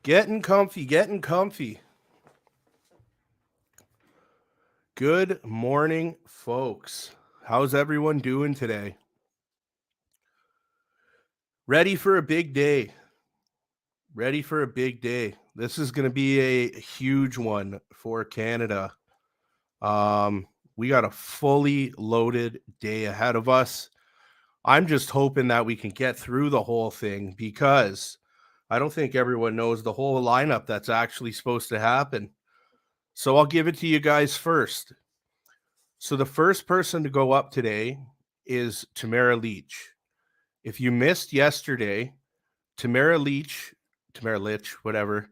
Getting comfy, getting comfy. Good morning, folks. How's everyone doing today? Ready for a big day. Ready for a big day. This is going to be a huge one for Canada. We got a fully loaded day ahead of us. I'm just hoping that we can get through the whole thing because I don't think everyone knows the whole lineup that's actually supposed to happen. So I'll give it to you guys first. So the first person to go up today is Tamara Lich. If you missed yesterday, Tamara Lich, whatever,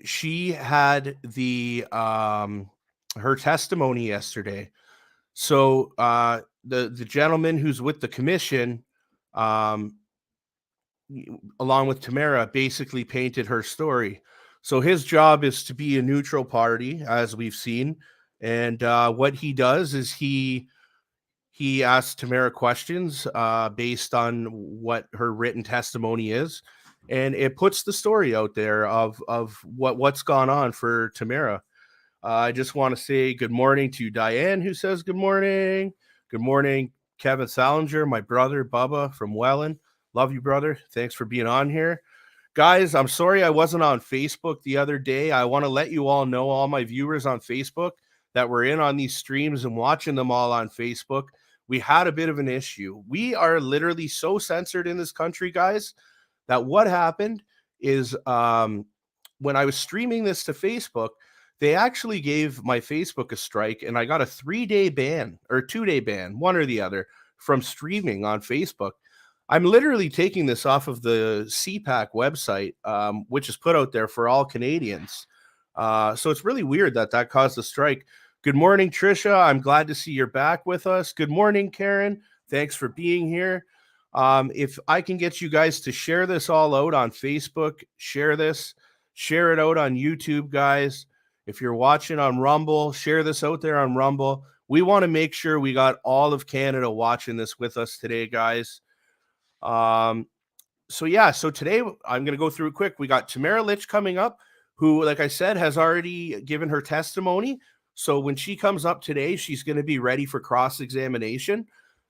she had the her testimony yesterday. So the gentleman who's with the commission, along with Tamara, basically painted her story. So his job is to be a neutral party, as we've seen. And what he does is he asks Tamara questions based on what her written testimony is, and it puts the story out there of what's gone on for Tamara. I just want to say good morning to Diane, who says good morning. Good morning, Kevin Salinger, my brother Bubba from Welland. Love you, brother. Thanks for being on here. Guys, I'm sorry I wasn't on Facebook the other day. I want to let you all know, all my viewers on Facebook, that were in on these streams and watching them all on Facebook. We had a bit of an issue. We are literally so censored in this country, guys, that what happened is when I was streaming this to Facebook, they actually gave my Facebook a strike, and I got a 3-day ban or 2-day ban, one or the other, from streaming on Facebook. I'm literally taking this off of the CPAC website, which is put out there for all Canadians. So it's really weird that caused a strike. Good morning, Trisha. I'm glad to see you're back with us. Good morning, Karen. Thanks for being here. If I can get you guys to share this all out on Facebook, share this, share it out on YouTube, guys. If you're watching on Rumble, share this out there on Rumble. We want to make sure we got all of Canada watching this with us today, guys. So today I'm going to go through it quick. We got Tamara Lich coming up, who, like I said, has already given her testimony. So when she comes up today, she's going to be ready for cross-examination.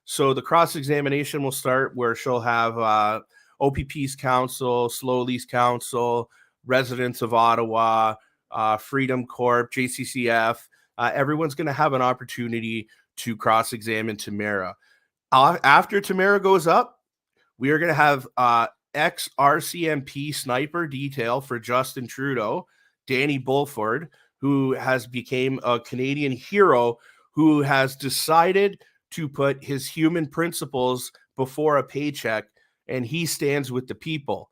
So the cross-examination will start where she'll have OPP's counsel, Slowly's counsel, residents of Ottawa, Freedom Corp, JCCF. Everyone's going to have an opportunity to cross-examine Tamara. After Tamara goes up, we are going to have ex-RCMP sniper detail for Justin Trudeau, Danny Bulford, who has become a Canadian hero, who has decided to put his human principles before a paycheck, and he stands with the people.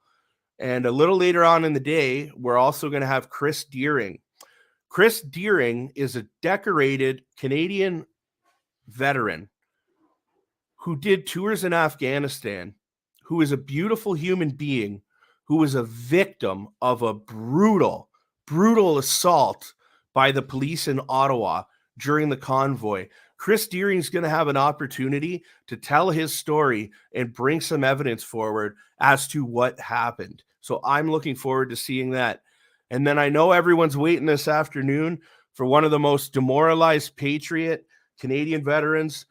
And a little later on in the day, we're also going to have Chris Deering. Chris Deering is a decorated Canadian veteran who did tours in Afghanistan, who is a beautiful human being, who was a victim of a brutal assault by the police in Ottawa during the convoy. Chris Deering's going to have an opportunity to tell his story and bring some evidence forward as to what happened. So I'm looking forward to seeing that. And then I know everyone's waiting this afternoon for one of the most demoralized patriot Canadian veterans,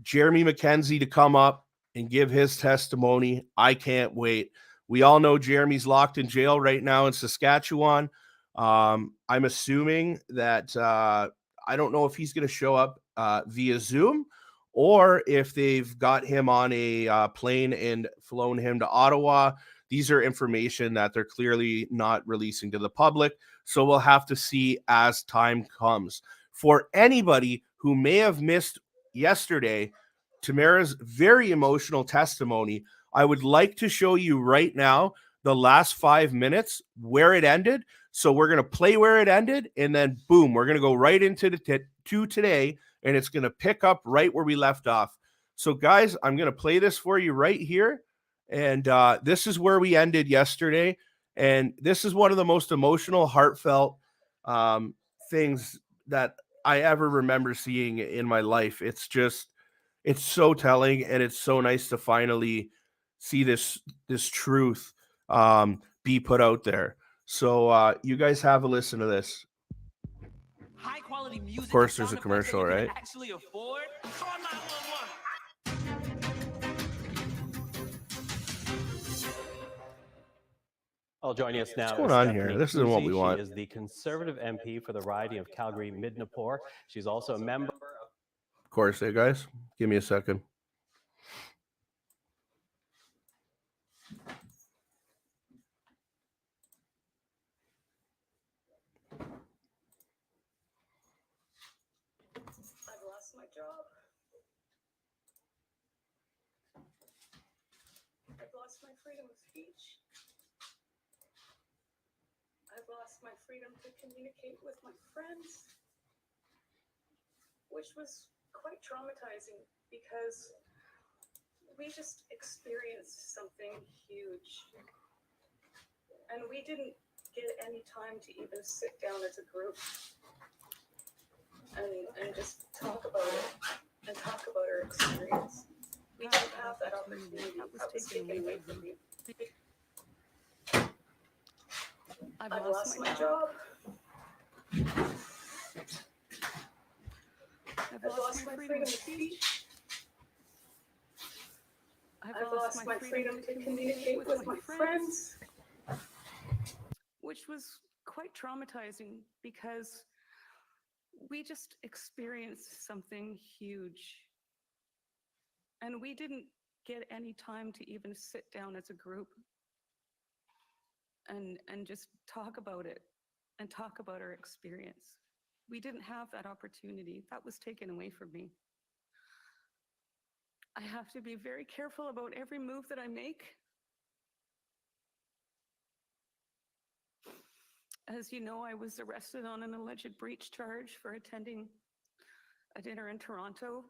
Jeremy Mackenzie, to come up and give his testimony. I can't wait. We all know Jeremy's locked in jail right now in Saskatchewan. I'm assuming that I don't know if he's going to show up via Zoom or if they've got him on a plane and flown him to Ottawa. These are information that they're clearly not releasing to the public. So we'll have to see as time comes. For anybody who may have missed yesterday, Tamara's very emotional testimony, I would like to show you right now the last 5 minutes where it ended. So we're going to play where it ended, and then boom, we're going to go right into to today, and it's going to pick up right where we left off. So guys, I'm going to play this for you right here. And this is where we ended yesterday. And this is one of the most emotional, heartfelt things that I ever remember seeing in my life. It's so telling, and it's so nice to finally see this truth be put out there. So you guys have a listen to this. High quality music. Of course, there's a commercial, right? Actually afford. Call 911. Well, joining us now What's going is on Stephanie here? This isn't what we Kuzi. want. She is the Conservative MP for the riding of Calgary-Midnapore. She's also a member. Of course, hey guys, give me a second. I've lost my job. I've lost my freedom of speech. I've lost my freedom to communicate with my friends, which was quite traumatizing because we just experienced something huge. And we didn't get any time to even sit down as a group and just talk about it and talk about our experience. We didn't have that opportunity. That was taken away from me. I've lost my job. I've lost my freedom of speech. I've lost my freedom to communicate with my friends, which was quite traumatizing because we just experienced something huge. And we didn't get any time to even sit down as a group and just talk about it and talk about our experience. We didn't have that opportunity. That was taken away from me. I have to be very careful about every move that I make. As you know, I was arrested on an alleged breach charge for attending a dinner in Toronto.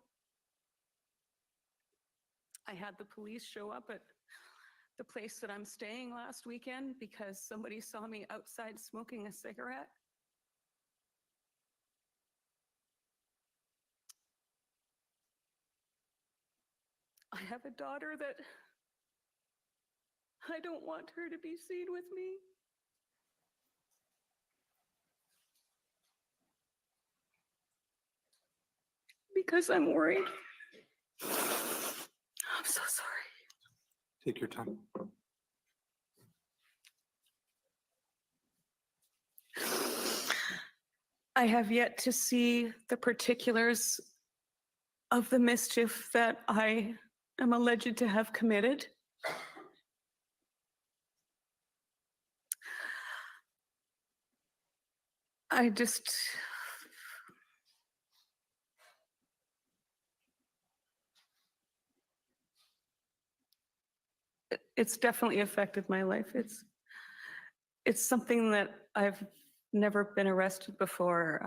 I had the police show up at the place that I'm staying last weekend because somebody saw me outside smoking a cigarette. I have a daughter that I don't want her to be seen with me. Because I'm worried. I'm so sorry. Take your time. I have yet to see the particulars of the mischief that I am alleged to have committed. It's definitely affected my life. It's something that I've never been arrested before.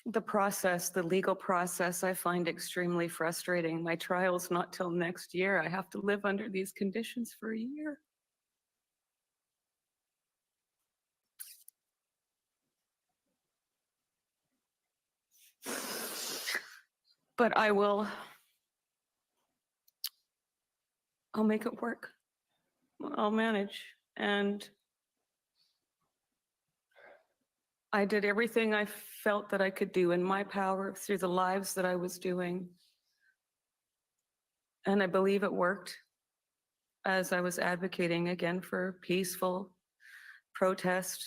The legal process, I find extremely frustrating. My trial's not till next year. I have to live under these conditions for a year. But I'll make it work. I'll manage. And I did everything I felt that I could do in my power through the lives that I was doing. And I believe it worked as I was advocating again for peaceful protest,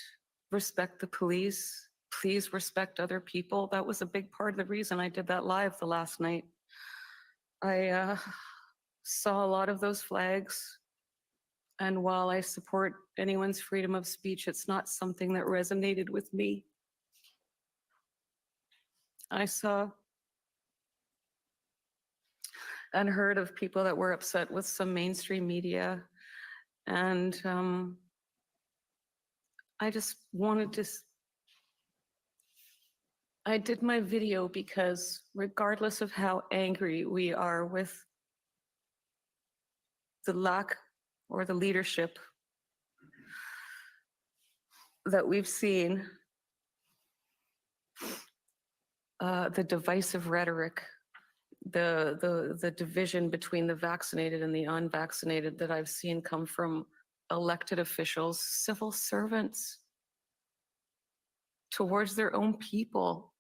respect the police, please respect other people. That was a big part of the reason I did that live the last night. I saw a lot of those flags. And while I support anyone's freedom of speech, it's not something that resonated with me. I saw and heard of people that were upset with some mainstream media. And I just wanted to, I did my video because regardless of how angry we are with the lack or the leadership that we've seen, the divisive rhetoric, the division between the vaccinated and the unvaccinated that I've seen come from elected officials, civil servants, towards their own people.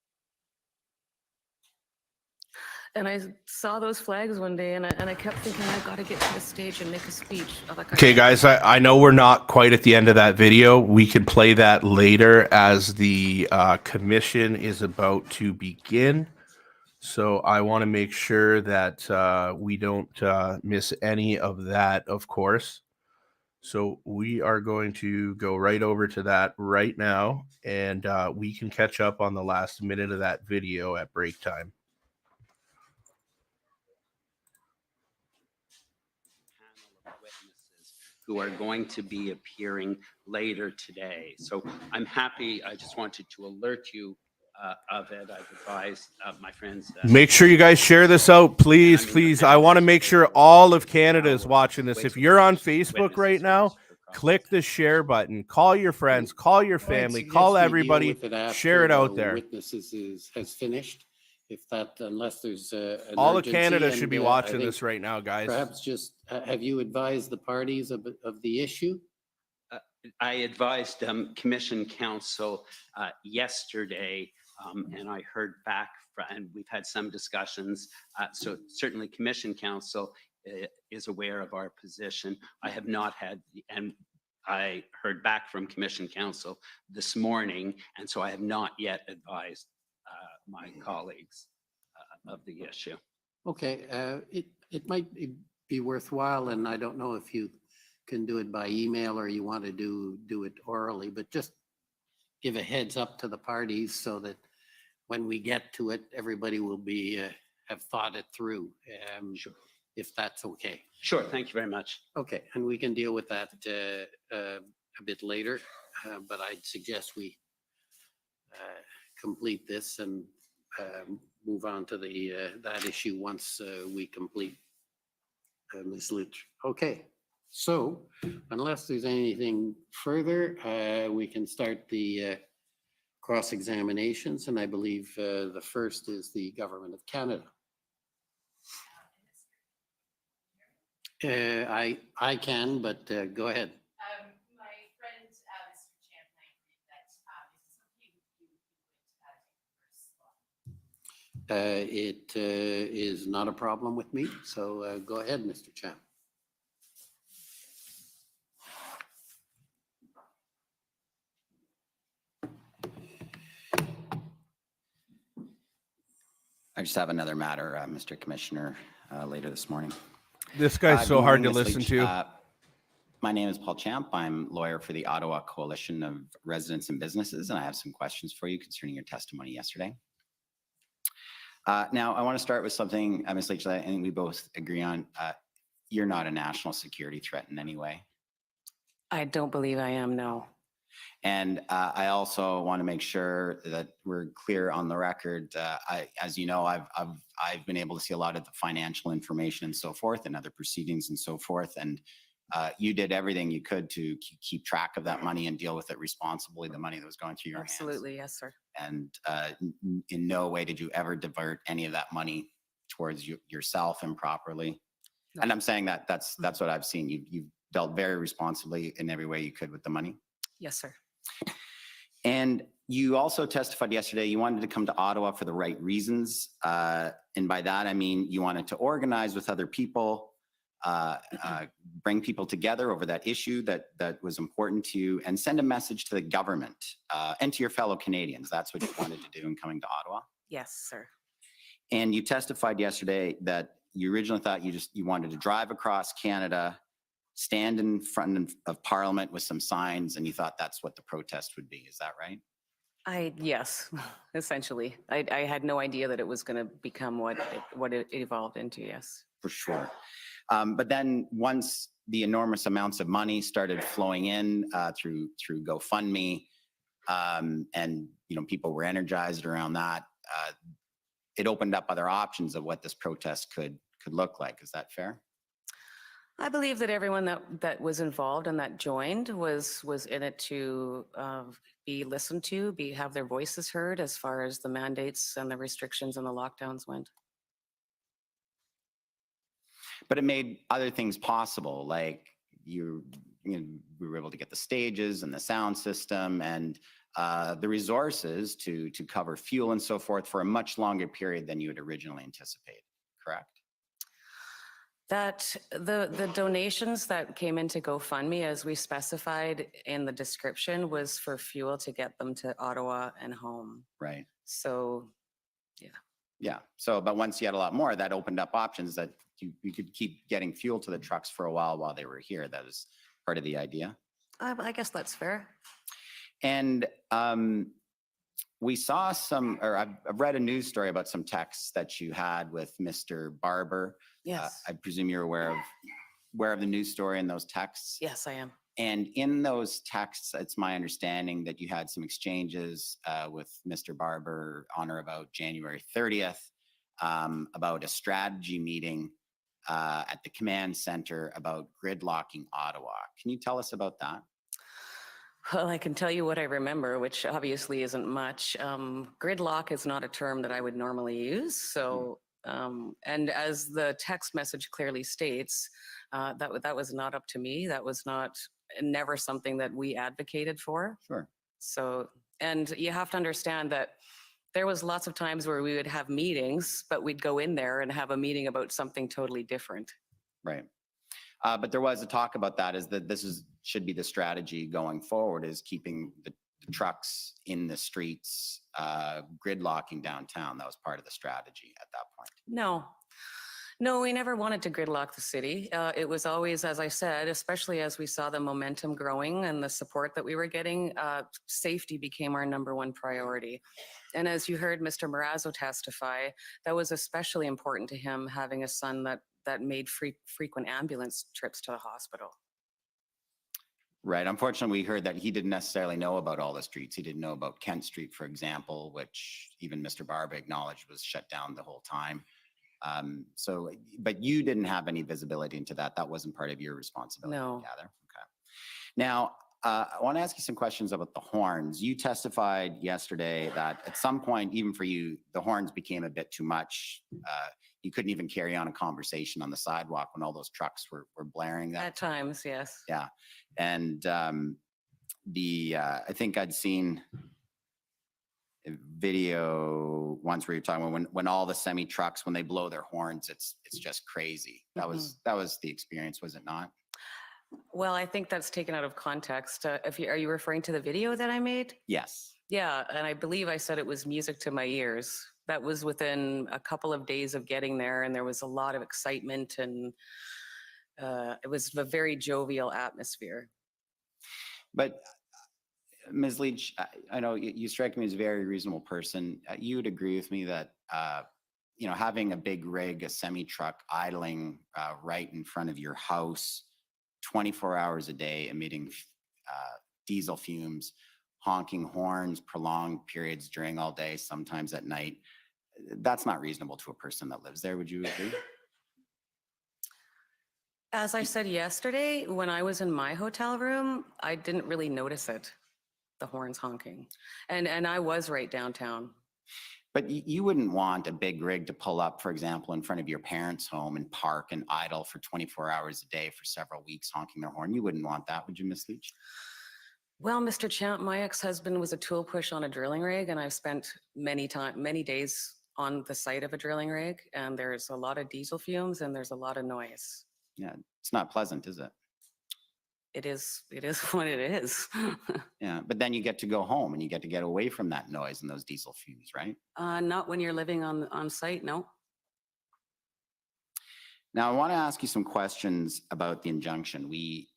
And I saw those flags one day, and I kept thinking, I got to get to the stage and make a speech. Okay, guys, I know we're not quite at the end of that video. We can play that later as the commission is about to begin. So I want to make sure that we don't miss any of that, of course. So we are going to go right over to that right now, and we can catch up on the last minute of that video at break time. Who are going to be appearing later today. So I'm happy. I just wanted to alert you of it. I've advised my friends. Make sure you guys share this out, please, please. I want to make sure all of Canada is watching this. If you're on Facebook right now, click the share button. Call your friends, call your family, call everybody. Share it out there. Witnesses has finished. If that, unless there's an all of urgency, Canada should and, be I watching think this right now, guys. Perhaps just have you advised the parties of the issue? I advised Commission Council yesterday, and I heard back, and we've had some discussions. So certainly Commission Council is aware of our position. I have not had, and I heard back from Commission Council this morning, and so I have not yet advised my colleagues of the issue. Okay, it might be worthwhile, and I don't know if you can do it by email or you want to do it orally, but just give a heads up to the parties so that when we get to it, everybody will be have thought it through. Sure. If that's okay. Sure, thank you very much. Okay, and we can deal with that a bit later, but I'd suggest we complete this and move on to the that issue once we complete Ms. Lich. Okay, so unless there's anything further, we can start the cross-examinations, and I believe the first is the Government of Canada. I can, but go ahead. My friend, Mr. Champlain, that is something you would It is not a problem with me, so go ahead, Mr. Champ. I just have another matter, Mr. Commissioner, later this morning. This guy's so good hard to morning, Ms. listen Leach. to. My name is Paul Champ. I'm lawyer for the Ottawa Coalition of Residents and Businesses, and I have some questions for you concerning your testimony yesterday. Now, I want to start with something, Ms. Leach, that I think we both agree on. You're not a national security threat in any way. I don't believe I am, no. And I also want to make sure that we're clear on the record. As you know, I've been able to see a lot of the financial information and so forth, and other proceedings and so forth. And you did everything you could to keep track of that money and deal with it responsibly, the money that was going through your hands. Absolutely, yes, sir. And in no way did you ever divert any of that money towards yourself improperly. No. And I'm saying that that's what I've seen. You've dealt very responsibly in every way you could with the money. Yes, sir. And you also testified yesterday you wanted to come to Ottawa for the right reasons. And by that, I mean you wanted to organize with other people, bring people together over that issue that was important to you, and send a message to the government and to your fellow Canadians. That's what you wanted to do in coming to Ottawa. Yes, sir. And you testified yesterday that you originally thought you wanted to drive across Canada, stand in front of Parliament with some signs, and you thought that's what the protest would be. Is that right? Yes, essentially. I had no idea that it was going to become what it evolved into, yes. For sure. But then once the enormous amounts of money started flowing in through GoFundMe, and people were energized around that, it opened up other options of what this protest could look like. Is that fair? I believe that everyone that was involved and that joined was in it to be listened to, have their voices heard as far as the mandates and the restrictions and the lockdowns went. But it made other things possible, like we were able to get the stages and the sound system and the resources to cover fuel and so forth for a much longer period than you had originally anticipated, correct? That the donations that came into GoFundMe, as we specified in the description, was for fuel to get them to Ottawa and home. Right. So, yeah. Yeah. So, but once you had a lot more, that opened up options that you could keep getting fuel to the trucks for a while they were here. That was part of the idea. I guess that's fair. And we saw some, or I've read a news story about some texts that you had with Mr. Barber. Yes. I presume you're aware of the news story and those texts. Yes, I am. And in those texts, it's my understanding that you had some exchanges with Mr. Barber on or about January 30th about a strategy meeting at the command center about gridlocking Ottawa. Can you tell us about that? Well, I can tell you what I remember, which obviously isn't much. Gridlock is not a term that I would normally use. So, and as the text message clearly states, that was not up to me. That was never something that we advocated for. Sure. So, and you have to understand that there was lots of times where we would have meetings, but we'd go in there and have a meeting about something totally different. Right. But there was a talk about that, is that should be the strategy going forward, is keeping the trucks in the streets, gridlocking downtown. That was part of the strategy at that point. No, we never wanted to gridlock the city. It was always, as I said, especially as we saw the momentum growing and the support that we were getting, safety became our #1 priority. And as you heard Mr. Marazzo testify, that was especially important to him, having a son that made frequent ambulance trips to the hospital. Right. Unfortunately, we heard that he didn't necessarily know about all the streets. He didn't know about Kent Street, for example, which even Mr. Barber acknowledged was shut down the whole time. But you didn't have any visibility into that. That wasn't part of your responsibility. No. Gather. Okay. Now, I want to ask you some questions about the horns. You testified yesterday that at some point, even for you, the horns became a bit too much. You couldn't even carry on a conversation on the sidewalk when all those trucks were blaring. At times, yes. Yeah. And I think I'd seen a video once where you're talking about when all the semi trucks, when they blow their horns, it's just crazy. That was the experience, was it not? Well, I think that's taken out of context. Are you referring to the video that I made? Yes. Yeah, and I believe I said it was music to my ears. That was within a couple of days of getting there, and there was a lot of excitement, and it was a very jovial atmosphere. But Ms. Leach, I know you strike me as a very reasonable person. You would agree with me that having a big rig, a semi truck idling right in front of your house 24 hours a day, emitting diesel fumes, honking horns, prolonged periods during all day, sometimes at night, that's not reasonable to a person that lives there. Would you agree? As I said yesterday, when I was in my hotel room, I didn't really notice it, the horns honking. And I was right downtown. But you wouldn't want a big rig to pull up, for example, in front of your parents' home and park and idle for 24 hours a day for several weeks honking their horn. You wouldn't want that, would you, Ms. Leach? Well, Mr. Champ, my ex-husband was a tool push on a drilling rig, and I've spent many days on the site of a drilling rig, and there's a lot of diesel fumes and there's a lot of noise. Yeah, it's not pleasant, is it? It is what it is. Yeah, but then you get to go home and you get to get away from that noise and those diesel fumes, right? Not when you're living on site, no. Now, I want to ask you some questions about the injunction. We,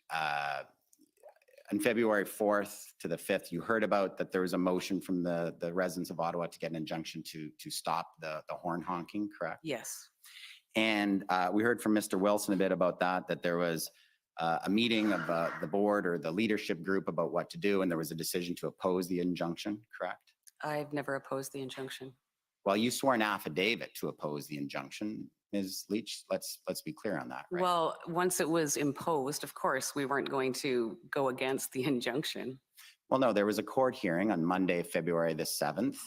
on February 4th to the 5th, you heard about that there was a motion from the residents of Ottawa to get an injunction to stop the horn honking, correct? Yes. And we heard from Mr. Wilson a bit about that there was a meeting of the board or the leadership group about what to do, and there was a decision to oppose the injunction, correct? I've never opposed the injunction. Well, you swore an affidavit to oppose the injunction, Ms. Leach. Let's be clear on that, right? Well, once it was imposed, of course, we weren't going to go against the injunction. Well, no, there was a court hearing on Monday, February the 7th,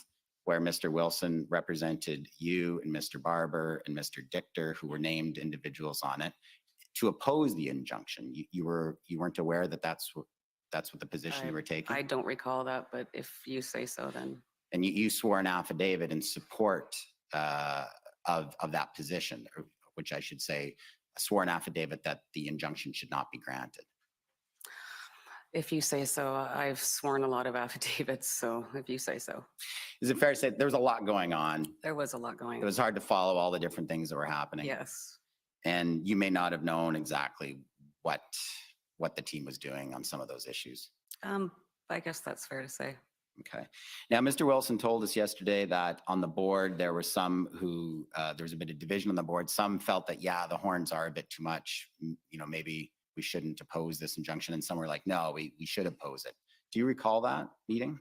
where Mr. Wilson represented you and Mr. Barber and Mr. Dichter, who were named individuals on it, to oppose the injunction. You weren't aware that that's what the position you were taking? I don't recall that, but if you say so, then. And you swore an affidavit in support of that position, or, which I should say, swore an affidavit that the injunction should not be granted. If you say so, I've sworn a lot of affidavits, so if you say so. Is it fair to say there was a lot going on? There was a lot going It on. was hard to follow all the different things that were happening. Yes. And you may not have known exactly what the team was doing on some of those issues. I guess that's fair to say. Okay. Now, Mr. Wilson told us yesterday that on the board, there were some who, there was a bit of division on the board. Some felt that, yeah, the horns are a bit too much. You know, maybe we shouldn't oppose this injunction. And some were like, no, we should oppose it. Do you recall that meeting?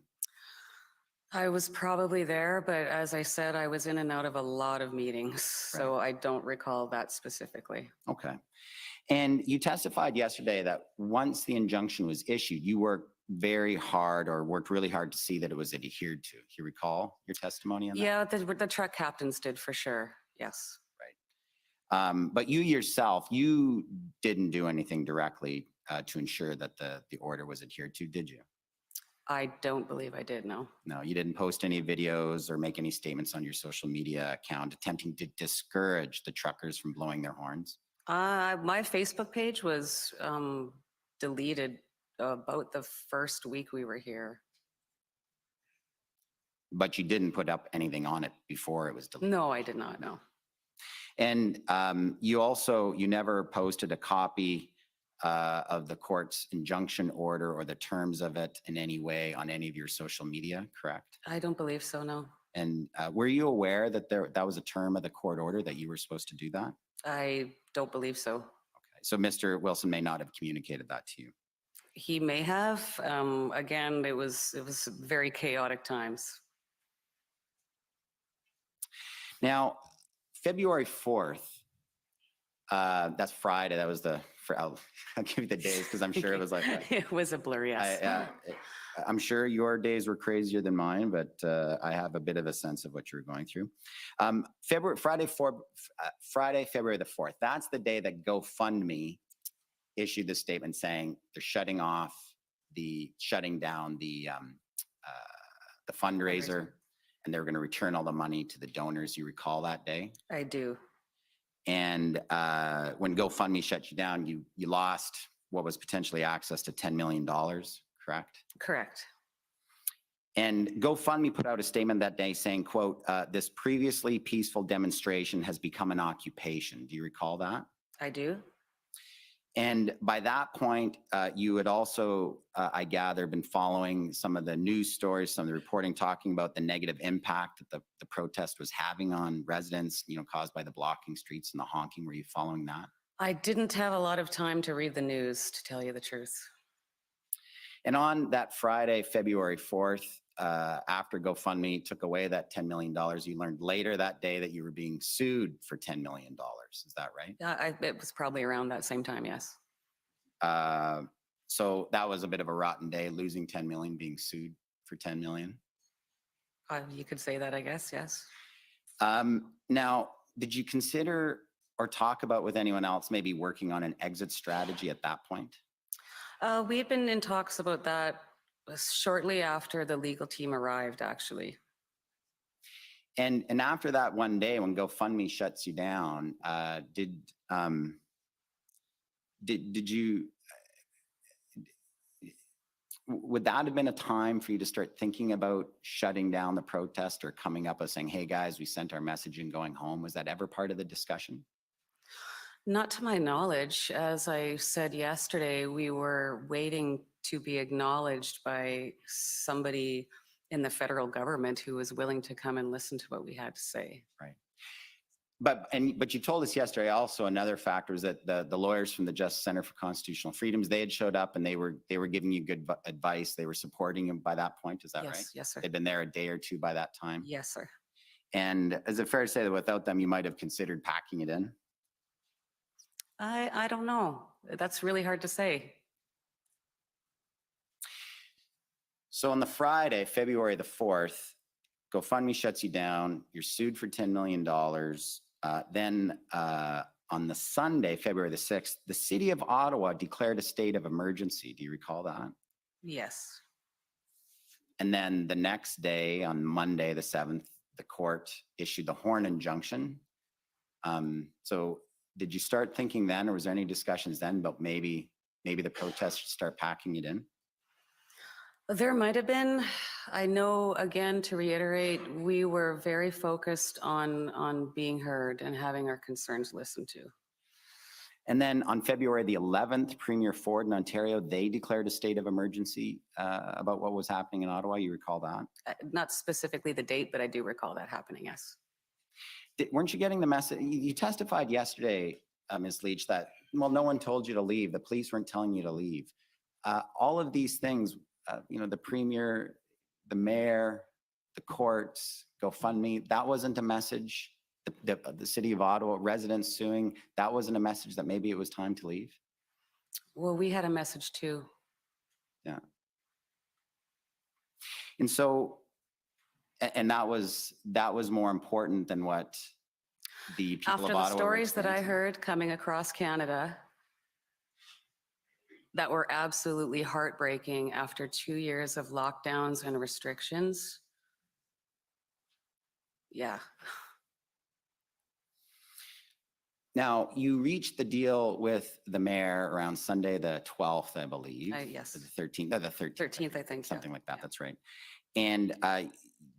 I was probably there, but as I said, I was in and out of a lot of meetings, so I don't recall that specifically. Okay. And you testified yesterday that once the injunction was issued, you worked very hard or worked really hard to see that it was adhered to. Do you recall your testimony on that? Yeah, the truck captains did for sure. Yes. But you yourself, you didn't do anything directly to ensure that the order was adhered to, did you? I don't believe I did, no. No, you didn't post any videos or make any statements on your social media account attempting to discourage the truckers from blowing their horns? My Facebook page was deleted about the first week we were here. But you didn't put up anything on it before it was deleted? No, I did not, no. And you never posted a copy of the court's injunction order or the terms of it in any way on any of your social media, correct? I don't believe so, no. And were you aware that that was a term of the court order that you were supposed to do that? I don't believe so. Okay, so Mr. Wilson may not have communicated that to you. He may have. Again, it was very chaotic times. Now, February 4th, that's Friday. That was I'll give you the days because I'm sure it was like that. It was a blur, yes. I'm sure your days were crazier than mine, but I have a bit of a sense of what you were going through. Friday, February the 4th. That's the day that GoFundMe issued the statement saying they're shutting down the fundraiser, and they're going to return all the money to the donors. You recall that day? I do. And when GoFundMe shut you down, you lost what was potentially access to $10 million, correct? Correct. And GoFundMe put out a statement that day saying, quote, this previously peaceful demonstration has become an occupation. Do you recall that? I do. And by that point, you had also, I gather, been following some of the news stories, some of the reporting talking about the negative impact that the protest was having on residents, caused by the blocking streets and the honking. Were you following that? I didn't have a lot of time to read the news, to tell you the truth. And on that Friday, February 4th, after GoFundMe took away that $10 million, you learned later that day that you were being sued for $10 million. Is that right? It was probably around that same time, yes. So that was a bit of a rotten day, losing $10 million, being sued for $10 million. You could say that, I guess, yes. Now, did you consider or talk about with anyone else maybe working on an exit strategy at that point? We had been in talks about that shortly after the legal team arrived, actually. And after that one day when GoFundMe shuts you down, did you, would that have been a time for you to start thinking about shutting down the protest or coming up with saying, hey guys, we sent our message and going home? Was that ever part of the discussion? Not to my knowledge. As I said yesterday, we were waiting to be acknowledged by somebody in the federal government who was willing to come and listen to what we had to say. Right. But you told us yesterday also another factor is that the lawyers from the Justice Center for Constitutional Freedoms, they had showed up and they were giving you good advice. They were supporting you by that point. Is that right? Yes, sir. They'd been there a day or two by that time. Yes, sir. And is it fair to say that without them, you might have considered packing it in? I don't know. That's really hard to say. So on the Friday, February the 4th, GoFundMe shuts you down. You're sued for $10 million. Then on the Sunday, February the 6th, the city of Ottawa declared a state of emergency. Do you recall that? Yes. And then the next day, on Monday the 7th, the court issued the Horn injunction. So did you start thinking then, or was there any discussions then about maybe the protests should start packing it in? There might have been. I know, again, to reiterate, we were very focused on being heard and having our concerns listened to. And then on February the 11th, Premier Ford in Ontario, they declared a state of emergency about what was happening in Ottawa. You recall that? Not specifically the date, but I do recall that happening, yes. Weren't you getting the message? You testified yesterday, Ms. Leach, that, well, no one told you to leave. The police weren't telling you to leave. All of these things, the Premier, the Mayor, the courts, GoFundMe, that wasn't a message. The city of Ottawa, residents suing, that wasn't a message that maybe it was time to leave? Well, we had a message too. Yeah. And so, and that was more important than what the people After of the Ottawa were stories that I experiencing. heard coming across Canada that were absolutely heartbreaking after 2 years of lockdowns and restrictions. Yeah. Now, you reached the deal with the mayor around Sunday, the 12th, I believe. Yes. Or the 13th, no, the 13th. 13th, I think. Something yeah. like that, Yeah. that's right. And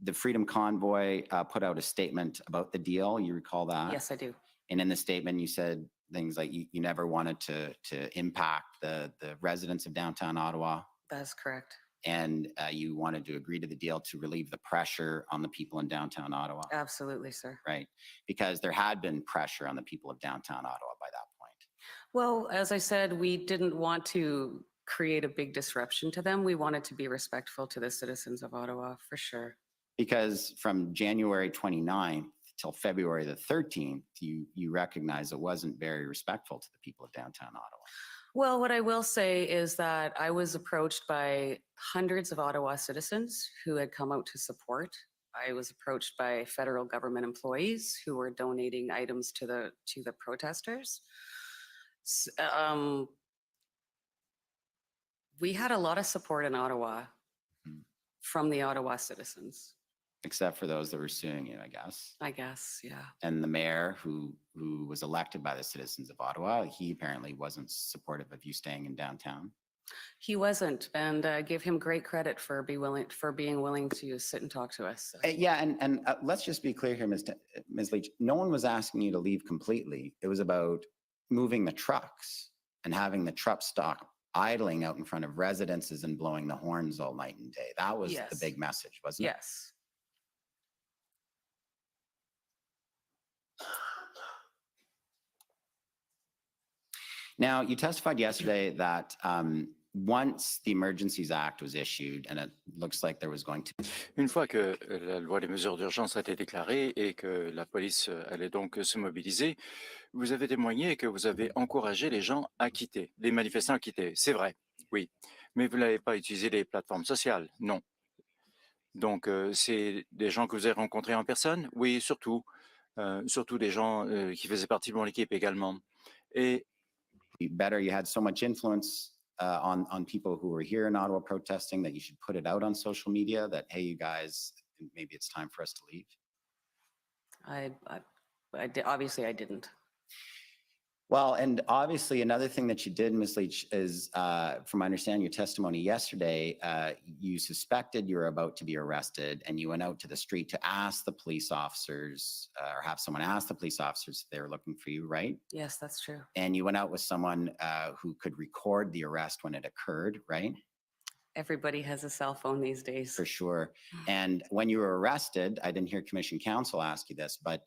the Freedom Convoy put out a statement about the deal. You recall that? Yes, I do. And in the statement, you said things like you never wanted to impact the residents of downtown Ottawa. That's correct. And you wanted to agree to the deal to relieve the pressure on the people in downtown Ottawa. Absolutely, sir. Right. Because there had been pressure on the people of downtown Ottawa by that point. Well, as I said, we didn't want to create a big disruption to them. We wanted to be respectful to the citizens of Ottawa, for sure. Because from January 29th till February the 13th, you recognize it wasn't very respectful to the people of downtown Ottawa. Well, what I will say is that I was approached by hundreds of Ottawa citizens who had come out to support. I was approached by federal government employees who were donating items to the protesters. We had a lot of support in Ottawa from the Ottawa citizens. Except for those that were suing you, I guess. I guess, yeah. And the mayor who was elected by the citizens of Ottawa, he apparently wasn't supportive of you staying in downtown. He wasn't, and I give him great credit for being willing to sit and talk to us. Yeah, and let's just be clear here, Ms. Leach. No one was asking you to leave completely. It was about moving the trucks and having the truck stop idling out in front of residences and blowing the horns all night and day. That was the big message, wasn't it? Yes. Now, you testified yesterday that once the Emergencies Act was issued, and it looks like there was going to... Une fois que la loi des mesures d'urgence a été déclarée et que la police allait donc se mobiliser, vous avez témoigné que vous avez encouragé les gens à quitter, les manifestants à quitter. C'est vrai, oui. Mais vous n'avez pas utilisé les plateformes sociales, non. Donc, c'est des gens que vous avez rencontrés en personne? Oui, surtout. Surtout des gens qui faisaient partie de mon équipe également. Et better, you had so much influence on people who were here in Ottawa protesting that you should put it out on social media that, hey, you guys, maybe it's time for us to leave? Obviously, I didn't. Well, and obviously another thing that you did, Ms. Leach, is from my understanding your testimony yesterday, you suspected you were about to be arrested and you went out to the street to ask the police officers or have someone ask the police officers if they were looking for you, right? Yes, that's true. And you went out with someone who could record the arrest when it occurred, right? Everybody has a cell phone these days. For sure. And when you were arrested, I didn't hear Commission Counsel ask you this, but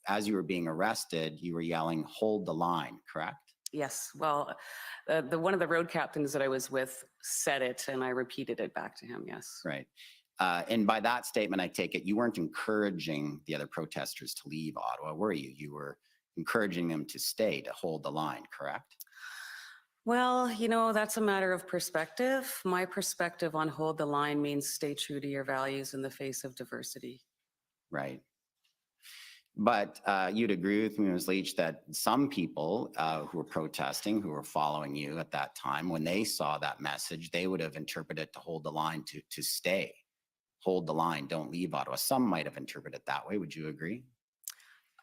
as you were being arrested, you were yelling, "Hold the line," correct? Yes. Well, one of the road captains that I was with said it, and I repeated it back to him. Yes. Right. And by that statement, I take it you weren't encouraging the other protesters to leave Ottawa, were you? You were encouraging them to stay, to hold the line, correct? Well, you know, that's a matter of perspective. My perspective on hold the line means stay true to your values in the face of diversity. Right. But you'd agree with me, Ms. Leach, that some people who were protesting, who were following you at that time, when they saw that message, they would have interpreted it to hold the line, to stay. Hold the line, don't leave Ottawa. Some might have interpreted it that way. Would you agree?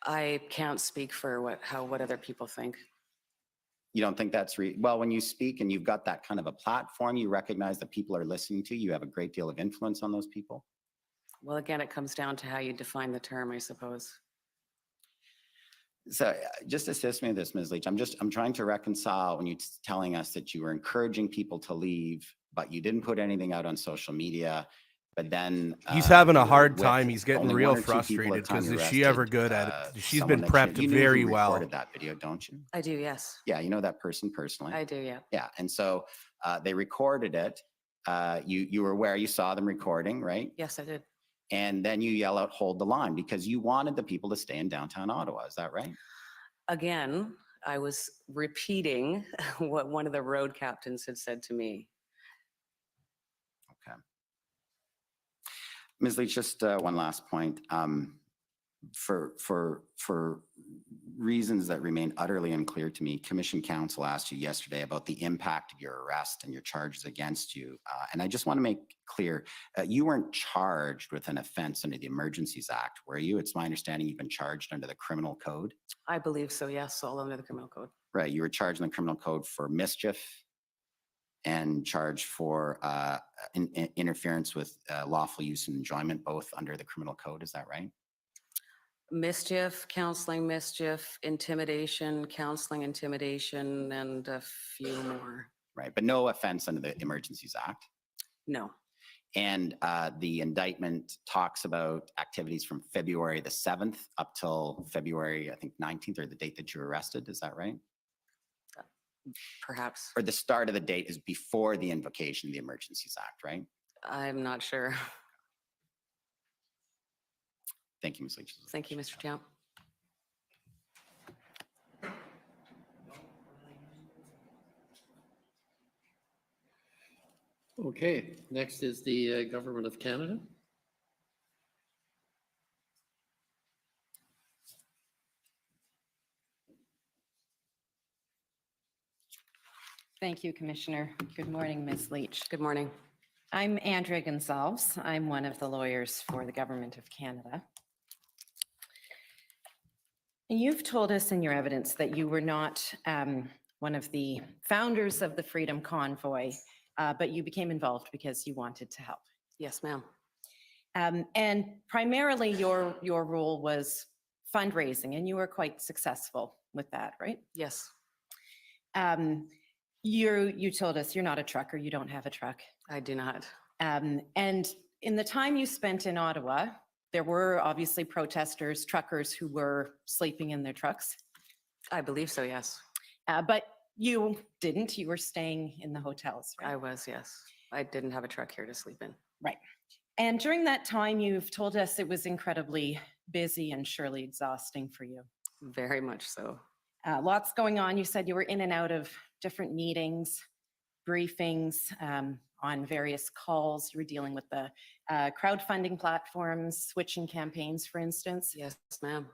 I can't speak for what other people think. You don't think that's well, when you speak and you've got that kind of a platform, you recognize that people are listening to you, you have a great deal of influence on those people? Well, again, it comes down to how you define the term, I suppose. So just assist me with this, Ms. Leach. I'm trying to reconcile when you're telling us that you were encouraging people to leave, but you didn't put anything out on social media. But then he's having a you're hard with time. He's getting only real one or two people at frustrated the time because you is she ever arrested, good at it? She's someone been that prepped you knew very who well. recorded that video, don't you? I do, yes. Yeah, you know that person personally. I do, yeah. Yeah, and so they recorded it. You were aware, you saw them recording, right? Yes, I did. And then you yell out, hold the line, because you wanted the people to stay in downtown Ottawa. Is that right? Again, I was repeating what one of the road captains had said to me. Okay. Ms. Leach, just one last point. For reasons that remain utterly unclear to me, Commission Counsel asked you yesterday about the impact of your arrest and your charges against you. And I just want to make clear, you weren't charged with an offense under the Emergencies Act, were you? It's my understanding you've been charged under the Criminal Code. I believe so, yes, all under the criminal code. Right, you were charged in the Criminal Code for mischief and charged for interference with lawful use and enjoyment, both under the Criminal Code. Is that right? Mischief, counseling mischief, intimidation, counseling intimidation, and a few more. Right, but no offense under the Emergencies Act. No. And the indictment talks about activities from February the 7th up till February, I think, 19th, or the date that you were arrested. Is that right? Perhaps. Or the start of the date is before the invocation of the Emergencies Act, right? I'm not sure. Thank you, Ms. Leach. Thank you, Mr. Champ. Okay, next is the Government of Canada. Thank you, Commissioner. Good morning, Ms. Leach. Good morning. I'm Andrea Gonsalves. I'm one of the lawyers for the Government of Canada. And you've told us in your evidence that you were not one of the founders of the Freedom Convoy, but you became involved because you wanted to help. Yes, ma'am. And primarily your role was fundraising, and you were quite successful with that, right? Yes. You told us you're not a trucker, you don't have a truck. I do not. And in the time you spent in Ottawa, there were obviously protesters, truckers who were sleeping in their trucks. I believe so, yes. But you didn't, you were staying in the hotels, right? I was, yes. I didn't have a truck here to sleep in. Right. And during that time, you've told us it was incredibly busy and surely exhausting for you. Very much so. Lots going on. You said you were in and out of different meetings, briefings, on various calls. You were dealing with the crowdfunding platforms, switching campaigns, for instance. Yes, ma'am.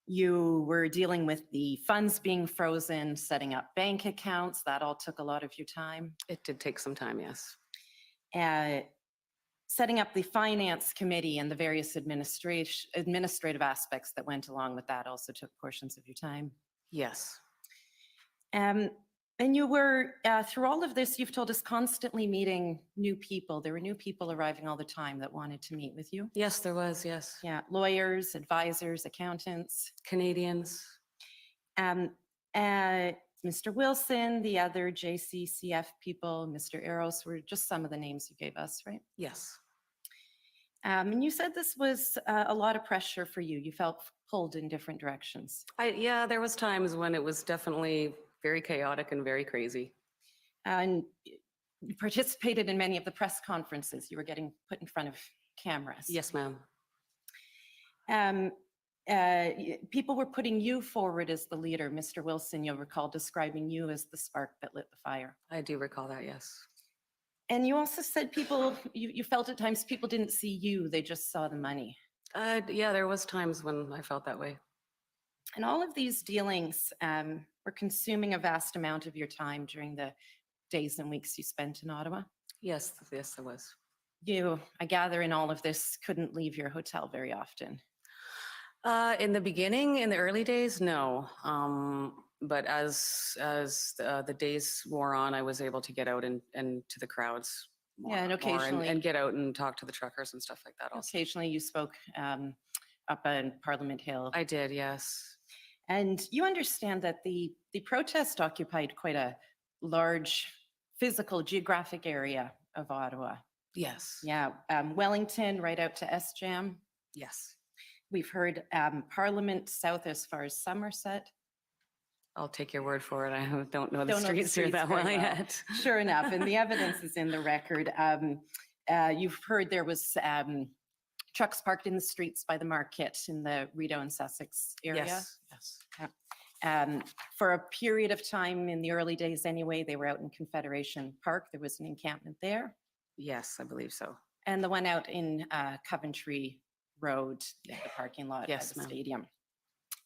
You were dealing with the funds being frozen, setting up bank accounts. That all took a lot of your time. It did take some time, yes. Setting up the finance committee and the various administrative aspects that went along with that also took portions of your time. Yes. And you were, through all of this, you've told us constantly meeting new people. There were new people arriving all the time that wanted to meet with you. Yes, there was, yes. Yeah, lawyers, advisors, accountants. Canadians. Mr. Wilson, the other JCCF people, Mr. Eros, were just some of the names you gave us, right? Yes. And you said this was a lot of pressure for you. You felt pulled in different directions. Yeah, there was times when it was definitely very chaotic and very crazy. And you participated in many of the press conferences. You were getting put in front of cameras. Yes, ma'am. people were putting you forward as the leader. Mr. Wilson, you'll recall describing you as the spark that lit the fire. I do recall that, yes. And you also said you felt at times people didn't see you, they just saw the money. Yeah, there was times when I felt that way. And all of these dealings were consuming a vast amount of your time during the days and weeks you spent in Ottawa. Yes, yes, there was. You, I gather in all of this, couldn't leave your hotel very often. In the beginning, in the early days, no. But as the days wore on, I was able to get out and to the crowds more, Yeah, and more occasionally- and get out and talk to the truckers and stuff like that also. Occasionally you spoke up on Parliament Hill. I did, yes. And you understand that the protest occupied quite a large physical geographic area of Ottawa. Yes. Yeah, Wellington right out to SJAM. Yes. We've heard Parliament south as far as Somerset. I'll take your word for it. I don't know the Don't know the streets here streets that very well well. yet. Sure enough, and the evidence is in the record. You've heard there was trucks parked in the streets by the market in the Rideau and Sussex area. Yes, yes. For a period of time in the early days anyway, they were out in Confederation Park. There was an encampment there. Yes, I believe so. And the one out in Coventry Road, the parking lot Yes, by the ma'am. stadium.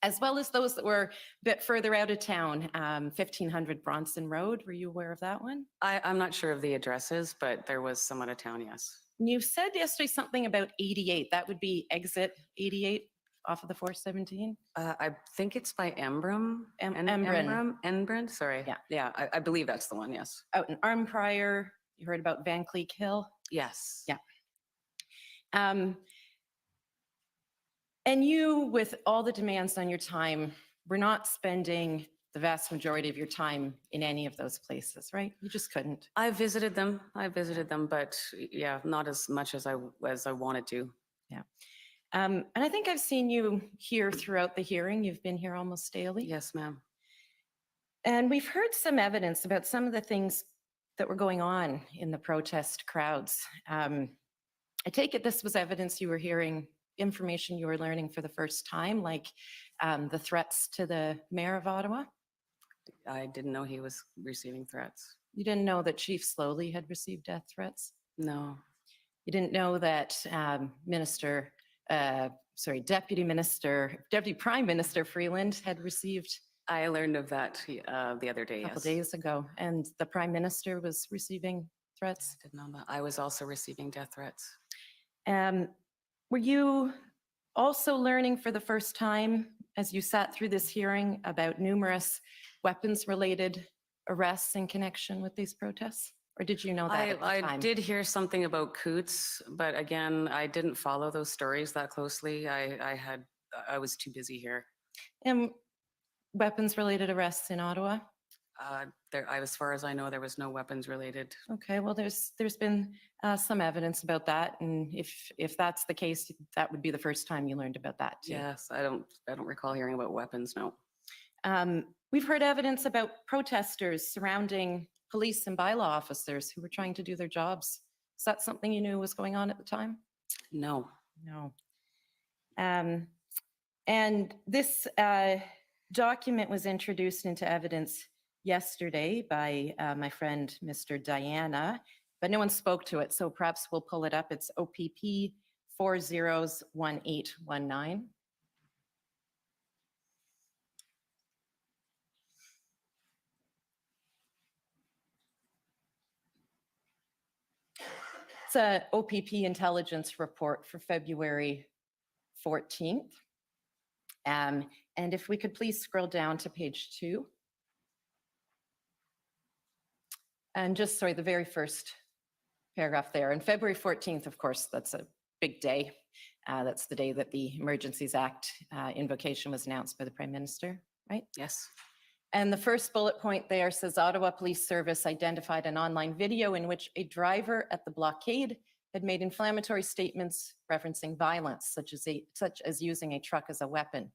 As well as those that were a bit further out of town, 1500 Bronson Road. Were you aware of that one? I'm not sure of the addresses, but there was some out of town, yes. You said yesterday something about 88. That would be exit 88 off of the 417? I think it's by Embrum. Embrun. Embrun, sorry. Yeah. Yeah, I believe that's the one, yes. Out in Armprior. You heard about Van Cleek Hill? Yes. Yeah. And you, with all the demands on your time, were not spending the vast majority of your time in any of those places, right? You just couldn't. I visited them, but yeah, not as much as I wanted to. Yeah. And I think I've seen you here throughout the hearing. You've been here almost daily. Yes, ma'am. And we've heard some evidence about some of the things that were going on in the protest crowds. I take it this was evidence you were hearing, information you were learning for the first time, like the threats to the mayor of Ottawa? I didn't know he was receiving threats. You didn't know that Chief Slowly had received death threats? No. You didn't know that Deputy Prime Minister Freeland had received I learned of that the other day, a couple yes. days ago, and the Prime Minister was receiving threats? I didn't know that. I was also receiving death threats. Were you also learning for the first time as you sat through this hearing about numerous weapons-related arrests in connection with these protests? Or did you know that at the I time? did hear something about Coots, but again, I didn't follow those stories that closely. I was too busy here. And weapons-related arrests in Ottawa? As far as I know, there was no weapons related. Okay, well, there's been some evidence about that, and if that's the case, that would be the first time you learned about that too. Yes, I don't recall hearing about weapons, no. We've heard evidence about protesters surrounding police and bylaw officers who were trying to do their jobs. Is that something you knew was going on at the time? No. No. And this document was introduced into evidence yesterday by my friend, Mr. Diana, but no one spoke to it, so perhaps we'll pull it up. It's OPP 401819. It's a OPP intelligence report for February 14th. And if we could please scroll down to page 2. And just, sorry, the very first paragraph there. And February 14th, of course, that's a big day. That's the day that the Emergencies Act invocation was announced by the Prime Minister, right? Yes. And the first bullet point there says Ottawa Police Service identified an online video in which a driver at the blockade had made inflammatory statements referencing violence, such as using a truck as a weapon.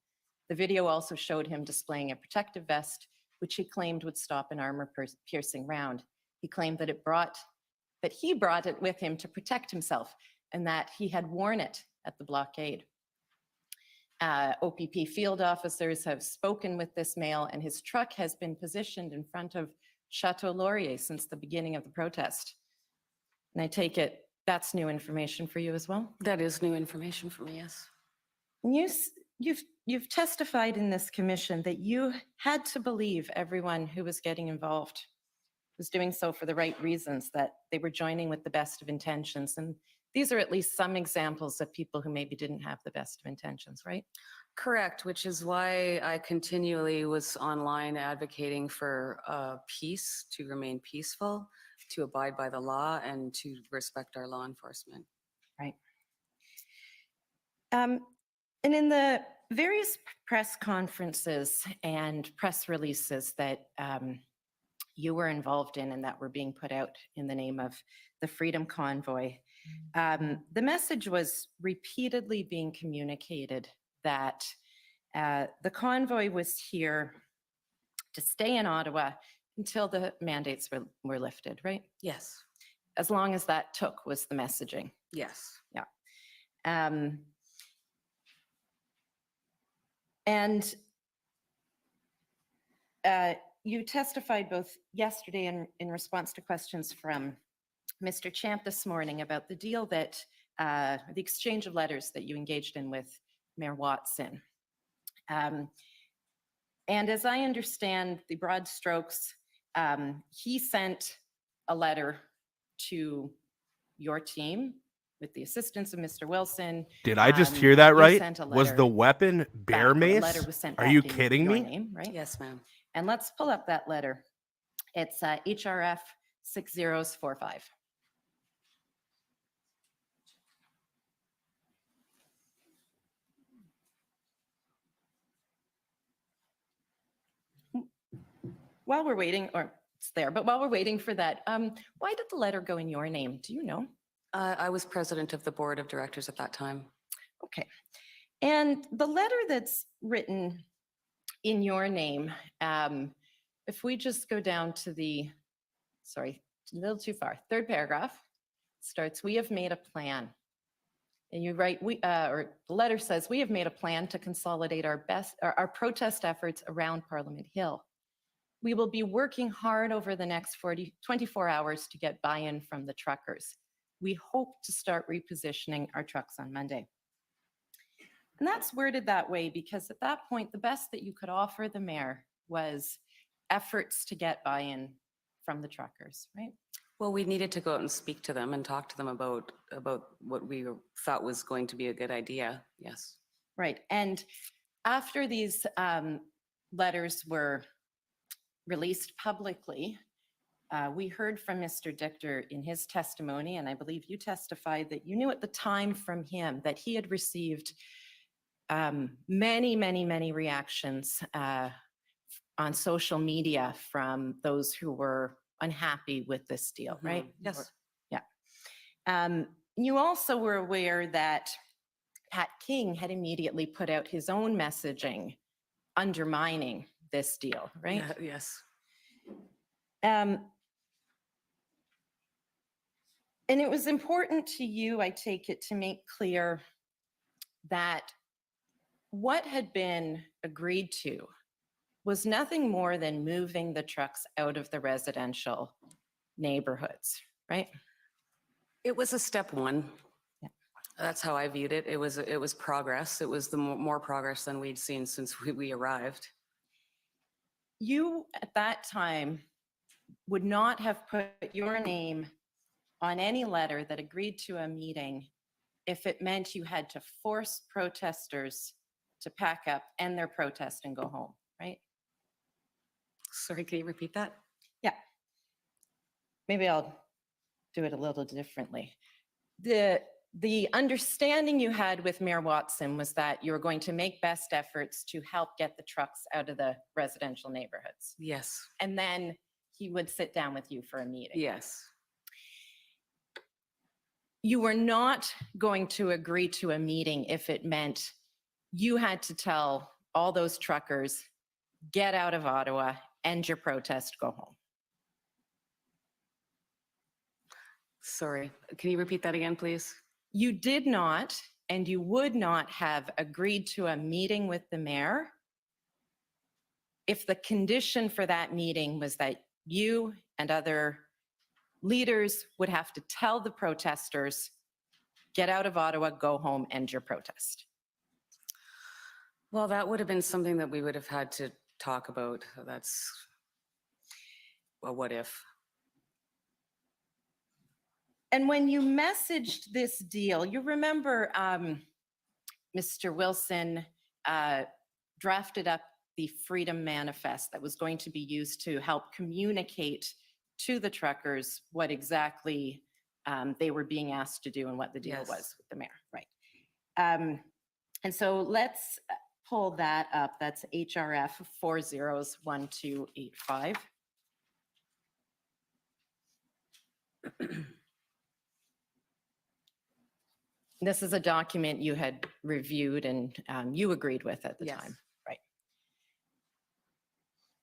The video also showed him displaying a protective vest, which he claimed would stop an armor-piercing round. He claimed that he brought it with him to protect himself and that he had worn it at the blockade. OPP field officers have spoken with this male, and his truck has been positioned in front of Chateau Laurier since the beginning of the protest. And I take it that's new information for you as well? That is new information for me, yes. And you've testified in this commission that you had to believe everyone who was getting involved was doing so for the right reasons, that they were joining with the best of intentions. And these are at least some examples of people who maybe didn't have the best of intentions, right? Correct, which is why I continually was online advocating for peace, to remain peaceful, to abide by the law, and to respect our law enforcement. Right. And in the various press conferences and press releases that you were involved in and that were being put out in the name of the Freedom Convoy, the message was repeatedly being communicated that the convoy was here to stay in Ottawa until the mandates were lifted, right? Yes, As long as that took was the messaging. yes. Yeah. And you testified both yesterday and in response to questions from Mr. Champ this morning about the deal that, the exchange of letters that you engaged in with Mayor Watson. And as I understand the broad strokes, he sent a letter to your team with the assistance of Mr. Wilson. Did I just hear that You right? sent a Was letter the weapon bear back. The mace? letter was sent Are back you in kidding your me? name, right? Yes, ma'am. And let's pull up that letter. It's HRF 6045. While we're waiting, or it's there, but while we're waiting for that, why did the letter go in your name? Do you know? I was president of the board of directors at that time. Okay. And the letter that's written in your name, if we just go down to the, sorry, a little too far, third paragraph starts, "We have made a plan." And you write, or the letter says, "We have made a plan to consolidate our protest efforts around Parliament Hill. We will be working hard over the next 24 hours to get buy-in from the truckers. We hope to start repositioning our trucks on Monday." And that's worded that way because at that point, the best that you could offer the mayor was efforts to get buy-in from the truckers, right? Well, we needed to go out and speak to them and talk to them about what we thought was going to be a good idea. Yes. Right. And after these letters were released publicly, we heard from Mr. Dichter in his testimony, and I believe you testified that you knew at the time from him that he had received many reactions on social media from those who were unhappy with this deal, right? Yes. Yeah. You also were aware that Pat King had immediately put out his own messaging undermining this deal, right? Yeah, yes. And it was important to you, I take it, to make clear that what had been agreed to was nothing more than moving the trucks out of the residential neighborhoods, right? It was a step one. Yeah. That's how I viewed it. It was progress. It was the more progress than we'd seen since we arrived. You, at that time, would not have put your name on any letter that agreed to a meeting if it meant you had to force protesters to pack up, end their protest, and go home, right? Sorry, can you repeat that? Yeah. Maybe I'll do it a little differently. The understanding you had with Mayor Watson was that you were going to make best efforts to help get the trucks out of the residential neighborhoods. Yes. And then he would sit down with you for a meeting. Yes. You were not going to agree to a meeting if it meant you had to tell all those truckers, get out of Ottawa, end your protest, go home. Sorry, can you repeat that again, please? You did not and you would not have agreed to a meeting with the mayor if the condition for that meeting was that you and other leaders would have to tell the protesters, get out of Ottawa, go home, end your protest. Well, that would have been something that we would have had to talk about. That's a what if. And when you messaged this deal, you remember Mr. Wilson drafted up the Freedom Manifest that was going to be used to help communicate to the truckers what exactly they were being asked to do and what the deal Yes. was with the mayor, right? And so let's pull that up. That's HRF 401285. This is a document you had reviewed and you agreed with at the Yes. time, right?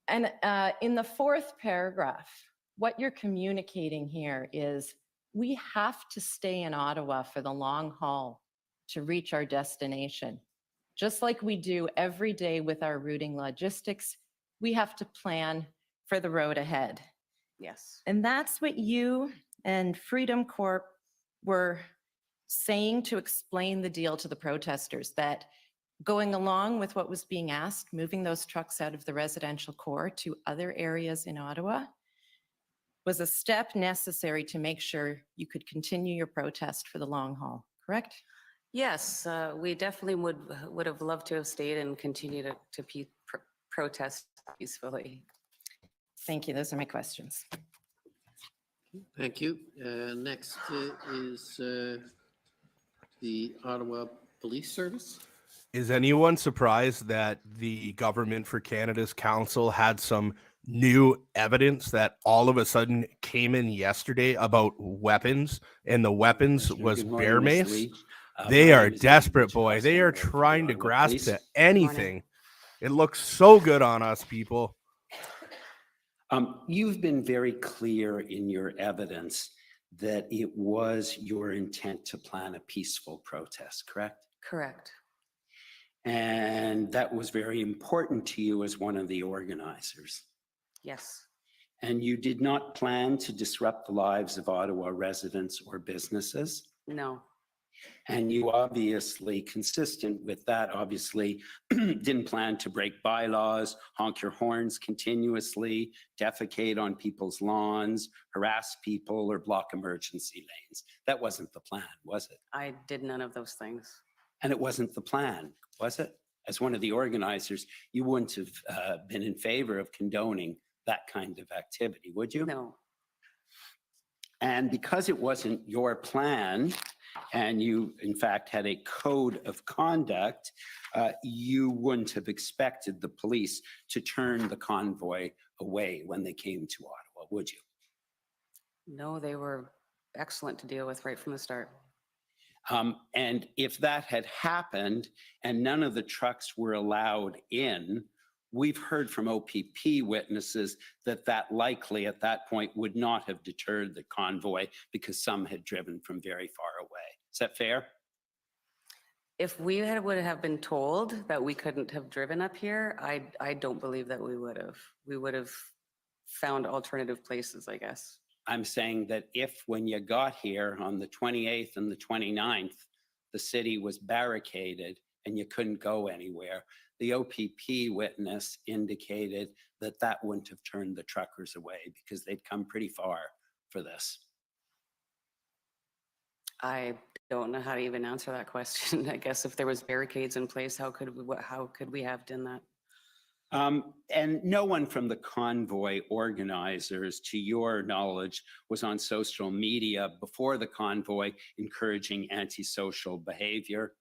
And in the fourth paragraph, what you're communicating here is we have to stay in Ottawa for the long haul to reach our destination. Just like we do every day with our routing logistics, we have to plan for the road ahead. Yes. And that's what you and Freedom Corp were saying to explain the deal to the protesters, that going along with what was being asked, moving those trucks out of the residential core to other areas in Ottawa, was a step necessary to make sure you could continue your protest for the long haul, correct? Yes, we definitely would have loved to have stayed and continued to protest peacefully. Thank you. Those are my questions. Thank you. Next is the Ottawa Police Service. Is anyone surprised that the Government for Canada's Council had some new evidence that all of a sudden came in yesterday about weapons, and the weapons was bear mace? They are desperate, boy. They are trying to grasp to anything. It looks so good on us, people. You've been very clear in your evidence that it was your intent to plan a peaceful protest, correct? Correct. And that was very important to you as one of the organizers. Yes. And you did not plan to disrupt the lives of Ottawa residents or businesses. No. And you obviously, consistent with that, obviously didn't plan to break bylaws, honk your horns continuously, defecate on people's lawns, harass people, or block emergency lanes. That wasn't the plan, was it? I did none of those things. And it wasn't the plan, was it? As one of the organizers, you wouldn't have been in favor of condoning that kind of activity, would you? No. And because it wasn't your plan, and you, in fact, had a code of conduct, you wouldn't have expected the police to turn the convoy away when they came to Ottawa, would you? No, they were excellent to deal with right from the start. And if that had happened and none of the trucks were allowed in, we've heard from OPP witnesses that that likely at that point would not have deterred the convoy because some had driven from very far away. Is that fair? If we would have been told that we couldn't have driven up here, I don't believe that we would have. We would have found alternative places, I guess. I'm saying that if when you got here on the 28th and the 29th, the city was barricaded and you couldn't go anywhere, the OPP witness indicated that that wouldn't have turned the truckers away because they'd come pretty far for this. I don't know how to even answer that question. I guess if there was barricades in place, how could we have done that? And no one from the convoy organizers, to your knowledge, was on social media before the convoy encouraging antisocial behavior?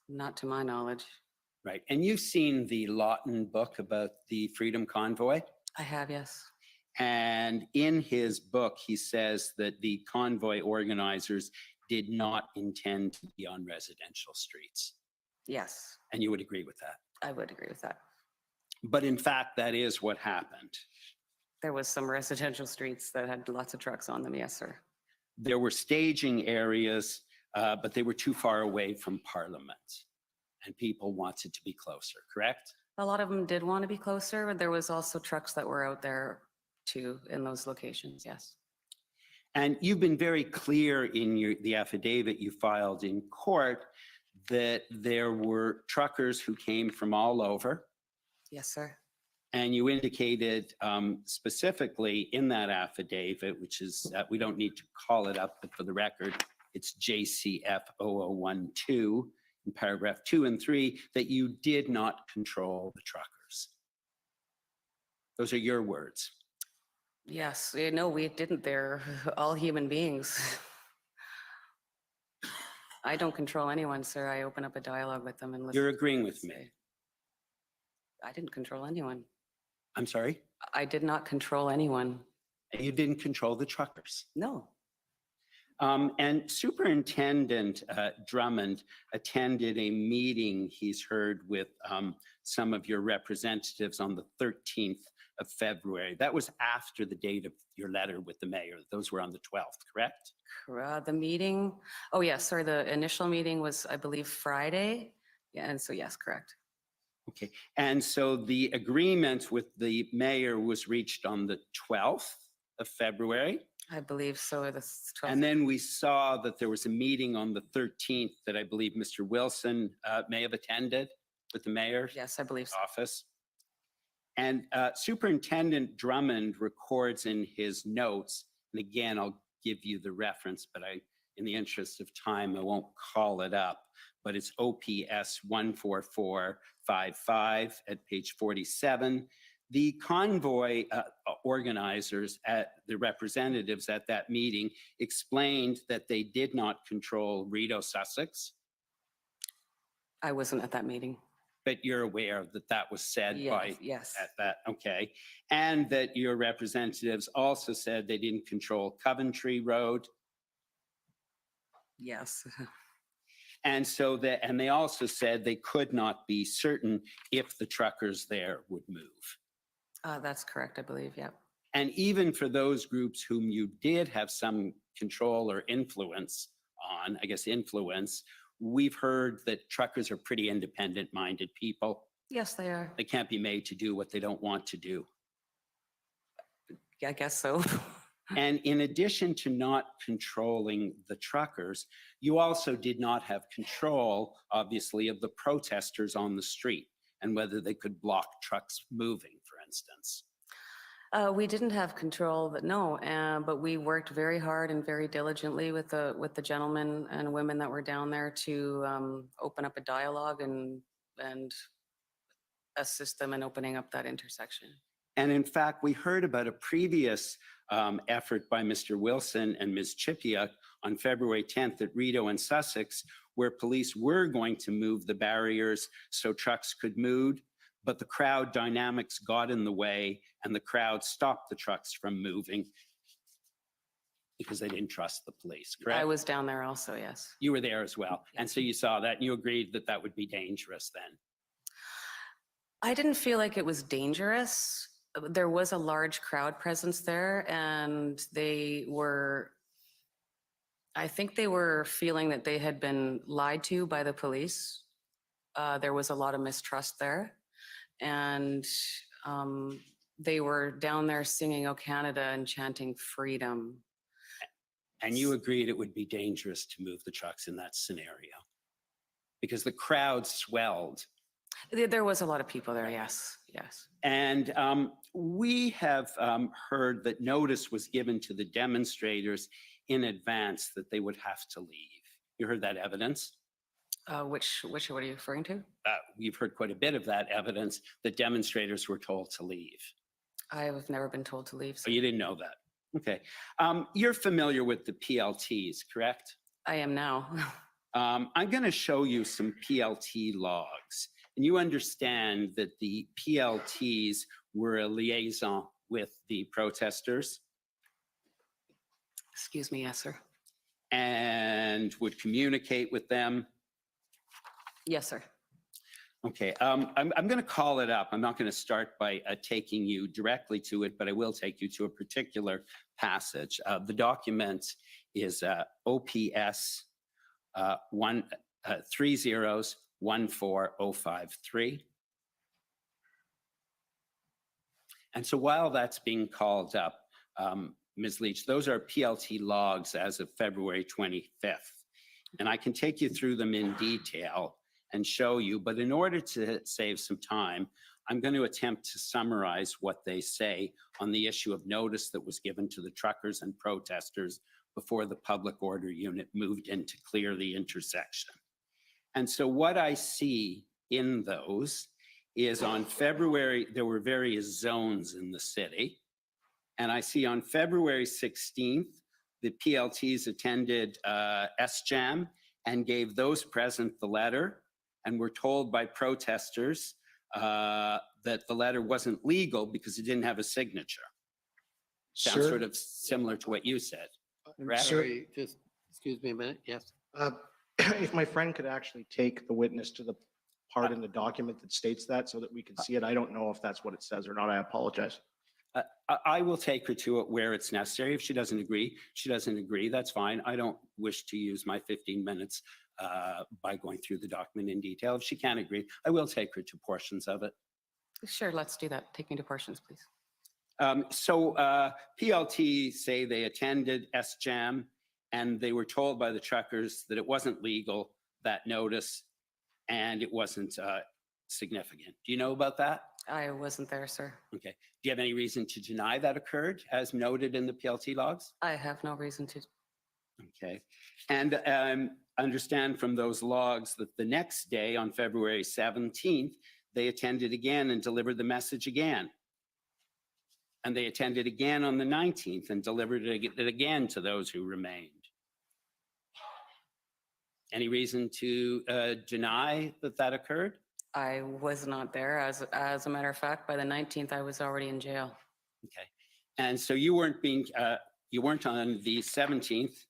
Not to my knowledge. Right. And you've seen the Lawton book about the Freedom Convoy? I have, yes. And in his book, he says that the convoy organizers did not intend to be on residential streets. Yes. And you would agree with that? I would agree with that. But in fact, that is what happened. There was some residential streets that had lots of trucks on them, yes, sir. There were staging areas but they were too far away from Parliament and people wanted to be closer, correct? A lot of them did want to be closer, but there was also trucks that were out there too in those locations, yes. And you've been very clear in the affidavit you filed in court that there were truckers who came from all over. Yes, sir. And you indicated specifically in that affidavit, which is, we don't need to call it up, but for the record, it's JCF 0012 in paragraph 2 and 3, that you did not control the truckers. Those are your words. Yes, no, we didn't. They're all human beings. I don't control anyone, sir. I open up a dialogue with them and listen. You're to agreeing what with they me. say. I didn't control anyone. I'm sorry? I did not control anyone. You didn't control the truckers. No. And Superintendent Drummond attended a meeting he's heard with some of your representatives on the 13th of February. That was after the date of your letter with the mayor. Those were on the 12th, correct? The meeting, oh yes, sorry, the initial meeting was, I believe, Friday. Yeah, and so yes, correct. Okay, and so the agreement with the mayor was reached on the 12th of February. I believe so. The 12th. And then we saw that there was a meeting on the 13th that I believe Mr. Wilson may have attended with the mayor's Yes, I believe so. office. And Superintendent Drummond records in his notes, and again, I'll give you the reference, but in the interest of time, I won't call it up, but it's OPS 14455 at page 47. The convoy organizers, the representatives at that meeting, explained that they did not control Rideau, Sussex. I wasn't at that meeting. But you're aware that that was said by Yes. at that, okay. And that your representatives also said they didn't control Coventry Road. Yes. And so and they also said they could not be certain if the truckers there would move. That's correct, I believe, yeah. And even for those groups whom you did have some control or influence on, I guess influence, we've heard that truckers are pretty independent-minded people. Yes, they are. They can't be made to do what they don't want to do. Yeah, I guess so. And in addition to not controlling the truckers, you also did not have control, obviously, of the protesters on the street and whether they could block trucks moving, for instance. We didn't have control, no, but we worked very hard and very diligently with the gentlemen and women that were down there to open up a dialogue and assist them in opening up that intersection. And in fact, we heard about a previous effort by Mr. Wilson and Ms. Chipiuk on February 10th at Rideau and Sussex, where police were going to move the barriers so trucks could move, but the crowd dynamics got in the way and the crowd stopped the trucks from moving because they didn't trust the police, correct? I was down there also, yes. You were there as well. And so you saw that and you agreed that that would be dangerous then. I didn't feel like it was dangerous. There was a large crowd presence there and I think they were feeling that they had been lied to by the police. There was a lot of mistrust there. And they were down there singing "O Canada" and chanting freedom. And you agreed it would be dangerous to move the trucks in that scenario because the crowd swelled. There was a lot of people there, yes, yes. And we have heard that notice was given to the demonstrators in advance that they would have to leave. You heard that evidence? Which what are you referring to? We've heard quite a bit of that evidence that demonstrators were told to leave. I have never been told to leave. Oh, you didn't know that? Okay. You're familiar with the PLTs, correct? I am now. I'm going to show you some PLT logs. And you understand that the PLTs were a liaison with the protesters? Excuse me, yes, sir. And would communicate with them? Yes, sir. Okay, I'm going to call it up. I'm not going to start by taking you directly to it, but I will take you to a particular passage. The document is OPS 14053. And so while that's being called up, Ms. Leach, those are PLT logs as of February 25th. And I can take you through them in detail and show you, but in order to save some time, I'm going to attempt to summarize what they say on the issue of notice that was given to the truckers and protesters before the public order unit moved in to clear the intersection. And so what I see in those is on February, there were various zones in the city. And I see on February 16th, the PLTs attended SJAM and gave those present the letter and were told by protesters that the letter wasn't legal because it didn't have a signature. Sounds sort of similar to what you said. Correct? Sorry, just excuse me a minute. Yes. If my friend could actually take the witness to the part in the document that states that so that we can see it. I don't know if that's what it says or not. I apologize. I will take her to it where it's necessary. If she doesn't agree, she doesn't agree. That's fine. I don't wish to use my 15 minutes by going through the document in detail. If she can't agree, I will take her to portions of it. Sure, let's do that. Take me to portions, please. PLT say they attended SJAM and they were told by the truckers that it wasn't legal, that notice, and it wasn't significant. Do you know about that? I wasn't there, sir. Okay. Do you have any reason to deny that occurred as noted in the PLT logs? I have no reason to. Okay. And understand from those logs that the next day on February 17th, they attended again and delivered the message again. And they attended again on the 19th and delivered it again to those who remained. Any reason to deny that that occurred? I was not there. As a matter of fact, by the 19th, I was already in jail. Okay. And so you weren't on the 17th,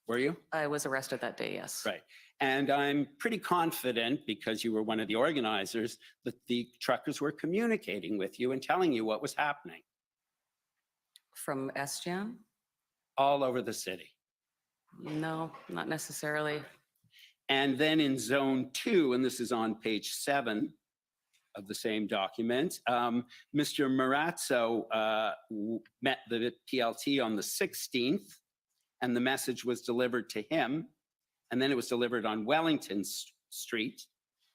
were you? I was arrested that day, yes. Right. And I'm pretty confident, because you were one of the organizers, that the truckers were communicating with you and telling you what was happening. From SJAM? All over the city. No, not necessarily. And then in zone 2, and this is on page 7 of the same document, Mr. Marazzo met the PLT on the 16th, and the message was delivered to him. And then it was delivered on Wellington Street.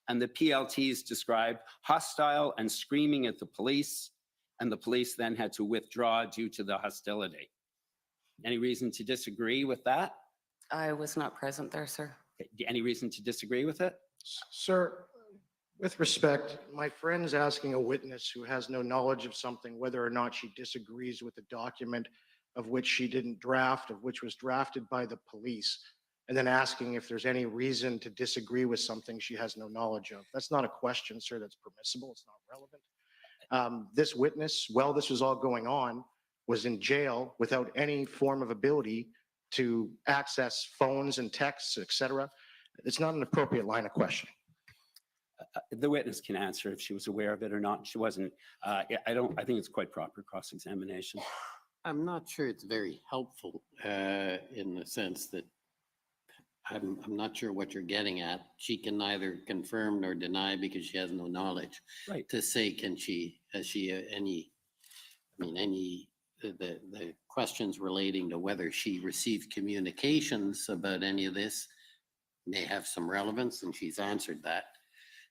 And the PLTs described hostile and screaming at the police. And the police then had to withdraw due to the hostility. Any reason to disagree with that? I was not present there, sir. Any reason to disagree with it? Sir, with respect, my friend's asking a witness who has no knowledge of something whether or not she disagrees with the document of which she didn't draft, of which was drafted by the police, and then asking if there's any reason to disagree with something she has no knowledge of. That's not a question, sir, that's permissible. It's not relevant. This witness, while this was all going on, was in jail without any form of ability to access phones and texts, etc. It's not an appropriate line of questioning. The witness can answer if she was aware of it or not. She wasn't. I think it's quite proper cross-examination. I'm not sure it's very helpful in the sense that I'm not sure what you're getting at. She can neither confirm nor deny because she has no knowledge. Right. To say, has she the questions relating to whether she received communications about any of this may have some relevance, and she's answered that.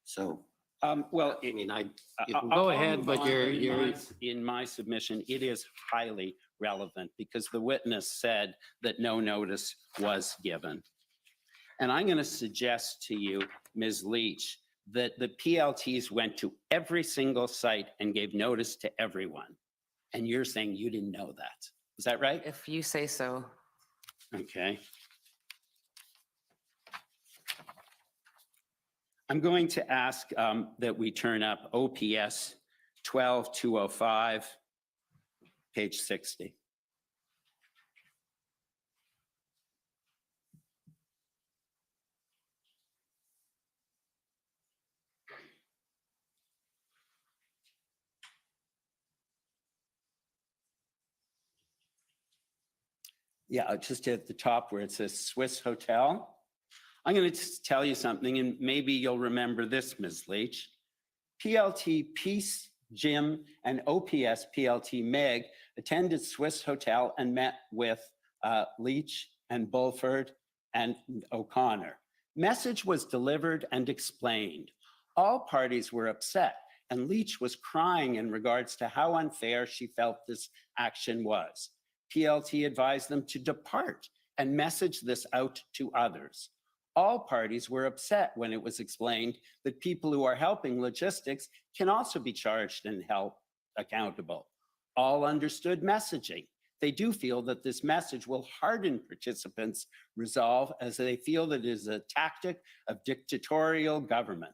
So, well, I mean, you can go ahead, but in my submission, it is highly relevant because the witness said that no notice was given. And I'm going to suggest to you, Ms. Leach, that the PLTs went to every single site and gave notice to everyone. And you're saying you didn't know that. Is that right? If you say so. Okay. I'm going to ask that we turn up OPS 12205, page 60. Yeah, just at the top where it says Swiss Hotel. I'm going to tell you something, and maybe you'll remember this, Ms. Leach. PLT Peace Jim and OPS PLT Meg attended Swiss Hotel and met with Leach and Bulford and O'Connor. Message was delivered and explained. All parties were upset, and Leach was crying in regards to how unfair she felt this action was. PLT advised them to depart and message this out to others. All parties were upset when it was explained that people who are helping logistics can also be charged and held accountable. All understood messaging. They do feel that this message will harden participants' resolve as they feel that it is a tactic of dictatorial government.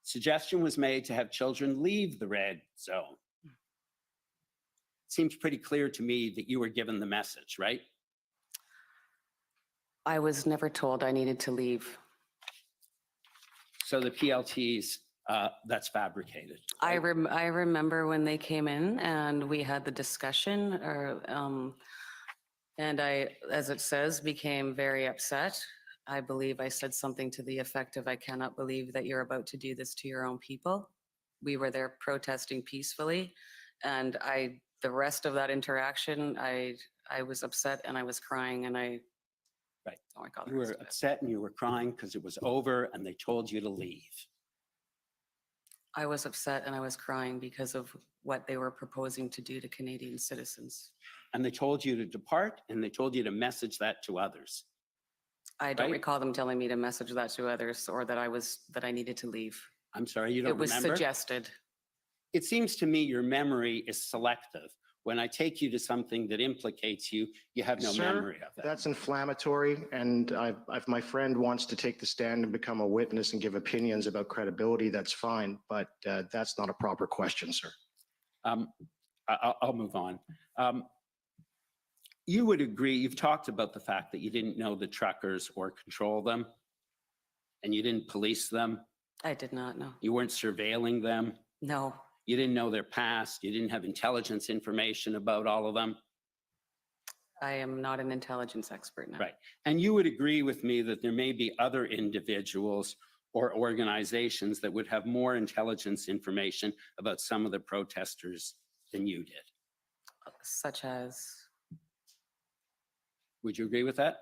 Suggestion was made to have children leave the red zone. Seems pretty clear to me that you were given the message, right? I was never told I needed to leave. So the PLTs, that's fabricated. I remember when they came in and we had the discussion, and I, as it says, became very upset. I believe I said something to the effect of, I cannot believe that you're about to do this to your own people. We were there protesting peacefully, and the rest of that interaction, I was upset and I was crying, and I Right. don't recall the You rest were of it. upset and you were crying because it was over and they told you to leave. I was upset and I was crying because of what they were proposing to do to Canadian citizens. And they told you to depart and they told you to message that to others. I don't Right. recall them telling me to message that to others or that I needed to leave. I'm sorry, you don't It was remember? suggested. It seems to me your memory is selective. When I take you to something that implicates you, you have no Sir, memory of it. that's inflammatory, and if my friend wants to take the stand and become a witness and give opinions about credibility, that's fine, but that's not a proper question, sir. I'll move on. You would agree, you've talked about the fact that you didn't know the truckers or control them, and you didn't police them. I did not know. You weren't surveilling them. No, You didn't know their past. You didn't have intelligence information about all of them. I am not an intelligence expert now. Right. And you would agree with me that there may be other individuals or organizations that would have more intelligence information about some of the protesters than you did. Such as, Would you agree with that?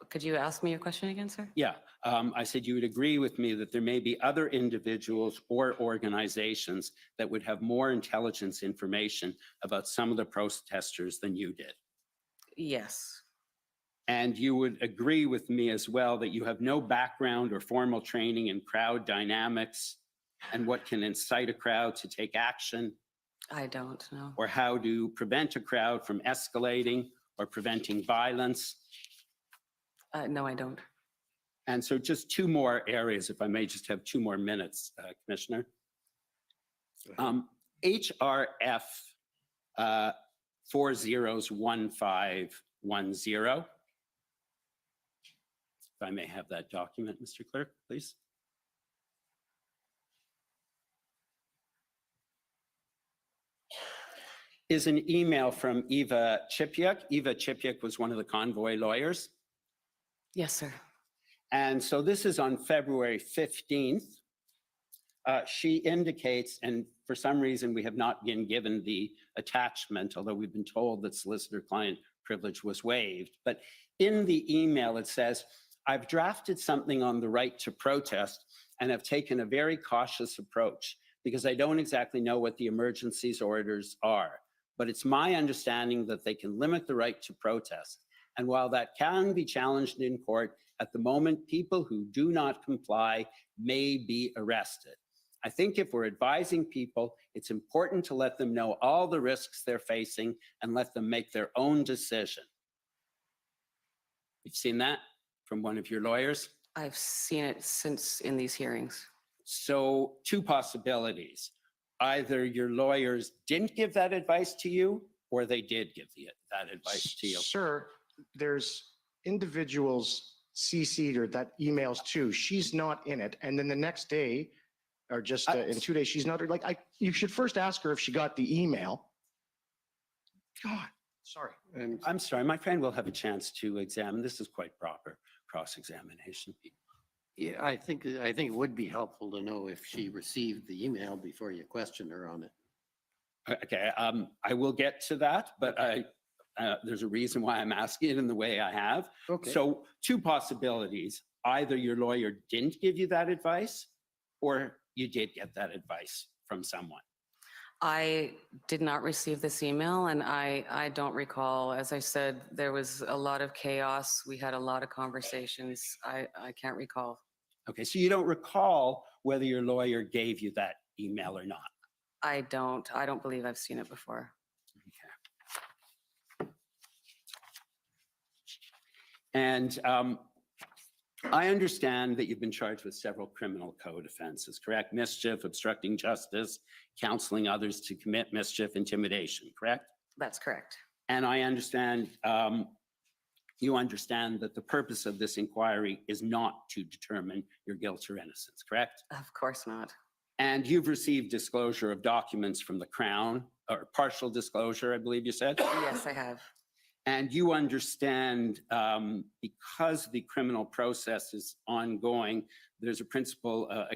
could you ask me your question again, sir? Yeah. I said you would agree with me that there may be other individuals or organizations that would have more intelligence information about some of the protesters than you did. Yes. And you would agree with me as well that you have no background or formal training in crowd dynamics and what can incite a crowd to take action, I don't know. or how to prevent a crowd from escalating or preventing violence. No, I don't. And so just two more areas, if I may just have 2 more minutes, Commissioner. HRF 401510. If I may have that document, Mr. Clerk, please. Is an email from Eva Chipyuk. Eva Chipyuk was one of the convoy lawyers. Yes, sir. And so this is on February 15th. She indicates, and for some reason we have not been given the attachment, although we've been told that solicitor-client privilege was waived. But in the email it says, I've drafted something on the right to protest and have taken a very cautious approach because I don't exactly know what the emergencies orders are. But it's my understanding that they can limit the right to protest. And while that can be challenged in court, at the moment, people who do not comply may be arrested. I think if we're advising people, it's important to let them know all the risks they're facing and let them make their own decision. You've seen that from one of your lawyers? I've seen it since in these hearings. So 2 possibilities. Either your lawyers didn't give that advice to you or they did give that advice to you. Sir, there's individuals CC'd or that emails too. She's not in it. And then the next day, or just in 2 days, she's not, you should first ask her if she got the email. God. Sorry. And I'm sorry, my friend will have a chance to examine. This is quite proper cross-examination. yeah, I think it would be helpful to know if she received the email before you question her on it. Okay, I will get to that, but there's a reason why I'm asking it in the way I have. Okay. So two possibilities. Either your lawyer didn't give you that advice or you did get that advice from someone. I did not receive this email and I don't recall. As I said, there was a lot of chaos. We had a lot of conversations. I can't recall. Okay, so you don't recall whether your lawyer gave you that email or not. I don't believe I've seen it before. Okay. And I understand that you've been charged with several criminal code offenses, correct? Mischief, obstructing justice, counseling others to commit mischief, intimidation, correct? That's correct. And I understand, you understand that the purpose of this inquiry is not to determine your guilt or innocence, correct? Of course not. And you've received disclosure of documents from the Crown, or partial disclosure, I believe you said? Yes, I have. And you understand, because the criminal process is ongoing, there's a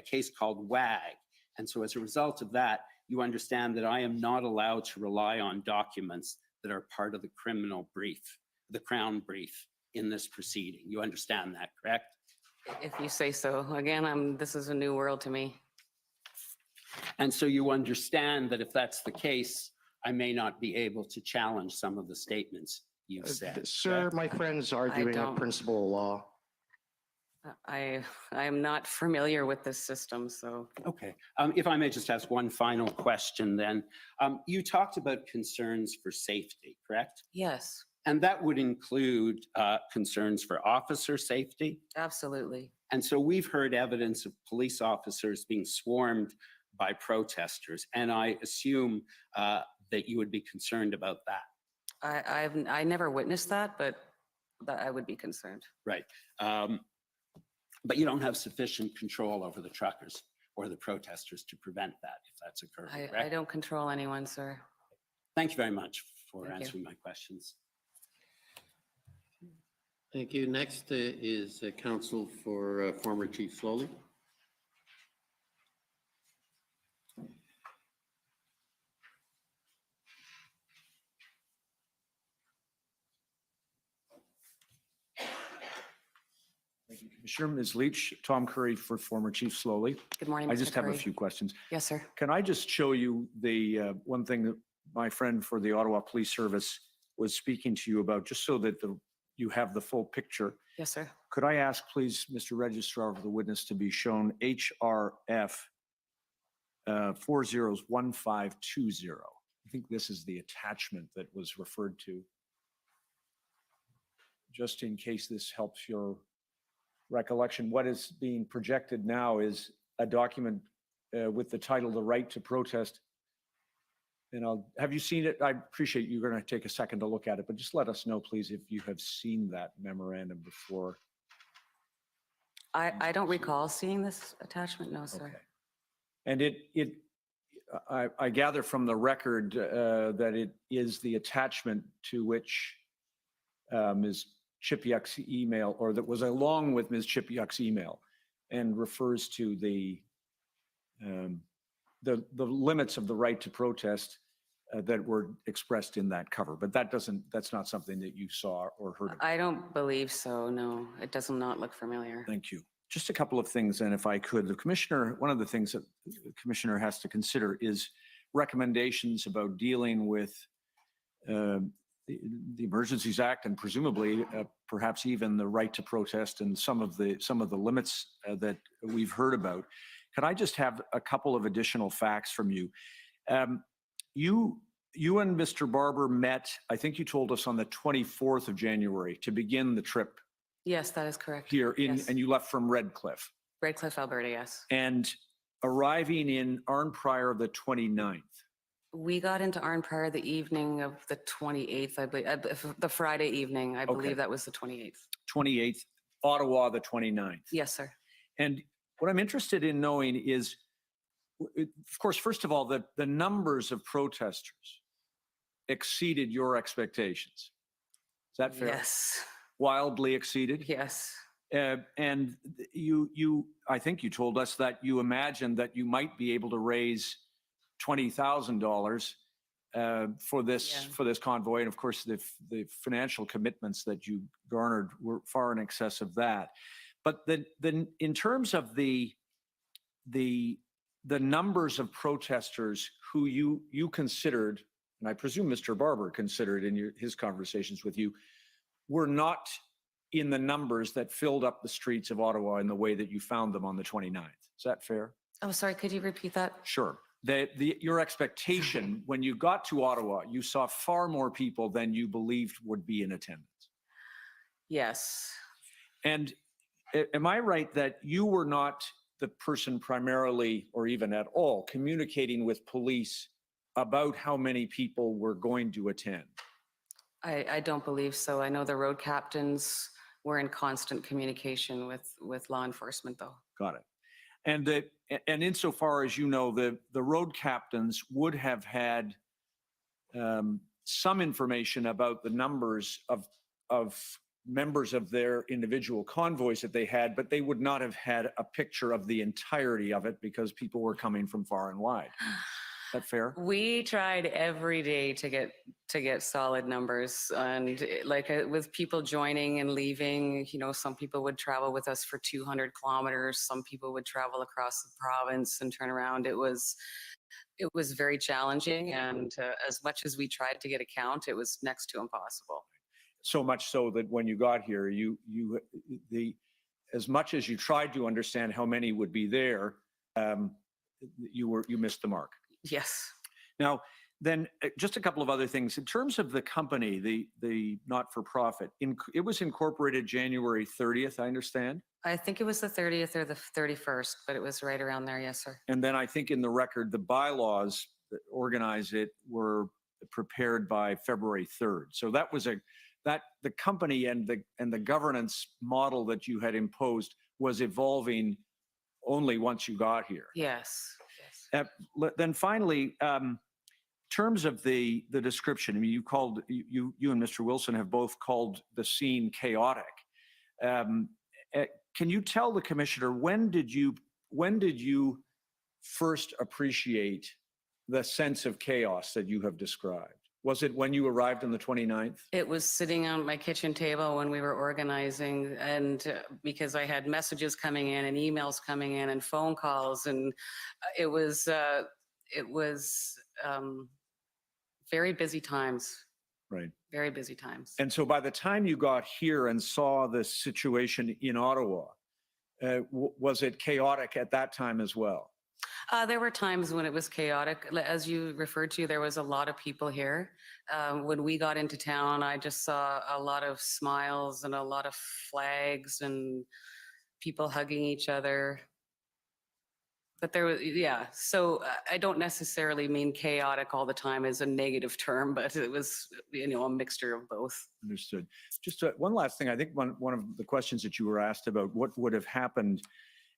case called WAG. And so as a result of that, you understand that I am not allowed to rely on documents that are part of the criminal brief, the Crown brief in this proceeding. You understand that, correct? If you say so. Again, this is a new world to me. And so you understand that if that's the case, I may not be able to challenge some of the statements you've said. Sir, my friend's arguing a don't. principle of law. I am not familiar with this system, so. Okay, if I may just ask one final question then. You talked about concerns for safety, correct? Yes, And that would include concerns for officer safety. absolutely. And so we've heard evidence of police officers being swarmed by protesters. And I assume that you would be concerned about that. I never witnessed that, but I would be concerned. Right. But you don't have sufficient control over the truckers or the protesters to prevent that if that's occurring, I correct? don't control anyone, sir. Thank you very much for Thank you. answering my questions. Thank you. Next is counsel for former Chief Slowly. Thank you, Commissioner. Ms. Leach, Tom Curry for former Chief Slowly. Good morning, I Mr. just have a Curry. few questions. Yes, sir. Can I just show you the one thing that my friend for the Ottawa Police Service was speaking to you about, just so that you have the full picture? Yes, sir. Could I ask, please, Mr. Registrar of the Witness, to be shown HRF 401520? I think this is the attachment that was referred to. Just in case this helps your recollection, what is being projected now is a document with the title, "The Right to Protest." And have you seen it? I appreciate you're going to take a second to look at it, but just let us know, please, if you have seen that memorandum before. I don't recall seeing this attachment, no, sir. Okay. And I gather from the record that it is the attachment to which Ms. Chipiuk's email, or that was along with Ms. Chipiuk's email, and refers to the limits of the right to protest that were expressed in that cover. But that's not something that you saw or heard of. I don't believe so, no. It does not look familiar. Thank you. Just a couple of things, and if I could, one of the things that the commissioner has to consider is recommendations about dealing with the Emergencies Act, and presumably perhaps even the right to protest and some of the limits that we've heard about. Could I just have a couple of additional facts from you? You and Mr. Barber met, I think you told us, on the 24th of January to begin the trip Yes, that is correct. here Yes. and you left from Redcliffe. Redcliffe, Alberta, yes. And arriving in Arnprior the 29th. We got into Arnprior the evening of the 28th, I believe, the Friday evening. I believe that was the 28th. 28th, Ottawa the 29th. Yes, sir. And what I'm interested in knowing is, of course, first of all, the numbers of protesters exceeded your expectations. Is that fair? Yes, Wildly exceeded? yes. And I think you told us that you imagined that you might be able to raise $20,000 for this convoy. And of course, the financial commitments that you garnered were far in excess of that. But then in terms of the numbers of protesters who you considered, and I presume Mr. Barber considered in his conversations with you, were not in the numbers that filled up the streets of Ottawa in the way that you found them on the 29th. Is that fair? Oh, sorry, could you repeat that? Sure. Your expectation when you got to Ottawa, you saw far more people than you believed would be in attendance. Yes. And am I right that you were not the person primarily or even at all communicating with police about how many people were going to attend? I don't believe so. I know the road captains were in constant communication with law enforcement, though. Got it. And insofar as you know, the road captains would have had some information about the numbers of members of their individual convoys that they had, but they would not have had a picture of the entirety of it because people were coming from far and wide. Is that fair? We tried every day to get solid numbers, and with people joining and leaving, some people would travel with us for 200 kilometers. Some people would travel across the province and turn around. It was very challenging, and as much as we tried to get a count, it was next to impossible. So much so that when you got here, as much as you tried to understand how many would be there, you missed the mark. Yes. Now, then just a couple of other things. In terms of the company, the not-for-profit, it was incorporated January 30th, I understand? I think it was the 30th or the 31st, but it was right around there. Yes, sir. And then I think in the record, the bylaws that organize it were prepared by February 3rd. So that was the company and the governance model that you had imposed was evolving only once you got here. Yes. Then finally, in terms of the description, I mean, you and Mr. Wilson have both called the scene chaotic. Can you tell the commissioner when did you first appreciate the sense of chaos that you have described? Was it when you arrived on the 29th? It was sitting on my kitchen table when we were organizing, and because I had messages coming in and emails coming in and phone calls, and it was very busy times. Right. Very busy times. And so by the time you got here and saw the situation in Ottawa, was it chaotic at that time as well? There were times when it was chaotic. As you referred to, there was a lot of people here. When we got into town, I just saw a lot of smiles and a lot of flags and people hugging each other. But there was, yeah. So I don't necessarily mean chaotic all the time as a negative term, but it was, a mixture of both. Understood. Just one last thing. I think one of the questions that you were asked about what would have happened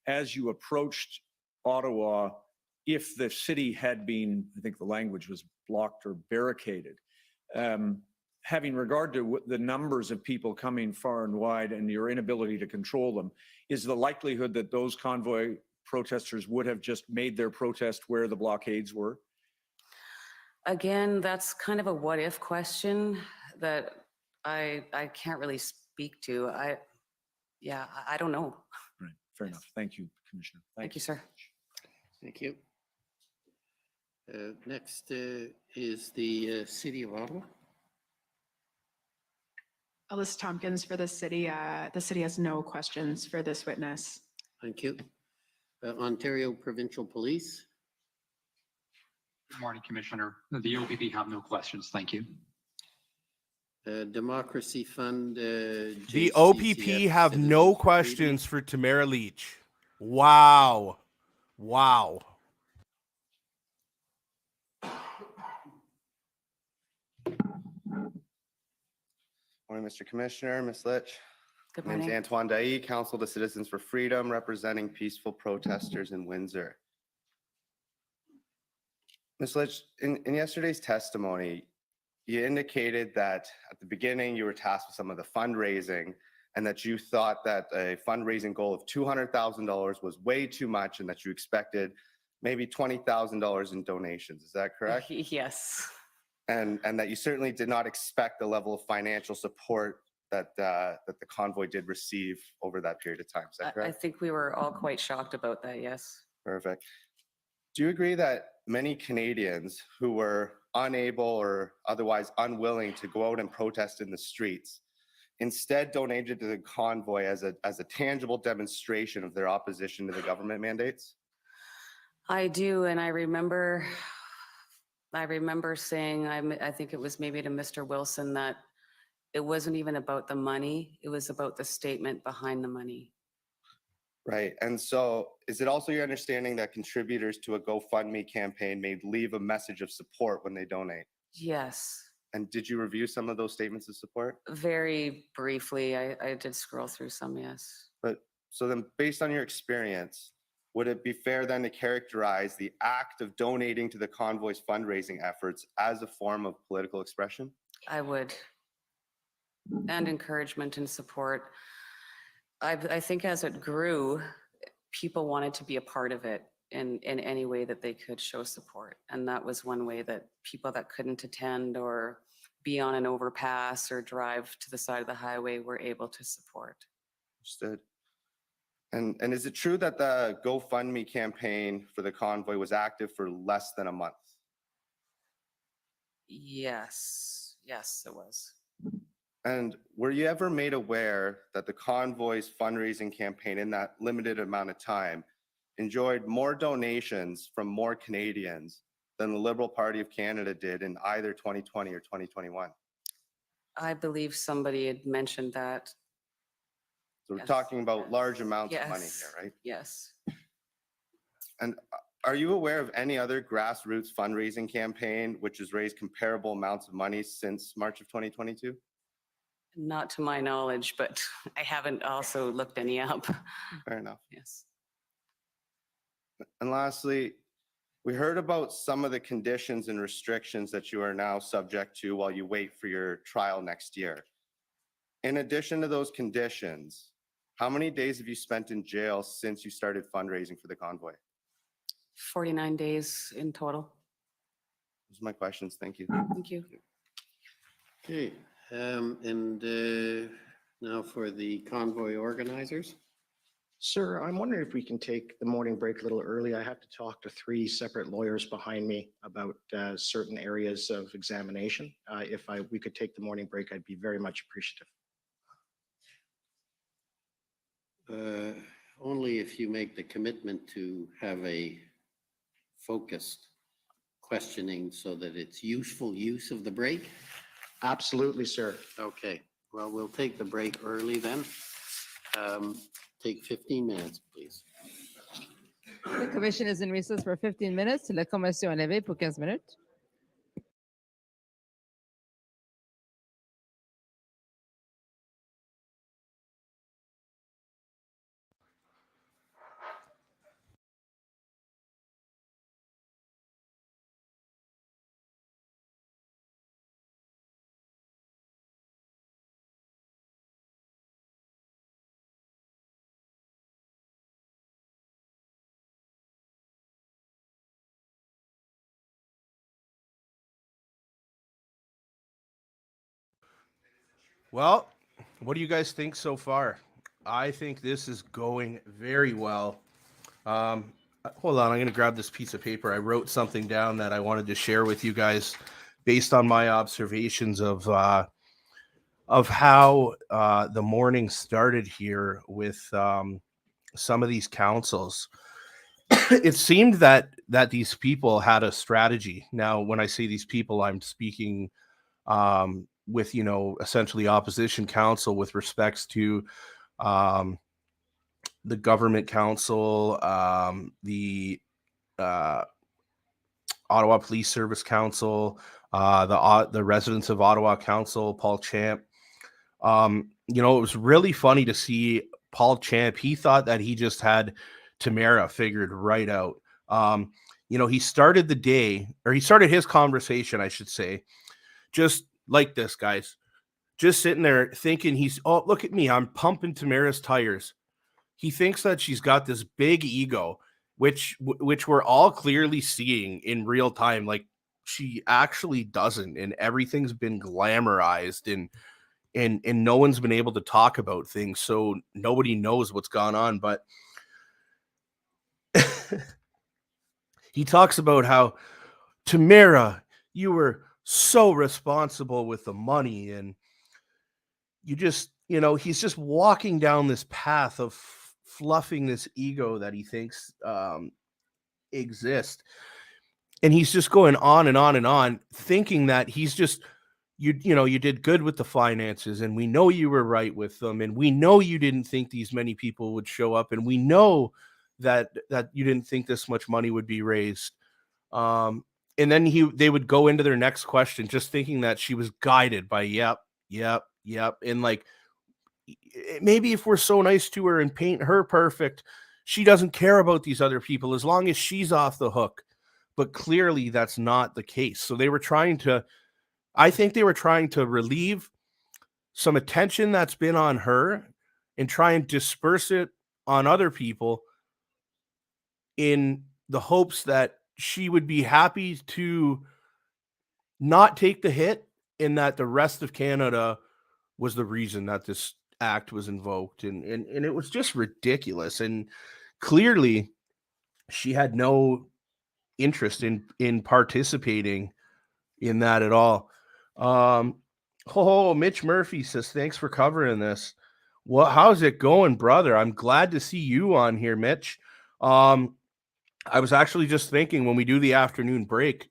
as you approached Ottawa if the city had been, I think the language was blocked or barricaded. Having regard to the numbers of people coming far and wide and your inability to control them, is the likelihood that those convoy protesters would have just made their protest where the blockades were? Again, that's kind of a what if question that I can't really speak to. I don't know. Right, fair enough. Thank you, Commissioner. Thank you, sir. Thank you. Next is the City of Ottawa. Alyssa Tompkins for the city. The city has no questions for this witness. Thank you. Ontario Provincial Police. Good morning, Commissioner. The OPP have no questions. Thank you. Democracy Fund. The OPP have no questions for Tamara Lich. Wow. Wow. Morning, Mr. Commissioner, Ms. Lich. Good My name's morning. Antoine Dailly, Council to Citizens for Freedom, representing peaceful protesters in Windsor. Ms. Lich, in yesterday's testimony, you indicated that at the beginning you were tasked with some of the fundraising and that you thought that a fundraising goal of $200,000 was way too much and that you expected maybe $20,000 in donations. Is that correct? Yes. And that you certainly did not expect the level of financial support that the convoy did receive over that period of time. Is that I correct? think we were all quite shocked about that, yes. Perfect. Do you agree that many Canadians who were unable or otherwise unwilling to go out and protest in the streets instead donated to the convoy as a tangible demonstration of their opposition to the government mandates? I do, and I remember saying, I think it was maybe to Mr. Wilson, that it wasn't even about the money, it was about the statement behind the money. Right. And so is it also your understanding that contributors to a GoFundMe campaign may leave a message of support when they donate? Yes, And did you review some of those statements of support? very briefly. I did scroll through some, yes. But so then, based on your experience, would it be fair then to characterize the act of donating to the convoy's fundraising efforts as a form of political expression? I would. And encouragement and support. I think as it grew, people wanted to be a part of it in any way that they could show support. And that was one way that people that couldn't attend or be on an overpass or drive to the side of the highway were able to support. Understood. And is it true that the GoFundMe campaign for the convoy was active for less than a month? Yes, yes, it was. And were you ever made aware that the convoy's fundraising campaign in that limited amount of time enjoyed more donations from more Canadians than the Liberal Party of Canada did in either 2020 or 2021? I believe somebody had mentioned that. So we're Yes. talking about large amounts of money Yes. here, right? Yes. And are you aware of any other grassroots fundraising campaign which has raised comparable amounts of money since March of 2022? Not to my knowledge, but I haven't also looked any up. Fair enough. Yes. And lastly, we heard about some of the conditions and restrictions that you are now subject to while you wait for your trial next year. In addition to those conditions, how many days have you spent in jail since you started fundraising for the convoy? 49 days in total. Those are my questions. Thank you. Thank you. Okay, now for the convoy organizers. Sir, I'm wondering if we can take the morning break a little early. I have to talk to 3 separate lawyers behind me about certain areas of examination. If we could take the morning break, I'd be very much appreciative. Only if you make the commitment to have a focused questioning so that it's useful use of the break. Absolutely, sir. Okay, well, we'll take the break early then. Take 15 minutes, please. The commission is in recess for 15 minutes. La commission est levée pour 15 minutes. Well, what do you guys think so far? I think this is going very well. Hold on, I'm going to grab this piece of paper. I wrote something down that I wanted to share with you guys based on my observations of how the morning started here with some of these councils. It seemed that these people had a strategy. Now, when I say these people, I'm speaking with, essentially opposition council with respects to the government council, the Ottawa Police Service Council, the residents of Ottawa Council, Paul Champ. It was really funny to see Paul Champ. He thought that he just had Tamara figured right out. He started the day, or he started his conversation, I should say, just like this, guys. Just sitting there thinking oh, look at me. I'm pumping Tamara's tires. He thinks that she's got this big ego, which we're all clearly seeing in real time. Like, she actually doesn't, and everything's been glamorized, and no one's been able to talk about things, so nobody knows what's gone on. But he talks about how, Tamara, you were so responsible with the money, and you just, he's just walking down this path of fluffing this ego that he thinks exists. And he's just going on and on and on, thinking that he's just, you did good with the finances, and we know you were right with them, and we know you didn't think these many people would show up, and we know that you didn't think this much money would be raised. And then they would go into their next question, just thinking that she was guided by yep. And like, maybe if we're so nice to her and paint her perfect, she doesn't care about these other people as long as she's off the hook. But clearly that's not the case. So I think they were trying to relieve some attention that's been on her and try and disperse it on other people in the hopes that she would be happy to not take the hit, and that the rest of Canada was the reason that this act was invoked. And it was just ridiculous. And clearly she had no interest in participating in that at all. Mitch Murphy says, thanks for covering this. Well, how's it going, brother? I'm glad to see you on here, Mitch. I was actually just thinking, when we do the afternoon break,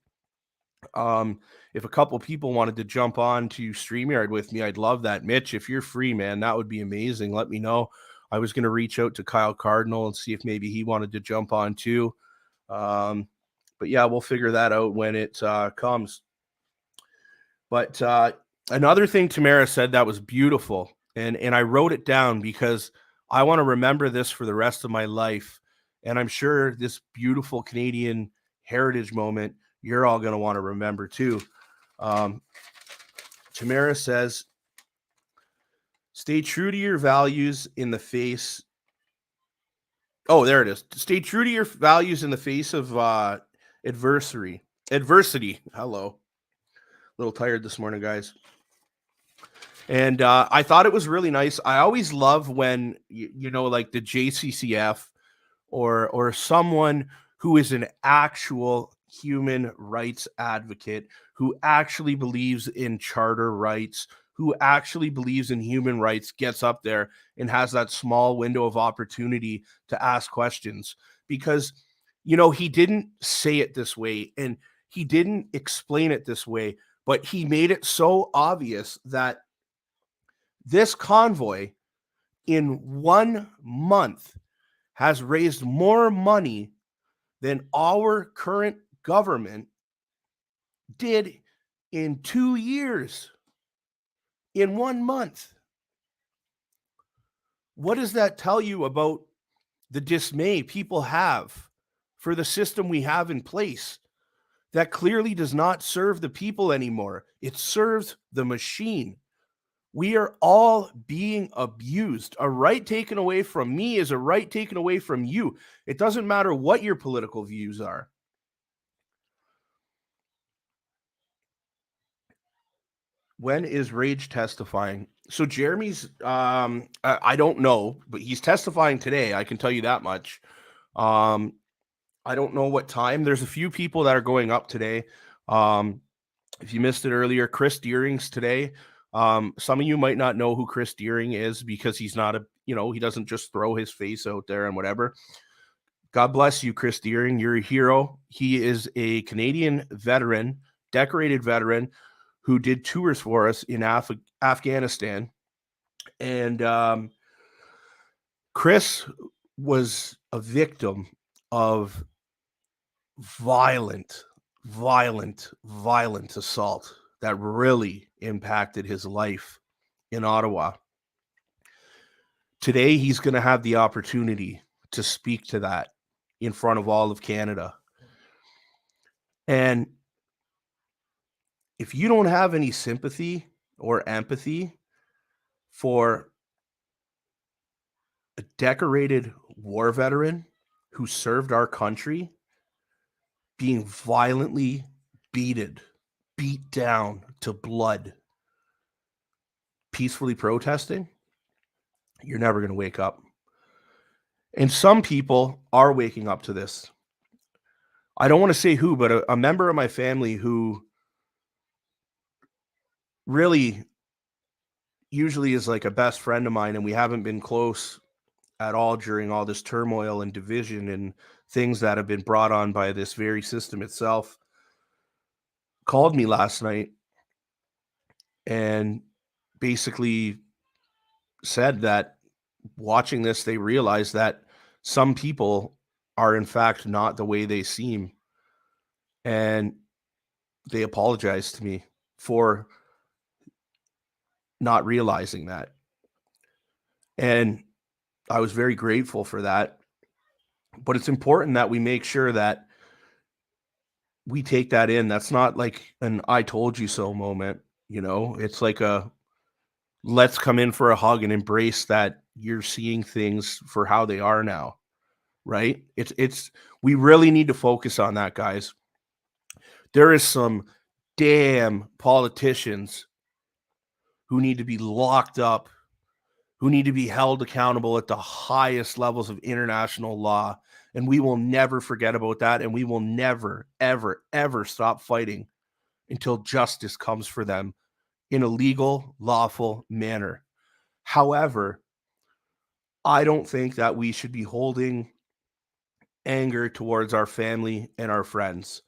if a couple people wanted to jump on to StreamYard with me, I'd love that. Mitch, if you're free, man, that would be amazing. Let me know. I was going to reach out to Kyle Cardinal and see if maybe he wanted to jump on too. But yeah, we'll figure that out when it comes. But another thing Tamara said that was beautiful, and I wrote it down because I want to remember this for the rest of my life. And I'm sure this beautiful Canadian heritage moment, you're all going to want to remember too. Tamara says, stay true to your values in the face. Oh, there it is. Stay true to your values in the face of adversity. Hello. A little tired this morning, guys. And I thought it was really nice. I always love when, like the JCCF or someone who is an actual human rights advocate, who actually believes in charter rights, who actually believes in human rights, gets up there and has that small window of opportunity to ask questions. Because, he didn't say it this way and he didn't explain it this way, but he made it so obvious that this convoy in 1 month has raised more money than our current government did in 2 years, in 1 month. What does that tell you about the dismay people have for the system we have in place that clearly does not serve the people anymore? It serves the machine. We are all being abused. A right taken away from me is a right taken away from you. It doesn't matter what your political views are. When is Rage testifying? So Jeremy's, I don't know, but he's testifying today. I can tell you that much. I don't know what time. There's a few people that are going up today. If you missed it earlier, Chris Deering's today. Some of you might not know who Chris Deering is because he's not he doesn't just throw his face out there and whatever. God bless you, Chris Deering. You're a hero. He is a Canadian veteran, decorated veteran who did tours for us in Afghanistan. And Chris was a victim of violent assault that really impacted his life in Ottawa. Today, he's going to have the opportunity to speak to that in front of all of Canada. And if you don't have any sympathy or empathy for a decorated war veteran who served our country being violently beat down to blood, peacefully protesting, you're never going to wake up. And some people are waking up to this. I don't want to say who, but a member of my family who really usually is like a best friend of mine, and we haven't been close at all during all this turmoil and division and things that have been brought on by this very system itself, called me last night and basically said that watching this, they realized that some people are in fact not the way they seem. And they apologized to me for not realizing that. And I was very grateful for that. But it's important that we make sure that we take that in. That's not like an I told you so moment, you know? It's like a let's come in for a hug and embrace that you're seeing things for how they are now, right? It's we really need to focus on that, guys. There is some damn politicians who need to be locked up, who need to be held accountable at the highest levels of international law. And we will never forget about that. And we will never, ever, ever stop fighting until justice comes for them in a legal, lawful manner. However, I don't think that we should be holding anger towards our family and our friends.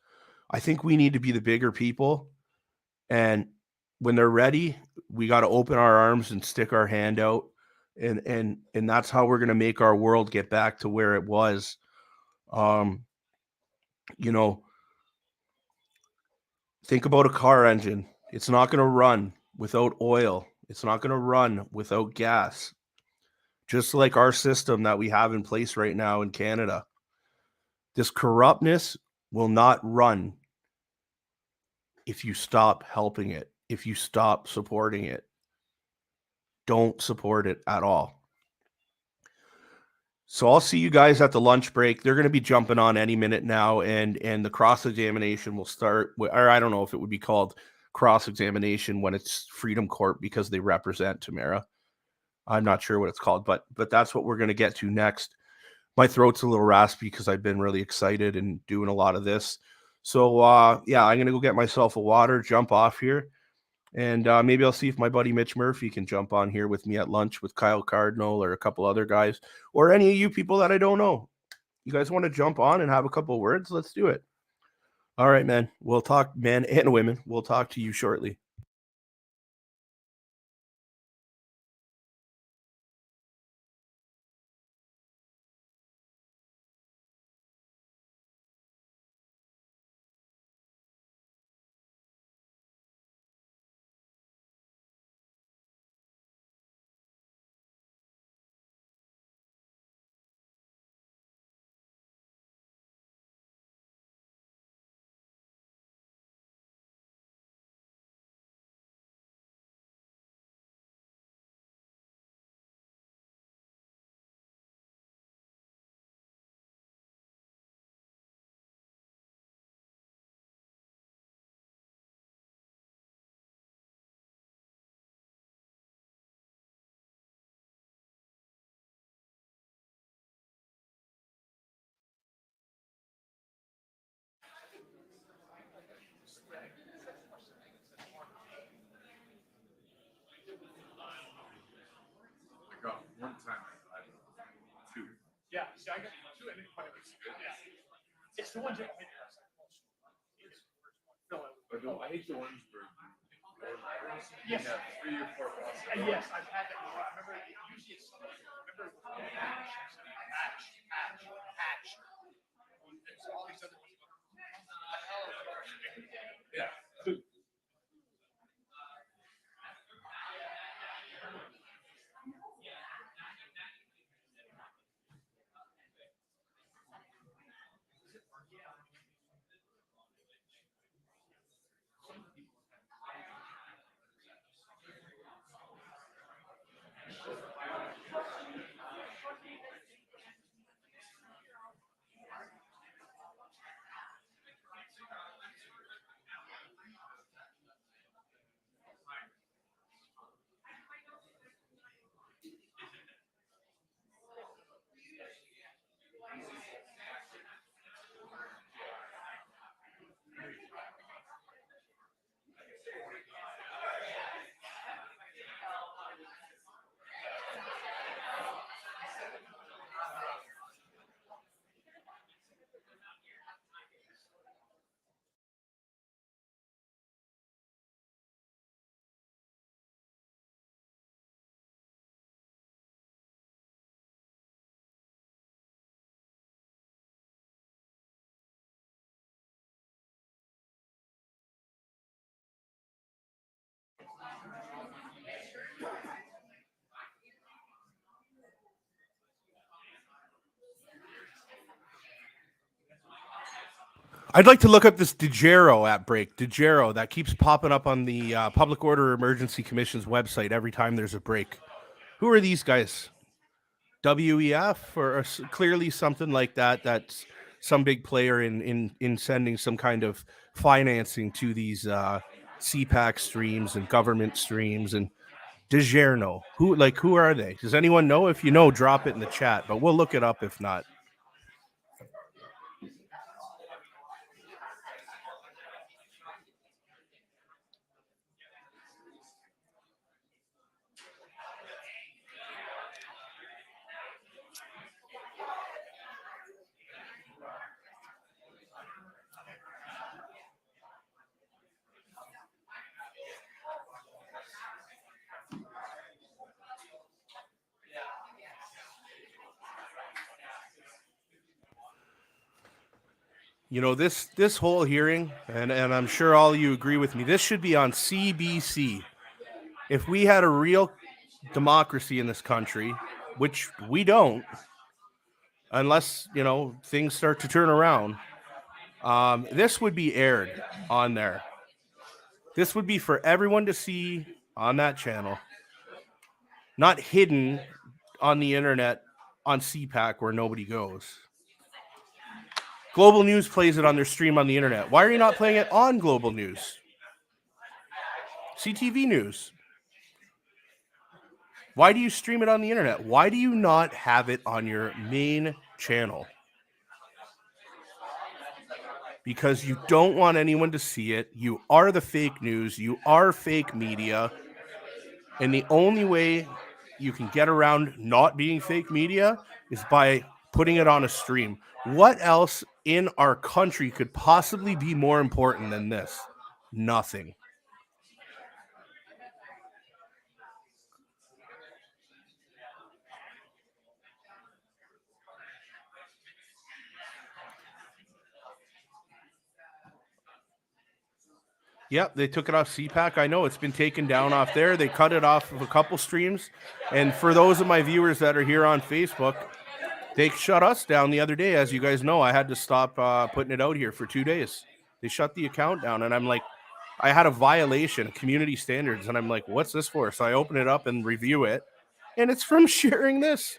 I think we need to be the bigger people. And when they're ready, we got to open our arms and stick our hand out. And that's how we're going to make our world get back to where it was. You know, think about a car engine. It's not going to run without oil. It's not going to run without gas. Just like our system that we have in place right now in Canada. This corruptness will not run if you stop helping it, if you stop supporting it. Don't support it at all. So I'll see you guys at the lunch break. They're going to be jumping on any minute now, and the cross-examination will start, or I don't know if it would be called cross-examination when it's Freedom Court because they represent Tamara. I'm not sure what it's called, but that's what we're going to get to next. My throat's a little raspy because I've been really excited and doing a lot of this. So yeah, I'm going to go get myself a water, jump off here. And maybe I'll see if my buddy Mitch Murphy can jump on here with me at lunch with Kyle Cardinal or a couple other guys or any of you people that I don't know. You guys want to jump on and have a couple of words? Let's do it. All right, man. We'll talk, men and women. We'll talk to you shortly. One time I two. Yeah, see, I got two, and it was good. Yeah. It's the ones that I hate the ones where. Yes. You have 3 or 4 buses. Yes, I've had that. I remember usually it's remember hatch. It's all these other ones. Yeah. I'd like to look up this DeGero at break. DeGero, that keeps popping up on the Public Order Emergency Commission's website every time there's a break. Who are these guys? WEF or clearly something like that? That's some big player in sending some kind of financing to these CPAC streams and government streams. And DeGerno, who are they? Does anyone know? If you know, drop it in the chat, but we'll look it up if not. You know, this whole hearing, and I'm sure all of you agree with me, this should be on CBC. If we had a real democracy in this country, which we don't, unless, you know, things start to turn around, this would be aired on there. This would be for everyone to see on that channel, not hidden on the internet on CPAC where nobody goes. Global News plays it on their stream on the internet. Why are you not playing it on Global News? CTV News. Why do you stream it on the internet? Why do you not have it on your main channel? Because you don't want anyone to see it. You are the fake news. You are fake media. And the only way you can get around not being fake media is by putting it on a stream. What else in our country could possibly be more important than this? Nothing. Yep, they took it off CPAC. I know it's been taken down off there. They cut it off of a couple streams. And for those of my viewers that are here on Facebook, they shut us down the other day. As you guys know, I had to stop putting it out here for 2 days. They shut the account down, and I'm like, I had a violation of community standards, and I'm like, what's this for? So I open it up and review it, and it's from sharing this.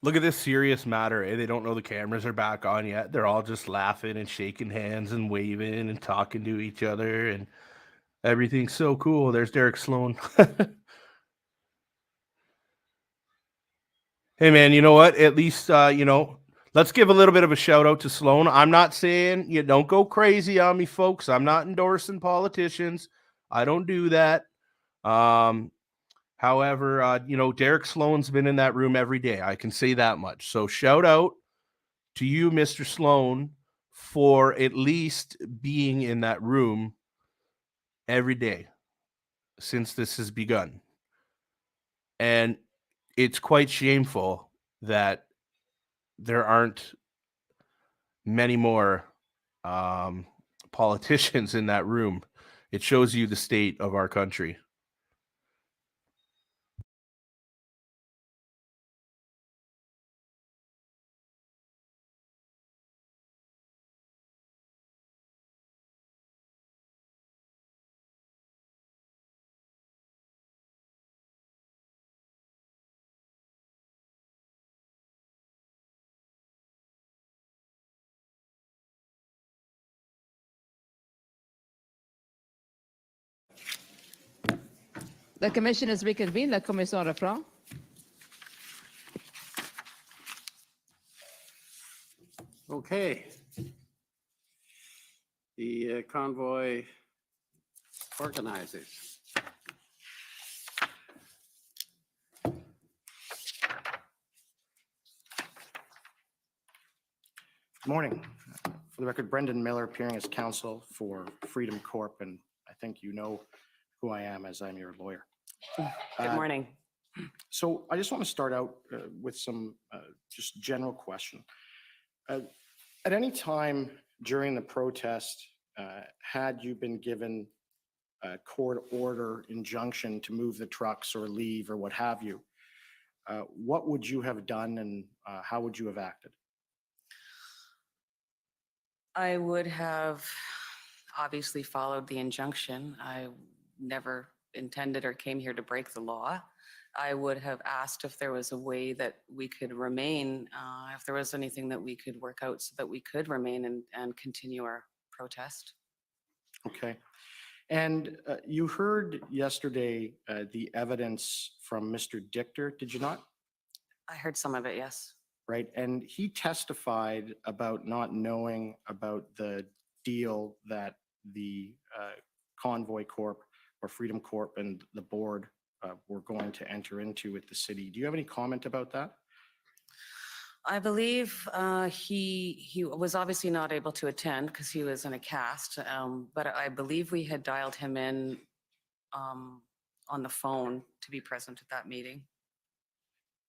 Look at this serious matter. Eh? They don't know the cameras are back on yet. They're all just laughing and shaking hands and waving and talking to each other, and everything's so cool. There's Derek Sloan. Hey, man, you know what? At least, you know, let's give a little bit of a shout out to Sloan. I'm not saying you don't go crazy on me, folks. I'm not endorsing politicians. I don't do that. However, you know, Derek Sloan's been in that room every day. I can say that much. So shout out to you, Mr. Sloan, for at least being in that room every day since this has begun. And it's quite shameful that there aren't many more politicians in that room. It shows you the state of our country. The commission is reconvened. La commission reprend. Okay. The convoy organizers. Good morning. For the record, Brendan Miller appearing as counsel for Freedom Corp, and I think you know who I am as I'm your lawyer. Good morning. So I just want to start out with some just general question. At any time during the protest, had you been given a court order injunction to move the trucks or leave or what have you, what would you have done and how would you have acted? I would have obviously followed the injunction. I never intended or came here to break the law. I would have asked if there was a way that we could remain, if there was anything that we could work out so that we could remain and continue our protest. Okay. And you heard yesterday the evidence from Mr. Dichter, did you not? I heard some of it, yes. Right. And he testified about not knowing about the deal that the Convoy Corp or Freedom Corp and the board were going to enter into with the city. Do you have any comment about that? I believe he was obviously not able to attend because he was in a cast, but I believe we had dialed him in on the phone to be present at that meeting.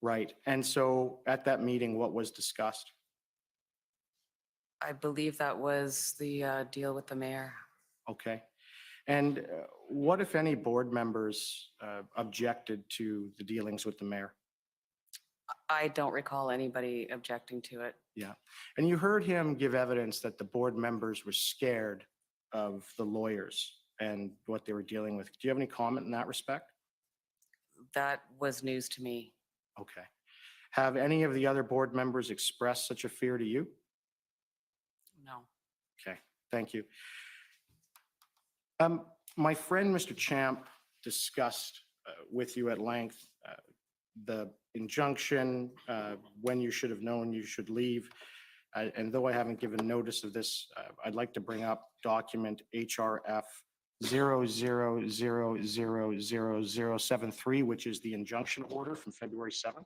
Right. And so at that meeting, what was discussed? I believe that was the deal with the mayor. Okay. And what, if any, board members objected to the dealings with the mayor? I don't recall anybody objecting to it. Yeah. And you heard him give evidence that the board members were scared of the lawyers and what they were dealing with. Do you have any comment in that respect? That was news to me. Okay. Have any of the other board members expressed such a fear to you? No. Okay, thank you. My friend, Mr. Champ, discussed with you at length the injunction, when you should have known you should leave. And though I haven't given notice of this, I'd like to bring up document HRF 00000073, which is the injunction order from February 7th.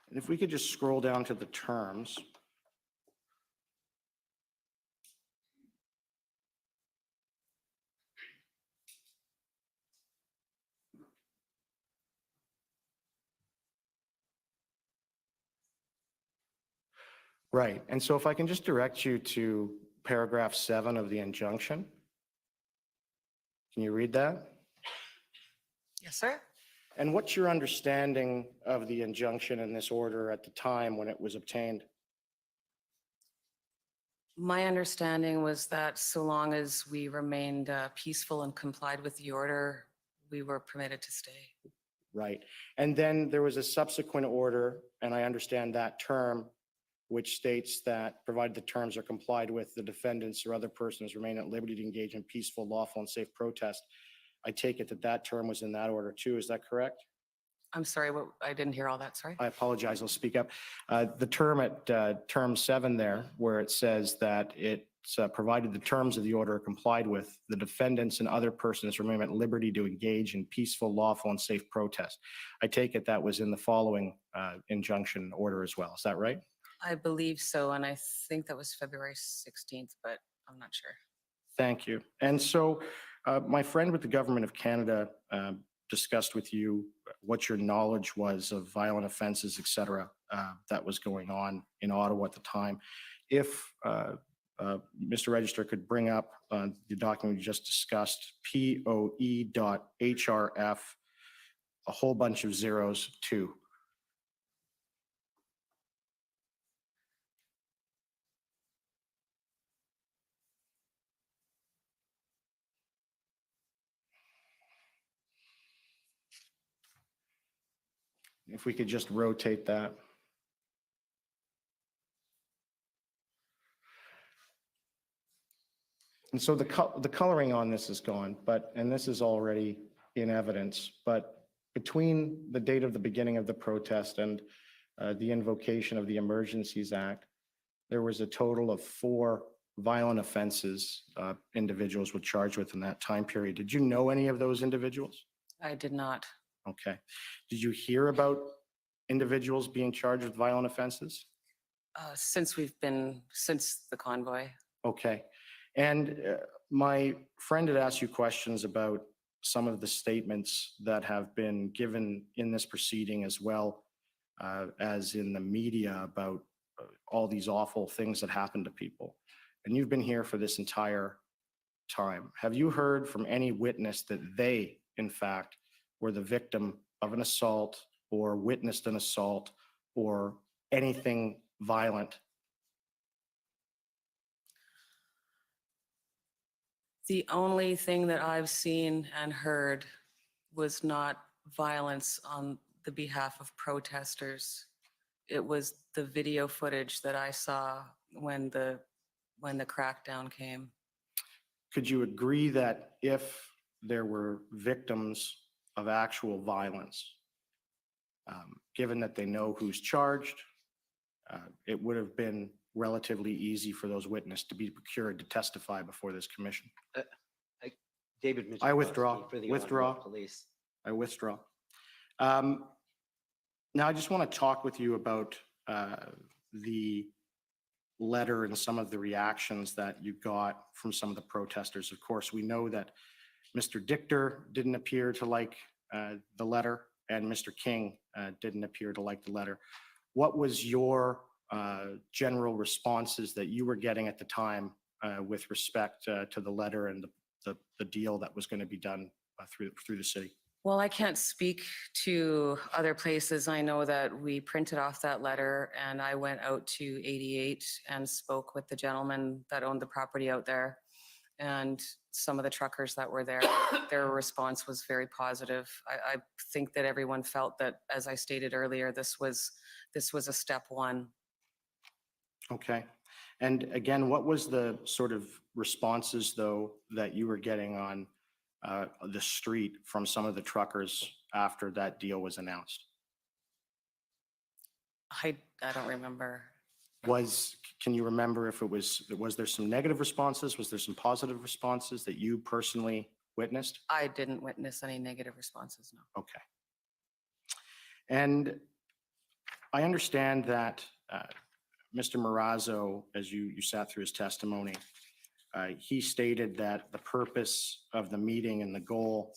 And if we could just scroll down to the terms. Right. And so if I can just direct you to paragraph 7 of the injunction. Can you read that? Yes, sir. And what's your understanding of the injunction in this order at the time when it was obtained? My understanding was that so long as we remained peaceful and complied with the order, we were permitted to stay. Right. And then there was a subsequent order, and I understand that term, which states that provided the terms are complied with, the defendants or other persons remain at liberty to engage in peaceful, lawful, and safe protest. I take it that that term was in that order too. Is that correct? I'm sorry, I didn't hear all that, sorry. I apologize. I'll speak up. The term at term 7 there, where it says that it provided the terms of the order are complied with, the defendants and other persons remain at liberty to engage in peaceful, lawful, and safe protest. I take it that was in the following injunction order as well. Is that right? I believe so, and I think that was February 16th, but I'm not sure. Thank you. And so my friend with the Government of Canada discussed with you what your knowledge was of violent offenses, et cetera, that was going on in Ottawa at the time. If Mr. Register could bring up the document we just discussed, POE.HRF, a whole bunch of zeros, 2. If we could just rotate that. And so the coloring on this is gone, and this is already in evidence, but between the date of the beginning of the protest and the invocation of the Emergencies Act, there was a total of 4 violent offenses individuals were charged with in that time period. Did you know any of those individuals? I did not. Okay. Did you hear about individuals being charged with violent offenses? Since the convoy. Okay. And my friend had asked you questions about some of the statements that have been given in this proceeding, as well as in the media, about all these awful things that happen to people. And you've been here for this entire time. Have you heard from any witness that they, in fact, were the victim of an assault or witnessed an assault or anything violent? The only thing that I've seen and heard was not violence on the behalf of protesters. It was the video footage that I saw when the crackdown came. Could you agree that if there were victims of actual violence, given that they know who's charged, it would have been relatively easy for those witnesses to be procured to testify before this commission? David I Michałowski withdraw. for the Withdraw. Ottawa Police. I withdraw. Now, I just want to talk with you about the letter and some of the reactions that you got from some of the protesters. Of course, we know that Mr. Dichter didn't appear to like the letter, and Mr. King didn't appear to like the letter. What was your general responses that you were getting at the time with respect to the letter and the deal that was going to be done through the city? Well, I can't speak to other places. I know that we printed off that letter and I went out to 88 and spoke with the gentleman that owned the property out there and some of the truckers that were there. Their response was very positive. I think that everyone felt that, as I stated earlier, this was a step one. Okay. And again, what was the sort of responses, though, that you were getting on the street from some of the truckers after that deal was announced? I don't remember. Can you remember if was there some negative responses? Was there some positive responses that you personally witnessed? I didn't witness any negative responses, no. Okay. And I understand that Mr. Marazzo, as you sat through his testimony, he stated that the purpose of the meeting and the goal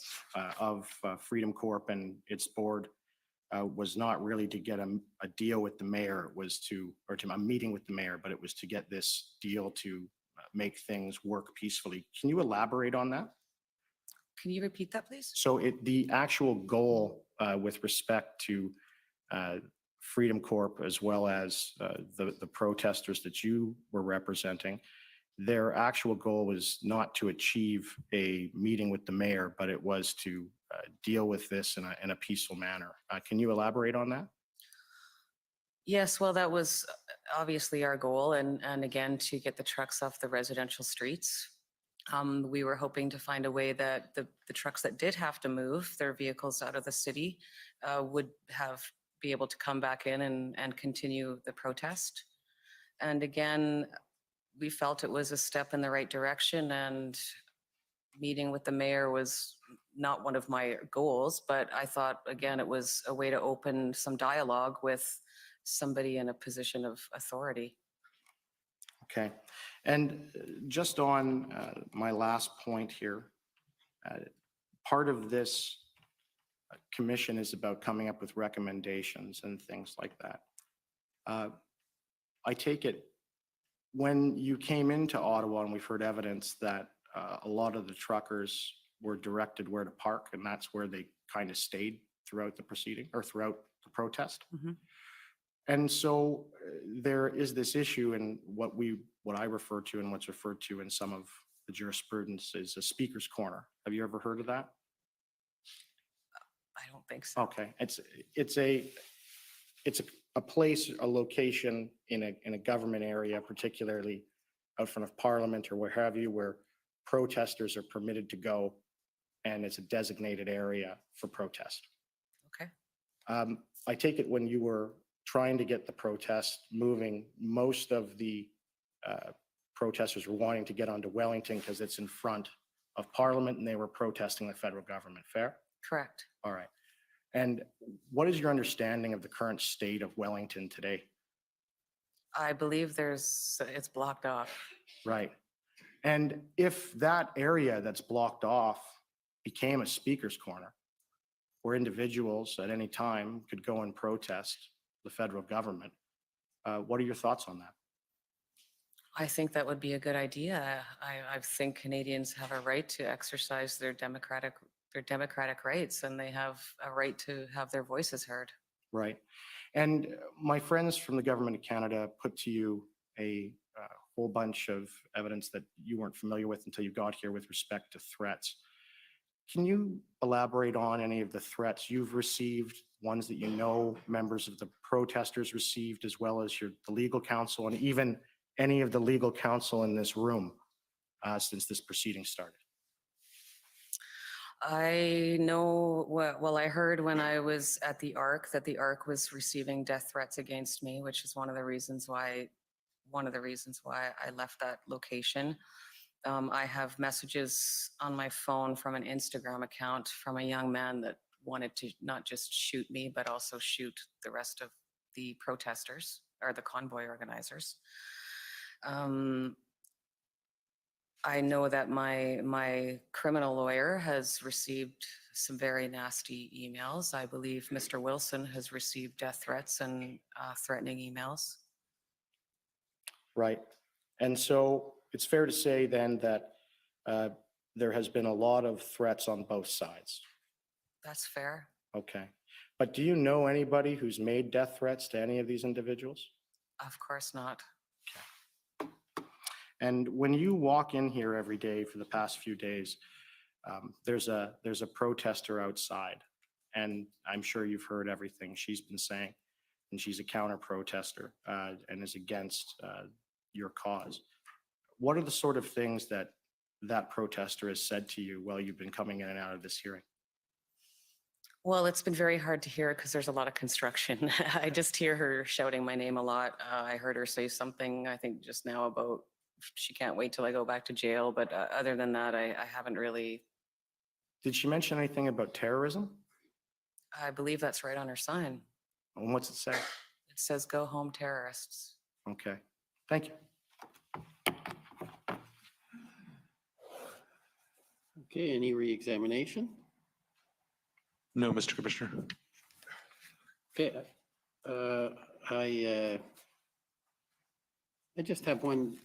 of Freedom Corp and its board was not really to get a deal with the mayor, a meeting with the mayor, but it was to get this deal to make things work peacefully. Can you elaborate on that? Can you repeat that, please? So the actual goal with respect to Freedom Corp, as well as the protesters that you were representing, their actual goal was not to achieve a meeting with the mayor, but it was to deal with this in a peaceful manner. Can you elaborate on that? Yes, well, that was obviously our goal, and again, to get the trucks off the residential streets. We were hoping to find a way that the trucks that did have to move their vehicles out of the city would be able to come back in and continue the protest. And again, we felt it was a step in the right direction, and meeting with the mayor was not one of my goals, but I thought, again, it was a way to open some dialogue with somebody in a position of authority. Okay. And just on my last point here, part of this commission is about coming up with recommendations and things like that. I take it when you came into Ottawa, and we've heard evidence that a lot of the truckers were directed where to park, and that's where they kind of stayed throughout the proceeding or throughout the protest. And so there is this issue in what I refer to and what's referred to in some of the jurisprudence is a speaker's corner. Have you ever heard of that? I don't think so. Okay, it's a place, a location in a government area, particularly out front of Parliament or where have you, where protesters are permitted to go, and it's a designated area for protest. Okay. I take it when you were trying to get the protest moving, most of the protesters were wanting to get onto Wellington because it's in front of Parliament and they were protesting the federal government. Fair? Correct. All right. And what is your understanding of the current state of Wellington today? I believe it's blocked off. Right. And if that area that's blocked off became a speaker's corner where individuals at any time could go and protest the federal government, what are your thoughts on that? I think that would be a good idea. I think Canadians have a right to exercise their democratic rights, and they have a right to have their voices heard. Right. And my friends from the government of Canada put to you a whole bunch of evidence that you weren't familiar with until you got here with respect to threats. Can you elaborate on any of the threats you've received, ones that you know members of the protesters received, as well as the legal counsel and even any of the legal counsel in this room since this proceeding started? I know, well, I heard when I was at the ARC that the ARC was receiving death threats against me, which is one of the reasons why I left that location. I have messages on my phone from an Instagram account from a young man that wanted to not just shoot me, but also shoot the rest of the protesters or the convoy organizers. I know that my criminal lawyer has received some very nasty emails. I believe Mr. Wilson has received death threats and threatening emails. Right. And so it's fair to say then that there has been a lot of threats on both sides. That's fair. Okay. But do you know anybody who's made death threats to any of these individuals? Of course not. And when you walk in here every day for the past few days, there's a protester outside, and I'm sure you've heard everything she's been saying, and she's a counter protester and is against your cause. What are the sort of things that protester has said to you while you've been coming in and out of this hearing? Well, it's been very hard to hear because there's a lot of construction. I just hear her shouting my name a lot. I heard her say something, I think just now, about she can't wait till I go back to jail. But other than that, I haven't really. Did she mention anything about terrorism? I believe that's right on her sign. And what's it say? It says, "Go home, terrorists." Okay. Thank you. Okay, any re-examination? No, Mr. Commissioner. Okay, I just have one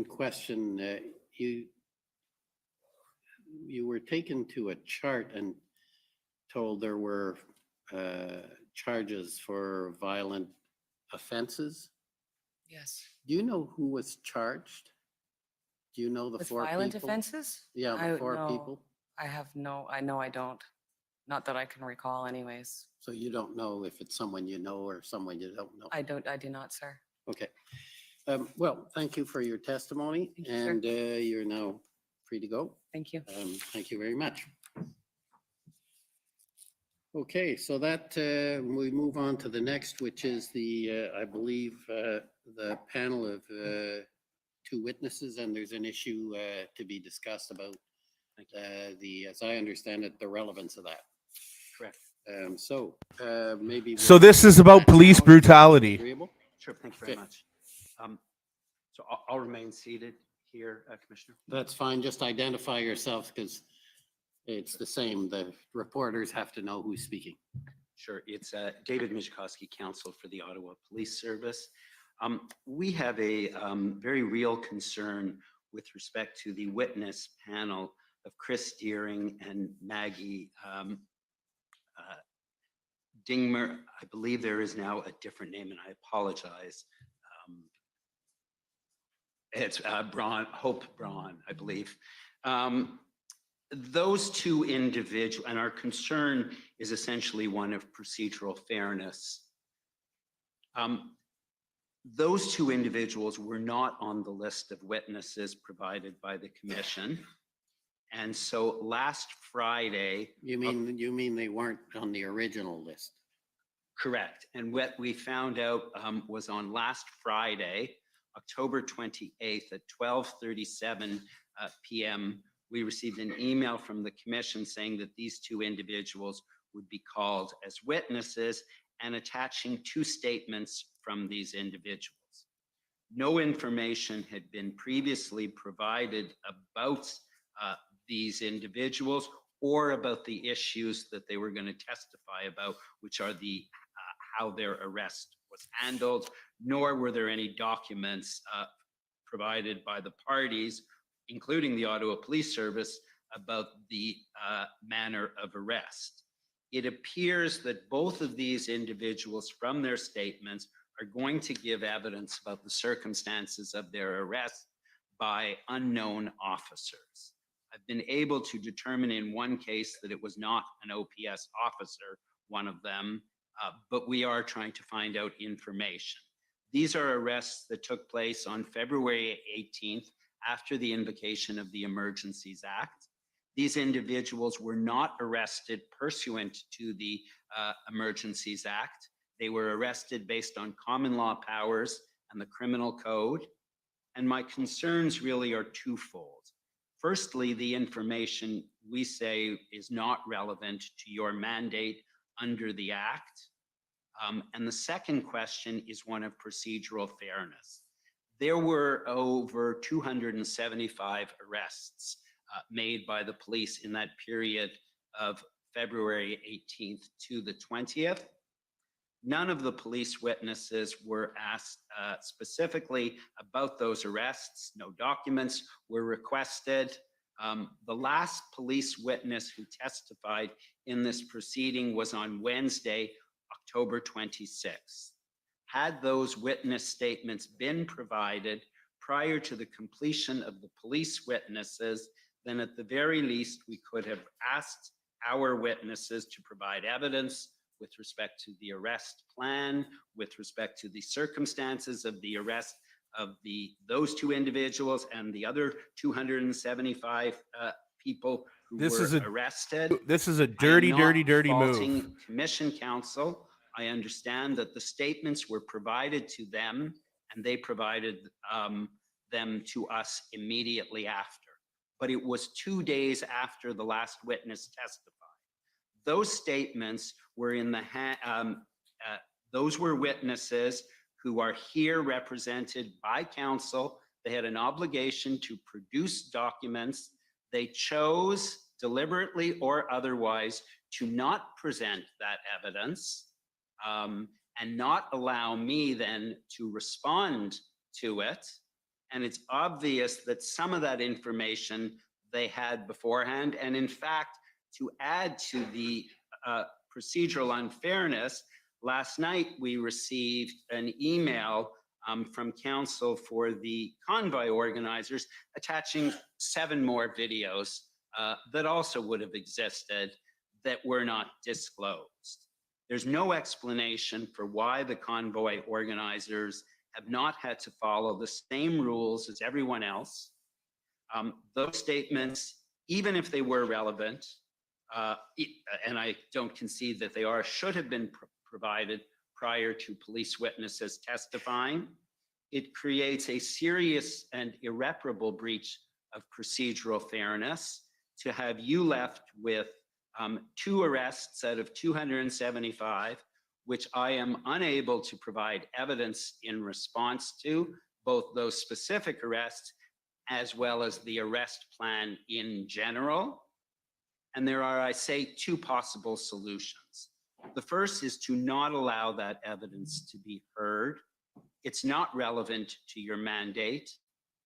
question. You were taken to a chart and told there were charges for violent offenses. Yes. Do you know who was charged? Do you know the With four violent people? offenses? Yeah, the four people. I know I don't. Not that I can recall anyways. So you don't know if it's someone you know or someone you don't know? I do not, sir. Okay. Well, thank you for your testimony, Thank you, sir. and you're now free to go. Thank you. Thank you very much. Okay, so that we move on to the next, which is the, I believe, the panel of two witnesses and there's an issue to be discussed about as I understand it, the relevance of that. Correct. So maybe. So this is about police brutality. Agreeable? Sure, thank you very Okay. much. So I'll remain seated here, Commissioner. That's fine. Just identify yourself because it's the same. The reporters have to know who's speaking. Sure, it's David Mijkowski, counsel for the Ottawa Police Service. We have a very real concern with respect to the witness panel of Chris Deering and Maggie Dingmer. I believe there is now a different name, and I apologize. It's Hope Braun, I believe. Those two individuals, and our concern is essentially one of procedural fairness. Those two individuals were not on the list of witnesses provided by the commission. And so last Friday. You mean they weren't on the original list? Correct. And what we found out was on last Friday, October 28th at 12:37 p.m., we received an email from the commission saying that these two individuals would be called as witnesses and attaching two statements from these individuals. No information had been previously provided about these individuals or about the issues that they were going to testify about, which are the how their arrest was handled, nor were there any documents provided by the parties, including the Ottawa Police Service, about the manner of arrest. It appears that both of these individuals, from their statements, are going to give evidence about the circumstances of their arrest by unknown officers. I've been able to determine in one case that it was not an OPS officer, one of them, but we are trying to find out information. These are arrests that took place on February 18th after the invocation of the Emergencies Act. These individuals were not arrested pursuant to the Emergencies Act. They were arrested based on common law powers and the criminal code. And my concerns really are twofold. Firstly, the information we say is not relevant to your mandate under the Act. And the second question is one of procedural fairness. There were over 275 arrests made by the police in that period of February 18th to the 20th. None of the police witnesses were asked specifically about those arrests. No documents were requested. The last police witness who testified in this proceeding was on Wednesday, October 26th. Had those witness statements been provided prior to the completion of the police witnesses, then at the very least, we could have asked our witnesses to provide evidence with respect to the arrest plan, with respect to the circumstances of the arrest of those two individuals and the other 275 people who were arrested. This is a dirty move. Commission counsel. I understand that the statements were provided to them and they provided them to us immediately after. But it was 2 days after the last witness testified. Those statements were in the those were witnesses who are here represented by counsel. They had an obligation to produce documents. They chose deliberately or otherwise to not present that evidence and not allow me then to respond to it. And it's obvious that some of that information they had beforehand. And in fact, to add to the procedural unfairness, last night we received an email from counsel for the convoy organizers attaching 7 more videos that also would have existed that were not disclosed. There's no explanation for why the convoy organizers have not had to follow the same rules as everyone else. Those statements, even if they were relevant, and I don't concede that they are, should have been provided prior to police witnesses testifying. it creates a serious and irreparable breach of procedural fairness to have you left with 2 arrests out of 275, which I am unable to provide evidence in response to, both those specific arrests as well as the arrest plan in general. And there are, I say, 2 possible solutions. The first is to not allow that evidence to be heard. It's not relevant to your mandate.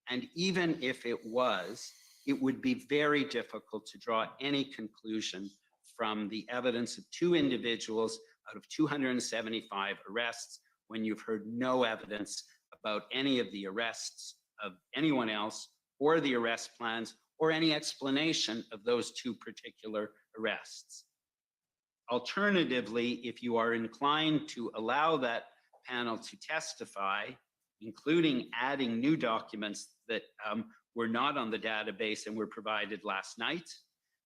And even if it was, it would be very difficult to draw any conclusion from the evidence of 2 individuals out of 275 arrests when you've heard no evidence about any of the arrests of anyone else or the arrest plans or any explanation of those 2 particular arrests. Alternatively, if you are inclined to allow that panel to testify, including adding new documents that were not on the database and were provided last night,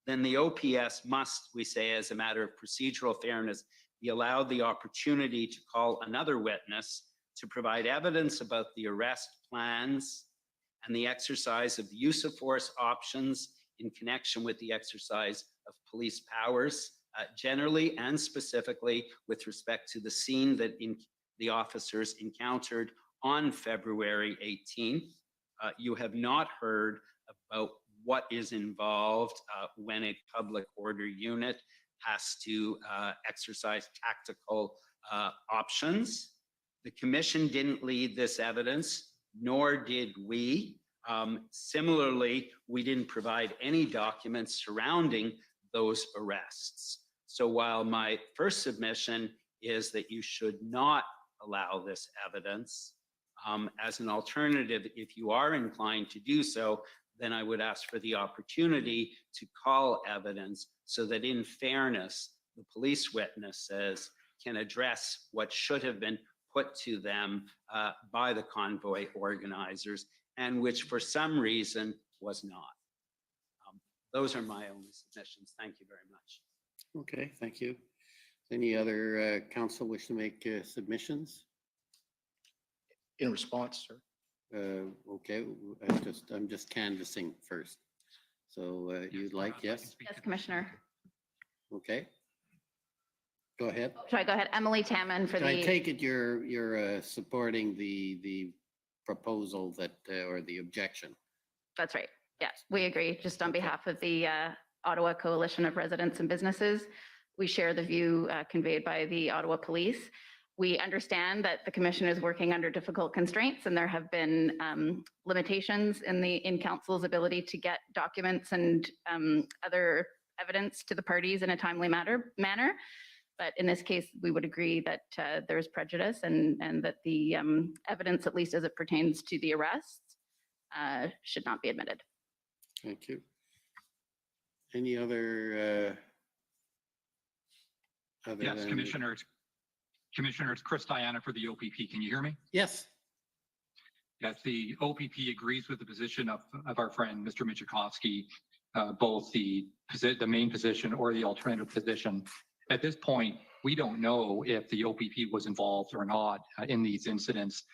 then the OPS must, we say, as a matter of procedural fairness, be allowed the opportunity to call another witness to provide evidence about the arrest plans and the exercise of the use of force options in connection with the exercise of police powers, generally and specifically with respect to the scene that the officers encountered on February 18th. You have not heard about what is involved when a public order unit has to exercise tactical options. The commission didn't lead this evidence, nor did we. Similarly, we didn't provide any documents surrounding those arrests. So while my first submission is that you should not allow this evidence, as an alternative, if you are inclined to do so, then I would ask for the opportunity to call evidence so that in fairness, the police witnesses can address what should have been put to them by the convoy organizers and which for some reason was not. Those are my only submissions. Thank you very much. Okay, thank you. Any other council wish to make submissions? In response, sir. Okay, I'm just canvassing first. So you'd like, yes? Yes, Commissioner. Okay. Go ahead. Should I go ahead? Emily Tamman for the. I take it you're supporting the proposal that or the objection. That's right. Yes, we agree. Just on behalf of the Ottawa Coalition of Residents and Businesses, we share the view conveyed by the Ottawa Police. We understand that the commission is working under difficult constraints and there have been limitations in council's ability to get documents and other evidence to the parties in a timely manner. But in this case, we would agree that there is prejudice and that the evidence, at least as it pertains to the arrests, should not be admitted. Thank you. Any other? Yes, Commissioner, it's Chris Diana for the OPP. Can you hear me? Yes. Yes, the OPP agrees with the position of our friend, Mr. Michikowski, both the main position or the alternative position. At this point, we don't know if the OPP was involved or not in these incidents.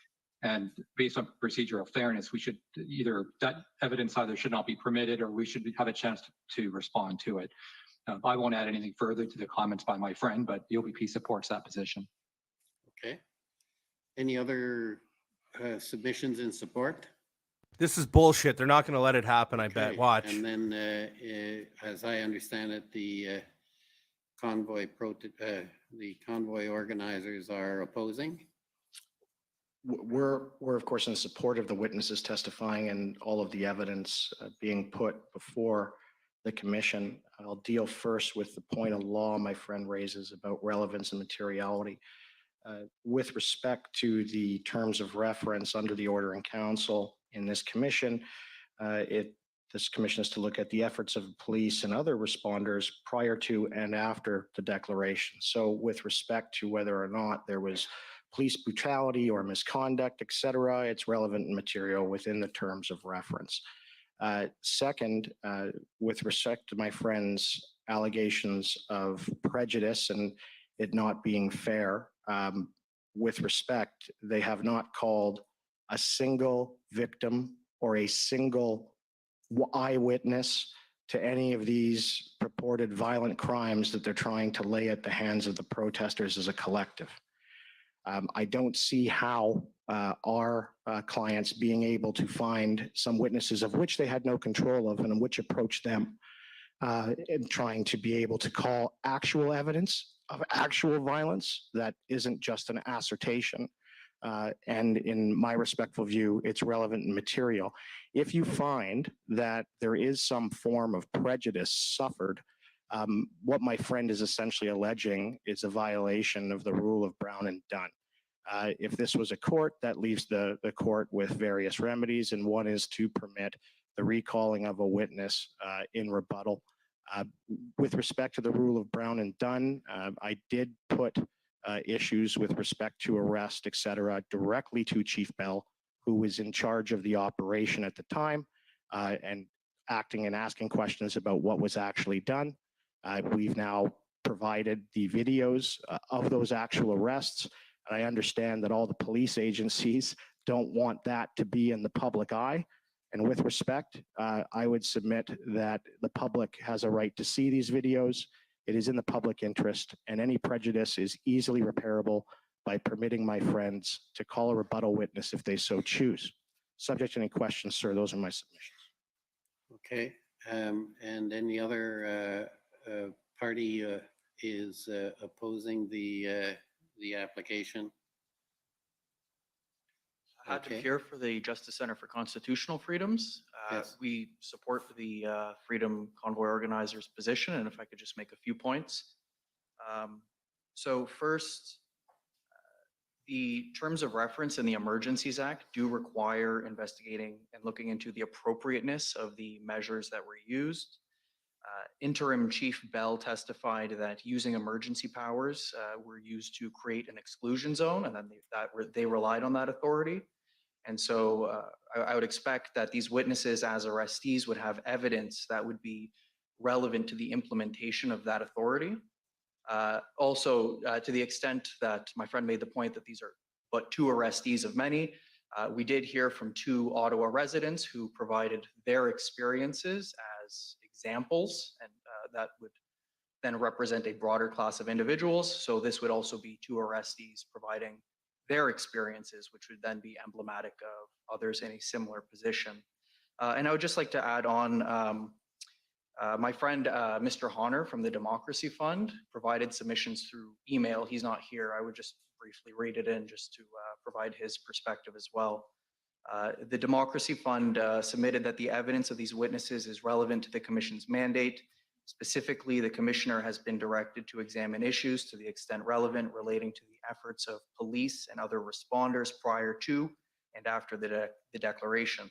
And based on procedural fairness, we should that evidence either should not be permitted or we should have a chance to respond to it. I won't add anything further to the comments by my friend, but the OPP supports that position. Okay. Any other submissions in support? This is bullshit. They're not going to let it happen, I bet. Watch. And then, as I understand it, the convoy organizers are opposing. We're of course in support of the witnesses testifying and all of the evidence being put before the commission. I'll deal first with the point of law my friend raises about relevance and materiality. With respect to the terms of reference under the order in council in this commission, this commission is to look at the efforts of police and other responders prior to and after the declaration. So with respect to whether or not there was police brutality or misconduct, et cetera, it's relevant and material within the terms of reference. Second, with respect to my friend's allegations of prejudice and it not being fair, with respect, they have not called a single victim or a single eyewitness to any of these purported violent crimes that they're trying to lay at the hands of the protesters as a collective. I don't see how our clients being able to find some witnesses of which they had no control of and which approached them in trying to be able to call actual evidence of actual violence that isn't just an assertion. And in my respectful view, it's relevant and material. If you find that there is some form of prejudice suffered, what my friend is essentially alleging is a violation of the rule of Brown and Dunn. If this was a court, that leaves the court with various remedies, and one is to permit the recalling of a witness in rebuttal. With respect to the rule of Brown and Dunn, I did put issues with respect to arrest, et cetera, directly to Chief Bell, who was in charge of the operation at the time, and acting and asking questions about what was actually done. We've now provided the videos of those actual arrests. And I understand that all the police agencies don't want that to be in the public eye. And with respect, I would submit that the public has a right to see these videos. It is in the public interest, and any prejudice is easily repairable by permitting my friends to call a rebuttal witness if they so choose. Subject to any questions, sir, those are my submissions. Okay, and any other party is opposing the application? Patrick here for the Justice Center for Constitutional Freedoms. Yes. We support the Freedom Convoy organizers' position, and if I could just make a few points. So first, the terms of reference in the Emergencies Act do require investigating and looking into the appropriateness of the measures that were used. Interim Chief Bell testified that using emergency powers were used to create an exclusion zone, and then they relied on that authority. And so I would expect that these witnesses as arrestees would have evidence that would be relevant to the implementation of that authority. Also, to the extent that my friend made the point that these are but two arrestees of many, we did hear from 2 Ottawa residents who provided their experiences as examples, and that would then represent a broader class of individuals. So this would also be 2 arrestees providing their experiences, which would then be emblematic of others in a similar position. And I would just like to add on, my friend, Mr. Honor from the Democracy Fund provided submissions through email. He's not here. I would just briefly read it in just to provide his perspective as well. The Democracy Fund submitted that the evidence of these witnesses is relevant to the Commission's mandate. Specifically, the Commissioner has been directed to examine issues to the extent relevant relating to the efforts of police and other responders prior to and after the declaration.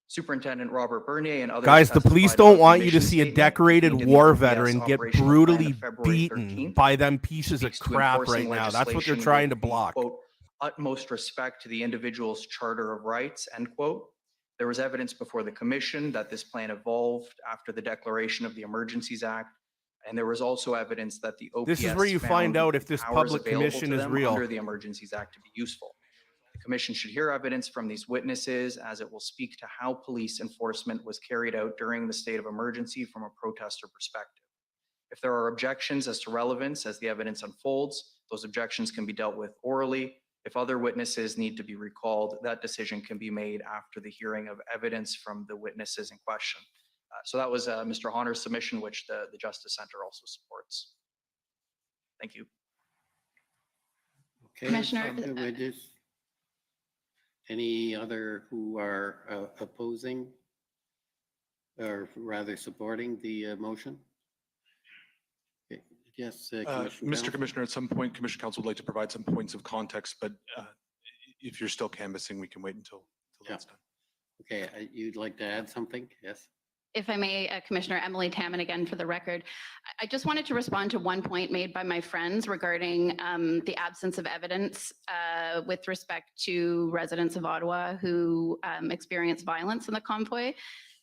Superintendent Robert Bernier and others. Guys, the police testified don't about want the you to mission see a statement decorated contained in the war OPS veteran get operational plan brutally of February beaten 13th. by them pieces of Speaks to crap enforcing right now. That's what they're legislation trying to with the, block. quote, utmost respect to the individual's Charter of Rights, end quote. There was evidence before the Commission that this plan evolved after the declaration of the Emergencies Act, and there was also evidence that the OPS This is where you find found out if this powers public available commission to is them real. under the Emergencies Act to be useful. The Commission should hear evidence from these witnesses, as it will speak to how police enforcement was carried out during the state of emergency from a protester perspective. If there are objections as to relevance as the evidence unfolds, those objections can be dealt with orally. If other witnesses need to be recalled, that decision can be made after the hearing of evidence from the witnesses in question. So that was Mr. Honor's submission, which the Justice Center also supports. Thank you. Okay. Commissioner, Any other who are opposing or rather supporting the motion? Okay. Yes, Mr. Commissioner, at some point, Commission Council would like to provide some points of context, but if you're still canvassing, we can wait until that's done. Okay, you'd like to add something? Yes. If I may, Commissioner Emily Tamman again for the record. I just wanted to respond to one point made by my friends regarding the absence of evidence with respect to residents of Ottawa who experienced violence in the convoy.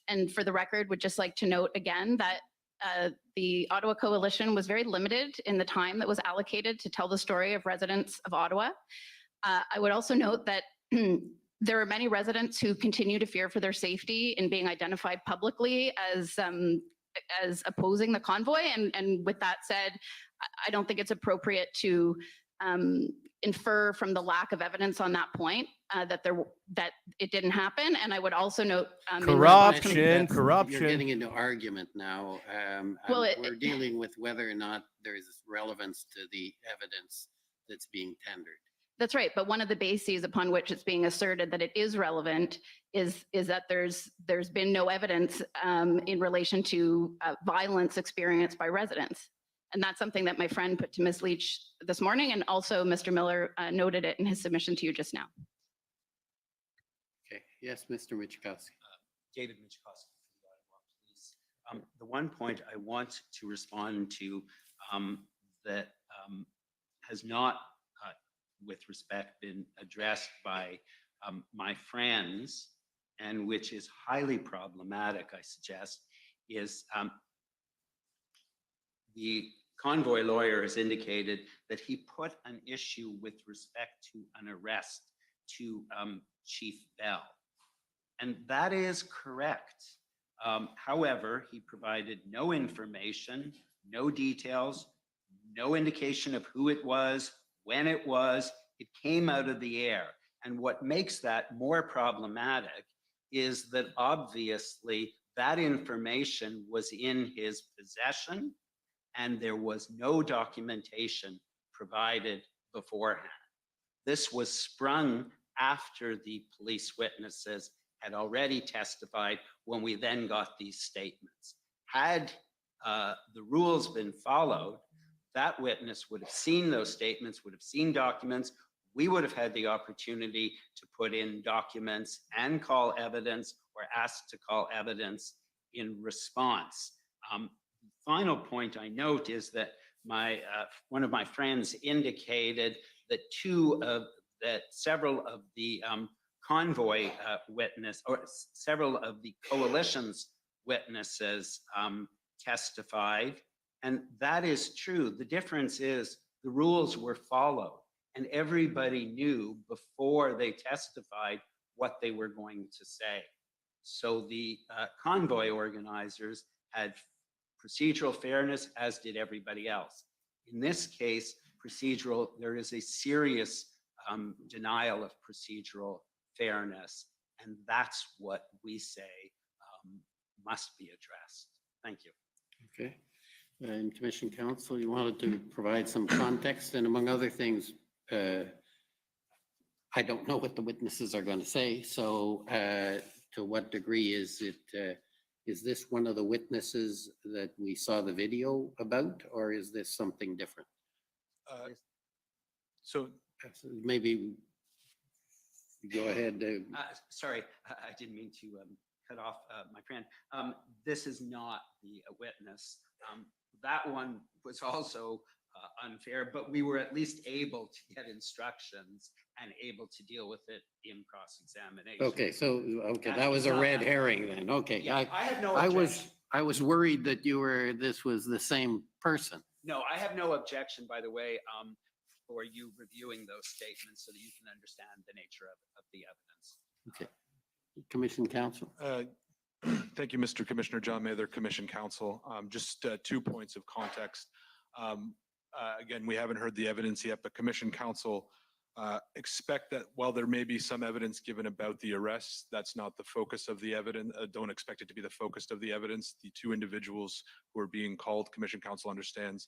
And for the record, would just like to note again that the Ottawa Coalition was very limited in the time that was allocated to tell the story of residents of Ottawa. I would also note that There are many residents who continue to fear for their safety in being identified publicly as opposing the convoy. And with that said, I don't think it's appropriate to infer from the lack of evidence on that point that it didn't happen. And I would also note Corruption, You're corruption. getting into argument now. Well, And we're dealing with whether or not there is relevance to the evidence that's being tendered. That's right, but one of the bases upon which it's being asserted that it is relevant is that there's been no evidence in relation to violence experienced by residents. And that's something that my friend put to Ms. Leach this morning, and also Mr. Miller noted it in his submission to you just now. Okay, yes, Mr. Michikowski. David Michikowski from the Ottawa Police. The one point I want to respond to that has not, with respect, been addressed by my friends, and which is highly problematic, I suggest, is the convoy lawyer has indicated that he put an issue with respect to an arrest to Chief Bell. And that is correct. However, he provided no information, no details, no indication of who it was, when it was. It came out of the air. And what makes that more problematic is that obviously that information was in his possession and there was no documentation provided beforehand. This was sprung after the police witnesses had already testified when we then got these statements. Had the rules been followed, that witness would have seen those statements, would have seen documents. We would have had the opportunity to put in documents and call evidence or ask to call evidence in response. Final point I note is that one of my friends indicated that several of the convoy witness or several of the coalition's witnesses testified, and that is true. The difference is the rules were followed and everybody knew before they testified what they were going to say. So the convoy organizers had procedural fairness, as did everybody else. In this case, there is a serious denial of procedural fairness, and that's what we say must be addressed. Thank you. Okay. And Commission Counsel, you wanted to provide some context, and among other things, I don't know what the witnesses are going to say. So to what degree is this one of the witnesses that we saw the video about, or is this something different? So maybe go ahead. Sorry, I didn't mean to cut off my friend. This is not the witness. That one was also unfair, but we were at least able to get instructions and able to deal with it in cross-examination. Okay, so that was a red herring then. Okay, Yeah, I have no objection. I was worried that this was the same person. No, I have no objection, by the way, for you reviewing those statements so that you can understand the nature of the evidence. Okay. Commission Counsel. Thank you, Mr. Commissioner. John Mather, Commission Counsel. Just 2 points of context. Again, we haven't heard the evidence yet, but Commission Counsel expect that while there may be some evidence given about the arrests, that's not the focus of the evidence. Don't expect it to be the focus of the evidence. The 2 individuals who are being called, Commission Counsel understands,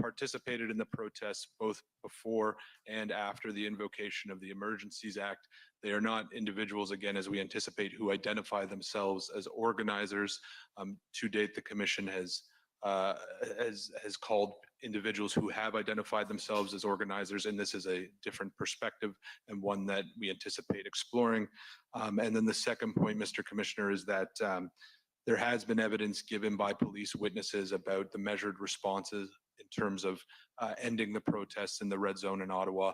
participated in the protests both before and after the invocation of the Emergencies Act. They are not individuals, again, as we anticipate, who identify themselves as organizers. To date, the Commission has called individuals who have identified themselves as organizers, and this is a different perspective and one that we anticipate exploring. And then the second point, Mr. Commissioner, is that there has been evidence given by police witnesses about the measured responses in terms of ending the protests in the red zone in Ottawa.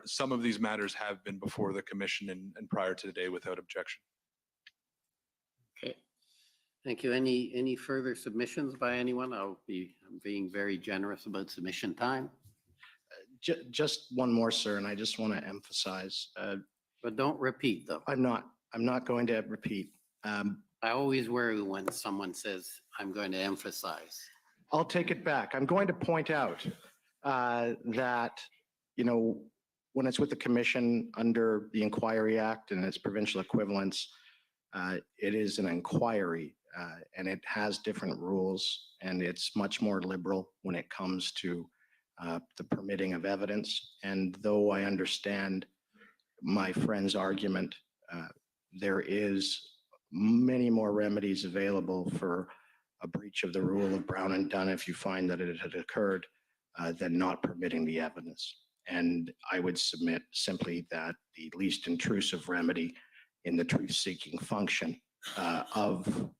Some of these matters have been before the Commission and prior to today without objection. Okay. Thank you. Any further submissions by anyone? I'm being very generous about submission time. Just one more, sir, and I just want to emphasize, But don't repeat though. I'm not going to repeat. I always worry when someone says, I'm going to emphasize. I'll take it back. I'm going to point out that, when it's with the commission under the Inquiry Act and its provincial equivalents, it is an inquiry and it has different rules, and it's much more liberal when it comes to the permitting of evidence. And though I understand my friend's argument, there is many more remedies available for a breach of the rule of Brown and Dunn if you find that it had occurred than not permitting the evidence. And I would submit simply that the least intrusive remedy in the truth-seeking function of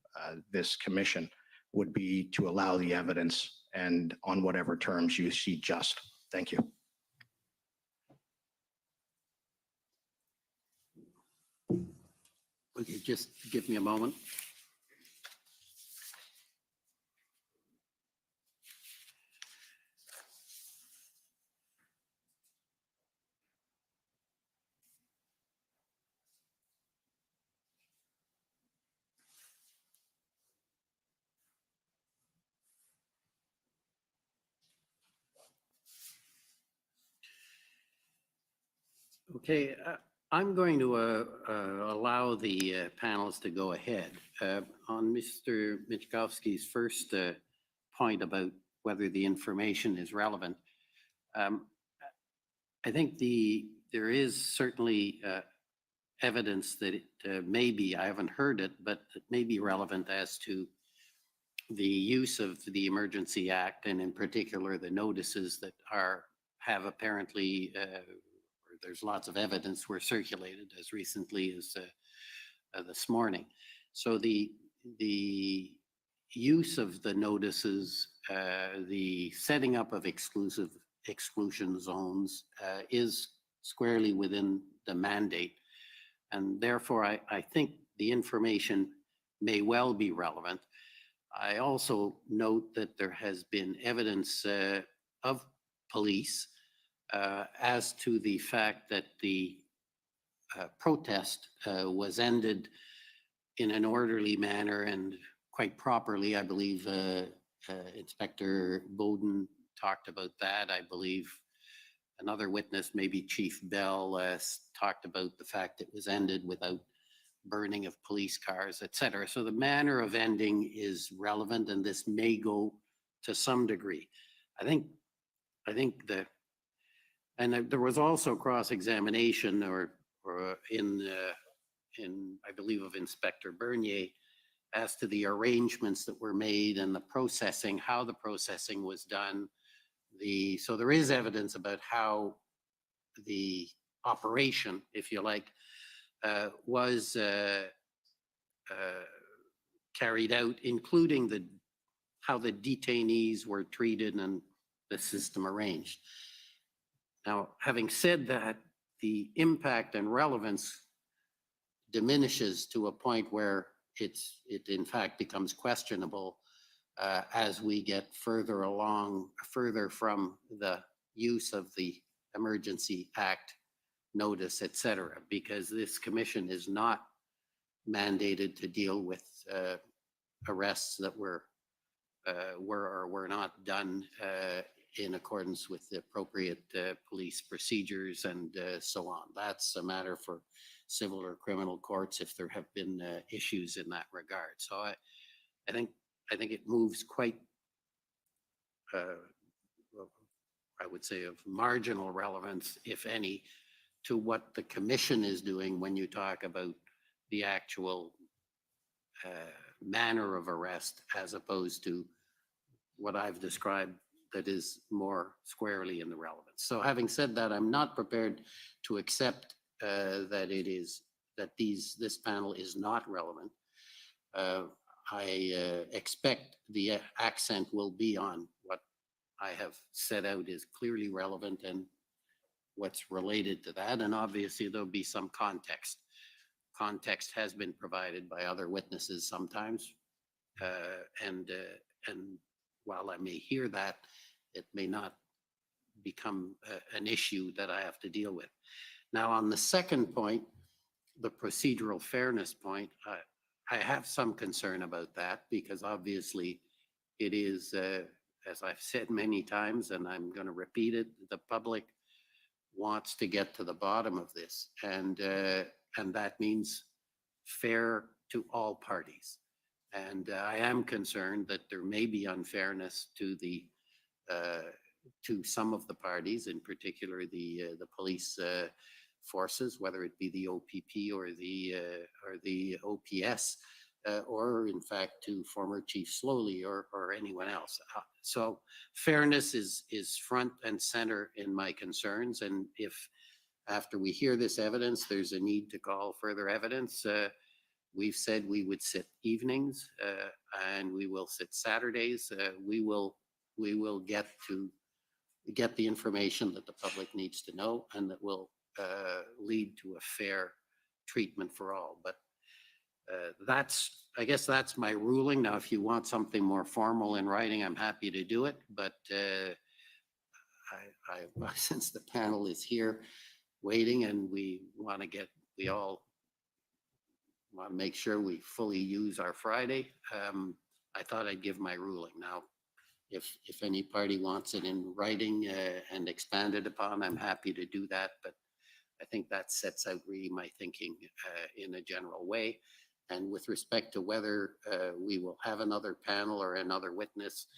this commission would be to allow the evidence and on whatever terms you see just. Thank you. Okay, just give me a moment. Okay, I'm going to allow the panelists to go ahead. On Mr. Michkowski's first point about whether the information is relevant, I think there is certainly evidence that it may be, I haven't heard it, but it may be relevant as to the use of the Emergency Act, and in particular the notices that have apparently there's lots of evidence were circulated as recently as this morning. So the use of the notices, the setting up of exclusion zones is squarely within the mandate. And therefore, I think the information may well be relevant. I also note that there has been evidence of police as to the fact that the protest was ended in an orderly manner and quite properly. I believe Inspector Bowden talked about that. I believe another witness, maybe Chief Bell, talked about the fact it was ended without burning of police cars, et cetera. So the manner of ending is relevant, and this may go to some degree. I think there was also cross-examination or in I believe of Inspector Bernier as to the arrangements that were made and the processing, how the processing was done. So there is evidence about how the operation, if you like, was carried out, including how the detainees were treated and the system arranged. Now, having said that, the impact and relevance diminishes to a point where it in fact becomes questionable as we get further from the use of the Emergency Act notice, et cetera, because this commission is not mandated to deal with arrests that were or were not done in accordance with the appropriate police procedures and so on. That's a matter for civil or criminal courts if there have been issues in that regard. So I think it moves quite, I would say, of marginal relevance, if any, to what the commission is doing when you talk about the actual manner of arrest, as opposed to what I've described that is more squarely in the relevance. So having said that, I'm not prepared to accept that this panel is not relevant. I expect the accent will be on what I have set out is clearly relevant and what's related to that. And obviously there'll be some context. Context has been provided by other witnesses sometimes. And while I may hear that, it may not become an issue that I have to deal with. Now, on the second point, the procedural fairness point, I have some concern about that because obviously it is, as I've said many times, and I'm going to repeat it, the public wants to get to the bottom of this. And that means fair to all parties. And I am concerned that there may be unfairness to to some of the parties, in particular the police forces, whether it be the OPP or the OPS, or in fact to former Chief Slowly or anyone else. So fairness is front and center in my concerns. And if after we hear this evidence, there's a need to call further evidence, we've said we would sit evenings and we will sit Saturdays. We will get the information that the public needs to know and that will lead to a fair treatment for all. But I guess that's my ruling. Now, if you want something more formal in writing, I'm happy to do it. But since the panel is here waiting and we all want to make sure we fully use our Friday, I thought I'd give my ruling. Now, if any party wants it in writing and expanded upon, I'm happy to do that. But I think that sets out really my thinking in a general way. And with respect to whether we will have another panel or another witness,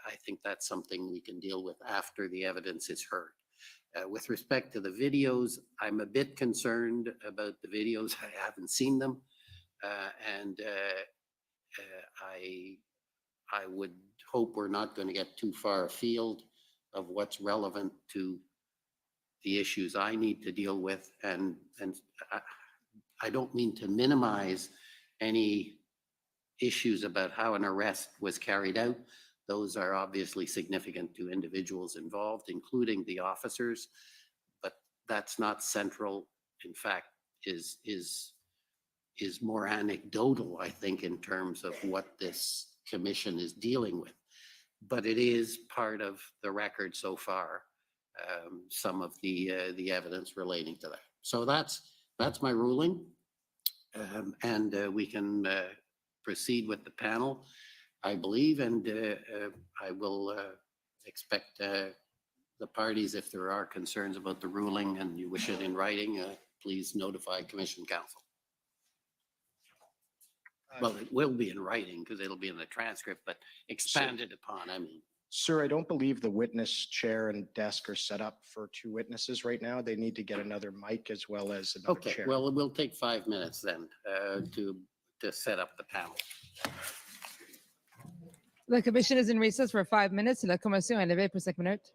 I think that's something we can deal with after the evidence is heard. With respect to the videos, I'm a bit concerned about the videos. I haven't seen them. And I would hope we're not going to get too far afield of what's relevant to the issues I need to deal with. And I don't mean to minimize any issues about how an arrest was carried out. Those are obviously significant to individuals involved, including the officers, but that's not central. In fact, is more anecdotal, I think, in terms of what this commission is dealing with. But it is part of the record so far, some of the evidence relating to that. So that's my ruling, and we can proceed with the panel, I believe, and I will expect the parties, if there are concerns about the ruling and you wish it in writing, please notify Commission Council. Well, it will be in writing because it'll be in the transcript, but expanded upon, I mean. Sir, I don't believe the witness chair and desk are set up for two witnesses right now. They need to get another mic as well as another Okay, chair. well, we'll take 5 minutes then to set up the panel. The commission is in recess for 5 minutes. La commission est levée pour 5 minutes.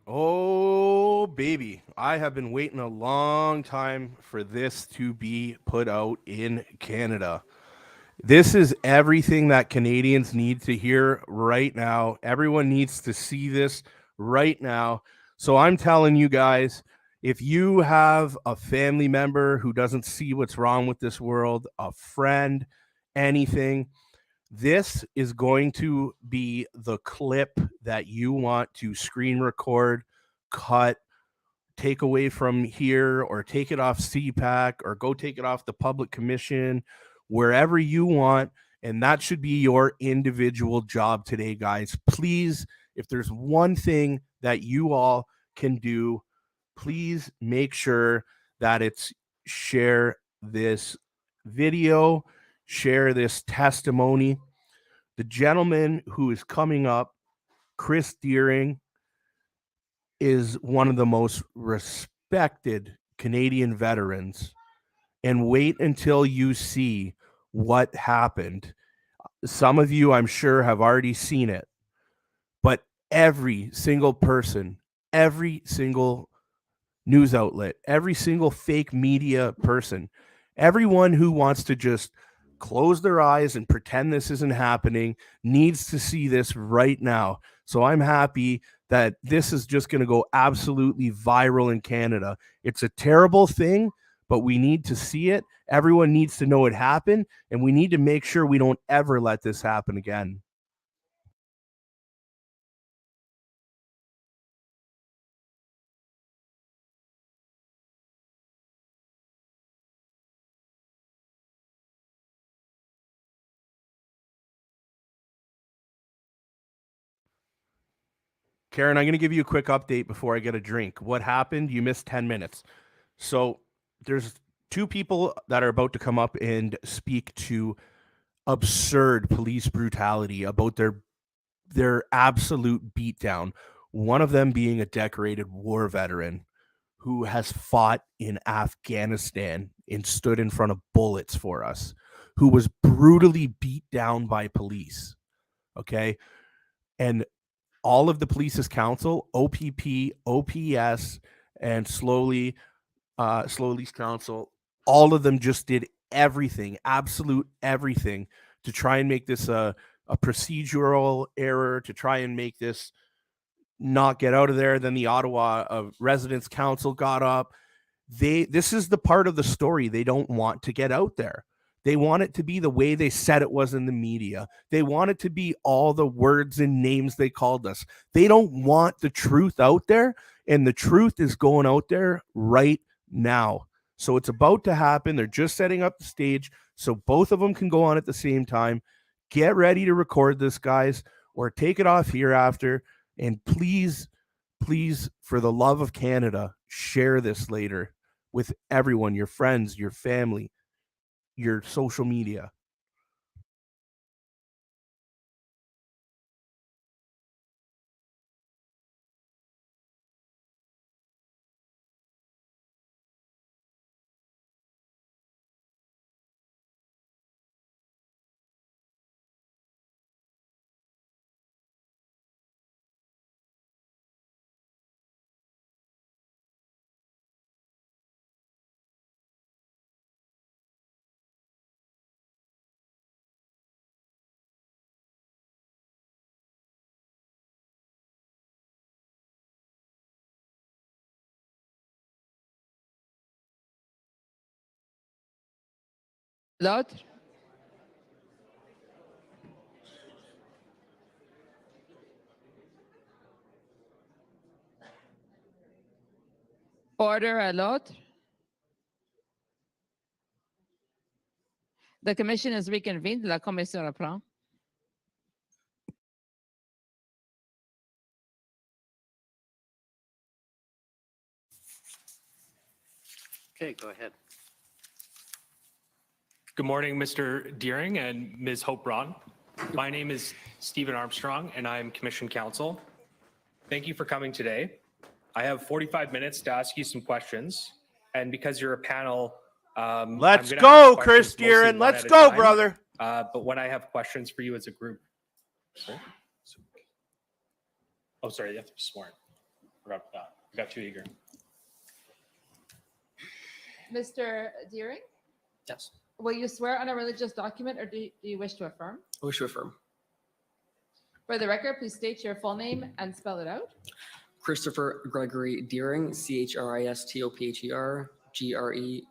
Oh, baby. I have been waiting a long time for this to be put out in Canada. This is everything that Canadians need to hear right now. Everyone needs to see this right now. So I'm telling you guys, if you have a family member who doesn't see what's wrong with this world, a friend, anything, this is going to be the clip that you want to screen record, cut, take away from here, or take it off CPAC, or go take it off the public commission, wherever you want. And that should be your individual job today, guys. Please, if there's one thing that you all can do, please make sure that it's share this video, share this testimony. The gentleman who is coming up, Chris Deering, is one of the most respected Canadian veterans. And wait until you see what happened. Some of you, I'm sure, have already seen it. But every single person, every single news outlet, every single fake media person, everyone who wants to just close their eyes and pretend this isn't happening needs to see this right now. So I'm happy that this is just going to go absolutely viral in Canada. It's a terrible thing, but we need to see it. Everyone needs to know it happened, and we need to make sure we don't ever let this happen again. Karen, I'm going to give you a quick update before I get a drink. What happened? You missed 10 minutes. So there's two people that are about to come up and speak to absurd police brutality about their absolute beatdown. One of them being a decorated war veteran who has fought in Afghanistan and stood in front of bullets for us, who was brutally beat down by police. Okay. And all of the police's council, OPP, OPS, and slowly's council, all of them just did everything, absolute everything, to try and make this a procedural error, to try and make this not get out of there. Then the Ottawa Residents Council got up. This is the part of the story they don't want to get out there. They want it to be the way they said it was in the media. They want it to be all the words and names they called us. They don't want the truth out there, and the truth is going out there right now. So it's about to happen. They're just setting up the stage so both of them can go on at the same time. Get ready to record this, guys, or take it off hereafter. And please, please, for the love of Canada, share this later with everyone, your friends, your family, your social media. L'autre? Order à l'autre. The commission is reconvened. La commission reprend. Okay, go ahead. Good morning, Mr. Deering and Ms. Hope Braun. My name is Stephen Armstrong, and I'm Commission Counsel. Thank you for coming today. I have 45 minutes to ask you some questions, and because you're a panel, Let's I'm gonna go, ask Chris questions mostly Deering. one Let's at a go, time, brother. But when I have questions for you as a group, sorry. Oh, sorry, you have to be sworn. Forgot about that. I got too eager. Mr. Deering, Yes, will you swear on a religious document or do you wish to affirm? I wish to affirm. For the record, please state your full name and spell it out. Christopher Gregory Deering, CHRISTOPHER, GREGORY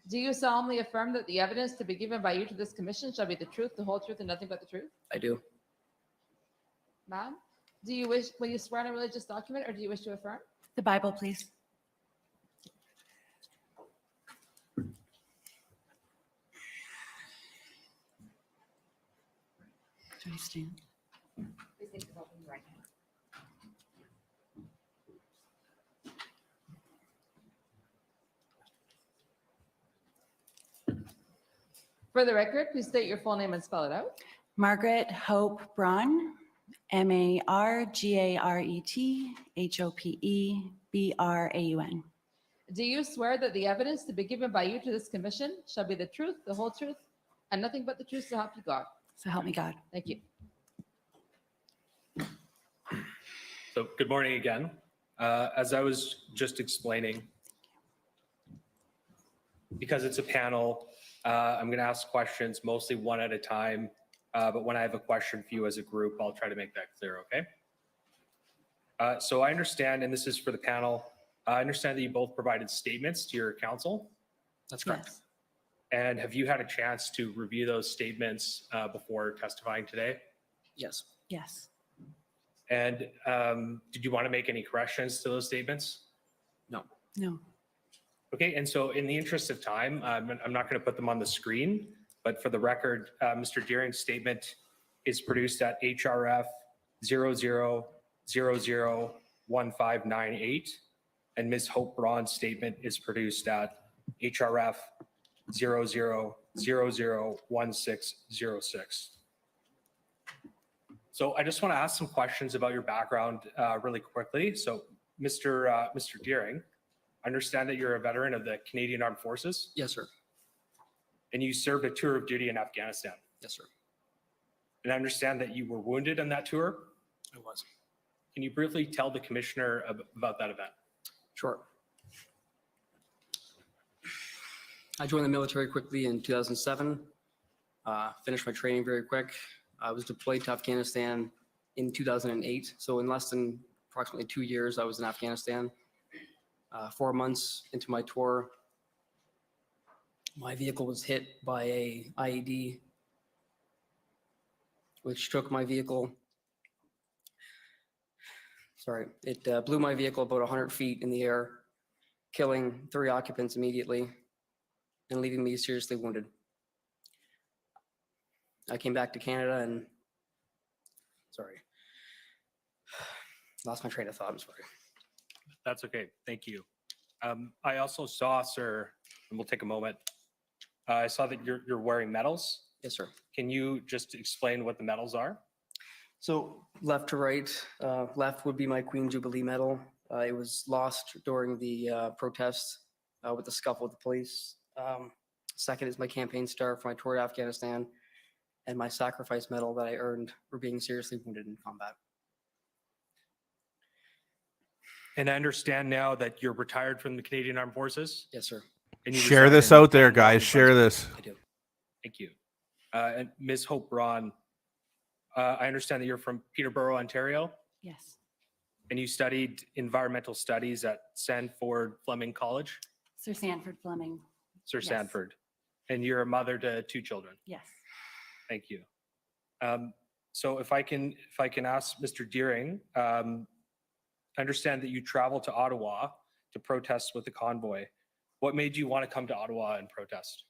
Do you solemnly affirm that the evidence to be given by you to this commission shall be the truth, the whole truth, and nothing but the truth? I do. Ma'am, will you swear on a religious document or do you wish to affirm? The Bible, please. Do I stand? For the record, please state your full name and spell it out. Margaret Hope Braun, MARGARET HOPEBRAUN. Do you swear that the evidence to be given by you to this commission shall be the truth, the whole truth, and nothing but the truth, so help you God? So help me God. Thank you. So good morning again. As I was just explaining, because it's a panel, I'm going to ask questions mostly one at a time. But when I have a question for you as a group, I'll try to make that clear, okay? So I understand, and this is for the panel, I understand that you both provided statements to your council. That's correct. Yes. And have you had a chance to review those statements before testifying today? Yes. Yes. And did you want to make any corrections to those statements? No. No. Okay, and so in the interest of time, I'm not going to put them on the screen, but for the record, Mr. Deering's statement is produced at HRF 00001598, and Ms. Hope Braun's statement is produced at HRF 00001606. So I just want to ask some questions about your background really quickly. So Mr. Deering, I understand that you're a veteran of the Canadian Armed Forces. Yes, sir. And you served a tour of duty in Afghanistan. Yes, sir. And I understand that you were wounded on that tour. I was. Can you briefly tell the commissioner about that event? Sure. I joined the military quickly in 2007. Finished my training very quick. I was deployed to Afghanistan in 2008. So in less than approximately 2 years, I was in Afghanistan. 4 months into my tour, my vehicle was hit by a IED, which took my vehicle. Sorry, it blew my vehicle about 100 feet in the air, killing 3 occupants immediately and leaving me seriously wounded. I came back to Canada and, sorry, lost my train of thought, I'm sorry. That's okay. Thank you. I also saw, sir, and we'll take a moment. I saw that you're wearing medals. Yes, sir. Can you just explain what the medals are? So left to right, left would be my Queen Jubilee Medal. It was lost during the protest with the scuffle with the police. Second is my campaign star for my tour to Afghanistan, and my sacrifice medal that I earned for being seriously wounded in combat. And I understand now that you're retired from the Canadian Armed Forces. Yes, sir. And you Share reside this in out there, Ottawa, guys. New Share Brunswick. this. I do. Thank you. And Ms. Hope Braun, I understand that you're from Peterborough, Ontario, Yes. and you studied environmental studies at Sanford Fleming College, Sir Sanford Fleming. Sir Yes. Sanford, and you're a mother to 2 children. Yes. Thank you. So if I can ask Mr. Deering, I understand that you traveled to Ottawa to protest with the convoy. What made you want to come to Ottawa and protest?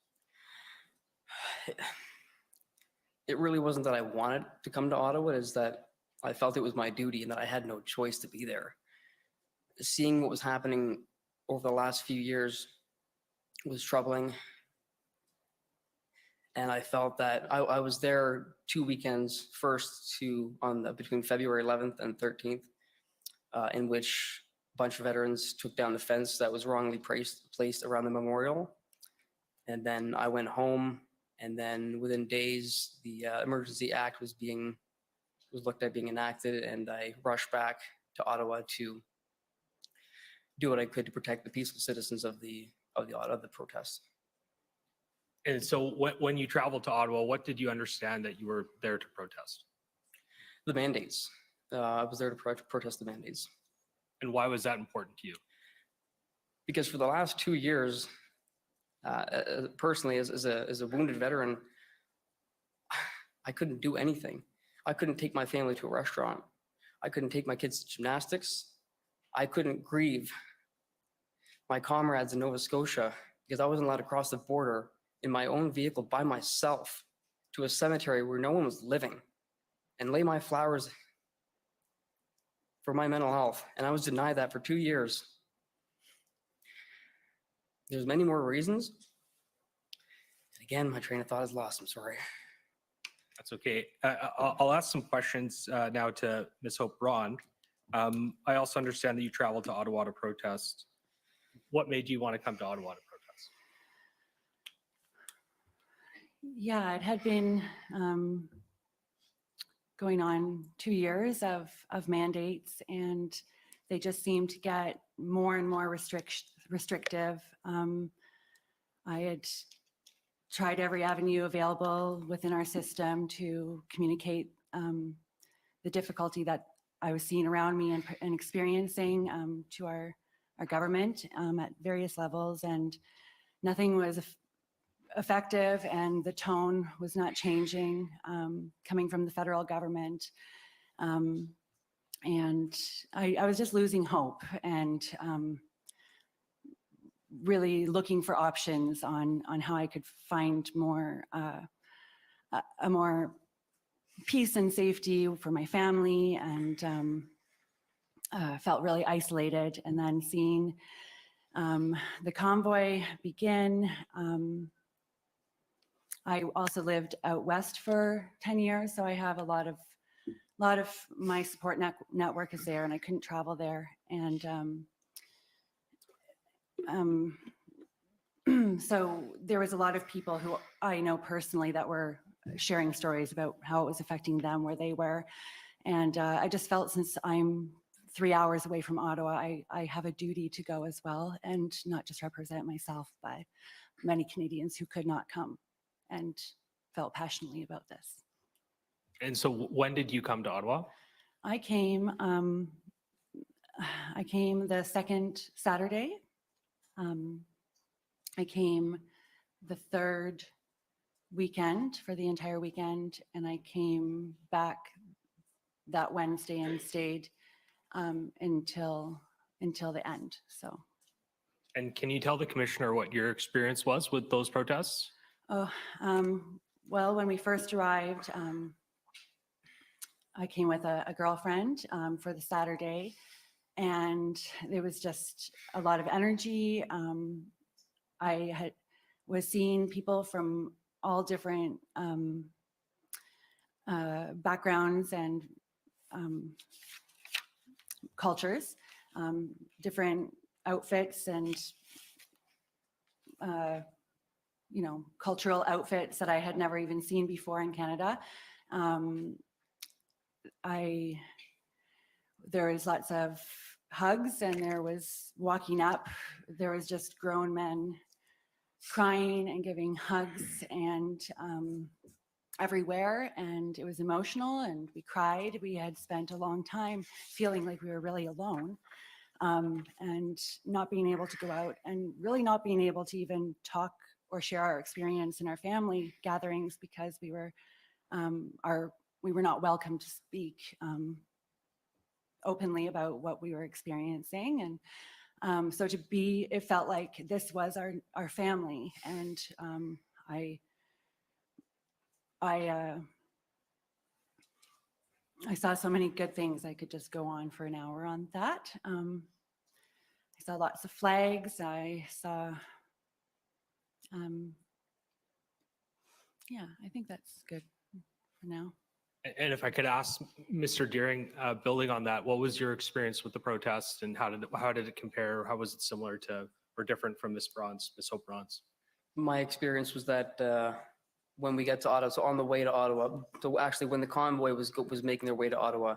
It really wasn't that I wanted to come to Ottawa, it's that I felt it was my duty and that I had no choice to be there. Seeing what was happening over the last few years was troubling. And I felt that I was there 2 weekends, first between February 11th and 13th, in which a bunch of veterans took down the fence that was wrongly placed around the memorial. And then I went home, and then within days, the Emergency Act was looked at being enacted, and I rushed back to Ottawa to do what I could to protect the peaceful citizens of the protest. And so when you traveled to Ottawa, what did you understand that you were there to protest? The mandates. I was there to protest the mandates. And why was that important to you? Because for the last 2 years, personally, as a wounded veteran, I couldn't do anything. I couldn't take my family to a restaurant. I couldn't take my kids to gymnastics. I couldn't grieve my comrades in Nova Scotia because I wasn't allowed to cross the border in my own vehicle by myself to a cemetery where no one was living and lay my flowers for my mental health. And I was denied that for 2 years. There's many more reasons. And again, my train of thought is lost. I'm sorry. That's okay. I'll ask some questions now to Ms. Hope Braun. I also understand that you traveled to Ottawa to protest. What made you want to come to Ottawa to protest? Yeah, it had been going on 2 years of mandates, and they just seemed to get more and more restrictive. I had tried every avenue available within our system to communicate the difficulty that I was seeing around me and experiencing to our government at various levels, and nothing was effective, and the tone was not changing coming from the federal government. And I was just losing hope and really looking for options on how I could find a more peace and safety for my family, and felt really isolated. And then seeing the convoy begin. I also lived out west for 10 years, so I have a lot of my support network is there, and I couldn't travel there. And so there was a lot of people who I know personally that were sharing stories about how it was affecting them where they were. And I just felt, since I'm 3 hours away from Ottawa, I have a duty to go as well, and not just represent myself, but many Canadians who could not come and felt passionately about this. And so when did you come to Ottawa? I came the second Saturday. I came the third weekend for the entire weekend, and I came back that Wednesday and stayed until the end. So. And can you tell the commissioner what your experience was with those protests? Oh, well, when we first arrived, I came with a girlfriend for the Saturday, and there was just a lot of energy. I was seeing people from all different backgrounds and cultures, different outfits and cultural outfits that I had never even seen before in Canada. There was lots of hugs, and there was walking up. There was just grown men crying and giving hugs and everywhere, and it was emotional, and we cried. We had spent a long time feeling like we were really alone, and not being able to go out, and really not being able to even talk or share our experience in our family gatherings, because we were not welcome to speak openly about what we were experiencing. And so it felt like this was our family. And I saw so many good things. I could just go on for an hour on that. I saw lots of flags. I saw, yeah, I think that's good for now. And if I could ask Mr. Deering, building on that, what was your experience with the protest, and how did it compare? How was it similar to or different from Miss Hope Bronze? My experience was that when we get to Ottawa, so on the way to Ottawa, so actually when the convoy was making their way to Ottawa,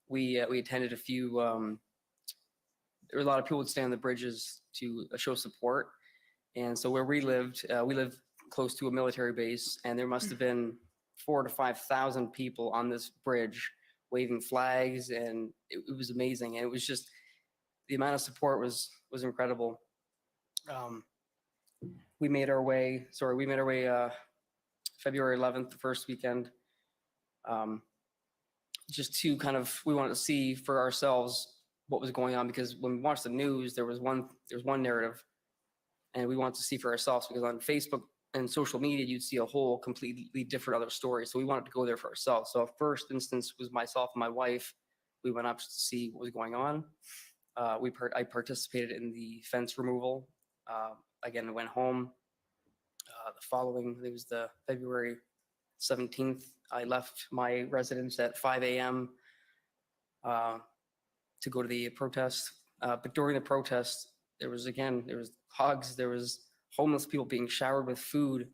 we attended a few. There were a lot of people would stand on the bridges to show support, and so where we lived close to a military base, and there must have been 4,000 to 5,000 people on this bridge waving flags, and it was amazing. And it was just, the amount of support was incredible. We made our way February 11th, the first weekend, just to we wanted to see for ourselves what was going on, because when we watched the news, there was one narrative, and we wanted to see for ourselves, because on Facebook and social media, you'd see a whole completely different other story. So we wanted to go there for ourselves. So our first instance was myself and my wife. We went up to see what was going on. I participated in the fence removal. Again, I went home. The following, it was the February 17th. I left my residence at 5 a.m. To go to the protest. But during the protest, there was hugs, there was homeless people being showered with food.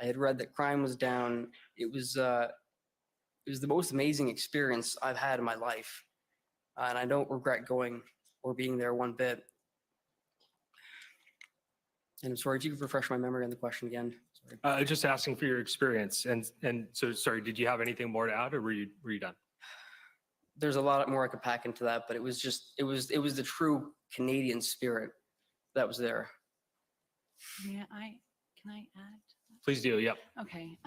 I had read that crime was down. It was the most amazing experience I've had in my life. And I don't regret going or being there one bit. And I'm sorry, if you could refresh my memory on the question again. Sorry. Just asking for your experience. And so, sorry, did you have anything more to add, or were you done? There's a lot more I could pack into that, but it was the true Canadian spirit that was there. Yeah, can I add? Please do, yep. Okay.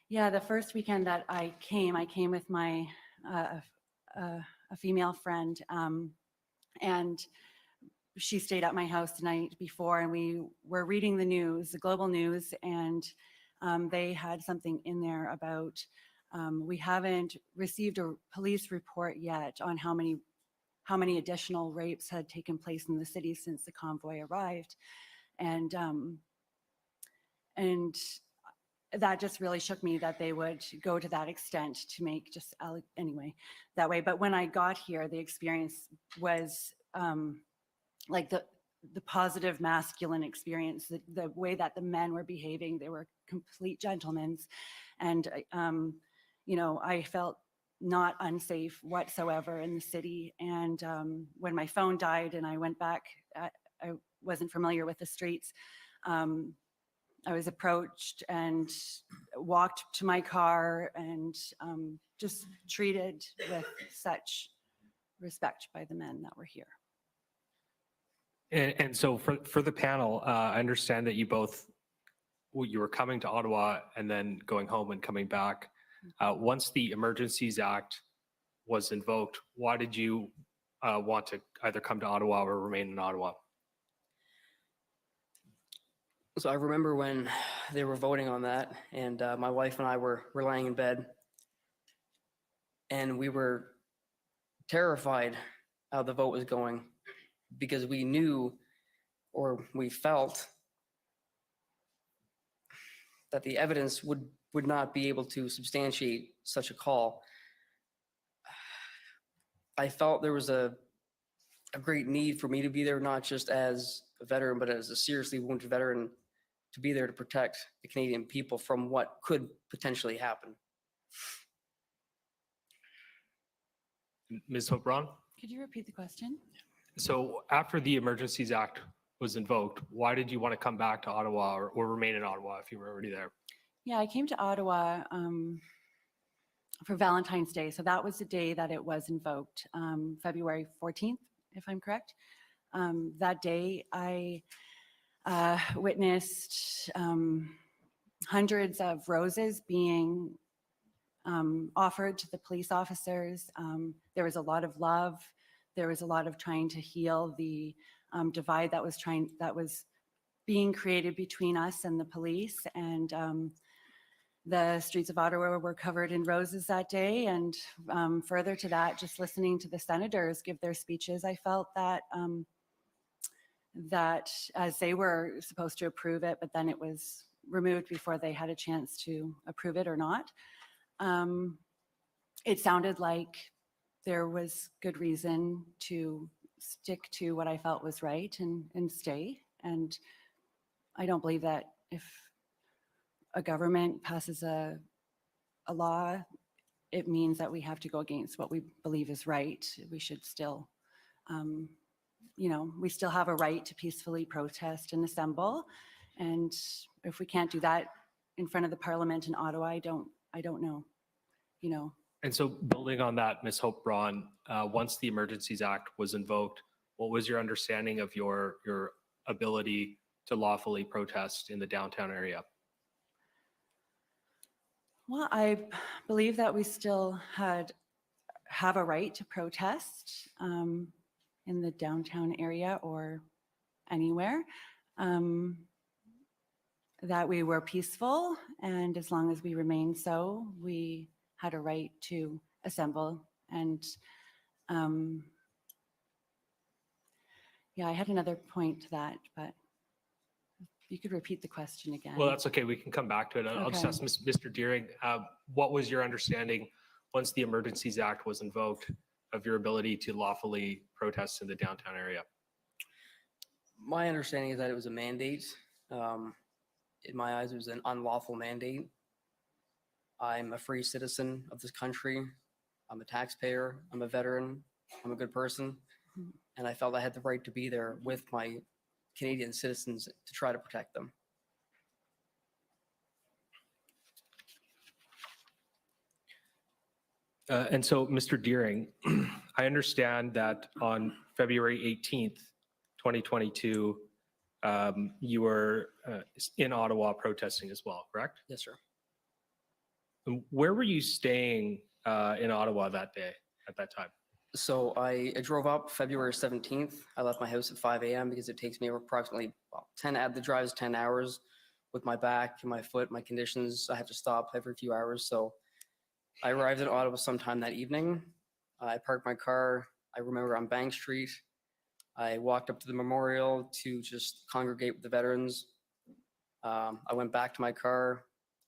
Yeah, the first weekend that I came with my a female friend, and she stayed at my house the night before, and we were reading the news, the global news, and they had something in there about We haven't received a police report yet on how many additional rapes had taken place in the city since the convoy arrived. And that just really shook me that they would go to that extent to make anyway, that way. But when I got here, the experience was like the positive masculine experience, the way that the men were behaving, they were complete gentlemen. And, I felt not unsafe whatsoever in the city. And when my phone died and I went back, I wasn't familiar with the streets. I was approached and walked to my car and just treated with such respect by the men that were here. And so for the panel, I understand that you were coming to Ottawa and then going home and coming back. Once the Emergencies Act was invoked, why did you want to either come to Ottawa or remain in Ottawa? So I remember when they were voting on that, and my wife and I were lying in bed, and we were terrified how the vote was going, because we knew, or we felt, that the evidence would not be able to substantiate such a call. I felt there was a great need for me to be there, not just as a veteran, but as a seriously wounded veteran, to be there to protect the Canadian people from what could potentially happen. Ms. Hope-Braun? Could you repeat the question? So after the Emergencies Act was invoked, why did you want to come back to Ottawa or remain in Ottawa if you were already there? Yeah, I came to Ottawa for Valentine's Day. So that was the day that it was invoked, February 14th, if I'm correct. That day, I witnessed hundreds of roses being offered to the police officers. There was a lot of love. There was a lot of trying to heal the divide that was being created between us and the police. And the streets of Ottawa were covered in roses that day. And further to that, just listening to the senators give their speeches, I felt that that as they were supposed to approve it, but then it was removed before they had a chance to approve it or not. It sounded like there was good reason to stick to what I felt was right and stay. And I don't believe that if a government passes a law, it means that we have to go against what we believe is right. We should still, we still have a right to peacefully protest and assemble. And if we can't do that in front of the Parliament in Ottawa, I don't know, And so building on that, Ms. Hope-Braun, once the Emergencies Act was invoked, what was your understanding of your ability to lawfully protest in the downtown area? Well, I believe that we still have a right to protest in the downtown area or anywhere, that we were peaceful, and as long as we remained so, we had a right to assemble. And yeah, I had another point to that, but you could repeat the question again. Well, that's okay. We can come back to it. I'll just ask Mr. Deering, what was your understanding once the Emergencies Act was invoked of your ability to lawfully protest in the downtown area? My understanding is that it was a mandate. In my eyes, it was an unlawful mandate. I'm a free citizen of this country. I'm a taxpayer. I'm a veteran. I'm a good person. And I felt I had the right to be there with my Canadian citizens to try to protect them. And so, Mr. Deering, I understand that on February 18th, 2022, you were in Ottawa protesting as well, correct? Yes, sir. And where were you staying in Ottawa that day, at that time? So I drove up February 17th. I left my house at 5 a.m. because it takes me approximately the drive is 10 hours with my back and my foot, my conditions. I have to stop every few hours. So I arrived in Ottawa sometime that evening. I parked my car, I remember, on Bank Street. I walked up to the memorial to just congregate with the veterans. I went back to my car,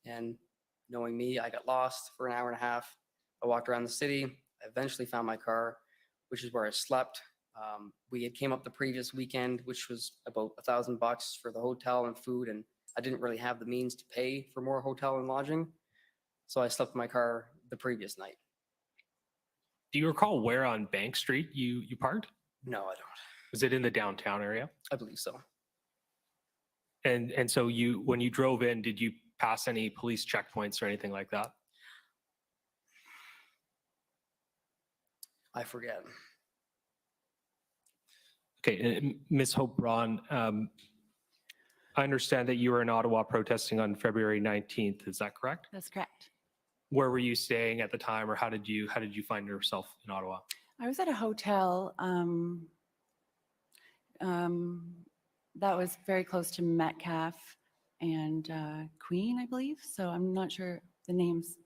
and knowing me, I got lost for an hour and a half. I walked around the city. I eventually found my car, which is where I slept. We had came up the previous weekend, which was about $1,000 for the hotel and food, and I didn't really have the means to pay for more hotel and lodging. So I slept in my car the previous night. Do you recall where on Bank Street you parked? No, I don't. Was it in the downtown area? I believe so. And so when you drove in, did you pass any police checkpoints or anything like that? I forget. Okay, and Ms. Hope Braun, I understand that you were in Ottawa protesting on February 19th. Is that correct? That's correct. Where were you staying at the time, or how did you find yourself in Ottawa? I was at a hotel that was very close to Metcalf and Queen, I believe. So I'm not sure the names.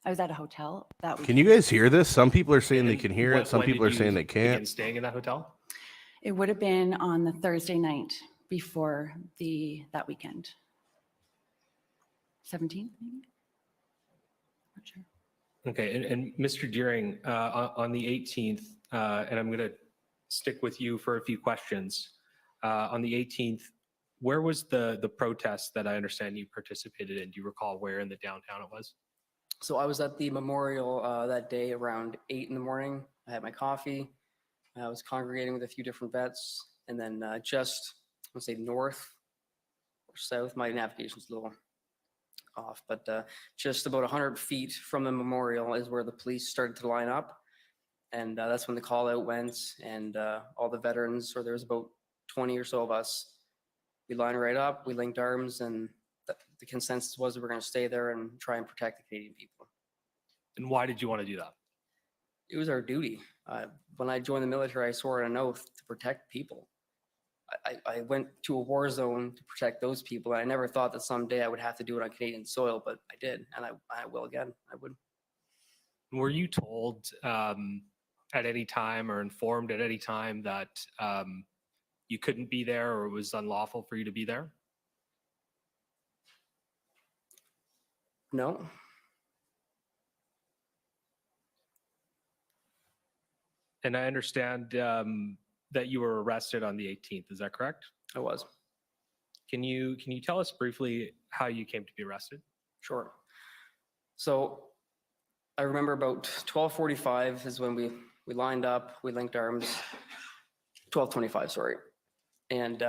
I was at a hotel that Can you guys hear this? Some people are saying they can hear it. Some people are saying they Begin can't. staying in that hotel? It would have been on the Thursday night before that weekend. 17th, maybe? Not sure. Okay, and Mr. Deering, on the 18th, and I'm going to stick with you for a few questions. On the 18th, where was the protest that I understand you participated in? Do you recall where in the downtown it was? So I was at the memorial that day around 8 in the morning. I had my coffee. I was congregating with a few different vets, and then just, let's say, north or south. My navigation's a little off, but just about 100 feet from the memorial is where the police started to line up, and that's when the call out went, and all the veterans, or there was about 20 or so of us, we lined right up, we linked arms, and the consensus was that we're going to stay there and try and protect the Canadian people. And why did you want to do that? It was our duty. When I joined the military, I swore on an oath to protect people. I went to a war zone to protect those people. And I never thought that someday I would have to do it on Canadian soil, but I did, and I will again. I would. Were you told at any time or informed at any time that you couldn't be there or it was unlawful for you to be there? No. And I understand that you were arrested on the 18th. Is that correct? I was. Can you tell us briefly how you came to be arrested? Sure. So I remember about 12:45 is when we lined up, we linked arms. 12:25, sorry. And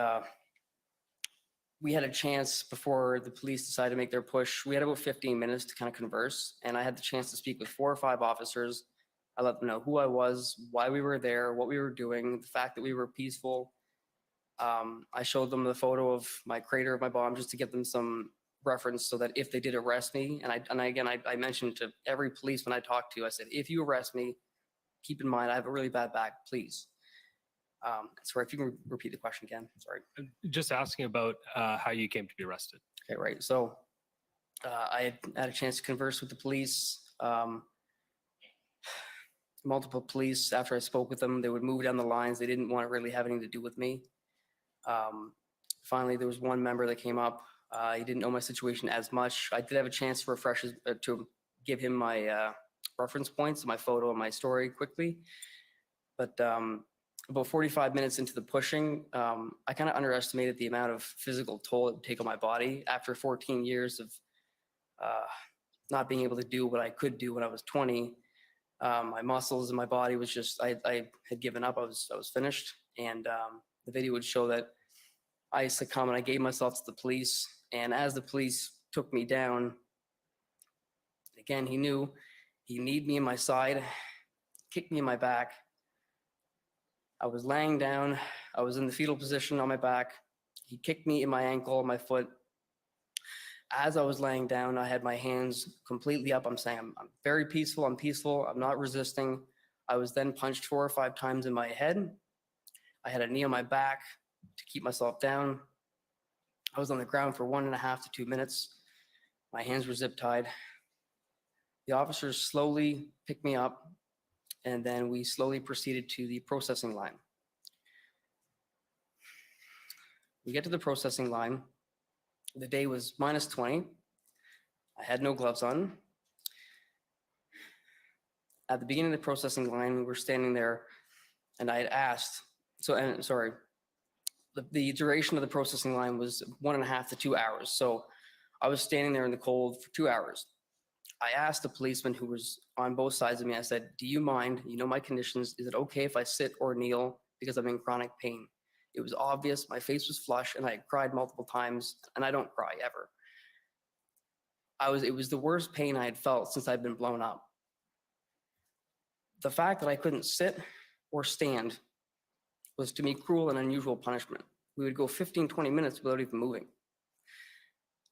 we had a chance before the police decided to make their push. We had about 15 minutes to kind of converse, and I had the chance to speak with 4 or 5 officers. I let them know who I was, why we were there, what we were doing, the fact that we were peaceful. I showed them the photo of my crater of my bomb just to give them some reference so that if they did arrest me, and I mentioned to every policeman I talked to, I said, if you arrest me, keep in mind I have a really bad back, please. Sorry, if you can repeat the question again, sorry. Just asking about how you came to be arrested. Okay, right. So I had a chance to converse with the police. Multiple police, after I spoke with them, they would move down the lines. They didn't want to really have anything to do with me. Finally, there was one member that came up. He didn't know my situation as much. I did have a chance to refresh to give him my reference points, my photo and my story quickly. But about 45 minutes into the pushing, I kind of underestimated the amount of physical toll it would take on my body. After 14 years of not being able to do what I could do when I was 20, my muscles and my body was just, I had given up. I was finished. And the video would show that I succumbed and I gave myself to the police. And as the police took me down, again, he knew he kneed me in my side, kicked me in my back. I was laying down. I was in the fetal position on my back. He kicked me in my ankle, my foot. As I was laying down, I had my hands completely up. I'm saying, I'm very peaceful. I'm peaceful. I'm not resisting. I was then punched 4 or 5 times in my head. I had a knee on my back to keep myself down. I was on the ground for 1.5 to 2 minutes. My hands were zip tied. The officers slowly picked me up, and then we slowly proceeded to the processing line. We get to the processing line. The day was -20. I had no gloves on. At the beginning of the processing line, we were standing there, and I had asked, the duration of the processing line was 1.5 to 2 hours. So I was standing there in the cold for 2 hours. I asked the policeman who was on both sides of me, I said, do you mind, you know my conditions, is it okay if I sit or kneel because I'm in chronic pain? It was obvious, my face was flush, and I had cried multiple times, and I don't cry ever. It was the worst pain I had felt since I'd been blown up. The fact that I couldn't sit or stand was to me cruel and unusual punishment. We would go 15, 20 minutes without even moving.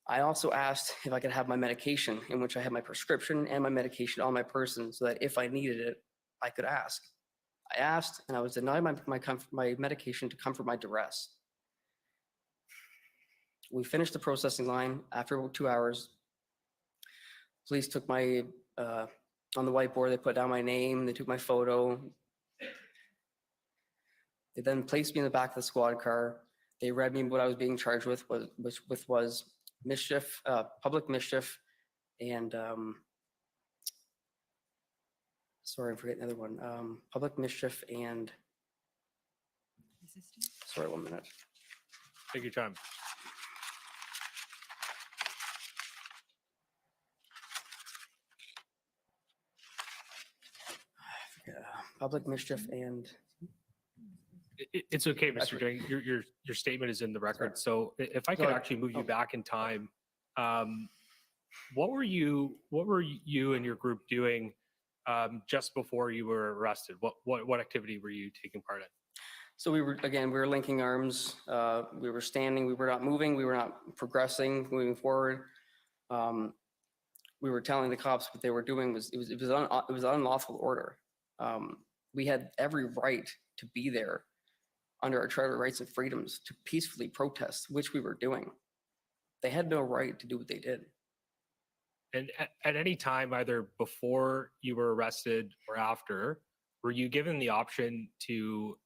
I also asked if I could have my medication, in which I had my prescription and my medication on my person, so that if I needed it, I could ask. I asked, and I was denied my medication to comfort my duress. We finished the processing line after about 2 hours. Police took my, on the whiteboard, they put down my name, they took my photo. They then placed me in the back of the squad car. They read me what I was being charged with, which was mischief, public mischief, and sorry, I'm forgetting the other one. Public mischief and sorry, 1 minute. Take your time. Public mischief and It's okay, Mr. Jang. Your statement is in the record. So if I could actually move you back in time, what were you and your group doing just before you were arrested? What activity were you taking part in? So we were linking arms. We were standing. We were not moving. We were not progressing, moving forward. We were telling the cops what they were doing was unlawful order. We had every right to be there under our Charter of Rights and Freedoms to peacefully protest, which we were doing. They had no right to do what they did. And at any time, either before you were arrested or after, were you given the option to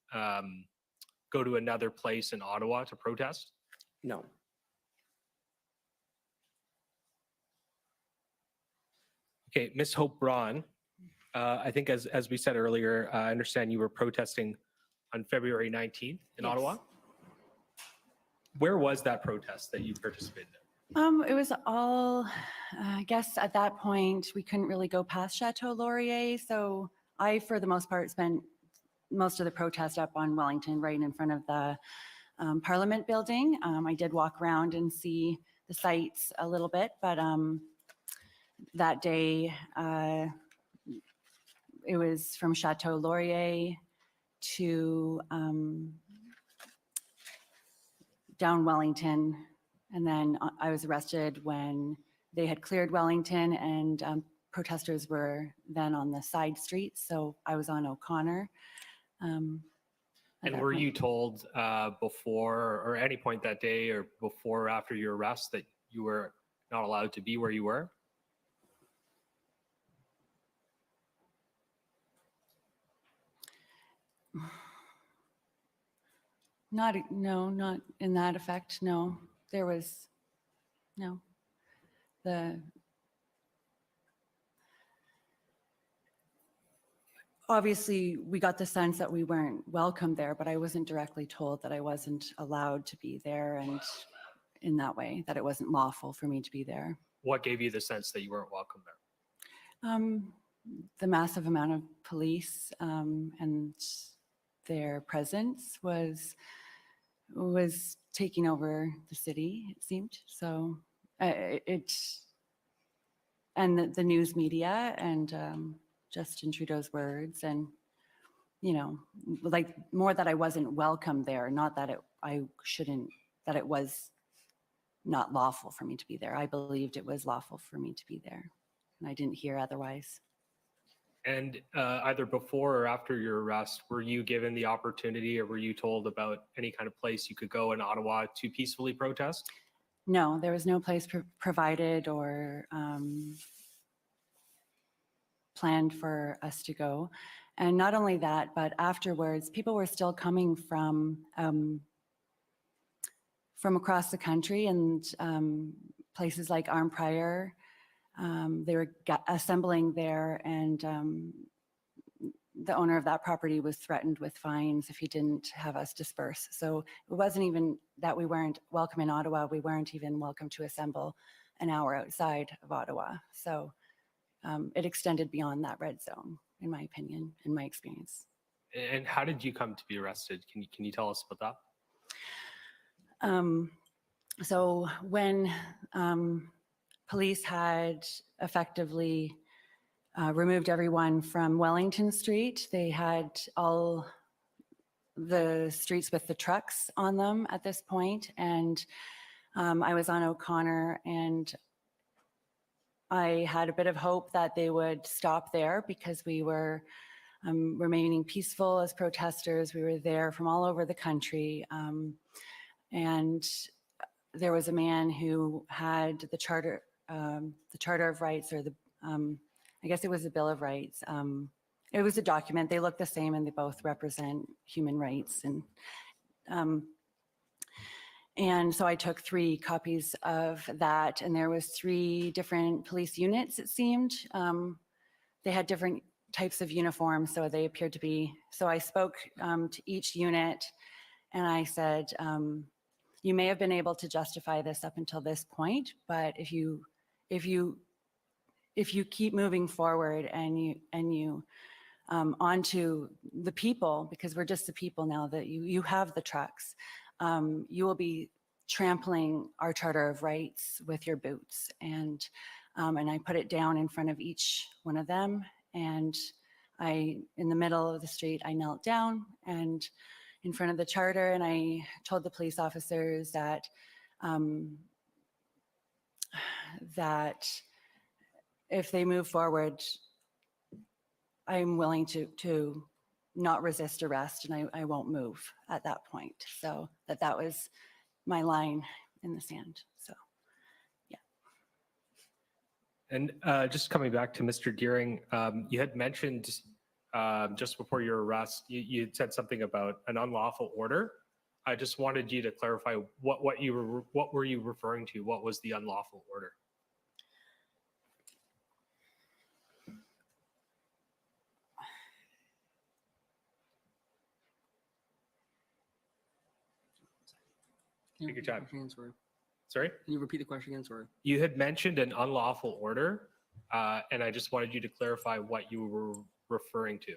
go to another place in Ottawa to protest? No. Okay, Ms. Hope Braun, I think as we said earlier, I understand you were protesting on February 19th in Ottawa. Where was that protest that you participated in? It was all, I guess at that point, we couldn't really go past Chateau Laurier. So I, for the most part, spent most of the protest up on Wellington, right in front of the Parliament building. I did walk around and see the sites a little bit, but that day, it was from Chateau Laurier to down Wellington. And then I was arrested when they had cleared Wellington, and protesters were then on the side streets. So I was on O'Connor. And were you told before or any point that day or before or after your arrest that you were not allowed to be where you were? Not in that effect. No, there was no. Obviously, we got the sense that we weren't welcome there, but I wasn't directly told that I wasn't allowed to be there, and in that way, that it wasn't lawful for me to be there. What gave you the sense that you weren't welcome there? The massive amount of police and their presence was taking over the city, it seemed. So and the news media and Justin Trudeau's words, and like more that I wasn't welcome there, not that that it was not lawful for me to be there. I believed it was lawful for me to be there, and I didn't hear otherwise. And either before or after your arrest, were you given the opportunity or were you told about any kind of place you could go in Ottawa to peacefully protest? No, there was no place provided or planned for us to go. And not only that, but afterwards, people were still coming from across the country and places like Arnprior. They were assembling there, and the owner of that property was threatened with fines if he didn't have us disperse. So it wasn't even that we weren't welcome in Ottawa, we weren't even welcome to assemble an hour outside of Ottawa. So it extended beyond that red zone, in my opinion, in my experience. And how did you come to be arrested? Can you tell us about that? So when police had effectively removed everyone from Wellington Street, they had all the streets with the trucks on them at this point, and I was on O'Connor, and I had a bit of hope that they would stop there because we were remaining peaceful as protesters. We were there from all over the country. And there was a man who had the Charter of Rights, or the, I guess it was the Bill of Rights. It was a document. They look the same and they both represent human rights. And so I took 3 copies of that, and there was 3 different police units, it seemed. They had different types of uniforms, so they appeared to be, so I spoke to each unit, and I said, you may have been able to justify this up until this point, but if you keep moving forward and you onto the people, because we're just the people now, that you have the trucks, you will be trampling our Charter of Rights with your boots. And I put it down in front of each one of them. And in the middle of the street, I knelt down and in front of the Charter, and I told the police officers that that if they move forward, I'm willing to not resist arrest, and I won't move at that point. So that was my line in the sand. So, yeah. And just coming back to Mr. Deering, you had mentioned just before your arrest, you had said something about an unlawful order. I just wanted you to clarify what were you referring to? What was the unlawful order? Take your time. Sorry? Can you repeat the question again? Sorry. You had mentioned an unlawful order, and I just wanted you to clarify what you were referring to.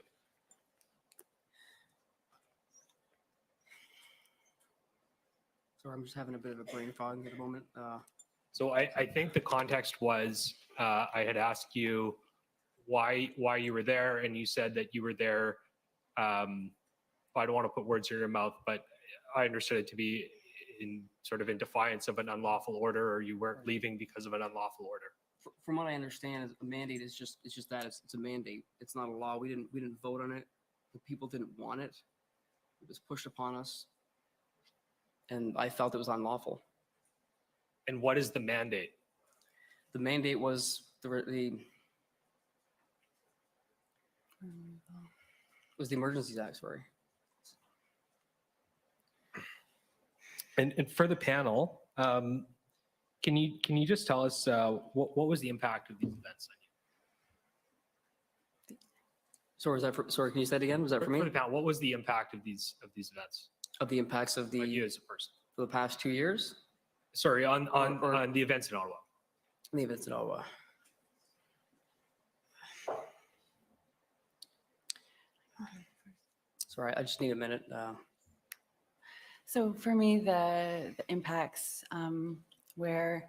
Sorry, I'm just having a bit of a brain fog at the moment. So I think the context was I had asked you why you were there, and you said that you were there. I don't want to put words in your mouth, but I understood it to be in defiance of an unlawful order, or you weren't leaving because of an unlawful order. From what I understand, a mandate is just that it's a mandate. It's not a law. We didn't vote on it. The people didn't want it. It was pushed upon us, and I felt it was unlawful. And what is the mandate? The mandate was the Emergencies Act. Sorry. And for the panel, can you just tell us what was the impact of these events on you? Sorry, sorry, can you say it again? Was that for me? For the panel, what was the impact of these events? Of the impacts of you as a person for the past 2 years? Sorry, on the events in Ottawa. The events in Ottawa. Sorry, I just need a minute. So for me, the impacts where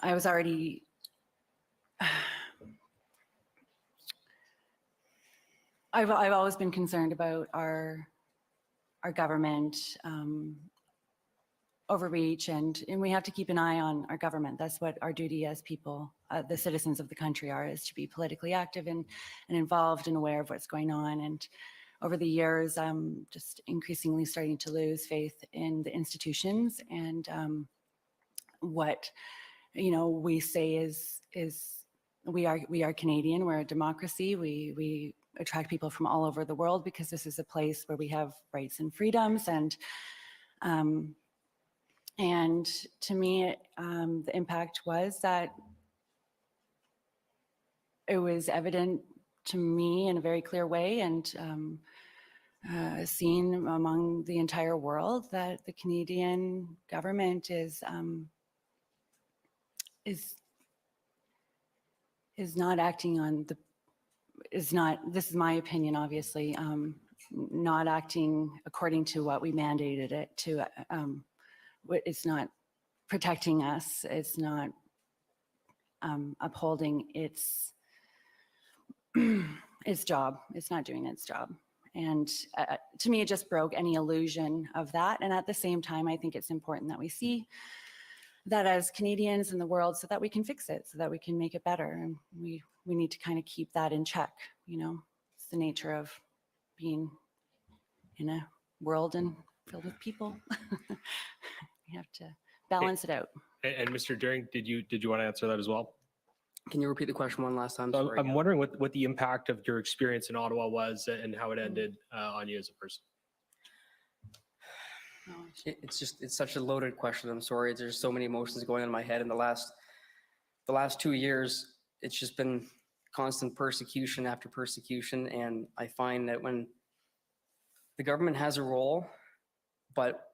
I was already I've always been concerned about our government overreach, and we have to keep an eye on our government. That's what our duty as people, the citizens of the country, is to be politically active and involved and aware of what's going on. And over the years, I'm just increasingly starting to lose faith in the institutions and what we say is we are Canadian. We're a democracy. We attract people from all over the world because this is a place where we have rights and freedoms. And to me, the impact was that it was evident to me in a very clear way and seen among the entire world that the Canadian government is not acting on the, this is my opinion, obviously, not acting according to what we mandated it to. It's not protecting us. It's not upholding its job. It's not doing its job. And to me, it just broke any illusion of that. And at the same time, I think it's important that we see that as Canadians in the world so that we can fix it, so that we can make it better. And we need to kind of keep that in check. You know, it's the nature of being in a world and filled with people. We have to balance it out. And Mr. Deering, did you want to answer that as well? Can you repeat the question one last time? So Sorry. I'm wondering what the impact of your experience in Ottawa was and how it ended on you as a person. It's such a loaded question. I'm sorry. There's so many emotions going on in my head. In the last 2 years, it's just been constant persecution after persecution. And I find that when the government has a role, but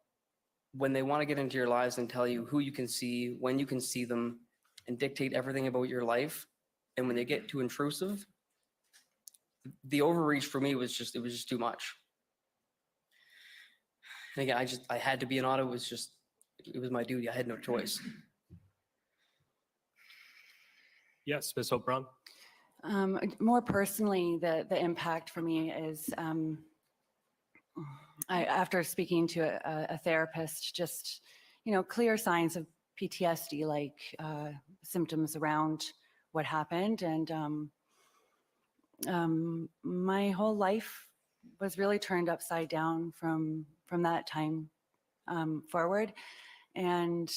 when they want to get into your lives and tell you who you can see, when you can see them, and dictate everything about your life, and when they get too intrusive, the overreach for me was just too much. And again, I had to be in Ottawa. It was my duty. I had no choice. Yes, Ms. Hope-Brown. More personally, the impact for me is after speaking to a therapist, just, you know, clear signs of PTSD, like symptoms around what happened. And my whole life was really turned upside down from that time forward, and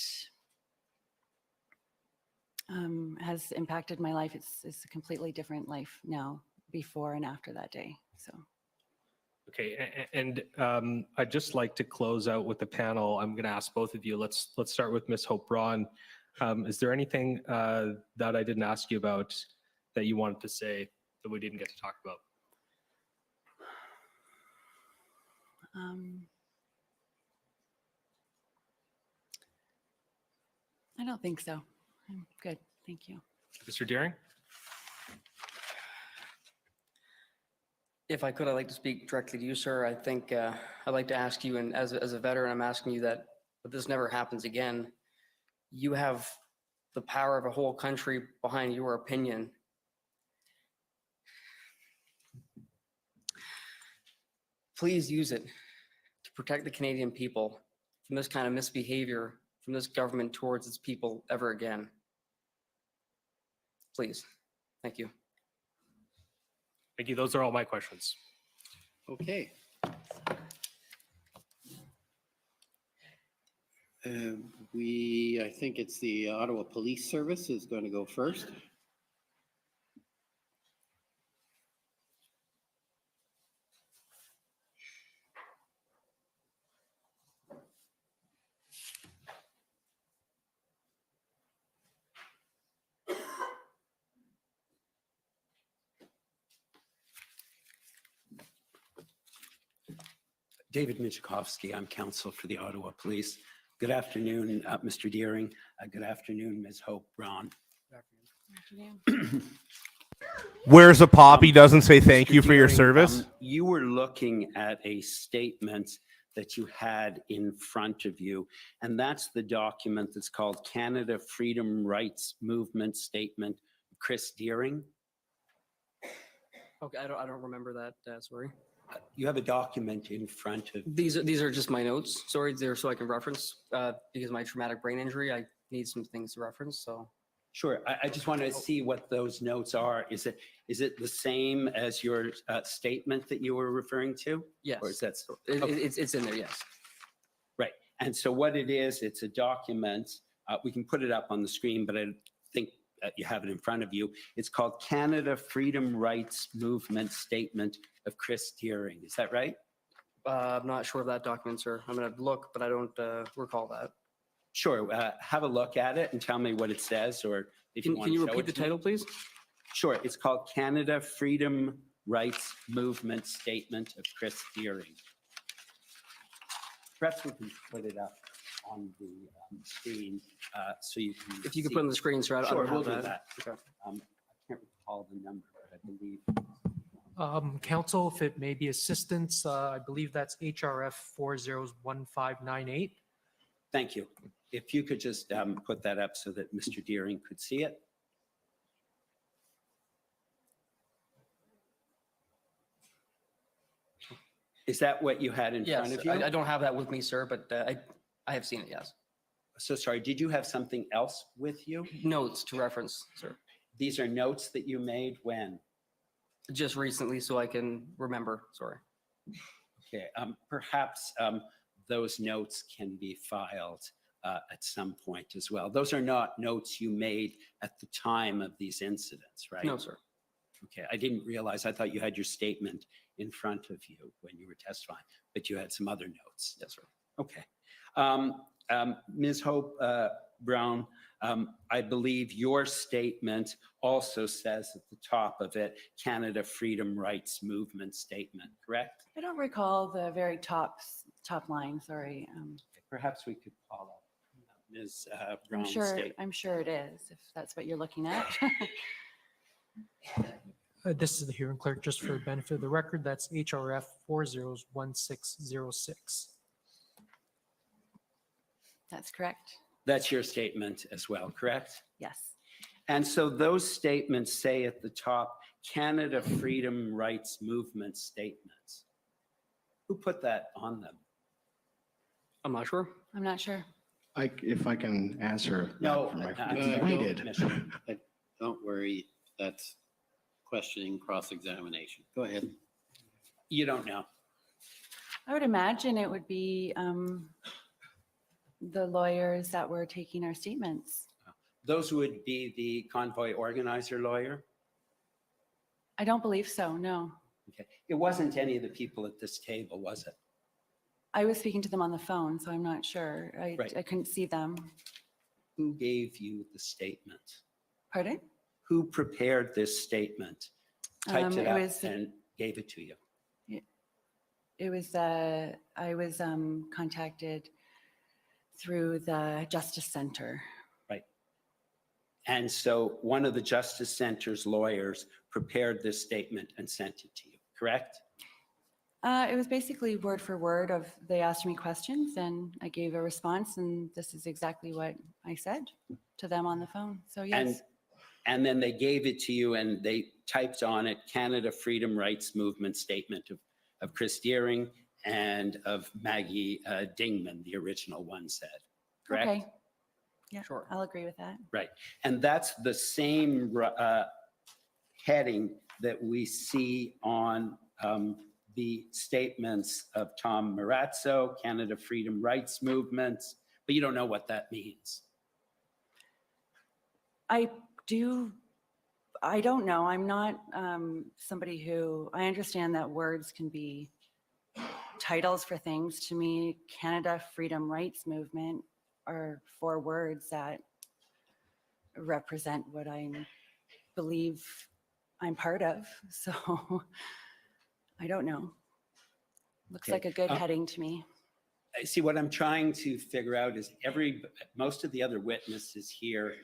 has impacted my life. It's a completely different life now, before and after that day. So. Okay, and I'd just like to close out with the panel. I'm going to ask both of you. Let's start with Ms. Hope-Braun. Is there anything that I didn't ask you about that you wanted to say that we didn't get to talk about? I don't think so. I'm good. Thank you. Mr. Deering? If I could, I'd like to speak directly to you, sir. I think I'd like to ask you, and as a veteran, I'm asking you that if this never happens again, you have the power of a whole country behind your opinion. Please use it to protect the Canadian people from this kind of misbehavior from this government towards its people ever again. Please. Thank you. Thank you. Those are all my questions. Okay. I think it's the Ottawa Police Service is going to go first. David Michikowski, I'm counsel for the Ottawa Police. Good afternoon, Mr. Deering. Good afternoon, Ms. Hope-Braun. Where's a poppy doesn't say thank you for your service? You were looking at a statement that you had in front of you, and that's the document that's called Canada Freedom Rights Movement Statement, Chris Deering. Okay, I don't remember that. Sorry. You have a document in front of These are just my notes. Sorry, they're so I can reference because of my traumatic brain injury. I need some things to reference. So. Sure. I just want to see what those notes are. Is it the same as your statement that you were referring to? Yes. Or is that it's in there? Yes. Right. And so what it is, it's a document. We can put it up on the screen, but I think you have it in front of you. It's called Canada Freedom Rights Movement Statement of Chris Deering. Is that right? I'm not sure of that document, sir. I'm gonna look, but I don't recall that. Sure. Have a look at it and tell me what it says, or if you want Can to you show repeat it the to me. title, please? Sure. It's called Canada Freedom Rights Movement Statement of Chris Deering. Perhaps we can put it up on the screen so you can. If you could see. put it on the screen, sir. I Sure, don't we'll have do that. that. I can't recall the number, but I believe. Council, if it may be assistance, I believe that's HRF 401598. Thank you. If you could just put that up so that Mr. Deering could see it. Is that what you had in front Yes, of you? I don't have that with me, sir, but I have seen it, yes. So sorry, did you have something else with you? Notes to reference, sir. These are notes that you made when? Just recently, so I can remember, sorry. Okay, perhaps those notes can be filed at some point as well. Those are not notes you made at the time of these incidents, right? No, sir. Okay, I didn't realize. I thought you had your statement in front of you when you were testifying, but you had some other notes. Yes, sir. Okay. Ms. Hope Brown, I believe your statement also says at the top of it, Canada Freedom Rights Movement Statement, correct? I don't recall the very top line, sorry. Perhaps we could call up Ms. I'm Brown's sure, statement. I'm sure it is, if that's what you're looking at. This is the hearing clerk, just for the benefit of the record. That's HRF 401606. That's correct. That's your statement as well, correct? Yes. And so those statements say at the top, Canada Freedom Rights Movement Statements. Who put that on them? I'm not sure. I'm not sure. If I can answer. No, I did. Don't worry, that's questioning cross-examination. Go ahead. You don't know. I would imagine it would be the lawyers that were taking our statements. Those would be the convoy organizer lawyer? I don't believe so, no. Okay. It wasn't any of the people at this table, was it? I was speaking to them on the phone, so I'm not sure. I couldn't see them. Who gave you the statement? Pardon? Who prepared this statement, typed it it up was- and gave it to you? It was, I was contacted through the Justice Center. Right. And so one of the Justice Center's lawyers prepared this statement and sent it to you, correct? It was basically word for word of, they asked me questions and I gave a response, and this is exactly what I said to them on the phone. So yes. And then they gave it to you and they typed on it, Canada Freedom Rights Movement Statement of Chris Deering and of Maggie Dingman, the original one said, correct? Okay. Yeah, Sure. I'll agree with that. Right. And that's the same heading that we see on the statements of Tom Marazzo, Canada Freedom Rights Movement, but you don't know what that means. I don't know. I'm not somebody who, I understand that words can be titles for things. To me, Canada Freedom Rights Movement are 4 words that represent what I believe I'm part of. So I don't know. Looks Okay. like a good heading to me. See, what I'm trying to figure out is most of the other witnesses here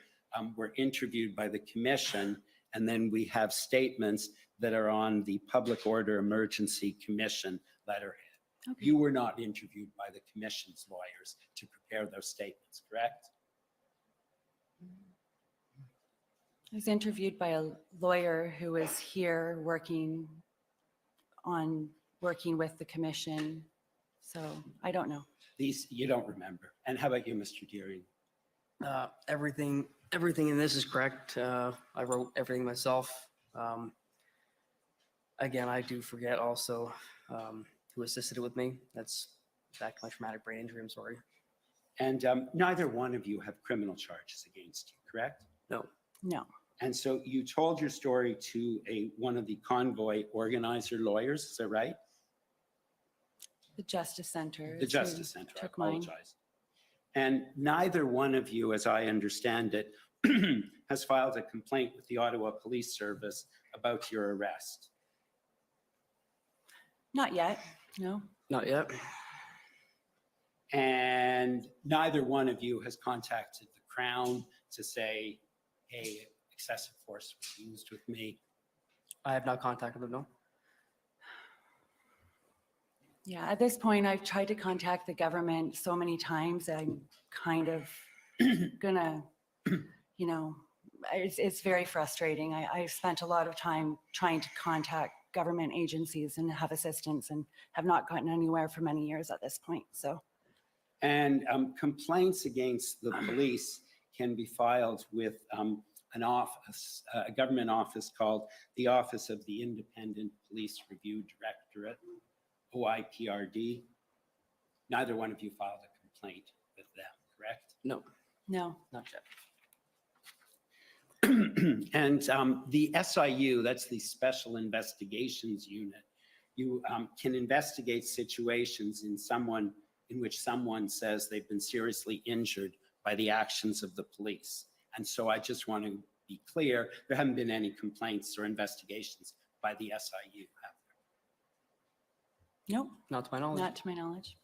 were interviewed by the commission, and then we have statements that are on the Public Order Emergency Commission letterhead. Okay. You were not interviewed by the commission's lawyers to prepare those statements, correct? I was interviewed by a lawyer who was here working with the commission. So I don't know. These, you don't remember. And how about you, Mr. Deering? Everything in this is correct. I wrote everything myself. Again, I do forget also who assisted with me. That's back to my traumatic brain injury. I'm sorry. And neither one of you have criminal charges against you, correct? No. No, And so you told your story to one of the convoy organizer lawyers, is that right? the Justice Center. The is who Justice Center, I took mine. apologize. And neither one of you, as I understand it, has filed a complaint with the Ottawa Police Service about your arrest. Not yet, no. Not yet. And neither one of you has contacted the Crown to say, hey, excessive force was used with me. I have not contacted them, no. Yeah, at this point, I've tried to contact the government so many times that I'm kind of gonna, you know, it's very frustrating. I spent a lot of time trying to contact government agencies and have assistance and have not gotten anywhere for many years at this point, so. And complaints against the police can be filed with an office, a government office called the Office of the Independent Police Review Directorate, OIPRD. Neither one of you filed a complaint with them, correct? No. No. Not yet. And the SIU, that's the Special Investigations Unit, you can investigate situations in which someone says they've been seriously injured by the actions of the police. And so I just want to be clear, there haven't been any complaints or investigations by the SIU, have there? Nope. Not to my knowledge. Not to my knowledge.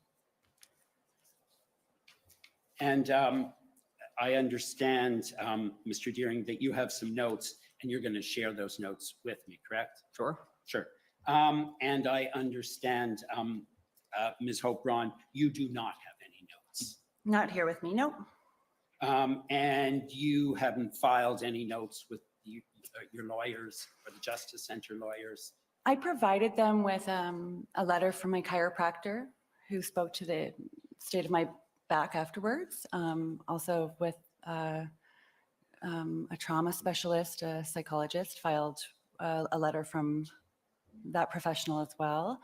And I understand, Mr. Deering, that you have some notes and you're going to share those notes with me, correct? Sure. Sure. And I understand, Ms. Hope-Braun, you do not have any notes. Not here with me, nope. And you haven't filed any notes with your lawyers or the Justice Center lawyers? I provided them with a letter from my chiropractor who spoke to the state of my back afterwards. Also with a trauma specialist, a psychologist, filed a letter from that professional as well.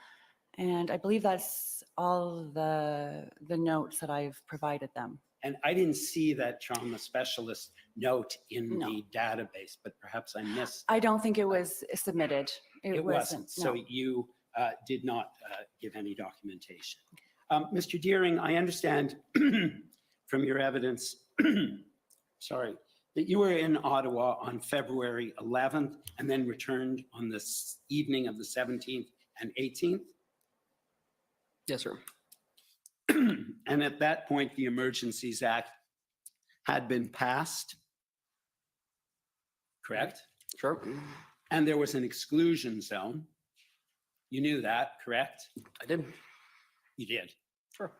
And I believe that's all the notes that I've provided them. And I didn't see that trauma specialist note in the database, but perhaps I missed. I don't think it was submitted. It wasn't. So No. you did not give any documentation. Mr. Deering, I understand from your evidence, sorry, that you were in Ottawa on February 11th and then returned on the evening of the 17th and 18th? Yes, sir. And at that point, the Emergencies Act had been passed, correct? Sure. And there was an exclusion zone. You knew that, correct? I did. You did? Sure.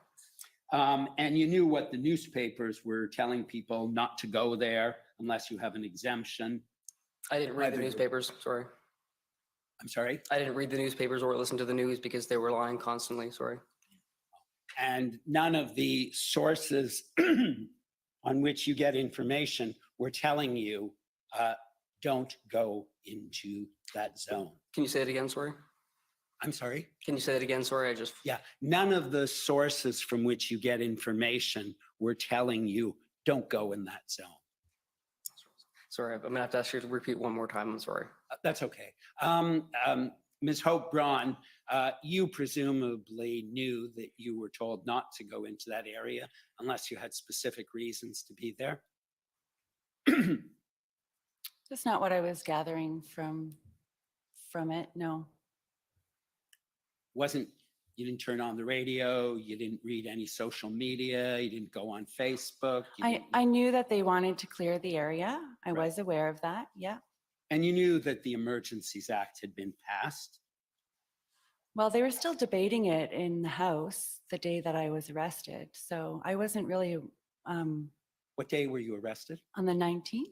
And you knew what the newspapers were telling people not to go there unless you have an exemption. I didn't read the newspapers, sorry. I'm sorry? I didn't read the newspapers or listen to the news because they were lying constantly, sorry. And none of the sources on which you get information were telling you, don't go into that zone. Can you say it again, sorry? I'm sorry? Can you say it again, sorry? Yeah, none of the sources from which you get information were telling you, don't go in that zone. Sorry, I'm gonna have to ask you to repeat one more time, I'm sorry. That's okay. Ms. Hope-Braun, you presumably knew that you were told not to go into that area unless you had specific reasons to be there? That's not what I was gathering from it, no. You didn't turn on the radio, you didn't read any social media, you didn't go on Facebook? I knew that they wanted to clear the area. I was aware of that, yeah. And you knew that the Emergencies Act had been passed? Well, they were still debating it in the House the day that I was arrested. So I wasn't really. What day were you arrested? On the 19th.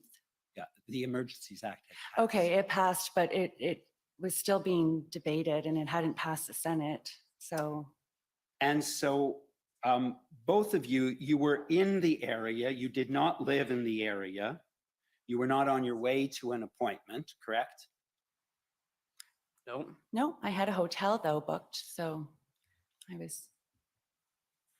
Yeah, the Emergencies Act had passed. Okay, it passed, but it was still being debated and it hadn't passed the Senate. So. And so both of you, you were in the area, you did not live in the area. You were not on your way to an appointment, correct? No. No, I had a hotel though booked, so I was.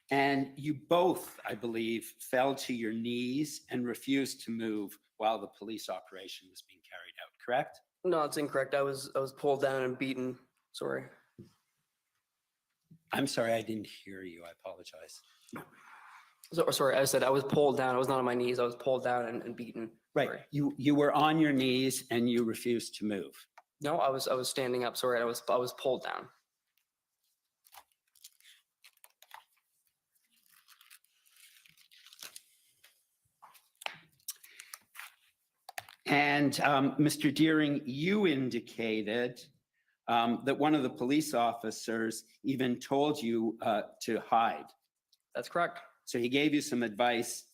And you both, I believe, fell to your knees and refused to move while the police operation was being carried out, correct? No, it's incorrect. I was pulled down and beaten. Sorry. I'm sorry, I didn't hear you. I apologize. Sorry, I said I was pulled down. I was not on my knees. I was pulled down and beaten. Right. Sorry. You were on your knees and you refused to move. No, I was standing up. Sorry, I was pulled down. And Mr. Deering, you indicated that one of the police officers even told you to hide. That's correct. So he gave you some advice,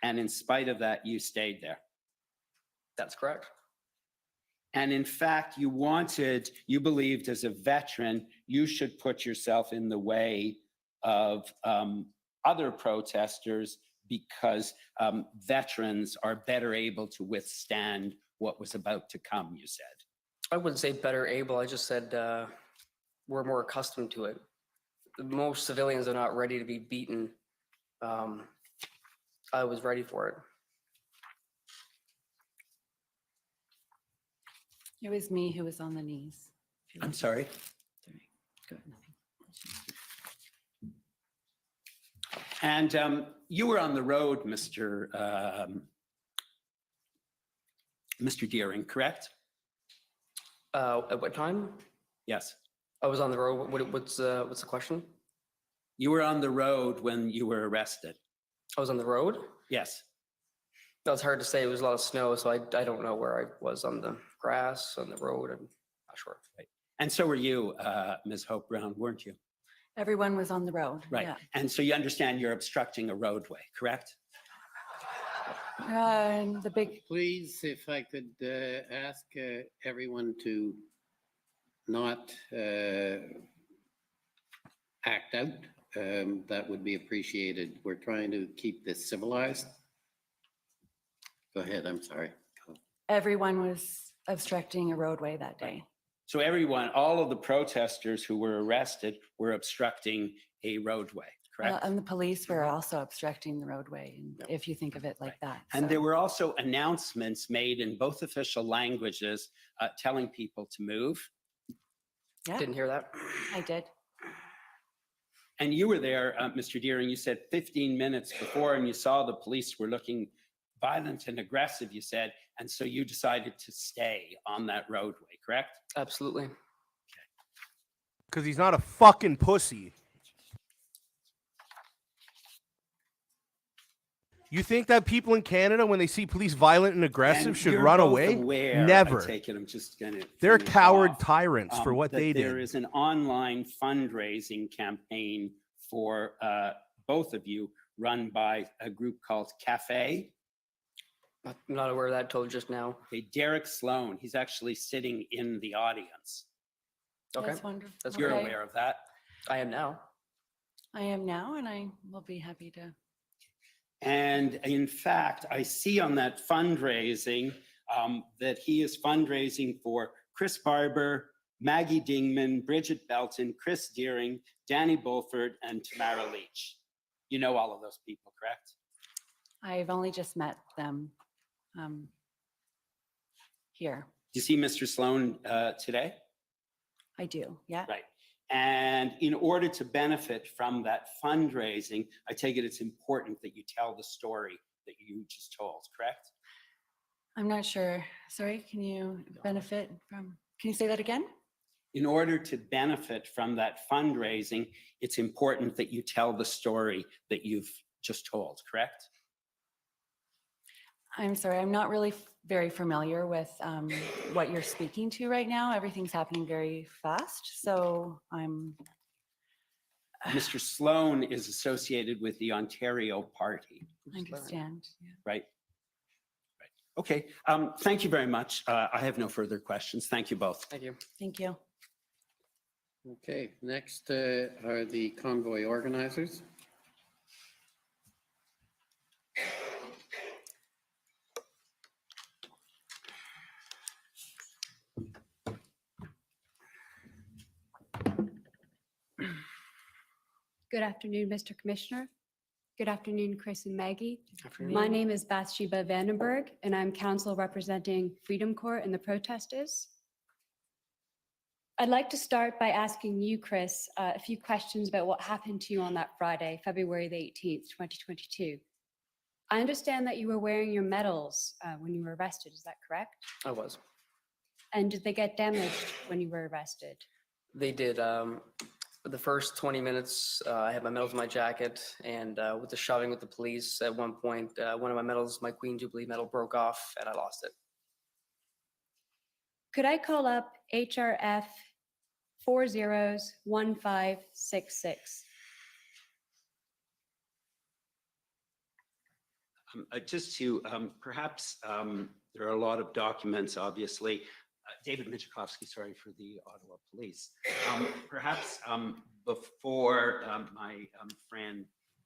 and in spite of that, you stayed there. That's correct. And in fact, you believed as a veteran, you should put yourself in the way of other protesters because veterans are better able to withstand what was about to come, you said. I wouldn't say better able. I just said we're more accustomed to it. Most civilians are not ready to be beaten. I was ready for it. It was me who was on the knees. I'm sorry. Good. And you were on the road, Mr. Deering, correct? At what time? Yes. I was on the road. What's the question? You were on the road when you were arrested. I was on the road? Yes. That was hard to say. It was a lot of snow, so I don't know where I was on the grass, on the road. I'm not sure. Right. And so were you, Ms. Hope Brown, weren't you? Everyone was on the road. Right. Yeah. And so you understand you're obstructing a roadway, correct? And the big, Please, if I could ask everyone to not act out, that would be appreciated. We're trying to keep this civilized. Go ahead, I'm sorry. everyone was obstructing a roadway that day. So everyone, all of the protesters who were arrested were obstructing a roadway, correct? And the police were also obstructing the roadway, if you think of it like that. And so. there were also announcements made in both official languages telling people to move. Yeah. Didn't hear that. I did. And you were there, Mr. Deering, you said 15 minutes before, and you saw the police were looking violent and aggressive, you said, and so you decided to stay on that roadway, correct? Absolutely. Because he's not a fucking pussy. You think that people in Canada, when they see police violent and aggressive, And should you're run both away? aware, Never. I take it, I'm just gonna They're finish coward off, tyrants for what that they There did. is an online fundraising campaign for both of you run by a group called Cafe. I'm not aware of that till just now. Okay, Derek Sloan, he's actually sitting in the audience. Okay. That's wonderful. That's You're great. aware of that? I am now. I am now, and I will be happy to. And in fact, I see on that fundraising that he is fundraising for Chris Barber, Maggie Dingman, Bridget Belton, Chris Deering, Danny Bulford, and Tamara Lich. You know all of those people, correct? I've only just met them here. You see Mr. Sloan today? I do, yeah. Right. And in order to benefit from that fundraising, I take it it's important that you tell the story that you just told, correct? I'm not sure. Sorry, can you benefit from, can you say that again? In order to benefit from that fundraising, it's important that you tell the story that you've just told, correct? I'm sorry, I'm not really very familiar with what you're speaking to right now. Everything's happening very fast, so I'm. Mr. Sloan is associated with the Ontario Party. I understand. Yeah. Right? Right. Okay. Thank you very much. I have no further questions. Thank you both. Thank you. Thank you. Okay, next are the convoy organizers. Good afternoon, Mr. Commissioner. Good afternoon, Chris and Maggie. Afternoon. My name is Bathsheba Vandenberg, and I'm counsel representing Freedom Court and the protesters. I'd like to start by asking you, Chris, a few questions about what happened to you on that Friday, February the 18th, 2022. I understand that you were wearing your medals when you were arrested. Is that correct? I was. And did they get damaged when you were arrested? They did. For the first 20 minutes, I had my medals in my jacket, and with the shoving with the police, at one point, one of my medals, my Queen Jubilee medal, broke off, and I lost it. Could I call up HRF 401566? Just to perhaps there are a lot of documents, obviously. David Michikowski, sorry, for the Ottawa Police. Perhaps before my friend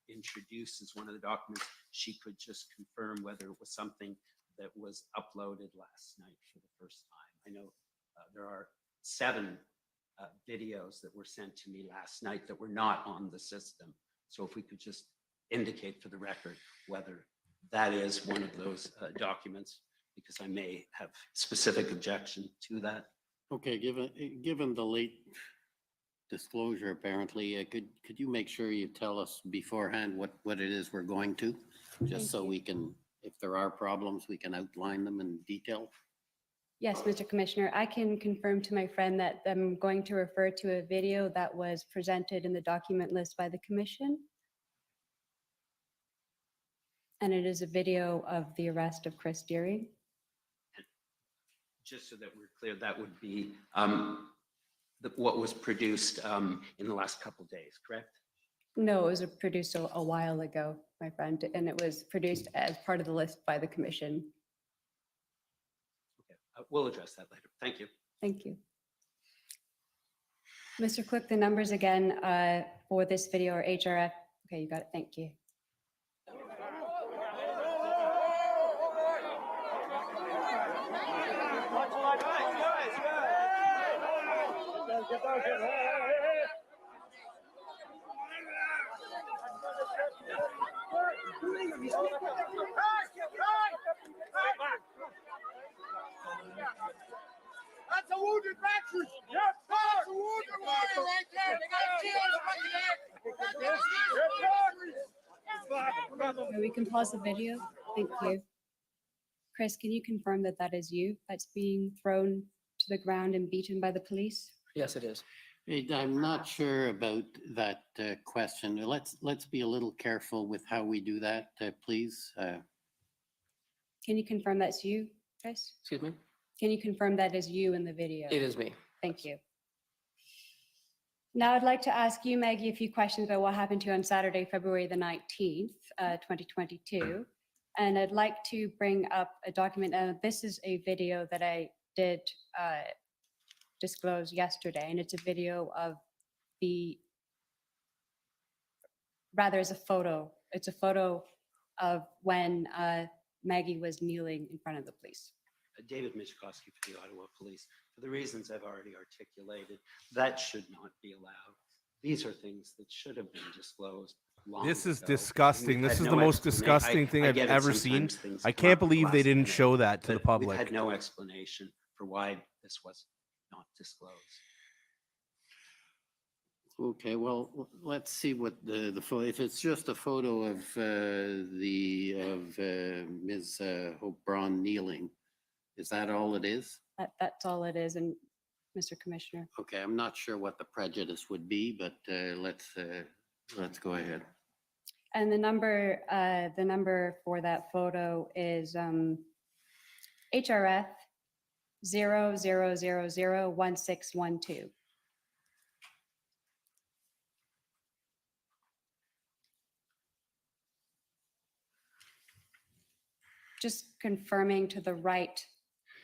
introduces one of the documents, she could just confirm whether it was something that was uploaded last night for the first time. I know there are 7 videos that were sent to me last night that were not on the system. So if we could just indicate for the record whether that is one of those documents, because I may have specific objection to that. Okay, given the late disclosure, apparently, could you make sure you tell us beforehand what it is we're going to? Just so we can, if there are problems, we can outline them in detail. Yes, Mr. Commissioner, I can confirm to my friend that I'm going to refer to a video that was presented in the document list by the Commission. And it is a video of the arrest of Chris Deary. Just so that we're clear, that would be what was produced in the last couple of days, correct? No, it was produced a while ago, my friend, and it was produced as part of the list by the Commission. Okay, we'll address that later. Thank you. Thank you. Mr. Clerk, the numbers again for this video are HRF. Okay, you got it. Thank you. That's a wounded veteran. Yes, that's a wounded warrior right there. They got tears right there. We can pause the video. Thank you. Chris, can you confirm that that is you that's being thrown to the ground and beaten by the police? Yes, it is. I'm not sure about that question. Let's be a little careful with how we do that, please. Can you confirm that's you, Chris? Excuse me? Can you confirm that is you in the video? It is me. Thank you. Now I'd like to ask you, Maggie, a few questions about what happened to you on Saturday, February the 19th, 2022. And I'd like to bring up a document. This is a video that I did disclose yesterday, and it's a video of it's a photo of when Maggie was kneeling in front of the police. David Michikowski for the Ottawa Police. For the reasons I've already articulated, that should not be allowed. These are things that should have been disclosed long This is ago. disgusting. We've This had is no the most explanation. disgusting thing I I've get it, ever seen. sometimes things I come can't up believe last they didn't minute, show that to the but public. We've had no explanation for why this was not disclosed. Okay, well, let's see what the photo, if it's just a photo of Ms. Hope Braun kneeling, is that all it is? That's all it is, and Mr. Commissioner. Okay, I'm not sure what the prejudice would be, but let's go ahead. And the number for that photo is HRF 00001612. Just confirming to the right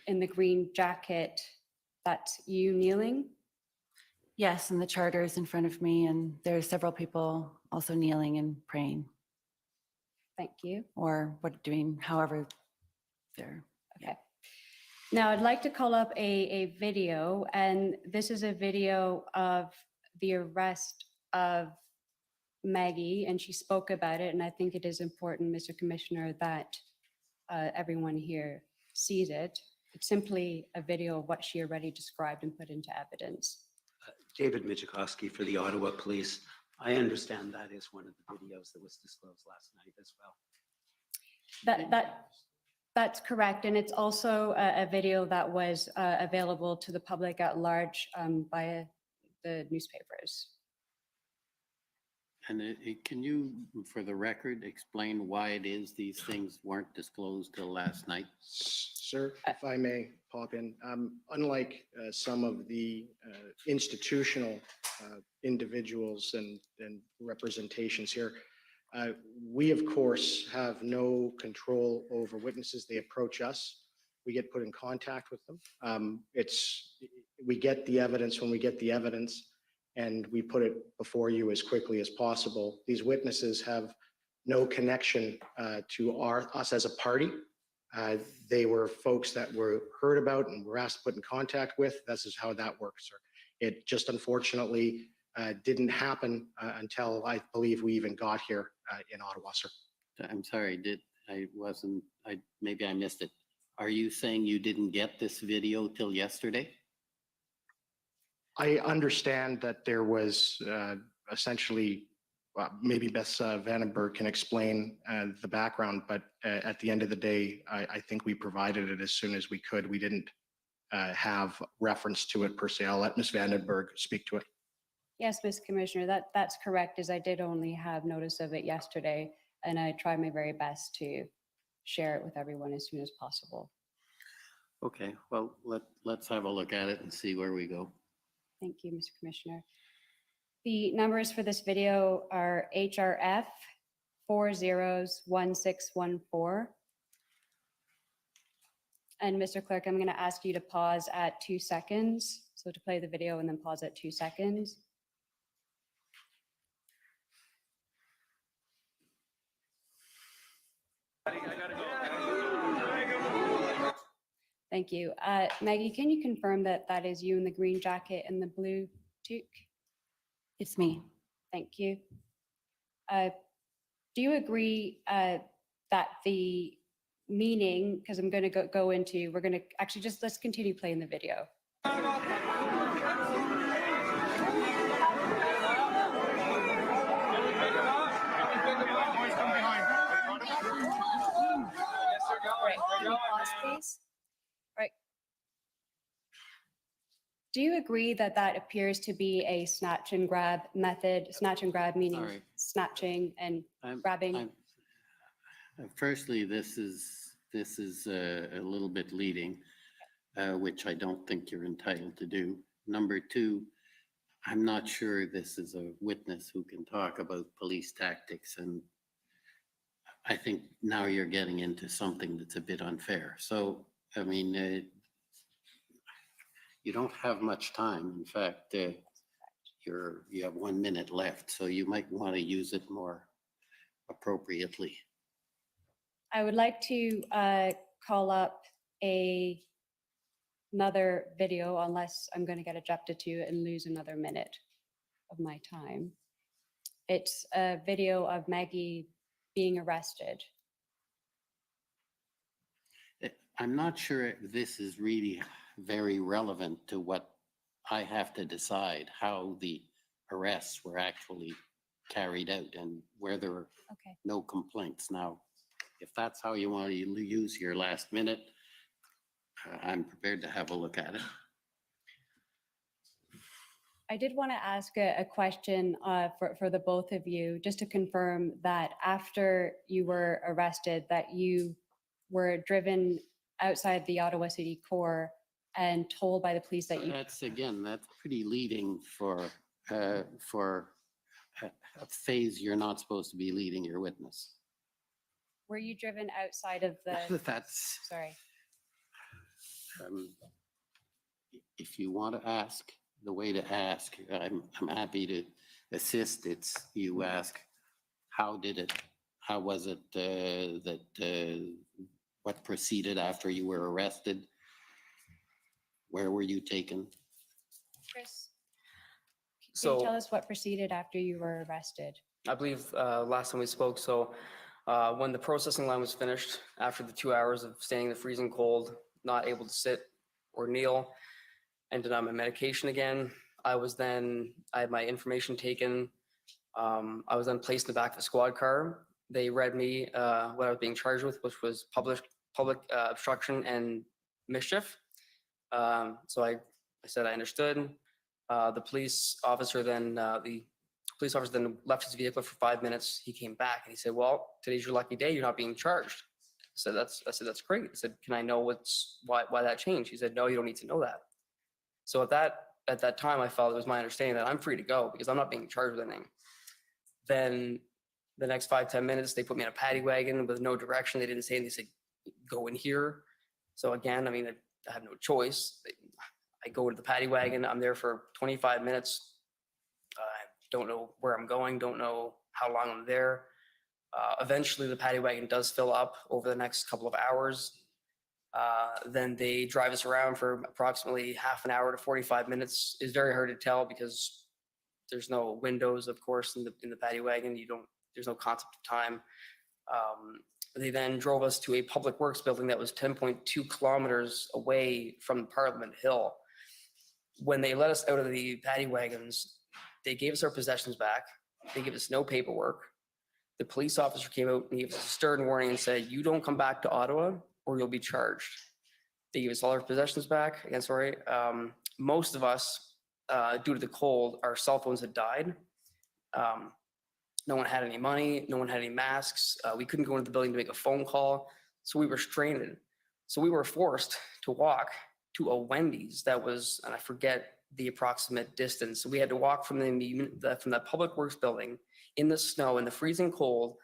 in the green jacket, that's you kneeling? Yes, and the charter is in front of me, and there are several people also kneeling and praying. Thank you. Or doing however they're. Okay. Now I'd like to call up a video, and this is a video of the arrest of Maggie, and she spoke about it, and I think it is important, Mr. Commissioner, that everyone here sees it. It's simply a video of what she already described and put into evidence. David Michikowski for the Ottawa Police. I understand that is one of the videos that was disclosed last night as well. That's correct, and it's also a video that was available to the public at large via the newspapers. And can you, for the record, explain why it is these things weren't disclosed till last night? Sir, if I may pop in, unlike some of the institutional individuals and representations here, we of course have no control over witnesses. They approach us. We get put in contact with them. We get the evidence when we get the evidence, and we put it before you as quickly as possible. These witnesses have no connection to us as a party. They were folks that were heard about and were asked to put in contact with. This is how that works, sir. It just unfortunately didn't happen until I believe we even got here in Ottawa, sir. I'm sorry, maybe I missed it. Are you saying you didn't get this video till yesterday? I understand that there was essentially, maybe Beth Vandenberg can explain the background, but at the end of the day, I think we provided it as soon as we could. We didn't have reference to it per se. I'll let Ms. Vandenberg speak to it. Yes, Ms. Commissioner, that's correct, as I did only have notice of it yesterday, and I tried my very best to share it with everyone as soon as possible. Okay, well, let's have a look at it and see where we go. Thank you, Mr. Commissioner. The numbers for this video are HRF 401614. And Mr. Clerk, I'm going to ask you to pause at 2 seconds. So to play the video and then pause at 2 seconds. Thank you. Maggie, can you confirm that that is you in the green jacket and the blue toque? It's me. Thank you. Do you agree that the meaning, because I'm going to go into, we're going to actually just, let's continue playing the video. Pause, please. Right. Do you agree that that appears to be a snatch and grab method? Snatch and grab meaning Sorry. snatching and grabbing? Firstly, this is a little bit leading, which I don't think you're entitled to do. Number two, I'm not sure this is a witness who can talk about police tactics, and I think now you're getting into something that's a bit unfair. So, I mean, you don't have much time. In fact, you have 1 minute left, so you might want to use it more appropriately. I would like to call up another video, unless I'm going to get ejected to it and lose another minute of my time. It's a video of Maggie being arrested. I'm not sure this is really very relevant to what I have to decide, how the arrests were actually carried out and where there were no complaints. Now, if that's how you want to use your last minute, I'm prepared to have a look at it. I did want to ask a question for the both of you, just to confirm that after you were arrested, that you were driven outside the Ottawa City Core and told by the police that you... That's pretty leading for a phase you're not supposed to be leading your witness. Were you driven outside of the... That's... Sorry. If you want to ask, the way to ask, I'm happy to assist. It's you ask, how was it what proceeded after you were arrested? Where were you taken? Chris, can you tell us what proceeded after you were arrested? I believe last time we spoke, so when the processing line was finished, after the 2 hours of staying in the freezing cold, not able to sit or kneel, ended on my medication again. I had my information taken. I was then placed in the back of the squad car. They read me what I was being charged with, which was public obstruction and mischief. So I said I understood. The police officer then left his vehicle for 5 minutes. He came back and he said, "Well, today's your lucky day. You're not being charged." I said, "That's great." I said, "Can I know why that changed?" He said, "No, you don't need to know that." So at that time, I felt it was my understanding that I'm free to go because I'm not being charged with anything. Then the next 5-10 minutes, they put me in a paddy wagon with no direction. They didn't say anything. They said, "Go in here." So again, I mean, I have no choice. I go to the paddy wagon. I'm there for 25 minutes. I don't know where I'm going. Don't know how long I'm there. Eventually, the paddy wagon does fill up over the next couple of hours. Then they drive us around for approximately half an hour to 45 minutes. It's very hard to tell because there's no windows, of course, in the paddy wagon. There's no concept of time. They then drove us to a public works building that was 10.2 kilometers away from Parliament Hill. When they let us out of the paddy wagons, they gave us our possessions back. They gave us no paperwork. The police officer came out and gave us a stern warning and said, "You don't come back to Ottawa or you'll be charged." They gave us all our possessions back. Again, sorry. Most of us, due to the cold, our cell phones had died. No one had any money. No one had any masks. We couldn't go into the building to make a phone call. So we were stranded. So we were forced to walk to a Wendy's that was, and I forget the approximate distance. So we had to walk from the public works building in the snow, in the freezing cold,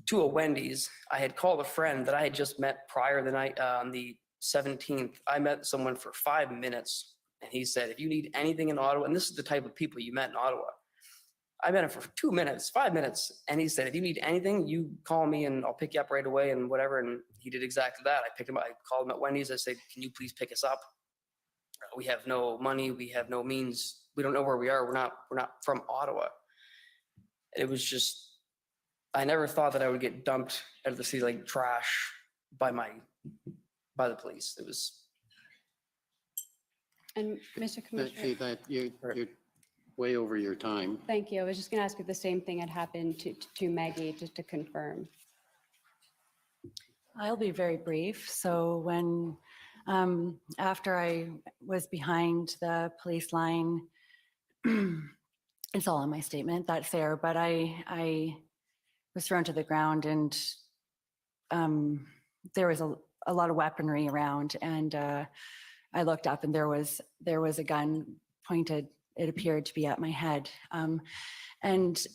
to a Wendy's. I had called a friend that I had just met prior the night on the 17th. I met someone for 5 minutes, and he said, "If you need anything in Ottawa," and this is the type of people you met in Ottawa. I met him for 2 minutes, 5 minutes, and he said, "If you need anything, you call me and I'll pick you up right away," and whatever. And he did exactly that. I picked him up. I called him at Wendy's. I said, "Can you please pick us up? We have no money. We have no means. We don't know where we are. We're not from Ottawa." It was just, I never thought that I would get dumped out of the city like trash by the police. It was. And Mr. Commissioner. Actually, that you're way over your time. Thank you. I was just going to ask if the same thing had happened to Maggie, just to confirm. I'll be very brief. So when, after I was behind the police line, it's all in my statement, that's there, but I was thrown to the ground and there was a lot of weaponry around, and I looked up and there was a gun pointed, it appeared to be at my head. And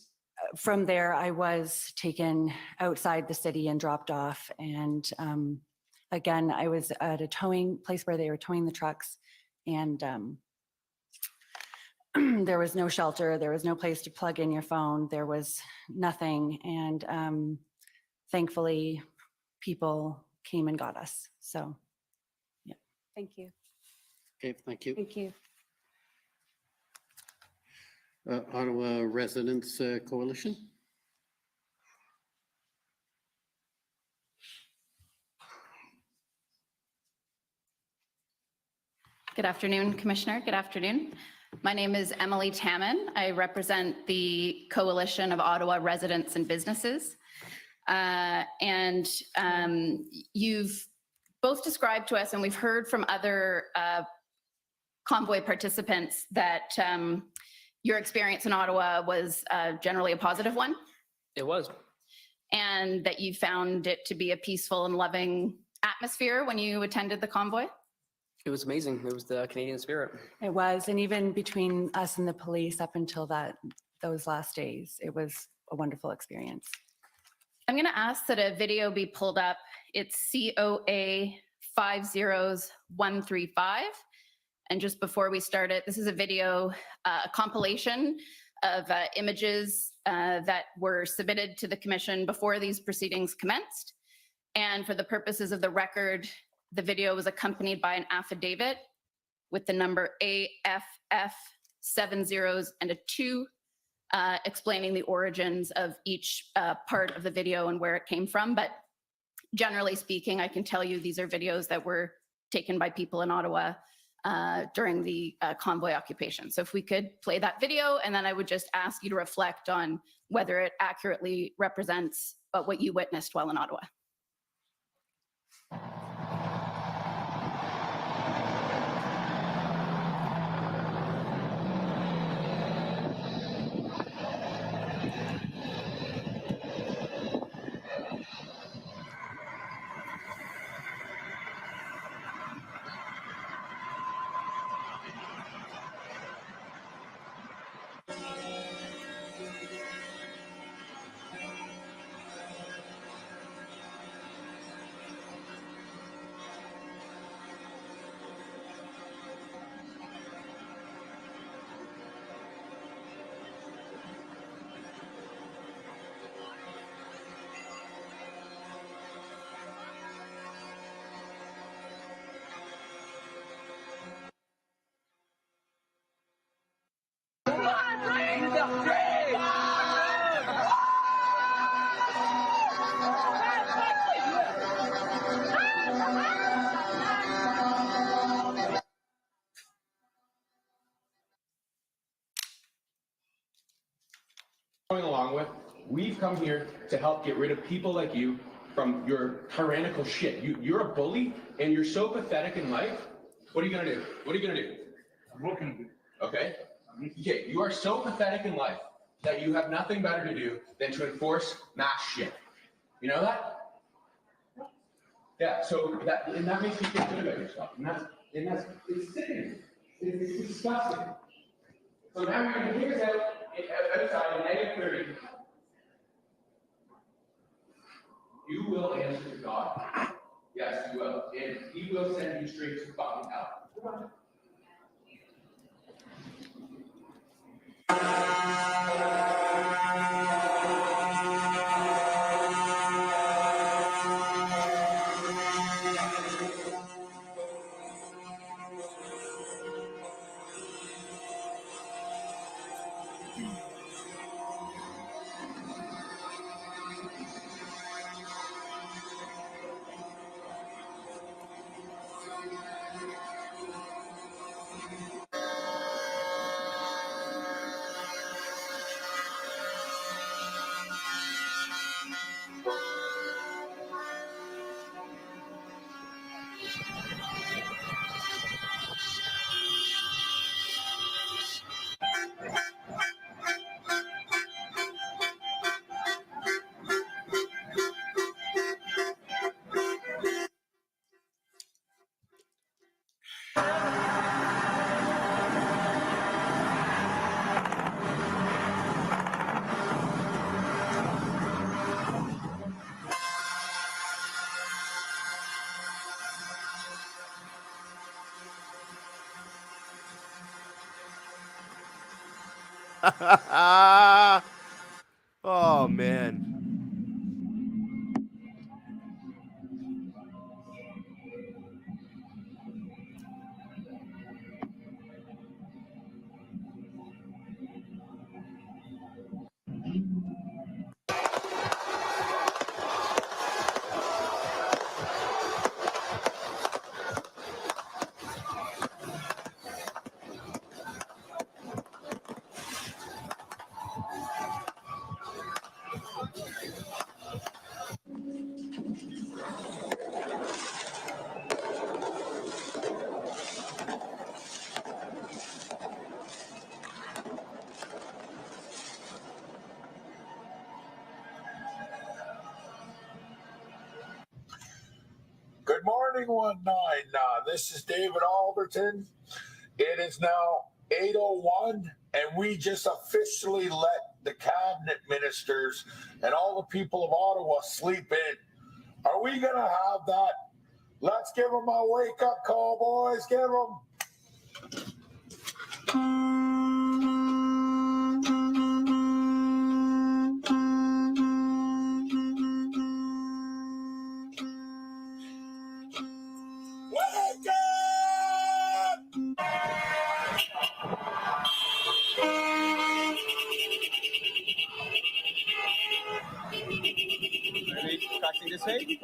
from there, I was taken outside the city and dropped off. And again, I was at a towing place where they were towing the trucks, and there was no shelter. There was no place to plug in your phone. There was nothing. And thankfully, people came and got us. So, yeah. Thank you. Okay, thank you. Thank you. Ottawa Residents Coalition. Good afternoon, Commissioner. Good afternoon. My name is Emily Tamman. I represent the Coalition of Ottawa Residents and Businesses. You've both described to us, and we've heard from other convoy participants, that your experience in Ottawa was generally a positive one. It was. And that you found it to be a peaceful and loving atmosphere when you attended the convoy? It was amazing. It was the Canadian spirit. It was, and even between us and the police up until those last days, it was a wonderful experience. I'm going to ask that a video be pulled up. It's COA 50135. And just before we start it, this is a video, a compilation of images that were submitted to the Commission before these proceedings commenced. And for the purposes of the record, the video was accompanied by an affidavit with the number AFF 7 zeros and a 2, explaining the origins of each part of the video and where it came from. But generally speaking, I can tell you these are videos that were taken by people in Ottawa during the convoy occupation. So if we could play that video, and then I would just ask you to reflect on whether it accurately represents what you witnessed while in Ottawa. Going along with, we've come here to help get rid of people like you from your tyrannical shit. You're a bully and you're so pathetic in life. What are you gonna do? What are you gonna do? What can I do? Okay. Okay, you are so pathetic in life that you have nothing better to do than to enforce mass shit. You know that? Yeah, so that makes you feel good about yourself. And that's it's sickening. It's disgusting. So now you're gonna kick us out outside in -30. You will answer to God. Yes, you will. And he will send you straight to fucking hell. Oh man. Good morning, 1-9. This is David Alberton. It is now 8:01, and we just officially let the cabinet ministers and all the people of Ottawa sleep in. Are we going to have that? Let's give them a wake-up call, boys. Give them. tape?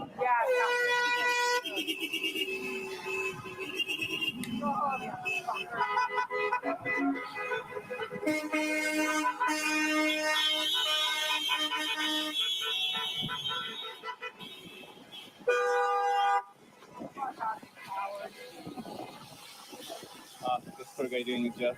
This poor guy doing his job.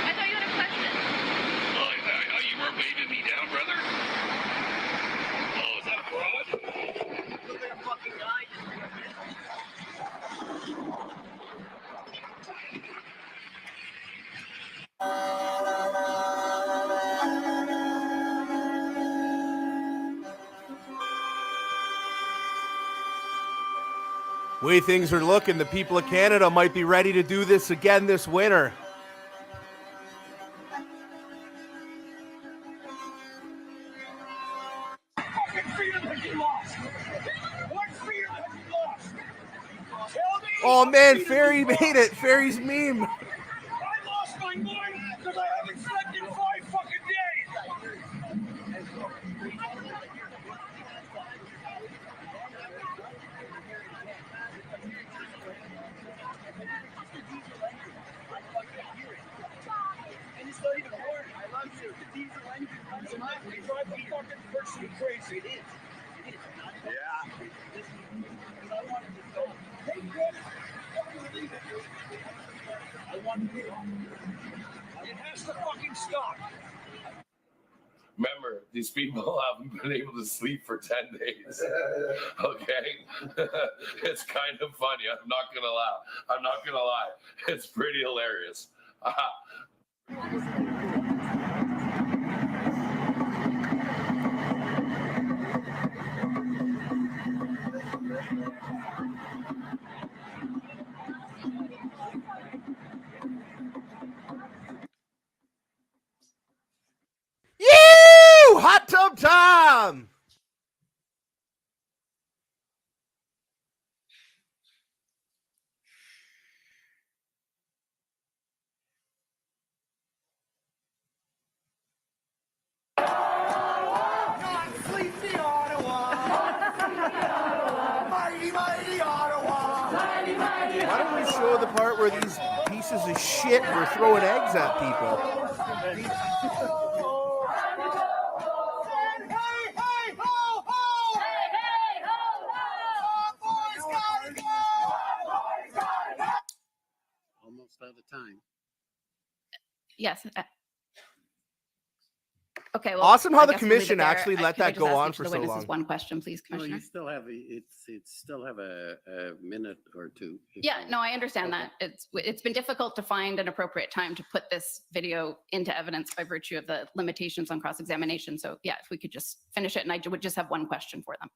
I thought you had a question. Oh, you were waving me down, brother? Oh, is that a fraud? Look at a fucking guy. Way things are looking, the people of Canada might be ready to do this again this winter. Fucking freedom has been lost. What freedom has been lost? Tell me. Oh what man, freedom Ferry has made it. Ferry's meme. I lost my mind because I haven't slept in 5 fucking days. And it's not even hard. I love you. The diesel engine runs enough. We drive the fucking person crazy. It is. It is. Yeah. I wanted to go. Hey, Chris. I want to go. It has to fucking stop. Remember, these people haven't been able to sleep for 10 days. Okay? It's kind of funny. I'm not going to laugh. I'm not going to lie. It's pretty hilarious. You hot tub time. Sleepy Ottawa. Mighty, mighty Ottawa. Mighty, mighty Why don't we show the part where these pieces of shit were throwing eggs at people? Almost out of time. Yes. Okay. Well, Awesome how I the guess we'll leave it commission there. actually let Could I that just go ask on each for of the so witnesses long. one question, please, No, Commissioner? you still have still have a minute or two. Yeah, no, I understand that. It's been difficult to find an appropriate time to put this video into evidence by virtue of the limitations on cross-examination. So yeah, if we could just finish it, and I would just have one question for them.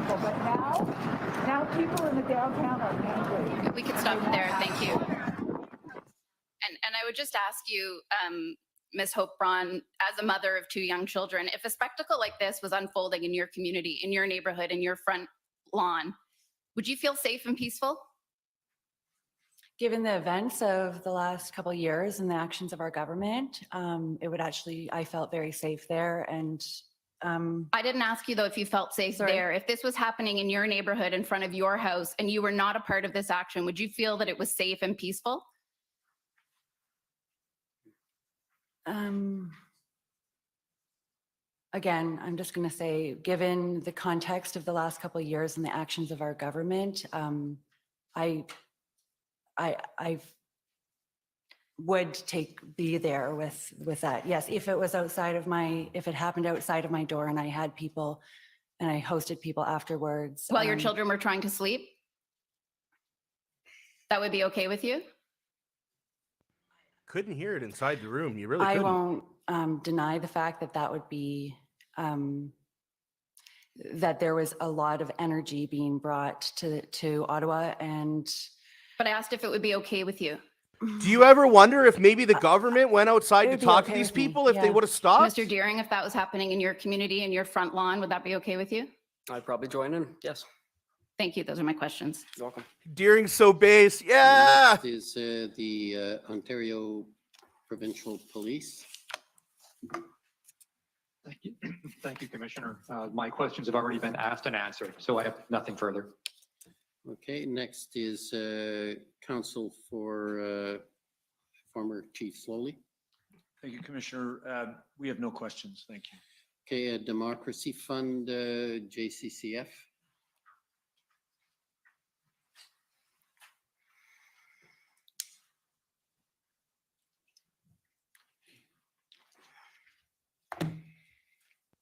people, but now people in the downtown are angry. We could stop it there. Thank you. And I would just ask you, Ms. Hope Braun, as a mother of 2 young children, if a spectacle like this was unfolding in your community, in your neighborhood, in your front lawn, would you feel safe and peaceful? Given the events of the last couple of years and the actions of our government, I felt very safe there. And I didn't ask you though if you felt safe there. If this was happening in your neighborhood in front of your house and you were not a part of this action, would you feel that it was safe and peaceful? Again, I'm just going to say, given the context of the last couple of years and the actions of our government, I would be there with that. Yes, if it was if it happened outside of my door and I had people and I hosted people afterwards. While your children were trying to sleep? That would be okay with you? Couldn't hear it inside the room. You really I couldn't. won't deny the fact that that would be, that there was a lot of energy being brought to Ottawa. But I asked if it would be okay with you. Do you ever wonder if maybe the government went outside to talk to these people if they would have stopped? Mr. Deering, if that was happening in your community, in your front lawn, would that be okay with you? I'd probably join in, yes. Thank you. Those are my questions. You're welcome. Deering so base, yeah. Next is the Ontario Provincial Police. Thank you, Commissioner. My questions have already been asked and answered, so I have nothing further. Okay, next is counsel for former Chief Slowly. Thank you, Commissioner. We have no questions. Thank you. Okay, Democracy Fund, JCCF.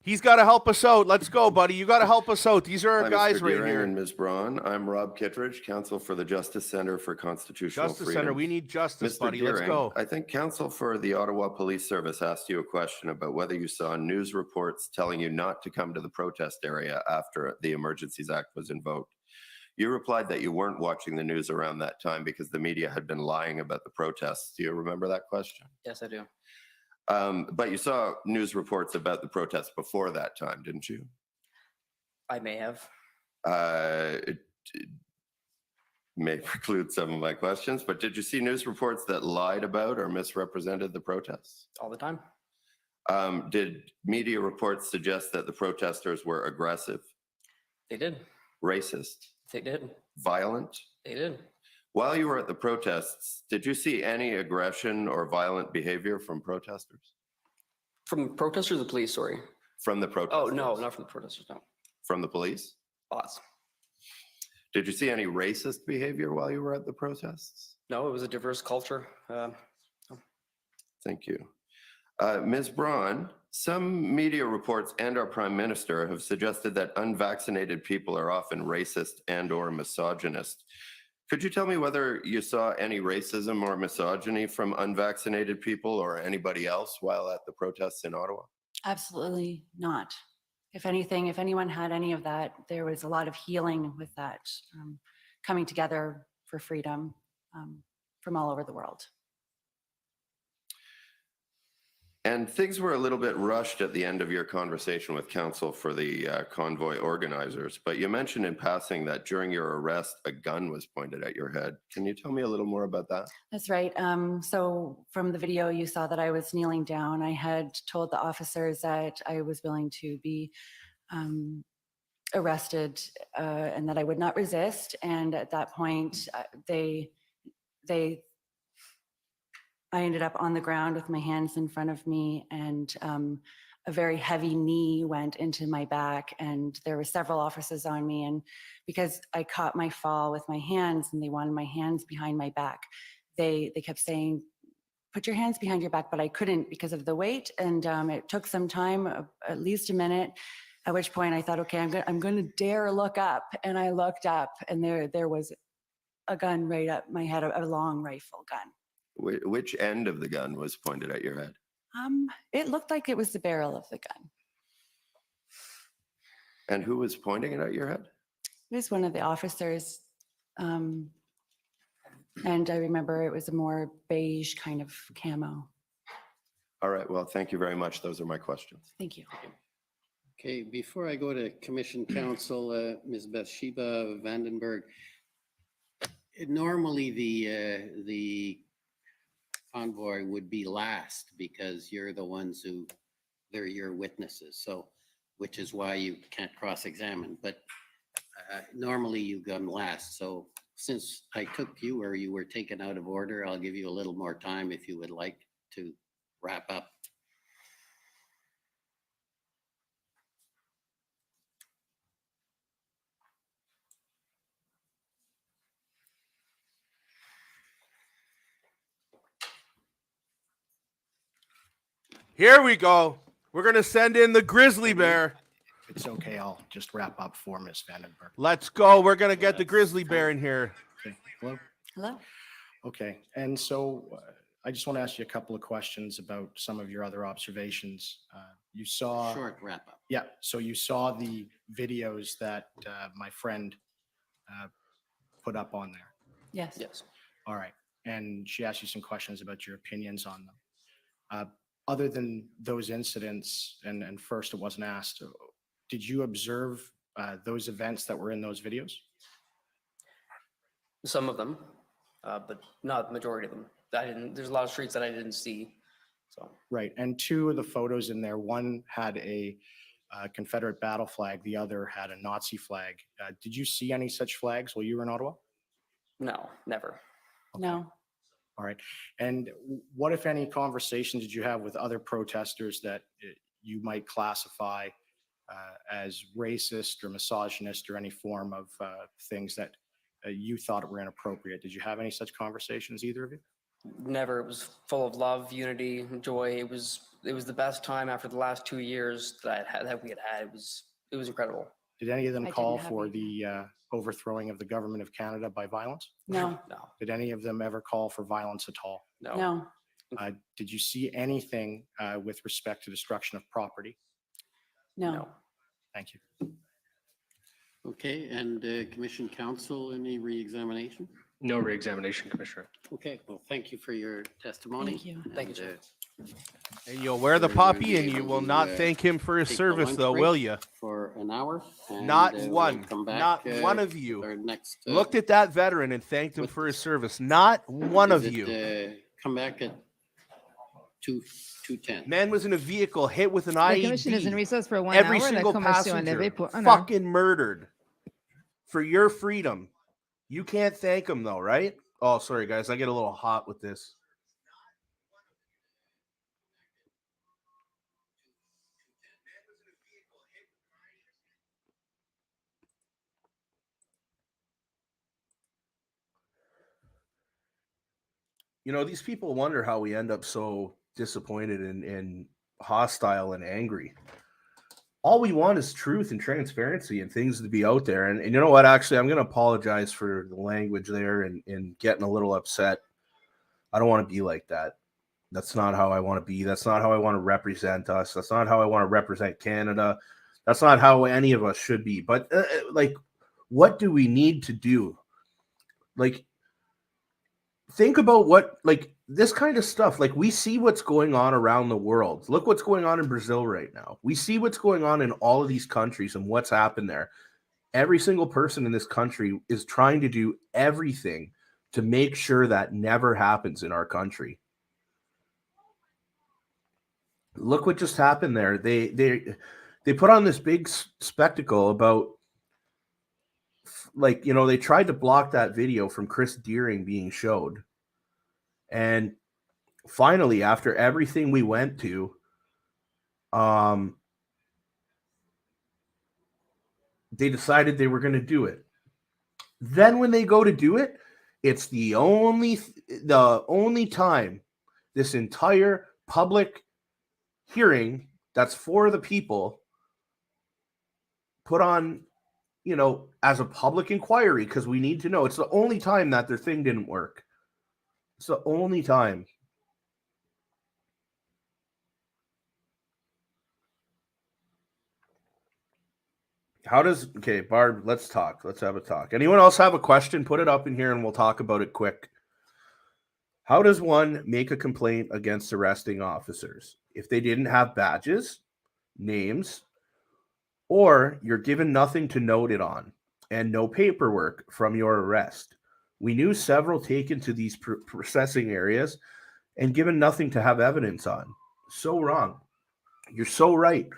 He's got to help us out. Let's go, buddy. You got to help us out. These are our Hi, guys Mr. right Deering here. and Ms. Braun. I'm Rob Kittredge, counsel for the Justice Center for Constitutional Justice Freedom. Center, we need justice, Mr. buddy. Let's Deering, go. I think counsel for the Ottawa Police Service asked you a question about whether you saw news reports telling you not to come to the protest area after the Emergencies Act was invoked. You replied that you weren't watching the news around that time because the media had been lying about the protests. Do you remember that question? Yes, I do. But you saw news reports about the protests before that time, didn't you? I may have. It may preclude some of my questions, but did you see news reports that lied about or misrepresented the protests? All the time. Did media reports suggest that the protesters were aggressive? They did. Racist? They did. Violent? They did. While you were at the protests, did you see any aggression or violent behavior from protesters? From protesters or the police, sorry? From the protesters? Oh, no, not from the protesters, no. From the police? Lots. Did you see any racist behavior while you were at the protests? No, it was a diverse culture. Thank you. Ms. Braun, some media reports and our Prime Minister have suggested that unvaccinated people are often racist and or misogynist. Could you tell me whether you saw any racism or misogyny from unvaccinated people or anybody else while at the protests in Ottawa? Absolutely not. If anything, if anyone had any of that, there was a lot of healing with that, coming together for freedom from all over the world. And things were a little bit rushed at the end of your conversation with counsel for the convoy organizers, but you mentioned in passing that during your arrest, a gun was pointed at your head. Can you tell me a little more about that? That's right. So from the video, you saw that I was kneeling down. I had told the officers that I was willing to be arrested and that I would not resist. And at that point, I ended up on the ground with my hands in front of me, and a very heavy knee went into my back, and there were several officers on me. And because I caught my fall with my hands and they wanted my hands behind my back, they kept saying, put your hands behind your back, but I couldn't because of the weight. And it took some time, at least a minute, at which point I thought, okay, I'm going to dare look up. And I looked up, and there was a gun right up my head, a long rifle gun. Which end of the gun was pointed at your head? It looked like it was the barrel of the gun. And who was pointing it at your head? It was one of the officers. And I remember it was a more beige kind of camo. All right, well, thank you very much. Those are my questions. Thank you. Okay, before I go to Commission Counsel, Ms. Bathsheba Vandenberg, normally the convoy would be last because you're the ones who, they're your witnesses, so, which is why you can't cross-examine, but normally you come last. So since I took you or you were taken out of order, I'll give you a little more time if you would like to wrap up. Here we go. We're going to send in the grizzly bear. If it's okay, I'll just wrap up for Ms. Vandenberg. Let's go. We're going to get the grizzly bear in here. Okay. Hello? Hello? Okay, and so I just want to ask you a couple of questions about some of your other observations. You saw... Short wrap up. Yeah, so you saw the videos that my friend put up on there. Yes. Yes. All right, and she asked you some questions about your opinions on them. Other than those incidents, and first it wasn't asked, did you observe those events that were in those videos? Some of them, but not the majority of them. I didn't. There's a lot of streets that I didn't see. So Right, and two of the photos in there, one had a Confederate battle flag, the other had a Nazi flag. Did you see any such flags while you were in Ottawa? no, never. No. All right, and what, if any, conversations did you have with other protesters that you might classify as racist or misogynist or any form of things that you thought were inappropriate? Did you have any such conversations, either of you? Never. It was full of love, unity, joy. It was the best time after the last 2 years that we had had. It was incredible. Did any of them I call didn't have for any. the overthrowing of the government of Canada by violence? No. No. Did any of them ever call for violence at all? No. No. Did you see anything with respect to destruction of property? No. Thank you. Okay, and Commission Counsel, any re-examination? No re-examination, Commissioner. Okay, well, thank you for your testimony. Thank you. Thank you, And, sir. And you'll wear the we're going to puppy be and you able will to, not thank him for his take the service, lunch though, break will you? For an hour. And, Not we'll one. come back, Not one of with you our next, looked at that veteran and thanked him for his service. Not one of you. Come back at 2:10. Man was in a vehicle hit with an La commission is in IED. recess for 1 Every hour. La single commission passenger levée pour 1 heure. fucking murdered for your freedom. You can't thank him though, right? Oh, sorry guys, I get a little hot with this. You know, these people wonder how we end up so disappointed and hostile and angry. All we want is truth and transparency and things to be out there. And you know what? Actually, I'm going to apologize for the language there and getting a little upset. I don't want to be like that. That's not how I want to be. That's not how I want to represent us. That's not how I want to represent Canada. That's not how any of us should be. But like, what do we need to do? Like, think about what, like, this kind of stuff. Like, we see what's going on around the world. Look what's going on in Brazil right now. We see what's going on in all of these countries and what's happened there. Every single person in this country is trying to do everything to make sure that never happens in our country. Look what just happened there. They put on this big spectacle about, like, you know, they tried to block that video from Chris Deering being showed. And finally, after everything we went to, they decided they were going to do it. Then when they go to do it, it's the only time this entire public hearing that's for the people put on, you know, as a public inquiry, because we need to know. It's the only time that their thing didn't work. It's the only time. Okay, Barb, let's talk. Let's have a talk. Anyone else have a question? Put it up in here and we'll talk about it quick. How does one make a complaint against arresting officers if they didn't have badges, names, or you're given nothing to note it on and no paperwork from your arrest? We knew several taken to these processing areas and given nothing to have evidence on. So wrong. You're so right.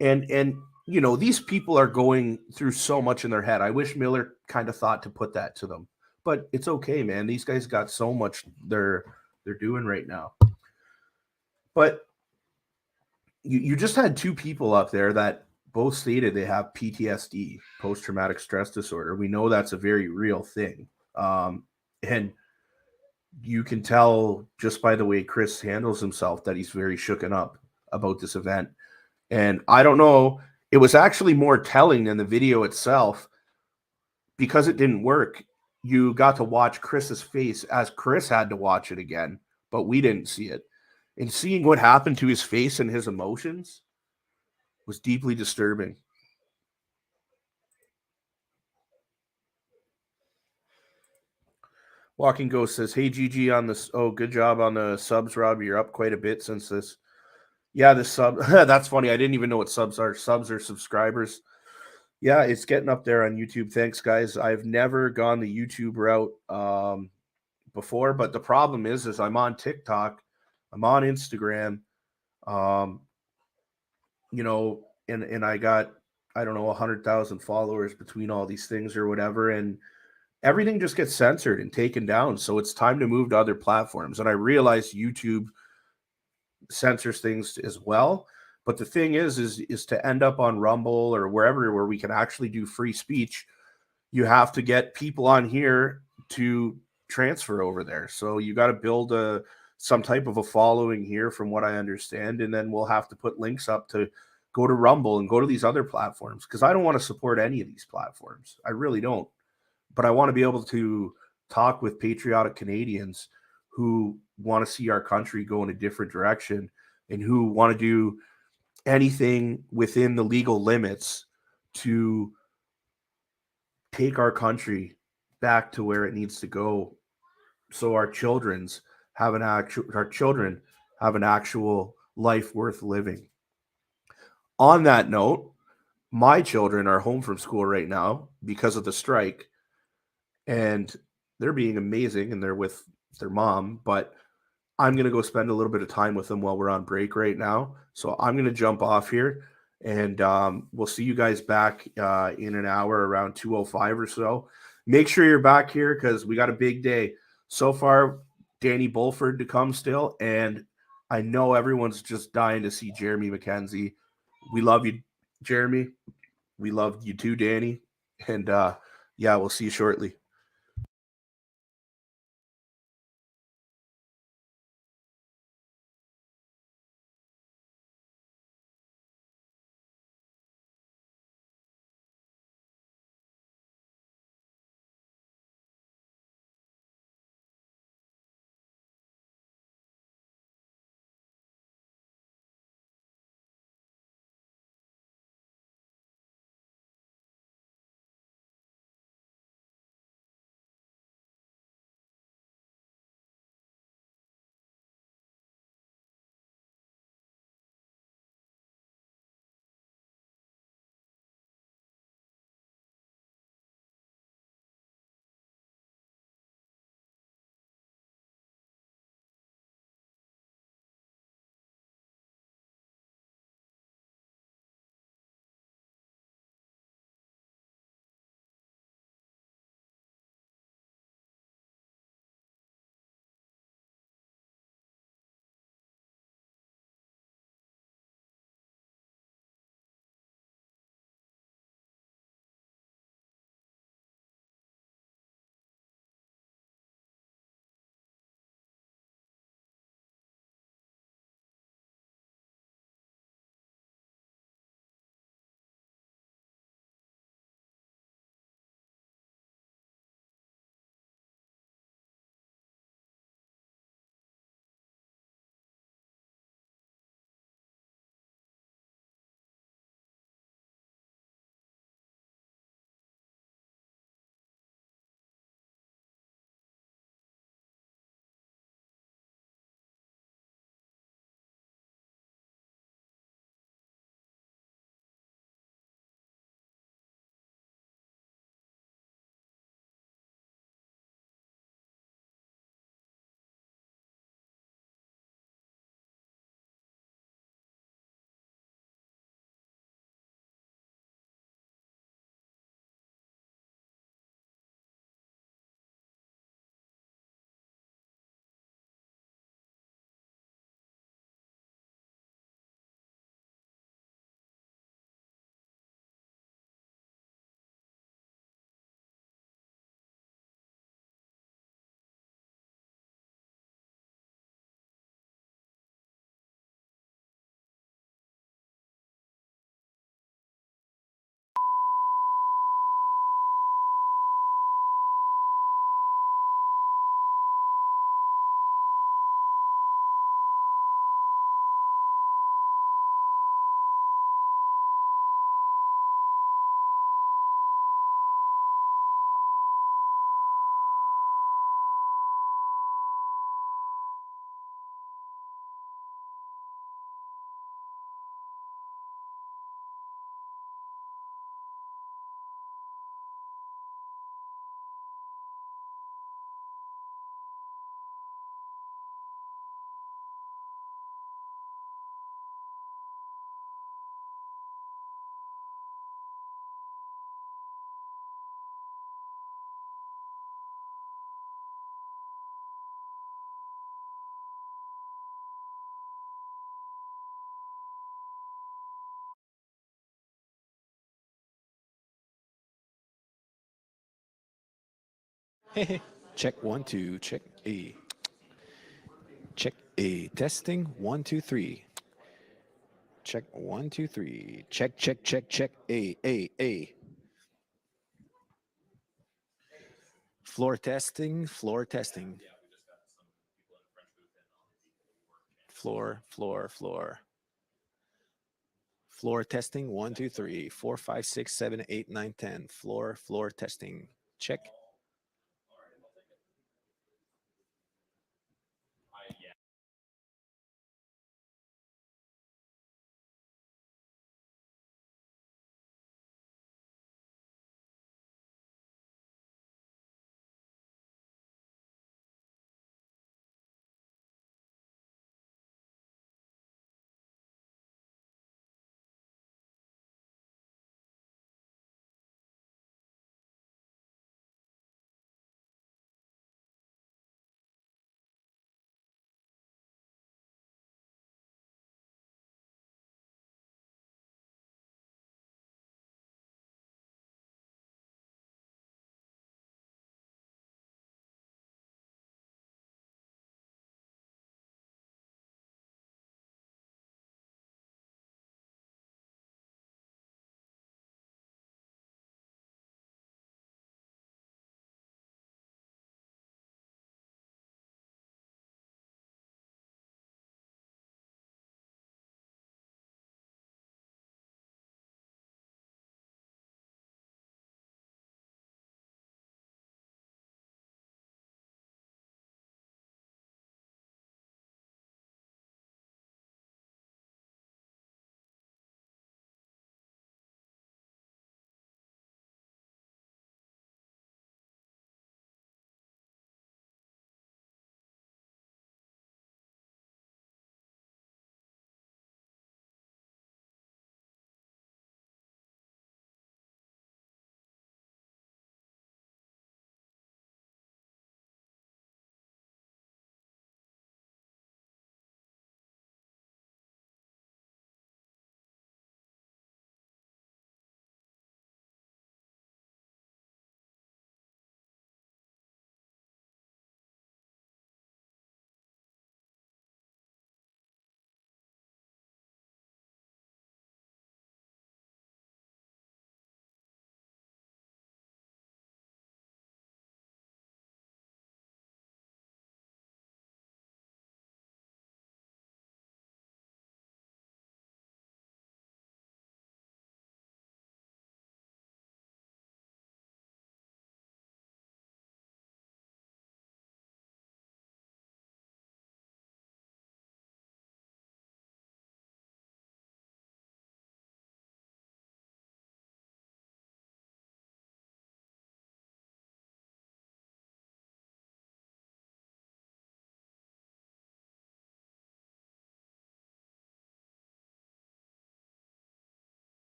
And you know, these people are going through so much in their head. I wish Miller kind of thought to put that to them. But it's okay, man. These guys got so much they're doing right now. But you just had two people up there that both stated they have PTSD, post-traumatic stress disorder. We know that's a very real thing. And you can tell just by the way Chris handles himself that he's very shooken up about this event. And I don't know, it was actually more telling than the video itself because it didn't work. You got to watch Chris's face as Chris had to watch it again, but we didn't see it. And seeing what happened to his face and his emotions was deeply disturbing. Walking Ghost says, "Hey GG on this. Oh, good job on the subs, Rob. You're up quite a bit since this." Yeah, the sub. That's funny. I didn't even know what subs are. Subs are subscribers. Yeah, it's getting up there on YouTube. Thanks, guys. I've never gone the YouTube route before, but the problem is I'm on TikTok, I'm on Instagram, you know, and I got, I don't know, 100,000 followers between all these things or whatever, and everything just gets censored and taken down. So it's time to move to other platforms. And I realize YouTube censors things as well. But the thing is to end up on Rumble or wherever where we can actually do free speech, you have to get people on here to transfer over there. So you got to build some type of a following here, from what I understand, and then we'll have to put links up to go to Rumble and go to these other platforms, because I don't want to support any of these platforms. I really don't. But I want to be able to talk with patriotic Canadians who want to see our country go in a different direction and who want to do anything within the legal limits to take our country back to where it needs to go, so our children have an actual life worth living. On that note, my children are home from school right now because of the strike, and they're being amazing and they're with their mom, but I'm going to go spend a little bit of time with them while we're on break right now. So I'm going to jump off here, and we'll see you guys back in an hour around 2:05 or so. Make sure you're back here because we got a big day. So far, Danny Bulford to come still, and I know everyone's just dying to see Jeremy Mackenzie. We love you, Jeremy. We love you too, Danny. And yeah, we'll see you shortly. Check 1 2. Check A. Check A. Testing 1 2 3. Check 1 2 3. Check check. A. Floor testing. Floor testing. Floor. Floor testing 1 2 3 4 5 6 7 8 9 10. Floor testing. Check.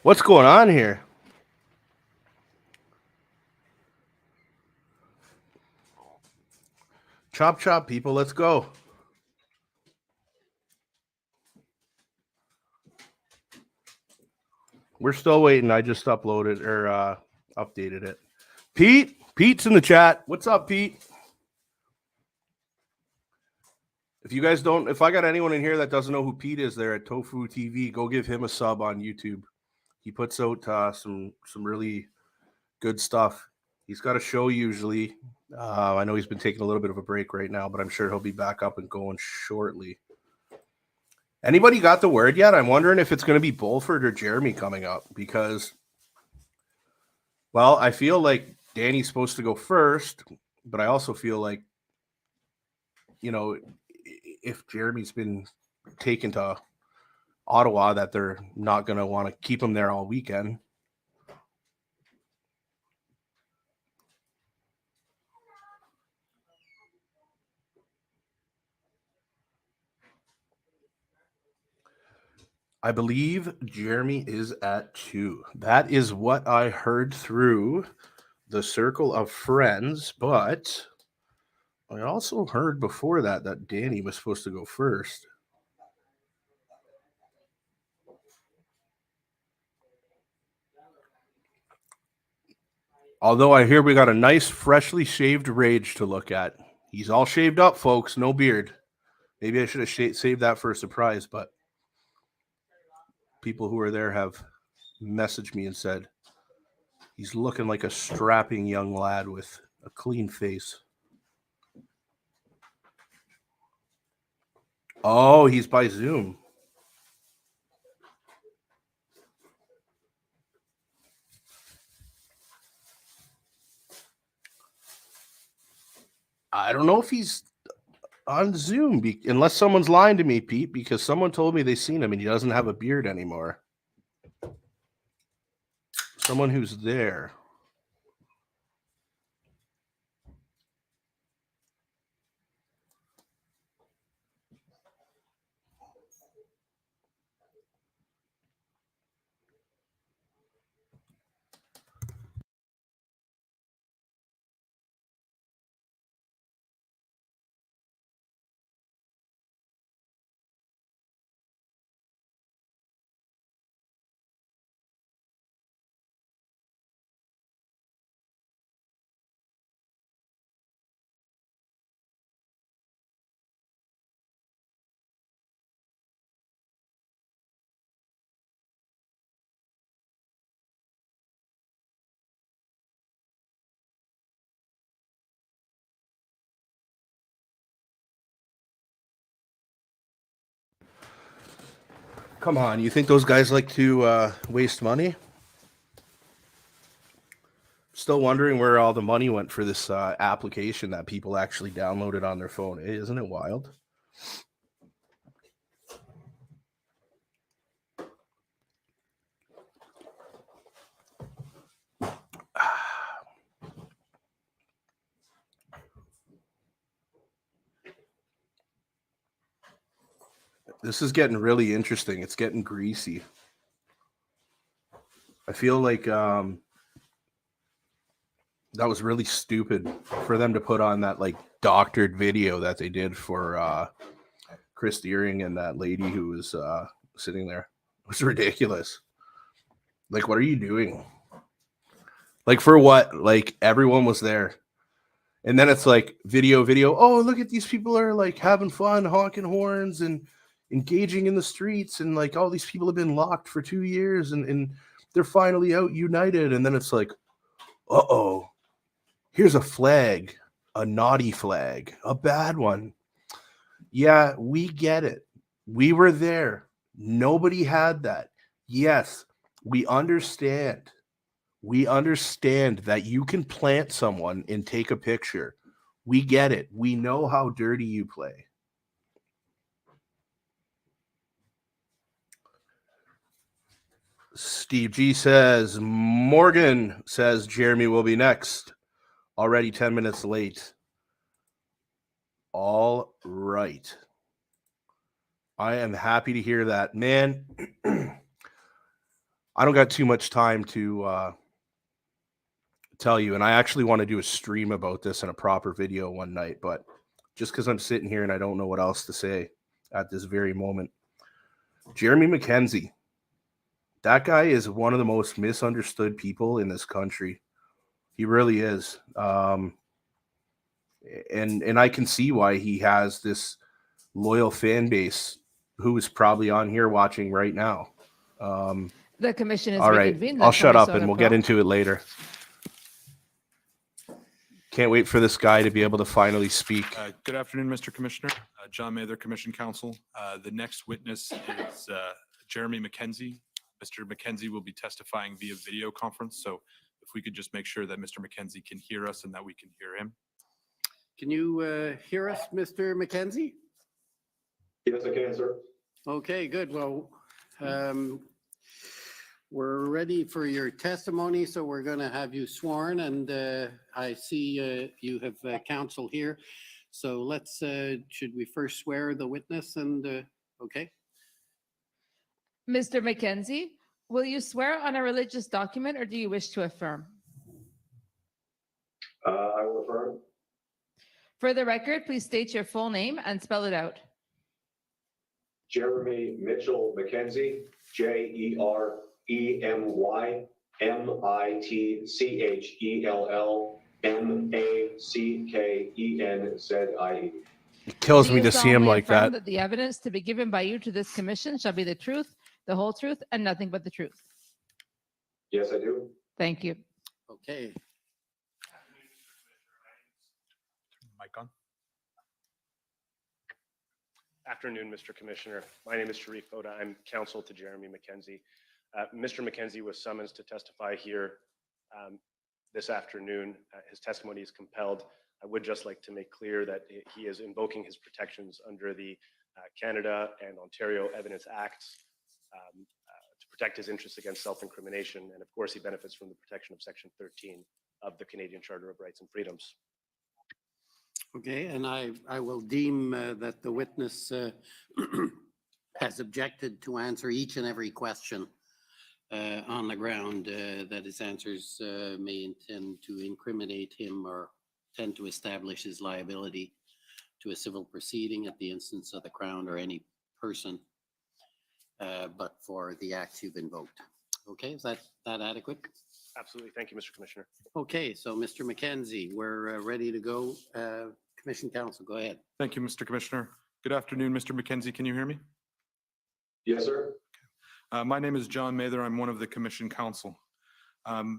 What's going on here? Chop chop, people. Let's go. We're still waiting. I just uploaded or updated it. Pete's in the chat. What's up, Pete? If you guys don't, if I got anyone in here that doesn't know who Pete is there at Tofu TV, go give him a sub on YouTube. He puts out some really good stuff. He's got a show usually. I know he's been taking a little bit of a break right now, but I'm sure he'll be back up and going shortly. Anybody got the word yet? I'm wondering if it's going to be Bulford or Jeremy coming up because, well, I feel like Danny's supposed to go first, but I also feel like, you know, if Jeremy's been taken to Ottawa, that they're not going to want to keep him there all weekend. I believe Jeremy is at 2. That is what I heard through the circle of friends, but I also heard before that Danny was supposed to go first. Although I hear we got a nice, freshly shaved Rage to look at. He's all shaved up, folks. No beard. Maybe I should have saved that for a surprise, but people who are there have messaged me and said he's looking like a strapping young lad with a clean face. Oh, he's by Zoom. I don't know if he's on Zoom, unless someone's lying to me, Pete, because someone told me they seen him and he doesn't have a beard anymore. Someone who's there. Come on, you think those guys like to waste money? Still wondering where all the money went for this application that people actually downloaded on their phone. Isn't it wild? This is getting really interesting. It's getting greasy. I feel like that was really stupid for them to put on that like doctored video that they did for Chris Deering and that lady who was sitting there. It was ridiculous. Like, what are you doing? Like, for what? Like, everyone was there. And then it's like video. Oh, look at these people are like having fun, honking horns and engaging in the streets. And like all these people have been locked for 2 years and they're finally out united. And then it's like, uh-oh, here's a flag, a naughty flag, a bad one. Yeah, we get it. We were there. Nobody had that. Yes, we understand. We understand that you can plant someone and take a picture. We get it. We know how dirty you play. Steve G says, Morgan says Jeremy will be next. Already 10 minutes late. All right. I am happy to hear that. Man, I don't got too much time to tell you, and I actually want to do a stream about this in a proper video one night, but just because I'm sitting here and I don't know what else to say at this very moment. Jeremy Mackenzie, that guy is one of the most misunderstood people in this country. He really is. And I can see why he has this loyal fan base who is probably on here watching right now. The commission is All right, reconvened. I'll The shut up Minnesota and we'll Pro. get into it later. Can't wait for this guy to be able to finally speak. Good afternoon, Mr. Commissioner. John Mather, Commission Counsel. The next witness is Jeremy Mackenzie. Mr. Mackenzie will be testifying via video conference. So if we could just make sure that Mr. Mackenzie can hear us and that we can hear him. Can you hear us, Mr. Mackenzie? Yes, I can, sir. Okay, good. Well, we're ready for your testimony, so we're going to have you sworn, and I see you have counsel here. So let's, should we first swear the witness and, okay? Mr. Mackenzie, will you swear on a religious document or do you wish to affirm? I will affirm. For the record, please state your full name and spell it out. Jeremy Mitchell Mackenzie, JeremyMitchellMackenzie. It kills Do me you to see him solemnly like affirm that. The evidence to be given by you to this commission shall be the truth, the whole truth, and nothing but the truth. Yes, I do. Thank you. Okay. Mic on. Afternoon, Mr. Commissioner. My name is Sharif Oda. I'm counsel to Jeremy Mackenzie. Mr. Mackenzie was summoned to testify here this afternoon. His testimony is compelled. I would just like to make clear that he is invoking his protections under the Canada and Ontario Evidence Acts to protect his interests against self-incrimination. And of course, he benefits from the protection of Section 13 of the Canadian Charter of Rights and Freedoms. Okay, and I will deem that the witness has objected to answer each and every question on the ground that his answers may intend to incriminate him or tend to establish his liability to a civil proceeding at the instance of the Crown or any person, but for the acts you've invoked. Okay, is that adequate? Absolutely. Thank you, Mr. Commissioner. Okay, so Mr. Mackenzie, we're ready to go. Commission Counsel, go ahead. Thank you, Mr. Commissioner. Good afternoon, Mr. Mackenzie. Can you hear me? Yes, sir. My name is John Mather. I'm one of the Commission Counsel.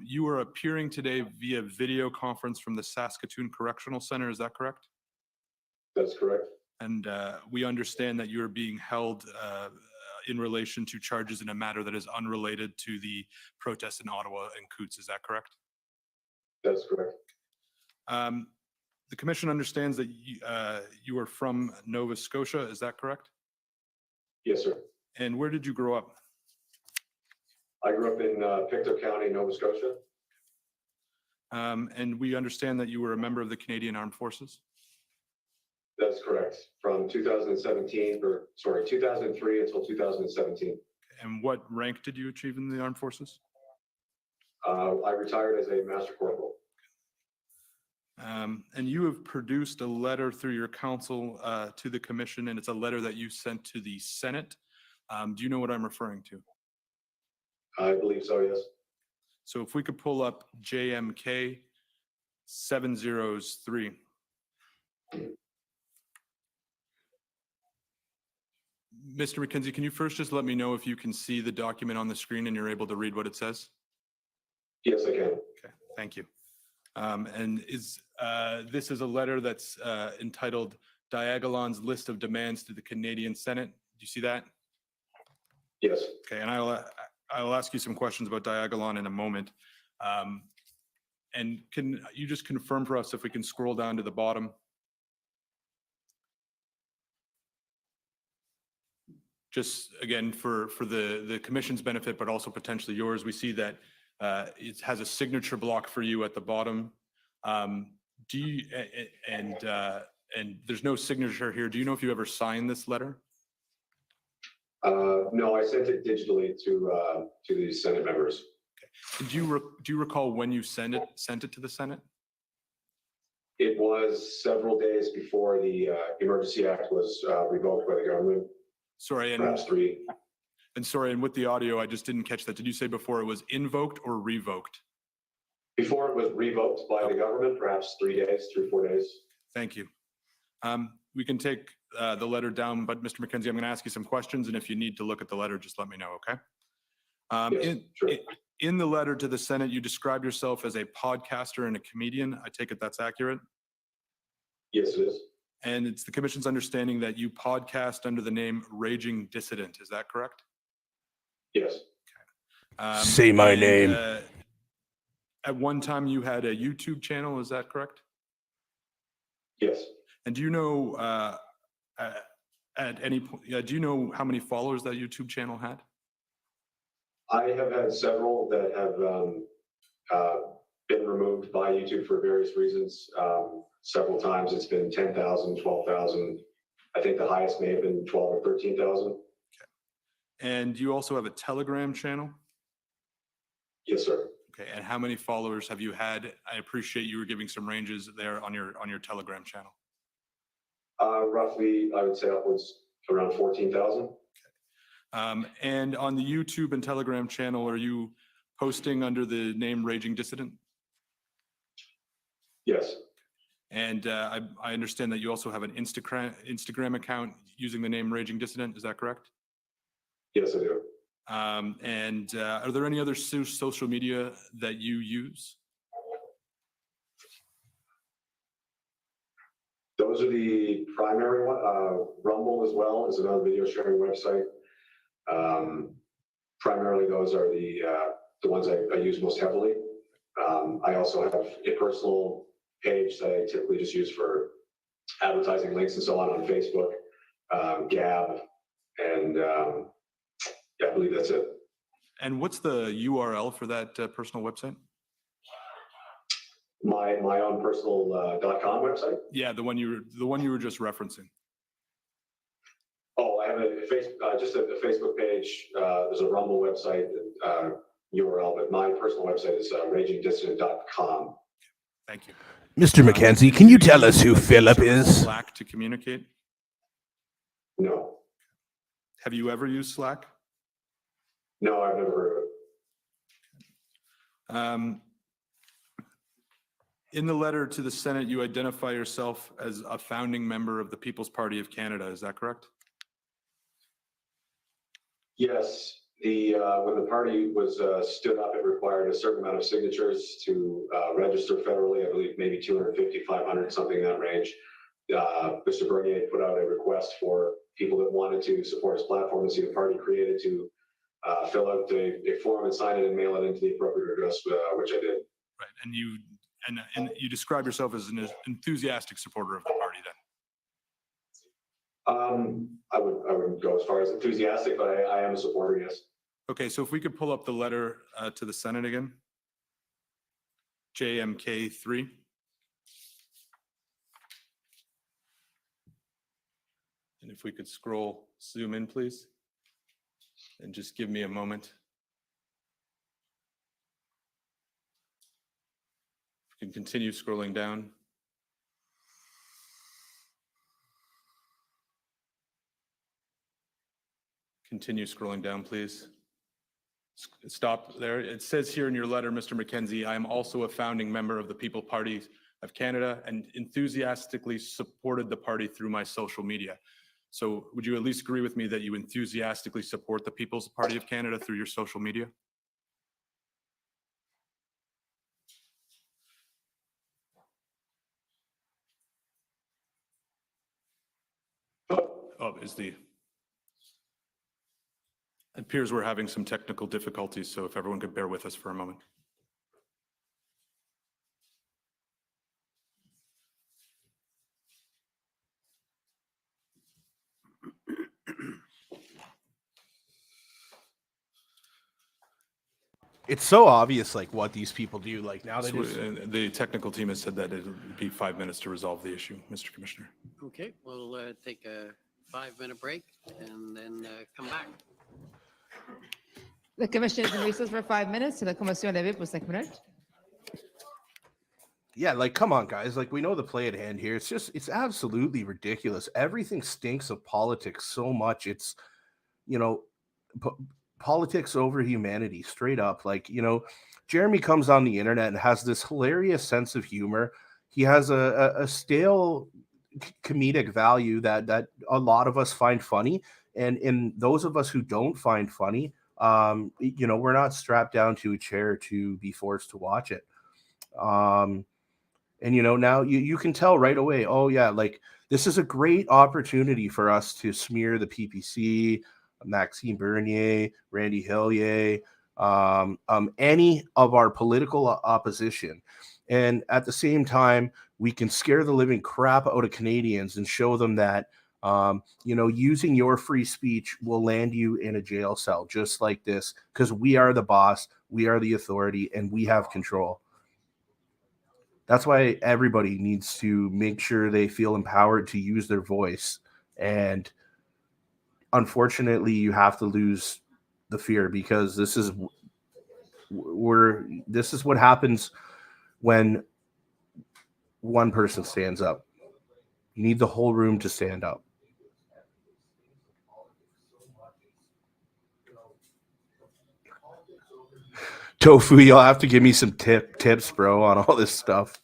You are appearing today via video conference from the Saskatoon Correctional Center. Is that correct? That's correct. And we understand that you are being held in relation to charges in a matter that is unrelated to the protests in Ottawa and Coutts. Is that correct? That's correct. The Commission understands that you are from Nova Scotia. Is that correct? Yes, sir. And where did you grow up? I grew up in Pictou County, Nova Scotia. And we understand that you were a member of the Canadian Armed Forces? That's correct. From 2003 until 2017. And what rank did you achieve in the Armed Forces? I retired as a Master Corporal. And you have produced a letter through your counsel to the Commission, and it's a letter that you sent to the Senate. Do you know what I'm referring to? I believe so, yes. So if we could pull up JMK 703. Mr. Mackenzie, can you first just let me know if you can see the document on the screen and you're able to read what it says? Yes, I can. Okay, thank you. And this is a letter that's entitled Diagolon's List of Demands to the Canadian Senate. Do you see that? Yes. Okay, and I'll ask you some questions about Diagolon in a moment. And can you just confirm for us if we can scroll down to the bottom? Just again, for the Commission's benefit, but also potentially yours, we see that it has a signature block for you at the bottom. Do you, and there's no signature here. Do you know if you ever signed this letter? No, I sent it digitally to the Senate members. Do you recall when you sent it to the Senate? It was several days before the Emergency Act was revoked by the government. Sorry, Perhaps 3. And sorry, and with the audio, I just didn't catch that. Did you say before it was invoked or revoked? Before it was revoked by the government, perhaps 3 days, 3-4 days. Thank you. We can take the letter down, but Mr. Mackenzie, I'm going to ask you some questions, and if you need to look at the letter, just let me know, okay? Yes, sure. In the letter to the Senate, you describe yourself as a podcaster and a comedian. I take it that's accurate? Yes, it is. And it's the commission's understanding that you podcast under the name Raging Dissident. Is that correct? Yes. Say my name. At one time, you had a YouTube channel. Is that correct? Yes. And do you know at any point? Do you know how many followers that YouTube channel had? I have had several that have been removed by YouTube for various reasons. Several times it's been 10,000, 12,000. I think the highest may have been 12 or 13,000. And you also have a Telegram channel? Yes, sir. Okay, and how many followers have you had? I appreciate you were giving some ranges there on your Telegram channel. Roughly, I would say upwards around 14,000. And on the YouTube and Telegram channel, are you posting under the name Raging Dissident? Yes. And I understand that you also have an Instagram account using the name Raging Dissident. Is that correct? Yes, I do. And are there any other social media that you use? Those are the primary one. Rumble as well is another video sharing website. Primarily, those are the ones I use most heavily. I also have a personal page that I typically just use for advertising links and so on Facebook, Gab, and yeah, I believe that's it. And what's the URL for that personal website? My own personal .com website. Yeah, the one you were just referencing. Oh, I have just a Facebook page. There's a Rumble website URL, but my personal website is ragingdissident.com. Thank you. Mr. Mackenzie, can you tell us who Philip is? Slack to communicate? No. Have you ever used Slack? No, I've never heard of it. In the letter to the Senate, you identify yourself as a founding member of the People's Party of Canada. Is that correct? Yes. When the party was stood up, it required a certain amount of signatures to register federally. I believe maybe 250, 500, something in that range. Mr. Bernier put out a request for people that wanted to support his platform and see the party created to fill out a form and sign it and mail it into the appropriate address, which I did. Right, and you describe yourself as an enthusiastic supporter of the party then? I wouldn't go as far as enthusiastic, but I am a supporter, yes. Okay, so if we could pull up the letter to the Senate again. JMK3. And if we could zoom in, please, and just give me a moment. If you can continue scrolling down. Continue scrolling down, please. Stop there. It says here in your letter, Mr. Mackenzie, I am also a founding member of the People's Party of Canada and enthusiastically supported the party through my social media. So would you at least agree with me that you enthusiastically support the People's Party of Canada through your social media? Oh, it appears we're having some technical difficulties, so if everyone could bear with us for a moment. It's so obvious, like, what these people do. Like, now they So, just... the technical team has said that it'll be 5 minutes to resolve the issue, Mr. Commissioner. Okay, we'll take a 5-minute break and then come back. The commission is in recess for 5 minutes. La commission levée pour 5 minutes. Yeah, like, come on, guys. Like, we know the play at hand here. It's absolutely ridiculous. Everything stinks of politics so much. It's, politics over humanity, straight up. Like, Jeremy comes on the internet and has this hilarious sense of humor. He has a stale comedic value that a lot of us find funny. And in those of us who don't find funny, we're not strapped down to a chair to be forced to watch it. And now you can tell right away, oh yeah, like this is a great opportunity for us to smear the PPC, Maxime Bernier, Randy Hillier, any of our political opposition. And at the same time, we can scare the living crap out of Canadians and show them that, using your free speech will land you in a jail cell just like this, because we are the boss, we are the authority, and we have control. That's why everybody needs to make sure they feel empowered to use their voice. And unfortunately, you have to lose the fear, because this is what happens when one person stands up. You need the whole room to stand up. Tofu, you'll have to give me some tips, bro, on all this stuff.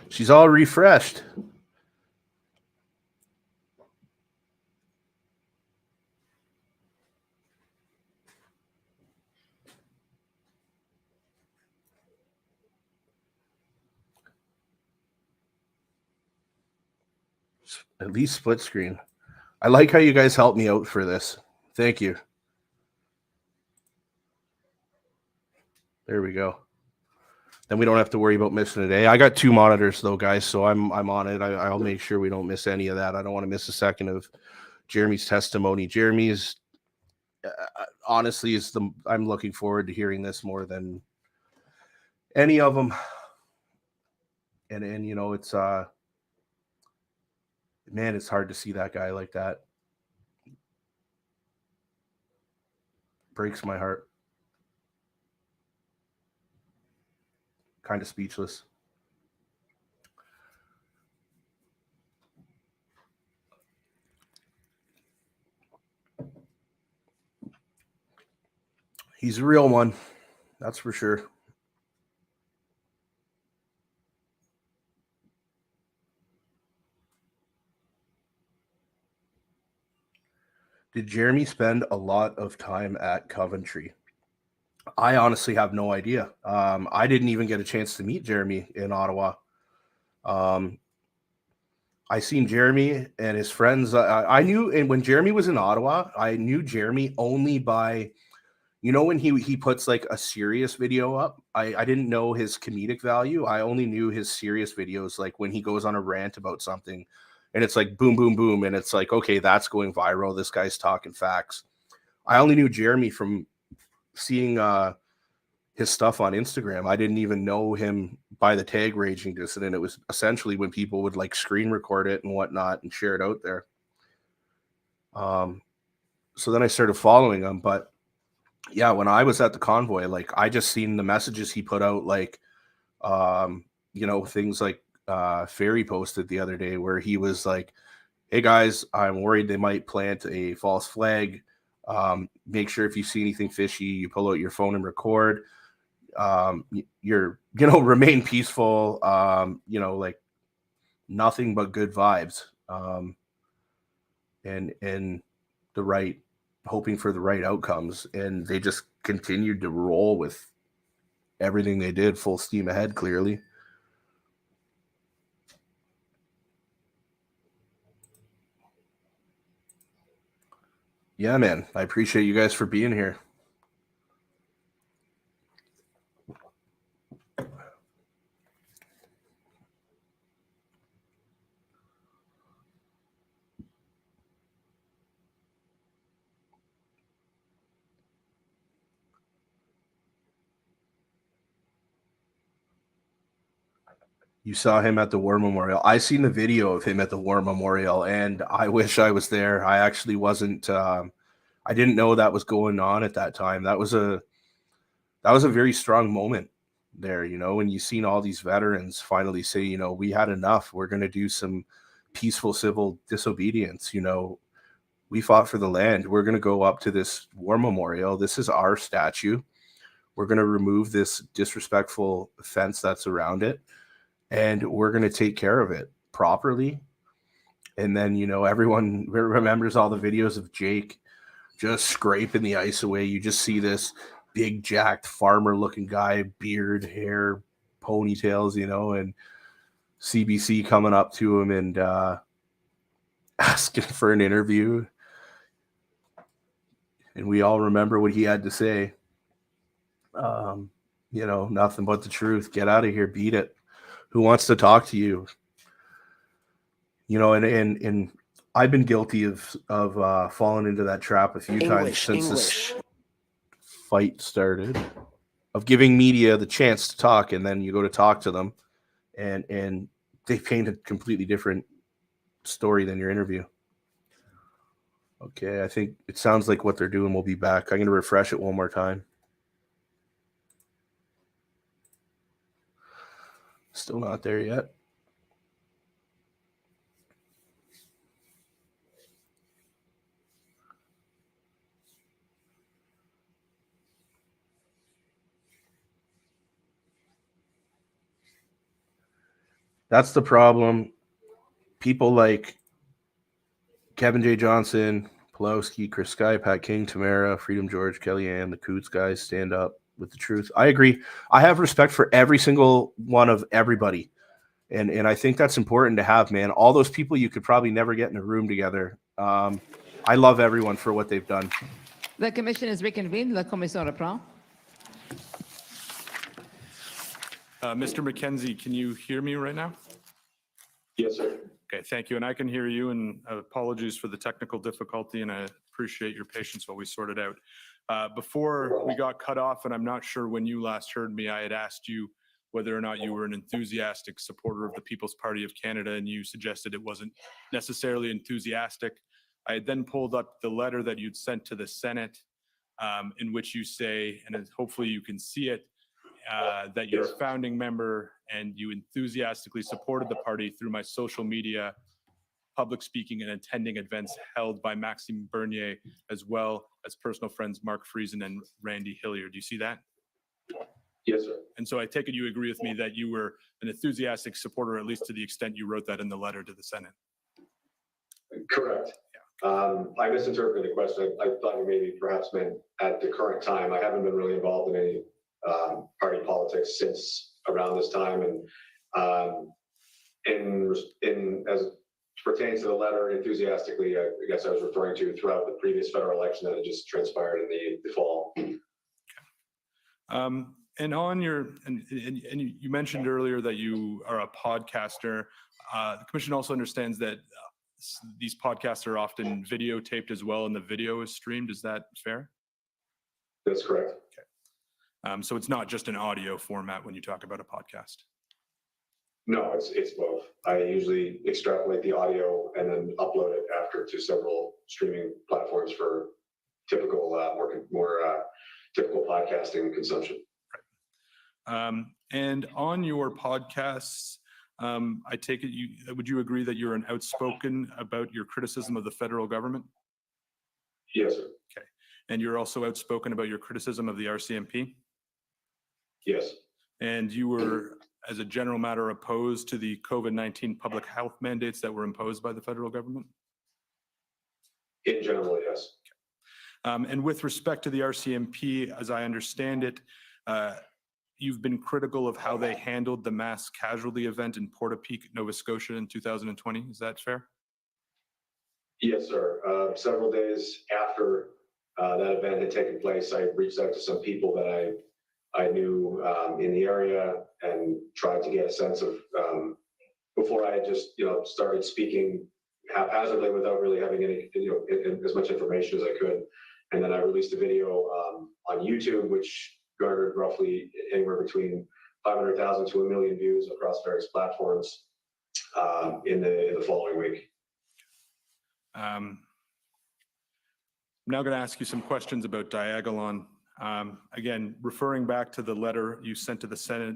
She's all refreshed. At least split screen. I like how you guys helped me out for this. Thank you. There we go. Then we don't have to worry about missing a day. I got 2 monitors though, guys, so I'm on it. I'll make sure we don't miss any of that. I don't want to miss a second of Jeremy's testimony. Jeremy is honestly I'm looking forward to hearing this more than any of them. And it's man, it's hard to see that guy like that. Breaks my heart. Kind of speechless. He's a real one, that's for sure. Did Jeremy spend a lot of time at Coventry? I honestly have no idea. I didn't even get a chance to meet Jeremy in Ottawa. I seen Jeremy and his friends. I knew, and when Jeremy was in Ottawa, I knew Jeremy only by, when he puts like a serious video up. I didn't know his comedic value. I only knew his serious videos, like when he goes on a rant about something, and it's like boom, boom, boom, and it's like, okay, that's going viral. This guy's talking facts. I only knew Jeremy from seeing his stuff on Instagram. I didn't even know him by the tag Raging Dissident. It was essentially when people would like screen record it and whatnot and share it out there. So then I started following him, but yeah, when I was at the convoy, like I just seen the messages he put out, like, you know, things like Ferry posted the other day where he was like, hey guys, I'm worried they might plant a false flag. Make sure if you see anything fishy, you pull out your phone and record. Remain peaceful. Like nothing but good vibes. And hoping for the right outcomes. And they just continued to roll with everything they did, full steam ahead, clearly. Yeah, man. I appreciate you guys for being here. You saw him at the War Memorial. I seen the video of him at the War Memorial, and I wish I was there. I actually wasn't. I didn't know that was going on at that time. That was a very strong moment there, you know, when you seen all these veterans finally say, you know, we had enough. We're going to do some peaceful civil disobedience. You know, we fought for the land. We're going to go up to this War Memorial. This is our statue. We're going to remove this disrespectful fence that's around it. And we're going to take care of it properly. And then, you know, everyone remembers all the videos of Jake just scraping the ice away. You just see this big, jacked, farmer-looking guy, beard, hair, ponytails, you know, and CBC coming up to him and asking for an interview. And we all remember what he had to say. You know, nothing but the truth. Get out of here. Beat it. Who wants to talk to you? You know, and I've been guilty of falling into that trap a few times since this fight started, of giving media the chance to talk, and then you go to talk to them, and they paint a completely different story than your interview. Okay, I think it sounds like what they're doing will be back. I'm going to refresh it one more time. Still not there yet. That's the problem. People like Kevin J. Johnson, Pulowski, Chris Sky, Pat King, Tamara, Freedom George, Kellyanne, the Coots guys stand up with the truth. I agree. I have respect for every single one of everybody. And I think that's important to have, man. All those people you could probably never get in a room together. I love everyone for what they've done. The commission is reconvened. La commission reprend. Mr. Mackenzie, can you hear me right now? Yes, sir. Okay, thank you. And I can hear you, and apologies for the technical difficulty, and I appreciate your patience while we sort it out. Before we got cut off, and I'm not sure when you last heard me, I had asked you whether or not you were an enthusiastic supporter of the People's Party of Canada, and you suggested it wasn't necessarily enthusiastic. I had then pulled up the letter that you'd sent to the Senate, in which you say, and hopefully you can see it, that you're a founding member and you enthusiastically supported the party through my social media, public speaking, and attending events held by Maxime Bernier, as well as personal friends Mark Friesen and Randy Hilliard. Do you see that? Yes, sir. And so I take it you agree with me that you were an enthusiastic supporter, at least to the extent you wrote that in the letter to the Senate. Correct. I misinterpreted the question. I thought you maybe perhaps meant at the current time. I haven't been really involved in any party politics since around this time, and in as pertains to the letter, enthusiastically, I guess I was referring to throughout the previous federal election that had just transpired in the fall. And on your, and you mentioned earlier that you are a podcaster. The commission also understands that these podcasts are often videotaped as well, and the video is streamed. Is that fair? That's correct. So it's not just an audio format when you talk about a podcast. No, it's both. I usually extrapolate the audio and then upload it after to several streaming platforms for typical, more typical podcasting consumption. And on your podcasts, I take it would you agree that you're an outspoken about your criticism of the federal government? Yes, sir. Okay. And you're also outspoken about your criticism of the RCMP? Yes. And you were, as a general matter, opposed to the COVID-19 public health mandates that were imposed by the federal government? In general, yes. And with respect to the RCMP, as I understand it, you've been critical of how they handled the mass casualty event in Portapique, Nova Scotia in 2020. Is that fair? Yes, sir. Several days after that event had taken place, I reached out to some people that I knew in the area and tried to get a sense of, before I had just, started speaking haphazardly without really having any, as much information as I could. And then I released a video on YouTube, which garnered roughly anywhere between 500,000 to 1 million views across various platforms in the following week. I'm now going to ask you some questions about Diagolon. Again, referring back to the letter you sent to the Senate,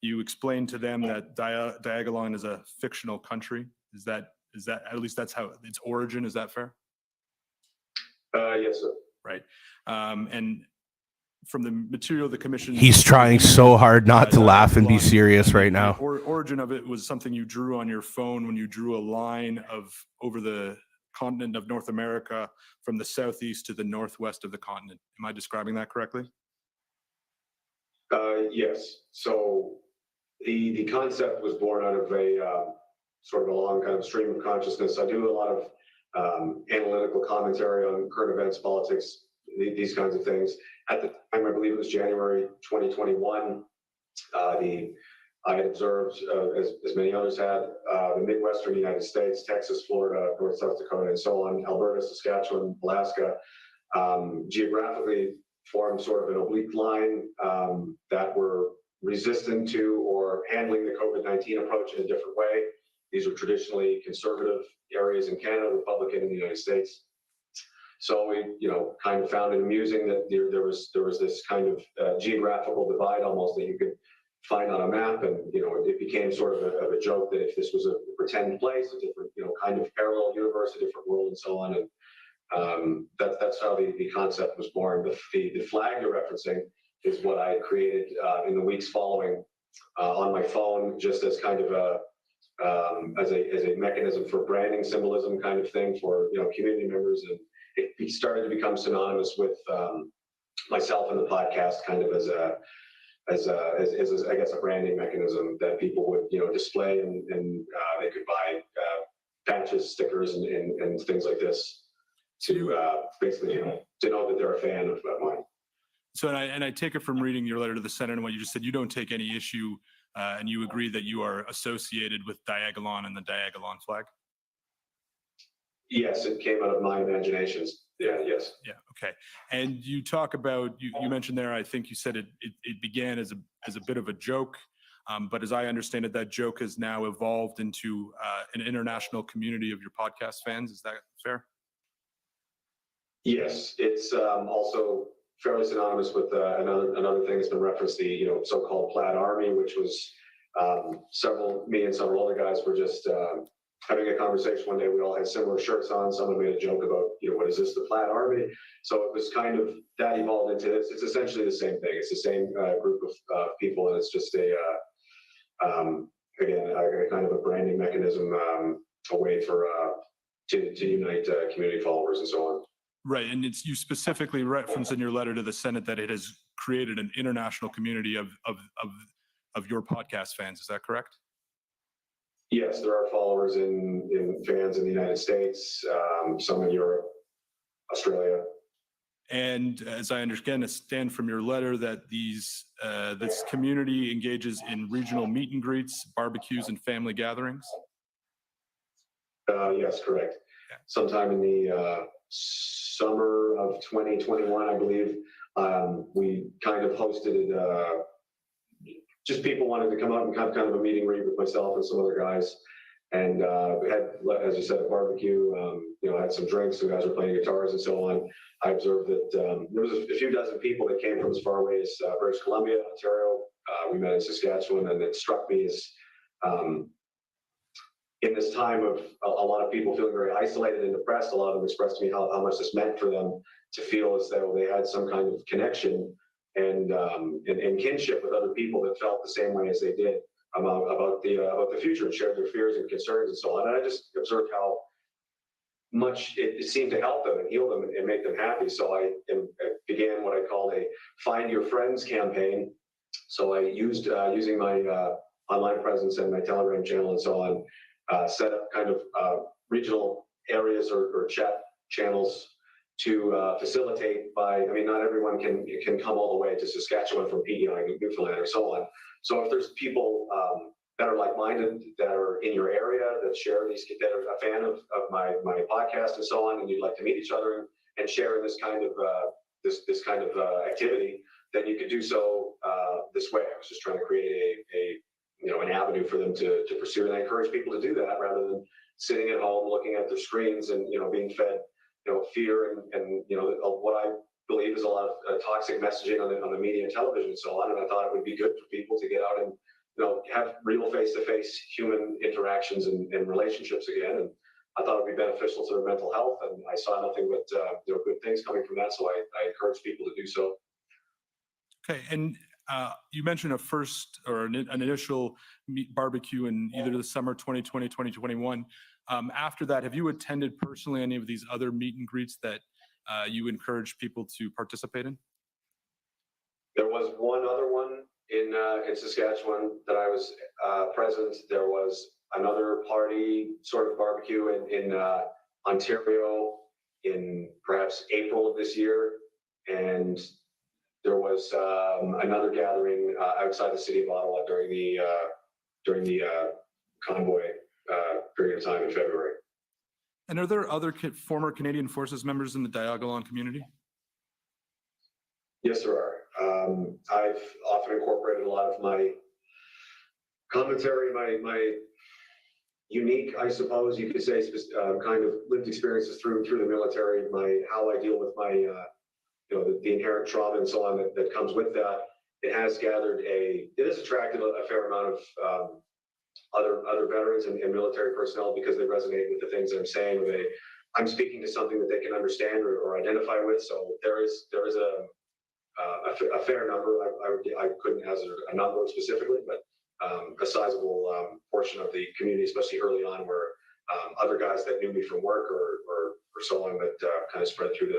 you explained to them that Diagolon is a fictional country. Is that at least that's how its origin? Is that fair? Yes, sir. Right. And from the material the commission, He's trying so hard not to laugh and be serious right now. The origin of it was something you drew on your phone when you drew a line over the continent of North America from the southeast to the northwest of the continent. Am I describing that correctly? Yes. So the concept was born out of a sort of a long kind of stream of consciousness. I do a lot of analytical commentary on current events, politics, these kinds of things. At the time, I believe it was January 2021, I had observed, as many others had, the Midwestern United States, Texas, Florida, North, South Dakota, and so on, Alberta, Saskatchewan, Alaska, geographically formed sort of an oblique line that were resistant to or handling the COVID-19 approach in a different way. These were traditionally conservative areas in Canada, Republican in the United States. So we, kind of found it amusing that there was this kind of geographical divide almost that you could find on a map, and it became sort of a joke that if this was a pretend place, a different kind of parallel universe, a different world, and so on. And that's how the concept was born. The flag you're referencing is what I had created in the weeks following on my phone, just as kind of as a mechanism for branding symbolism kind of thing for community members, and it started to become synonymous with myself and the podcast, kind of as I guess a branding mechanism that people would display, and they could buy patches, stickers, and things like this to basically to know that they're a fan of mine. So and I take it from reading your letter to the Senate and what you just said, you don't take any issue, and you agree that you are associated with Diagolon and the Diagolon flag? Yes, it came out of my imaginations. Yeah, yes. Yeah, okay. And you talk about, you mentioned there, I think you said it began as a bit of a joke, but as I understand it, that joke has now evolved into an international community of your podcast fans. Is that fair? Yes, it's also fairly synonymous with another thing that's been referenced, the so-called Plaid Army, which was me and several other guys were just having a conversation one day. We all had similar shirts on. Someone made a joke about, what is this, the Plaid Army? So it was kind of, that evolved into this. It's essentially the same thing. It's the same group of people, and it's just again, a kind of a branding mechanism, a way for to unite community followers and so on. Right, and you specifically reference in your letter to the Senate that it has created an international community of your podcast fans. Is that correct? Yes, there are followers in fans in the United States, some in Europe, Australia. And as I understand from your letter that this community engages in regional meet and greets, barbecues, and family gatherings? Yes, correct. Yeah. Sometime in the summer of 2021, I believe, We kind of hosted it, just people wanted to come out and have kind of a meeting read with myself and some other guys. And we had, as you said, a barbecue, had some drinks, some guys were playing guitars and so on. I observed that there was a few dozen people that came from as far away as British Columbia, Ontario. We met in Saskatchewan, and it struck me as in this time of a lot of people feeling very isolated and depressed, a lot of them expressed to me how much this meant for them to feel as though they had some kind of connection and kinship with other people that felt the same way as they did about the future, and shared their fears and concerns and so on. And I just observed how much it seemed to help them and heal them and make them happy. So I began what I called a Find Your Friends campaign. So I used using my online presence and my Telegram channel and so on, set up kind of regional areas or chat channels to facilitate not everyone can come all the way to Saskatchewan from PEI, Newfoundland, or so on. So if there's people that are like-minded, that are in your area, that share these, that are a fan of my podcast and so on, and you'd like to meet each other and share in this kind of activity, then you could do so this way. I was just trying to create an avenue for them to pursue, and I encourage people to do that rather than sitting at home looking at their screens and being fed fear and what I believe is a lot of toxic messaging on the media and television and so on. And I thought it would be good for people to get out and have real face-to-face human interactions and relationships again. And I thought it would be beneficial to their mental health, and I saw nothing but good things coming from that. So I encourage people to do so. Okay, and you mentioned a first or an initial barbecue in either the summer 2020, 2021. After that, have you attended personally any of these other meet and greets that you encourage people to participate in? There was one other one in Saskatchewan that I was present. There was another party sort of barbecue in Ontario in perhaps April of this year, and there was another gathering outside the city of Ottawa during the convoy period of time in February. And are there other former Canadian Forces members in the Diagolon community? Yes, there are. I've often incorporated a lot of my commentary, my unique, I suppose you could say, kind of lived experiences through the military, how I deal with my the inherent trauma and so on that comes with that. It has attracted a fair amount of other veterans and military personnel because they resonate with the things that I'm saying. I'm speaking to something that they can understand or identify with. So there is a fair number. I couldn't hazard a number specifically, but a sizable portion of the community, especially early on, where other guys that knew me from work or so on, that kind of spread through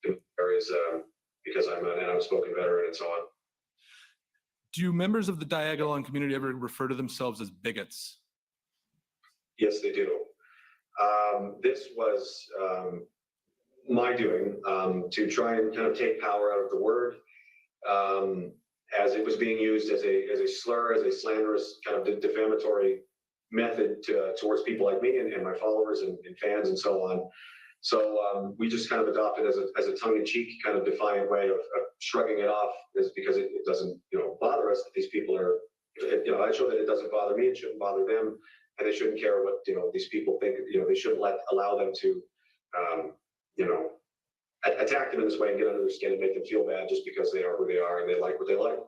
the areas because I'm an outspoken veteran and so on. Do members of the Diagolon community ever refer to themselves as bigots? Yes, they do. This was my doing to try and kind of take power out of the word, as it was being used as a slur, as a slanderous kind of defamatory method towards people like me and my followers and fans and so on. So we just kind of adopted as a tongue-in-cheek kind of defiant way of shrugging it off, is because it doesn't bother us that these people are, I show that it doesn't bother me, it shouldn't bother them, and they shouldn't care what these people think. They shouldn't allow them to attack them in this way and get under their skin and make them feel bad just because they are who they are and they like what they like.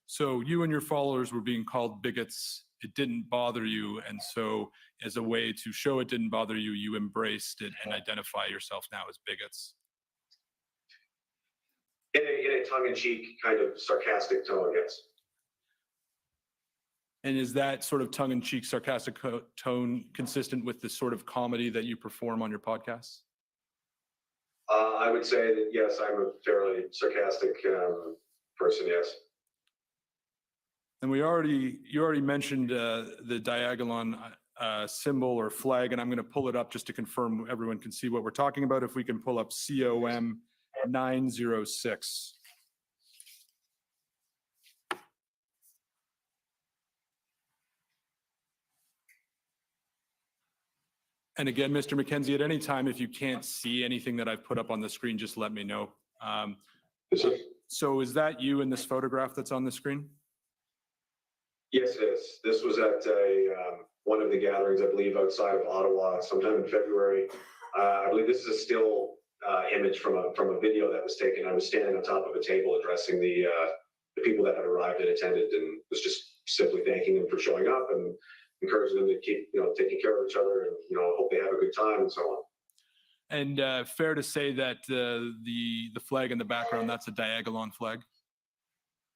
So you and your followers were being called bigots. It didn't bother you, and so as a way to show it didn't bother you, you embraced it and identify yourself now as bigots. In a tongue-in-cheek kind of sarcastic tone, yes. And is that sort of tongue-in-cheek sarcastic tone consistent with the sort of comedy that you perform on your podcasts? I would say that yes, I'm a fairly sarcastic person, yes. And you already mentioned the Diagolon symbol or flag, and I'm going to pull it up just to confirm everyone can see what we're talking about. If we can pull up COM 906. And again, Mr. Mackenzie, at any time, if you can't see anything that I've put up on the screen, just let me know. Yes, sir. So is that you in this photograph that's on the screen? Yes, it is. This was at one of the gatherings, I believe, outside of Ottawa, sometime in February. I believe this is a still image from a video that was taken. I was standing on top of a table addressing the people that had arrived and attended, and was just simply thanking them for showing up and encouraging them to keep, taking care of each other, and hope they have a good time and so on. And fair to say that the flag in the background, that's a Diagolon flag?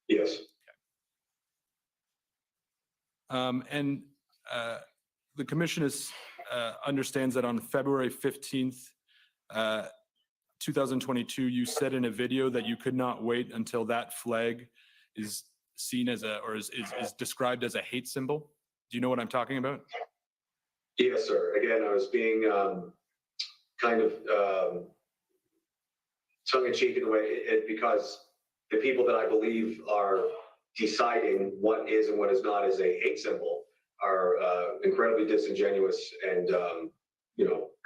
Yes. And the commission understands that on February 15th, 2022, you said in a video that you could not wait until that flag is seen as is described as a hate symbol. Do you know what I'm talking about? Yes, sir. Again, I was being kind of tongue-in-cheek in a way, because the people that I believe are deciding what is and what is not as a hate symbol are incredibly disingenuous and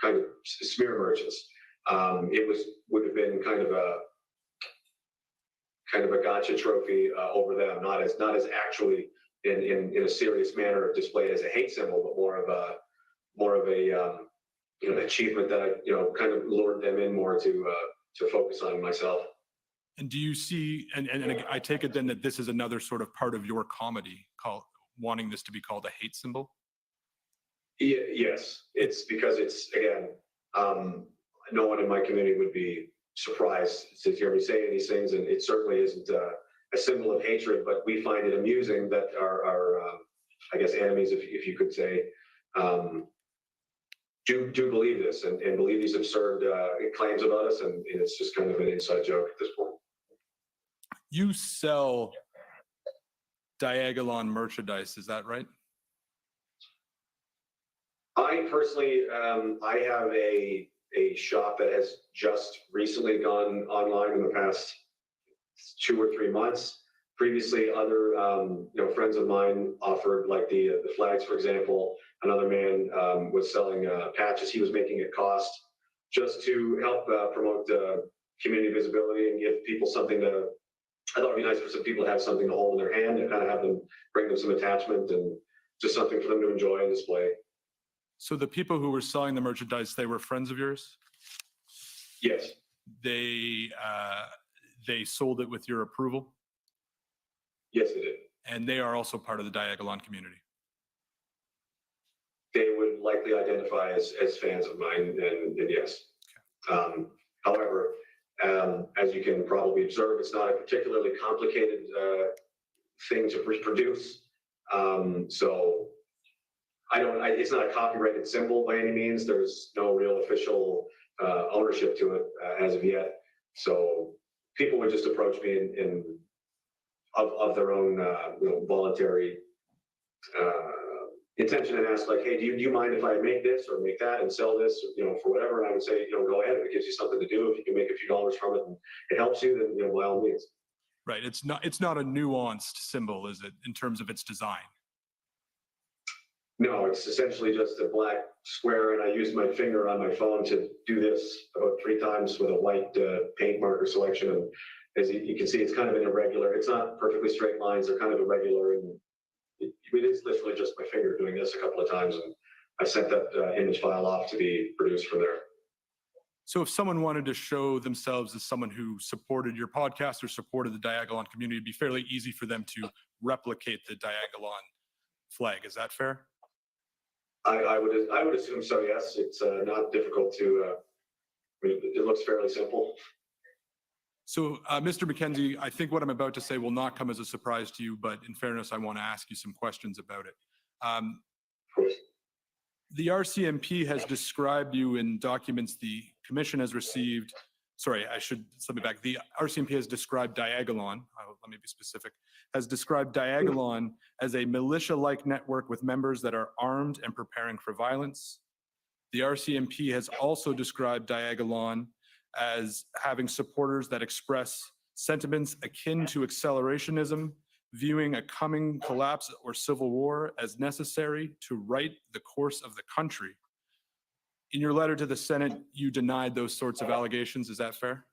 kind of smear merchants. It would have been kind of a gotcha trophy over them, not as actually in a serious manner displayed as a hate symbol, but more of a achievement that I kind of lured them in more to focus on myself. And do you see, and I take it then that this is another sort of part of your comedy, wanting this to be called a hate symbol? Yes, it's because it's, again, no one in my community would be surprised to hear me saying these things, and it certainly isn't a symbol of hatred, but we find it amusing that our I guess, enemies, if you could say, do believe this and believe these absurd claims about us, and it's just kind of an inside joke at this point. You sell Diagolon merchandise, is that right? I personally, I have a shop that has just recently gone online in the past 2 or 3 months. Previously, other friends of mine offered, like the flags, for example. Another man was selling patches. He was making it cost just to help promote community visibility and give people something to. I thought it'd be nice for some people to have something to hold in their hand and kind of have them bring them some attachment and just something for them to enjoy and display. So the people who were selling the merchandise, they were friends of yours? Yes. They sold it with your approval? Yes, they did. And they are also part of the Diagolon community? They would likely identify as fans of mine, and yes. Okay. However, as you can probably observe, it's not a particularly complicated thing to produce. So it's not a copyrighted symbol by any means. There's no real official ownership to it as of yet. So people would just approach me of their own voluntary intention and ask, like, hey, do you mind if I make this or make that and sell this, for whatever? And I would say, go ahead. If it gives you something to do, if you can make a few dollars from it and it helps you, then by all means. Right. It's not a nuanced symbol, is it, in terms of its design? No, it's essentially just a black square, and I used my finger on my phone to do this about 3 times with a white paint marker selection. And as you can see, it's kind of an irregular. It's not perfectly straight lines. They're kind of irregular, and it is literally just my finger doing this a couple of times, and I sent that image file off to be produced from there. So if someone wanted to show themselves as someone who supported your podcast or supported the Diagolon community, it'd be fairly easy for them to replicate the Diagolon flag. Is that fair? I would assume so, yes. It's not difficult to, it looks fairly simple. So, Mr. Mackenzie, I think what I'm about to say will not come as a surprise to you, but in fairness, I want to ask you some questions about it. Of course. The RCMP has described you in documents the commission has received. Sorry, let me back. The RCMP has described Diagolon, let me be specific, has described Diagolon as a militia-like network with members that are armed and preparing for violence. The RCMP has also described Diagolon as having supporters that express sentiments akin to accelerationism, viewing a coming collapse or civil war as necessary to right the course of the country. In your letter to the Senate, you denied those sorts of allegations. Is that fair?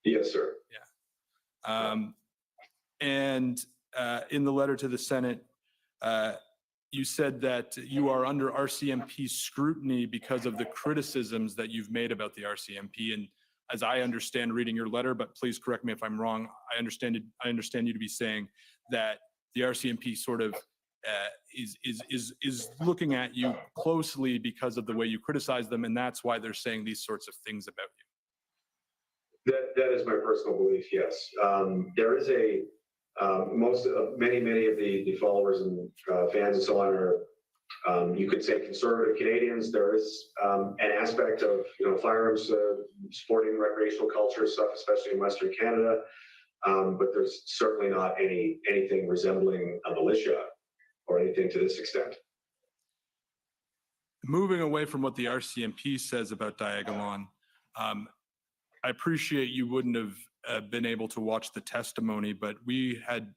Yes, sir. Yeah. And in the letter to the Senate, you said that you are under RCMP scrutiny because of the criticisms that you've made about the RCMP. And as I understand reading your letter, but please correct me if I'm wrong, I understand you to be saying that the RCMP sort of is looking at you closely because of the way you criticize them, and that's why they're saying these sorts of things about you. That is my personal belief. Yes, there is a many of the followers and fans and so on are you could say conservative Canadians. There is an aspect of firearms supporting recreational culture stuff, especially in Western Canada, but there's certainly not anything resembling a militia or anything to this extent. Moving away from what the RCMP says about Diagolon, I appreciate you wouldn't have been able to watch the testimony, but we had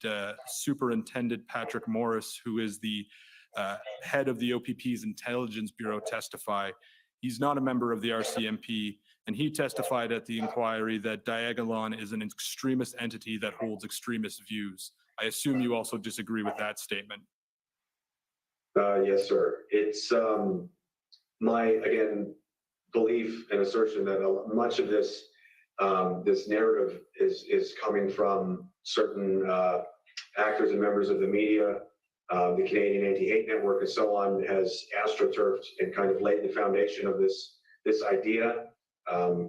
Superintendent Patrick Morris, who is the head of the OPP's Intelligence Bureau, testify. He's not a member of the RCMP, and he testified at the inquiry that Diagolon is an extremist entity that holds extremist views. I assume you also disagree with that statement. Yes, sir. It's my, again, belief and assertion that much of this this narrative is coming from certain actors and members of the media. The Canadian Anti-Hate Network and so on has astroturfed and kind of laid the foundation of this idea.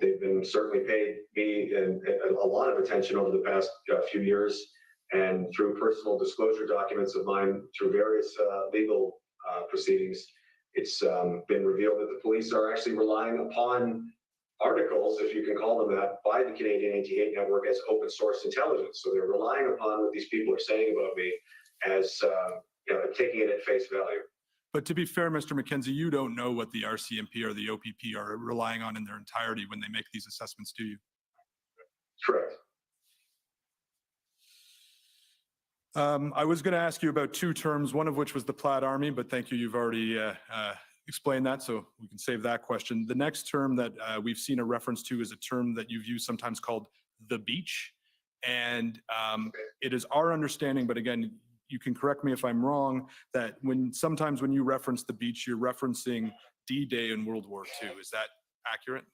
They've been certainly paid me a lot of attention over the past few years, and through personal disclosure documents of mine, through various legal proceedings, it's been revealed that the police are actually relying upon articles, if you can call them that, by the Canadian Anti-Hate Network as open source intelligence. So they're relying upon what these people are saying about me as taking it at face value. But to be fair, Mr. Mackenzie, you don't know what the RCMP or the OPP are relying on in their entirety when they make these assessments, do you? Correct. I was going to ask you about two terms, one of which was the Plaid Army, but thank you, you've already explained that, so we can save that question. The next term that we've seen a reference to is a term that you've used sometimes called the beach. And it is our understanding, but again, you can correct me if I'm wrong, that sometimes when you reference the beach, you're referencing D-Day in World War II. Is that accurate?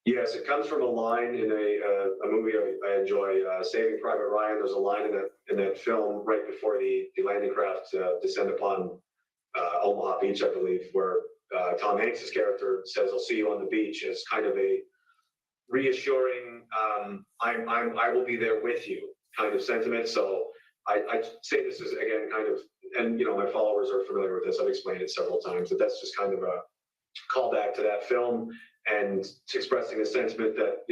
Yes, it comes from a line in a movie I enjoy, Saving Private Ryan. There's a line in that film right before the landing craft descend upon Omaha Beach, I believe, where Tom Hanks' character says, "I'll see you on the beach," as kind of a reassuring, I will be there with you kind of sentiment. So I say this is, again, kind of, and my followers are familiar with this, I've explained it several times, but that's just kind of a callback to that film, and expressing a sentiment that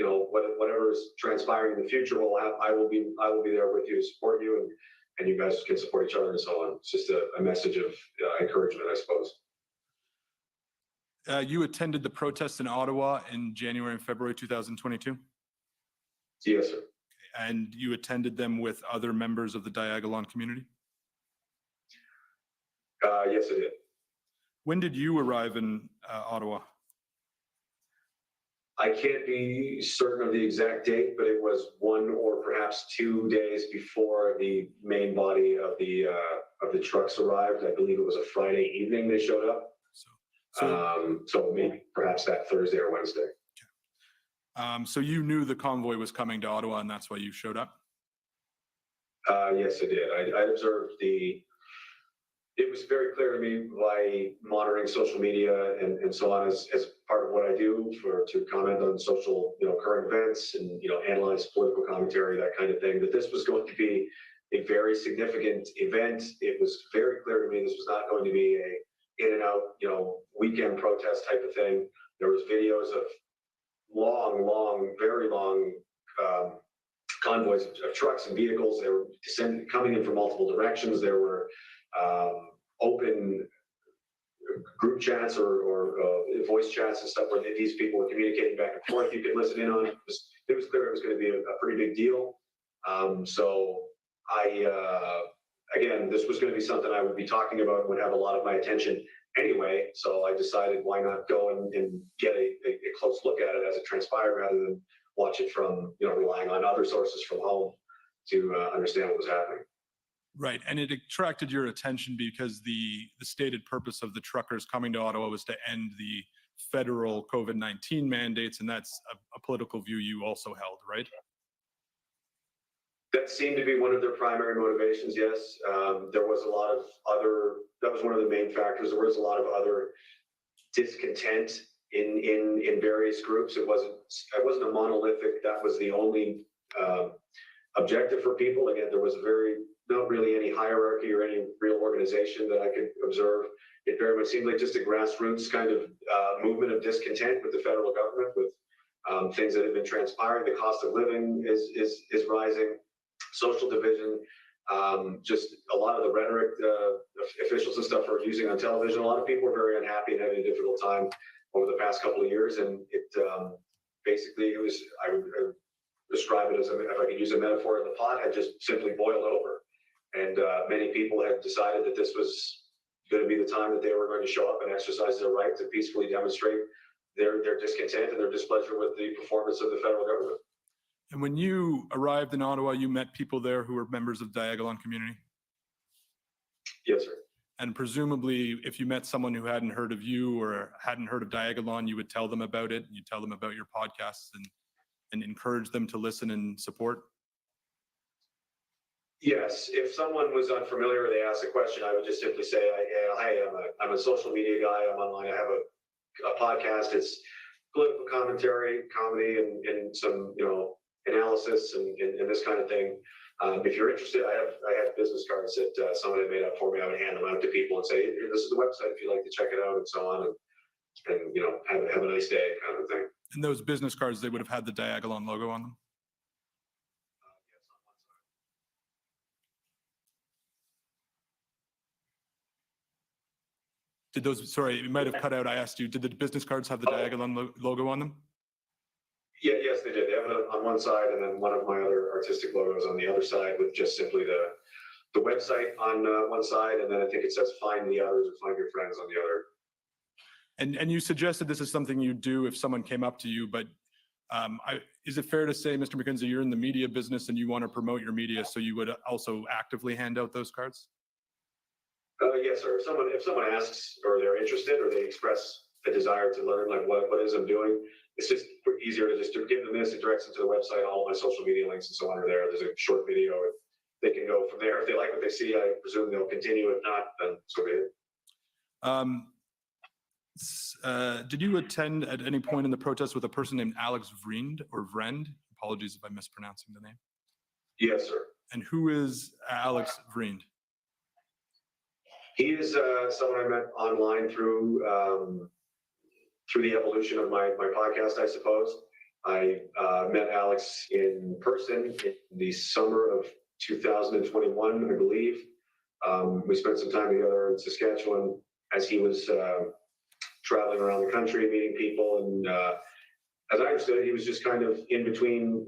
whatever is transpiring in the future I will be there with you to support you, and you guys can support each other and so on. It's just a message of encouragement, I suppose. You attended the protests in Ottawa in January and February 2022? Yes, sir. And you attended them with other members of the Diagolon community? Yes, I did. When did you arrive in Ottawa? I can't be certain of the exact date, but it was 1 or perhaps 2 days before the main body of the trucks arrived. I believe it was a Friday evening they showed up. So maybe perhaps that Thursday or Wednesday. So you knew the convoy was coming to Ottawa, and that's why you showed up? Yes, I did. I observed it was very clear to me by monitoring social media and so on as part of what I do to comment on social, current events and, analyze political commentary, that kind of thing, that this was going to be a very significant event. It was very clear to me this was not going to be a in and out, weekend protest type of thing. There was videos of long, very long convoys of trucks and vehicles. They were coming in from multiple directions. There were open group chats or voice chats and stuff where these people were communicating back and forth. You could listen in on it. It was clear it was going to be a pretty big deal. So again, this was going to be something I would be talking about and would have a lot of my attention anyway. So I decided why not go and get a close look at it as it transpired rather than watch it from, relying on other sources from home to understand what was happening. Right, and it attracted your attention because the stated purpose of the truckers coming to Ottawa was to end the federal COVID-19 mandates, and that's a political view you also held, right? That seemed to be one of their primary motivations, yes. There was a lot of that was one of the main factors. There was a lot of other discontent in various groups. It wasn't a monolithic, that was the only objective for people. Again, there was not really any hierarchy or any real organization that I could observe. It very much seemed like just a grassroots kind of movement of discontent with the federal government, with things that have been transpiring. The cost of living is rising, social division, just a lot of the rhetoric officials and stuff are using on television. A lot of people are very unhappy and having a difficult time over the past couple of years. And it basically, I would describe it as, if I could use a metaphor, the pot had just simply boiled over. And many people had decided that this was going to be the time that they were going to show up and exercise their right to peacefully demonstrate their discontent and their displeasure with the performance of the federal government. And when you arrived in Ottawa, you met people there who were members of Diagolon community? Yes, sir. And presumably, if you met someone who hadn't heard of you or hadn't heard of Diagolon, you would tell them about it, you tell them about your podcasts and encourage them to listen and support? Yes, if someone was unfamiliar or they asked a question, I would just simply say, "Hi, I'm a social media guy. I'm online. I have a podcast. It's political commentary, comedy, and some analysis and this kind of thing. If you're interested, I have business cards that someone had made up for me. I would hand them out to people and say, "Here, this is the website if you'd like to check it out," and so on, and have a nice day, kind of thing. And those business cards, they would have had the Diagolon logo on them? Did those, sorry, it might have cut out. I asked you, did the business cards have the Diagolon logo on them? Yeah, yes, they did. They have it on one side, and then one of my other artistic logos on the other side, with just simply the website on one side, and then I think it says "Find the others" or "Find your friends" on the other. And you suggested this is something you do if someone came up to you, but is it fair to say, Mr. Mackenzie, you're in the media business and you want to promote your media, so you would also actively hand out those cards? Yes, sir. If someone asks or they're interested or they express a desire to learn, like what it is I'm doing, it's just easier to just give them this. It directs them to the website. All of my social media links and so on are there. There's a short video. They can go from there. If they like what they see, I presume they'll continue. If not, then so be it. Did you attend at any point in the protest with a person named Alex Vriend or Vrend? Apologies if I'm mispronouncing the name. Yes, sir. And who is Alex Vriend? He is someone I met online through the evolution of my podcast, I suppose. I met Alex in person in the summer of 2021, I believe. We spent some time together in Saskatchewan as he was traveling around the country, meeting people. And as I understood it, he was just kind of in between,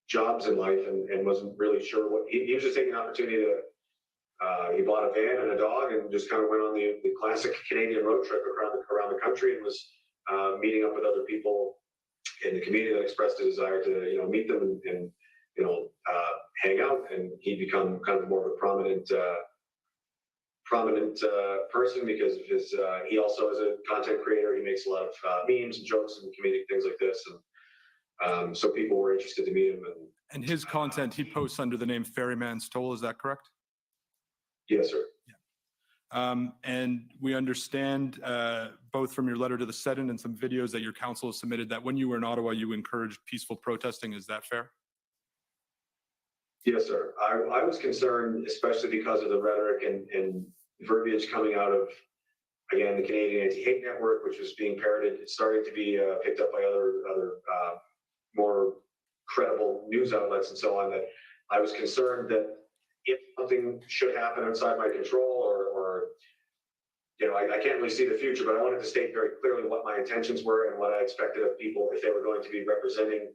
jobs in life and wasn't really sure what he was just taking an opportunity to. He bought a van and a dog and just kind of went on the classic Canadian road trip around the country and was meeting up with other people in the community that expressed a desire to meet them and hang out. And he'd become kind of more of a prominent person because of his. He also is a content creator. He makes a lot of memes and jokes and comedic things like this, and so people were interested to meet him. And his content he posts under the name Ferryman's Toll. Is that correct? Yes, sir. Yeah. And we understand both from your letter to the Senate and some videos that your council has submitted that when you were in Ottawa, you encouraged peaceful protesting. Is that fair? Yes, sir. I was concerned, especially because of the rhetoric and verbiage coming out of, again, the Canadian Anti-Hate Network, which was being parroted. It's starting to be picked up by other more credible news outlets and so on, that I was concerned that if something should happen outside my control or I can't really see the future, but I wanted to state very clearly what my intentions were and what I expected of people if they were going to be representing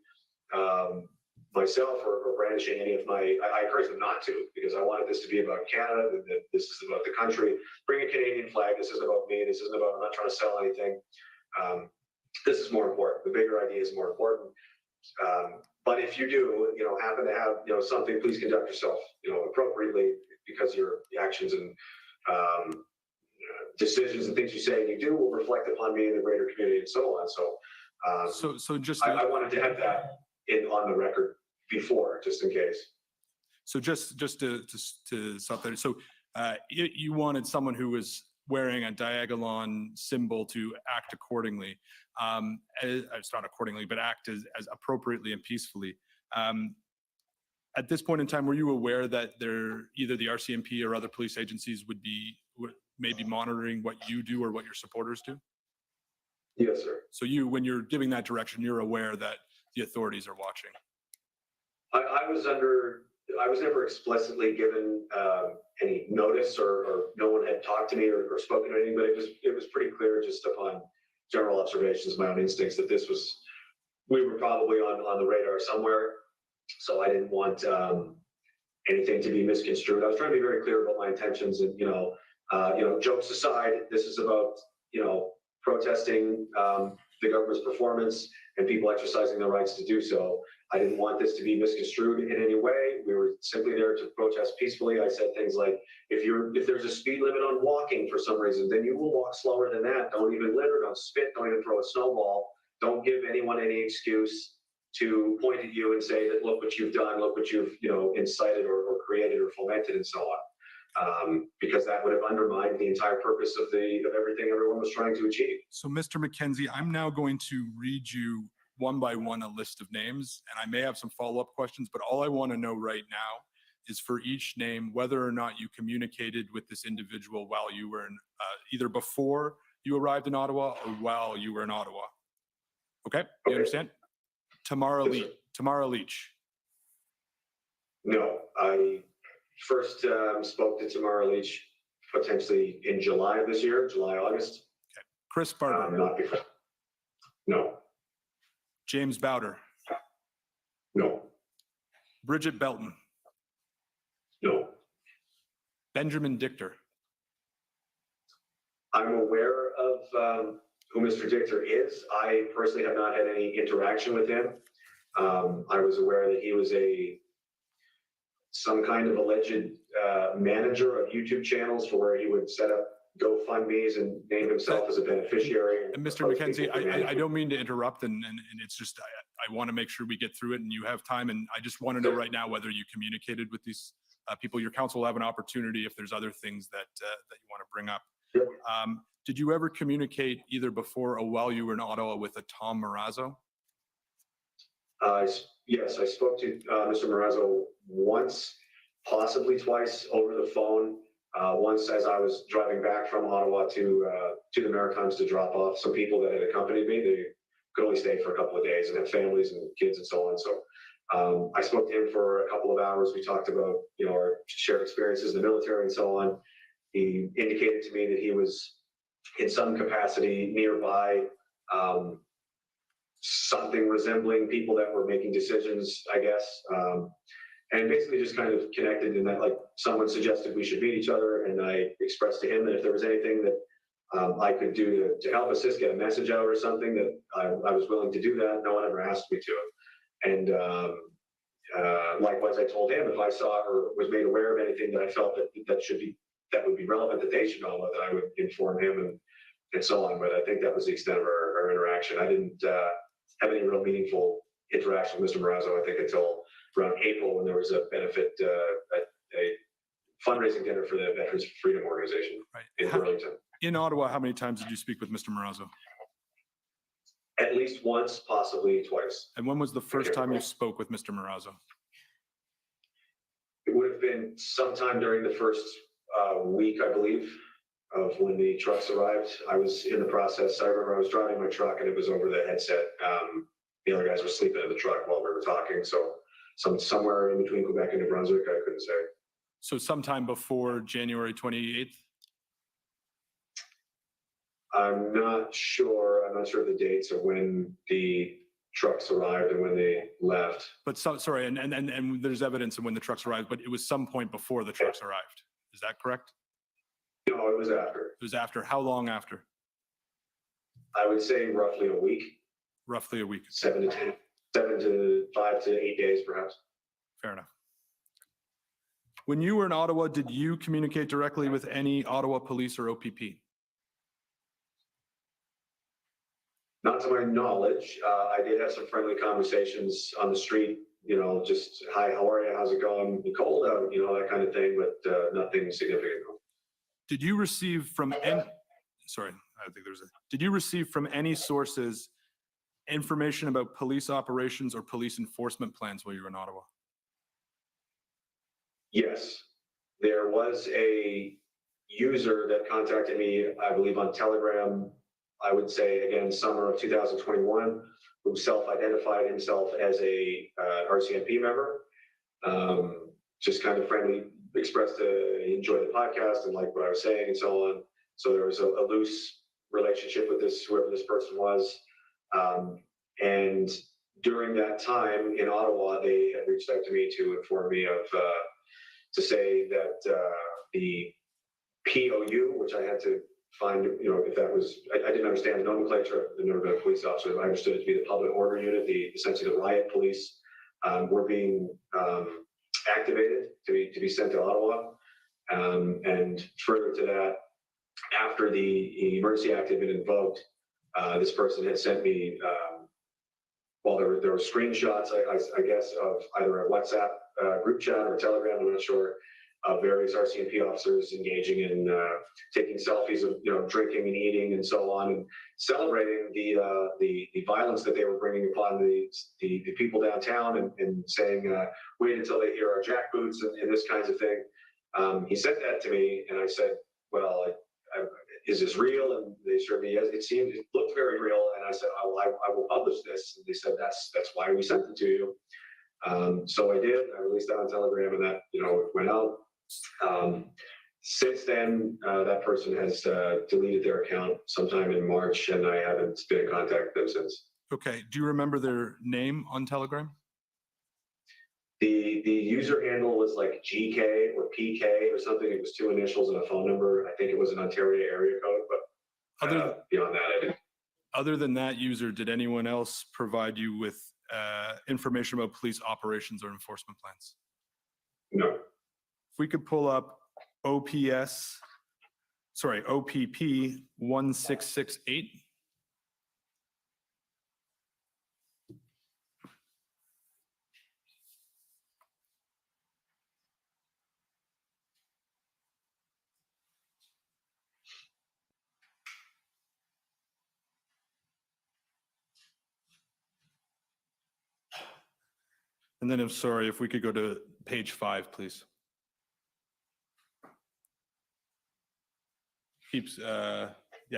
myself or brandishing any of my. I encouraged them not to, because I wanted this to be about Canada, that this is about the country. Bring a Canadian flag. This isn't about me. This isn't about, I'm not trying to sell anything. This is more important. The bigger idea is more important. But if you do, happen to have, something, please conduct yourself, appropriately, because your actions and decisions and things you say and you do will reflect upon me and the greater community and so on. So, just I wanted to have that on the record before, just in case. So just to stop there. So you wanted someone who was wearing a diagolon symbol to act accordingly. It's not accordingly, but act as appropriately and peacefully. At this point in time, were you aware that either the RCMP or other police agencies would maybe monitoring what you do or what your supporters do? Yes, sir. So when you're giving that direction, you're aware that the authorities are watching. I was never explicitly given any notice, or no one had talked to me or spoken to anything, but it was pretty clear just upon general observations, my own instincts, that we were probably on the radar somewhere. So I didn't want anything to be misconstrued. I was trying to be very clear about my intentions, and jokes aside, this is about protesting the government's performance and people exercising their rights to do so. I didn't want this to be misconstrued in any way. We were simply there to protest peacefully. I said things like, if there's a speed limit on walking for some reason, then you will walk slower than that. Don't even litter, don't spit, don't even throw a snowball. Don't give anyone any excuse to point at you and say that, look what you've done, look what you've incited or created or fomented and so on. Because that would have undermined the entire purpose of everything everyone was trying to achieve. So Mr. Mackenzie, I'm now going to read you one by one a list of names, and I may have some follow-up questions, but all I want to know right now is for each name whether or not you communicated with this individual while you were either before you arrived in Ottawa or while you were in Ottawa. Okay? You understand? Tamara Lich. No, I first spoke to Tamara Lich potentially in July of this year, August. Okay. Chris Barber. Not before. No. James Bowder. No. Bridget Belton. No. Benjamin Dichter. I'm aware of who Mr. Dichter is. I personally have not had any interaction with him. I was aware that he was some kind of alleged manager of YouTube channels for where he would set up GoFundMe's and name himself as a beneficiary. And Mr. Mackenzie, I don't mean to interrupt, and it's just I want to make sure we get through it, and you have time, and I just want to know right now whether you communicated with these people. Your council will have an opportunity if there's other things that you want to bring up. Did you ever communicate either before or while you were in Ottawa with a Tom Marazzo? Yes, I spoke to Mr. Marazzo once, possibly twice over the phone. Once as I was driving back from Ottawa to the Maritimes to drop off some people that had accompanied me. They could only stay for a couple of days and have families and kids and so on. So I spoke to him for a couple of hours. We talked about our shared experiences in the military and so on. He indicated to me that he was in some capacity nearby, something resembling people that were making decisions, I guess. And basically just kind of connected in that, like, someone suggested we should meet each other, and I expressed to him that if there was anything that I could do to help assist, get a message out or something, that I was willing to do that. No one ever asked me to. And likewise, I told him if I saw or was made aware of anything that I felt that would be relevant that they should know, that I would inform him and so on. But I think that was the extent of our interaction. I didn't have any real meaningful interaction with Mr. Marazzo, I think, until around April, when there was a benefit, a fundraising dinner for the Veterans for Freedom organization in Burlington. In Ottawa, how many times did you speak with Mr. Marazzo? At least once, possibly twice. And when was the first time you spoke with Mr. Marazzo? It would have been sometime during the first week, I believe, of when the trucks arrived. I was in the process. I remember I was driving my truck and it was over the headset. The other guys were sleeping in the truck while we were talking. So somewhere in between Quebec and New Brunswick, I couldn't say. So sometime before January 28th? I'm not sure. I'm not sure of the dates of when the trucks arrived and when they left. But sorry, and there's evidence of when the trucks arrived, but it was some point before the trucks arrived. Is that correct? No, it was after. It was after. How long after? I would say roughly a week. Roughly a week. 7 to 10. 5 to 8 days, perhaps. Fair enough. When you were in Ottawa, did you communicate directly with any Ottawa police or OPP? Not to my knowledge. I did have some friendly conversations on the street, just, hi, how are you? How's it going? You cold out, that kind of thing, but nothing significant. Did you receive from any, did you receive from any sources information about police operations or police enforcement plans while you were in Ottawa? Yes. There was a user that contacted me, I believe on Telegram, I would say again, summer of 2021, who self-identified himself as a RCMP member. Just kind of friendly, expressed he enjoyed the podcast and liked what I was saying and so on. So there was a loose relationship with whoever this person was. And during that time in Ottawa, they had reached out to me to inform me of, to say that the POU, which I had to find, if that was, I didn't understand the nomenclature. I've never been a police officer, but I understood it to be the public order unit, essentially the riot police, were being activated to be sent to Ottawa. And further to that, after the Emergency Act had been invoked, this person had sent me, there were screenshots, I guess, of either a WhatsApp group chat or Telegram, I'm not sure, of various RCMP officers engaging in taking selfies of drinking and eating and so on, and celebrating the violence that they were bringing upon the people downtown, and saying, wait until they hear our jackboots and this kinds of thing. He sent that to me, and I said, well, is this real? And they assured me, yes, it looked very real. And I said, I will publish this. And they said, that's why we sent it to you. So I did. I released that on Telegram, and that went out. Since then, that person has deleted their account sometime in March, and I haven't been in contact with them since. Okay. Do you remember their name on Telegram? The user handle was like GK or PK or something. It was 2 initials and a phone number. I think it was an Ontario area code, but beyond that, I didn't. Other than that user, did anyone else provide you with information about police operations or enforcement plans? No. If we could pull up OPP 1668. And then if we could go to page 5, please.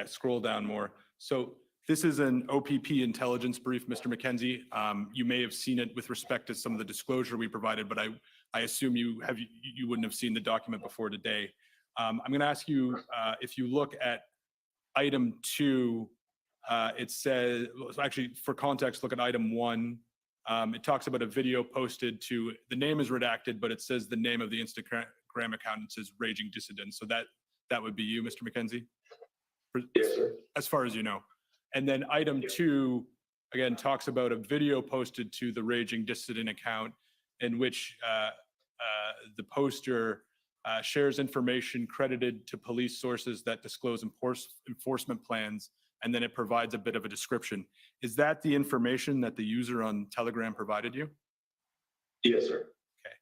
Scroll down more. So this is an OPP intelligence brief, Mr. Mackenzie. You may have seen it with respect to some of the disclosure we provided, but I assume you wouldn't have seen the document before today. I'm going to ask you, if you look at item 2, it says, actually for context, look at item 1. It talks about a video posted to, the name is redacted, but it says the name of the Instagram account says Raging Dissident. So that would be you, Mr. Mackenzie? Yes, sir. As far as you know. And then item 2, again, talks about a video posted to the Raging Dissident account in which the poster shares information credited to police sources that disclose enforcement plans, and then it provides a bit of a description. Is that the information that the user on Telegram provided you? Yes, sir. Okay.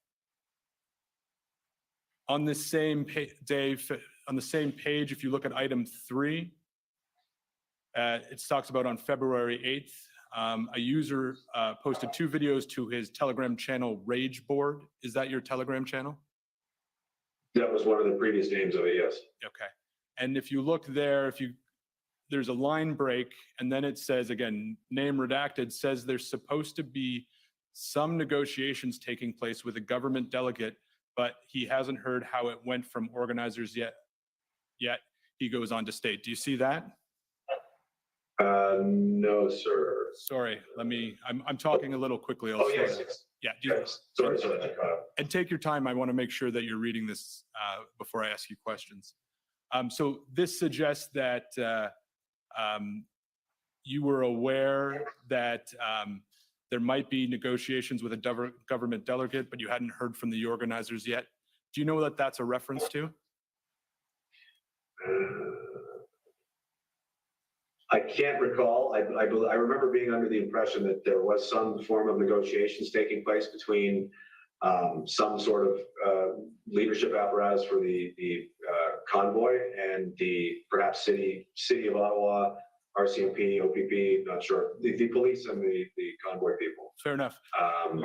On the same page, Dave, on the same page, if you look at item 3, it talks about on February 8th, a user posted 2 videos to his Telegram channel, Rage Board. Is that your Telegram channel? That was one of the previous names of it, yes. Okay. And if you look there, there's a line break, and then it says, again, name redacted, says there's supposed to be some negotiations taking place with a government delegate, but he hasn't heard how it went from organizers yet. He goes on to state. Do you see that? No, sir. Sorry, I'm talking a little quickly. Yes. Yeah. Yes. Sorry. And take your time. I want to make sure that you're reading this before I ask you questions. So this suggests that you were aware that there might be negotiations with a government delegate, but you hadn't heard from the organizers yet. Do you know what that's a reference to? I can't recall. I remember being under the impression that there was some form of negotiations taking place between some sort of leadership apparatus for the convoy and the perhaps city of Ottawa, RCMP, OPP, not sure, the police and the convoy people. Fair enough.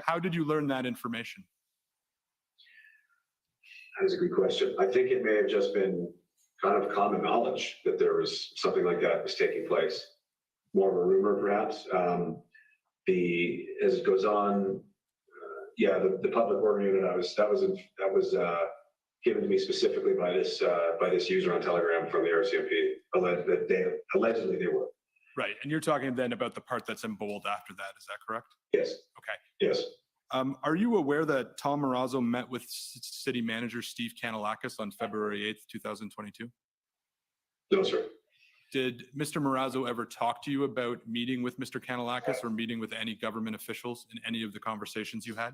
How did you learn that information? That is a good question. I think it may have just been kind of common knowledge that there was something like that was taking place. More of a rumor, perhaps. As it goes on, the public order unit, that was given to me specifically by this user on Telegram from the RCMP. That allegedly they were. Right, and you're talking then about the part that's in bold after that. Is that correct? Yes. Okay. Yes. Are you aware that Tom Marazzo met with City Manager Steve Kanellakis on February 8th, 2022? No, sir. Did Mr. Marazzo ever talk to you about meeting with Mr. Kanellakis or meeting with any government officials in any of the conversations you had?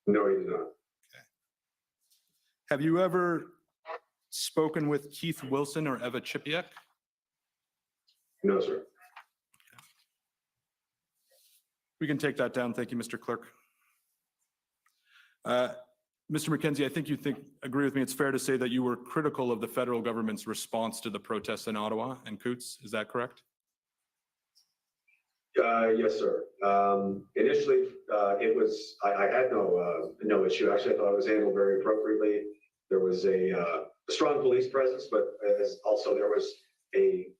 No, he did not. Okay. Have you ever spoken with Keith Wilson or Eva Chipiak? No, sir. We can take that down. Thank you, Mr. Clerk. Mr. Mackenzie, I think you agree with me. It's fair to say that you were critical of the federal government's response to the protests in Ottawa and Coutts. Is that correct? Yes, sir. Initially, I had no issue. Actually, I thought it was handled very appropriately. There was a strong police presence, but also there was a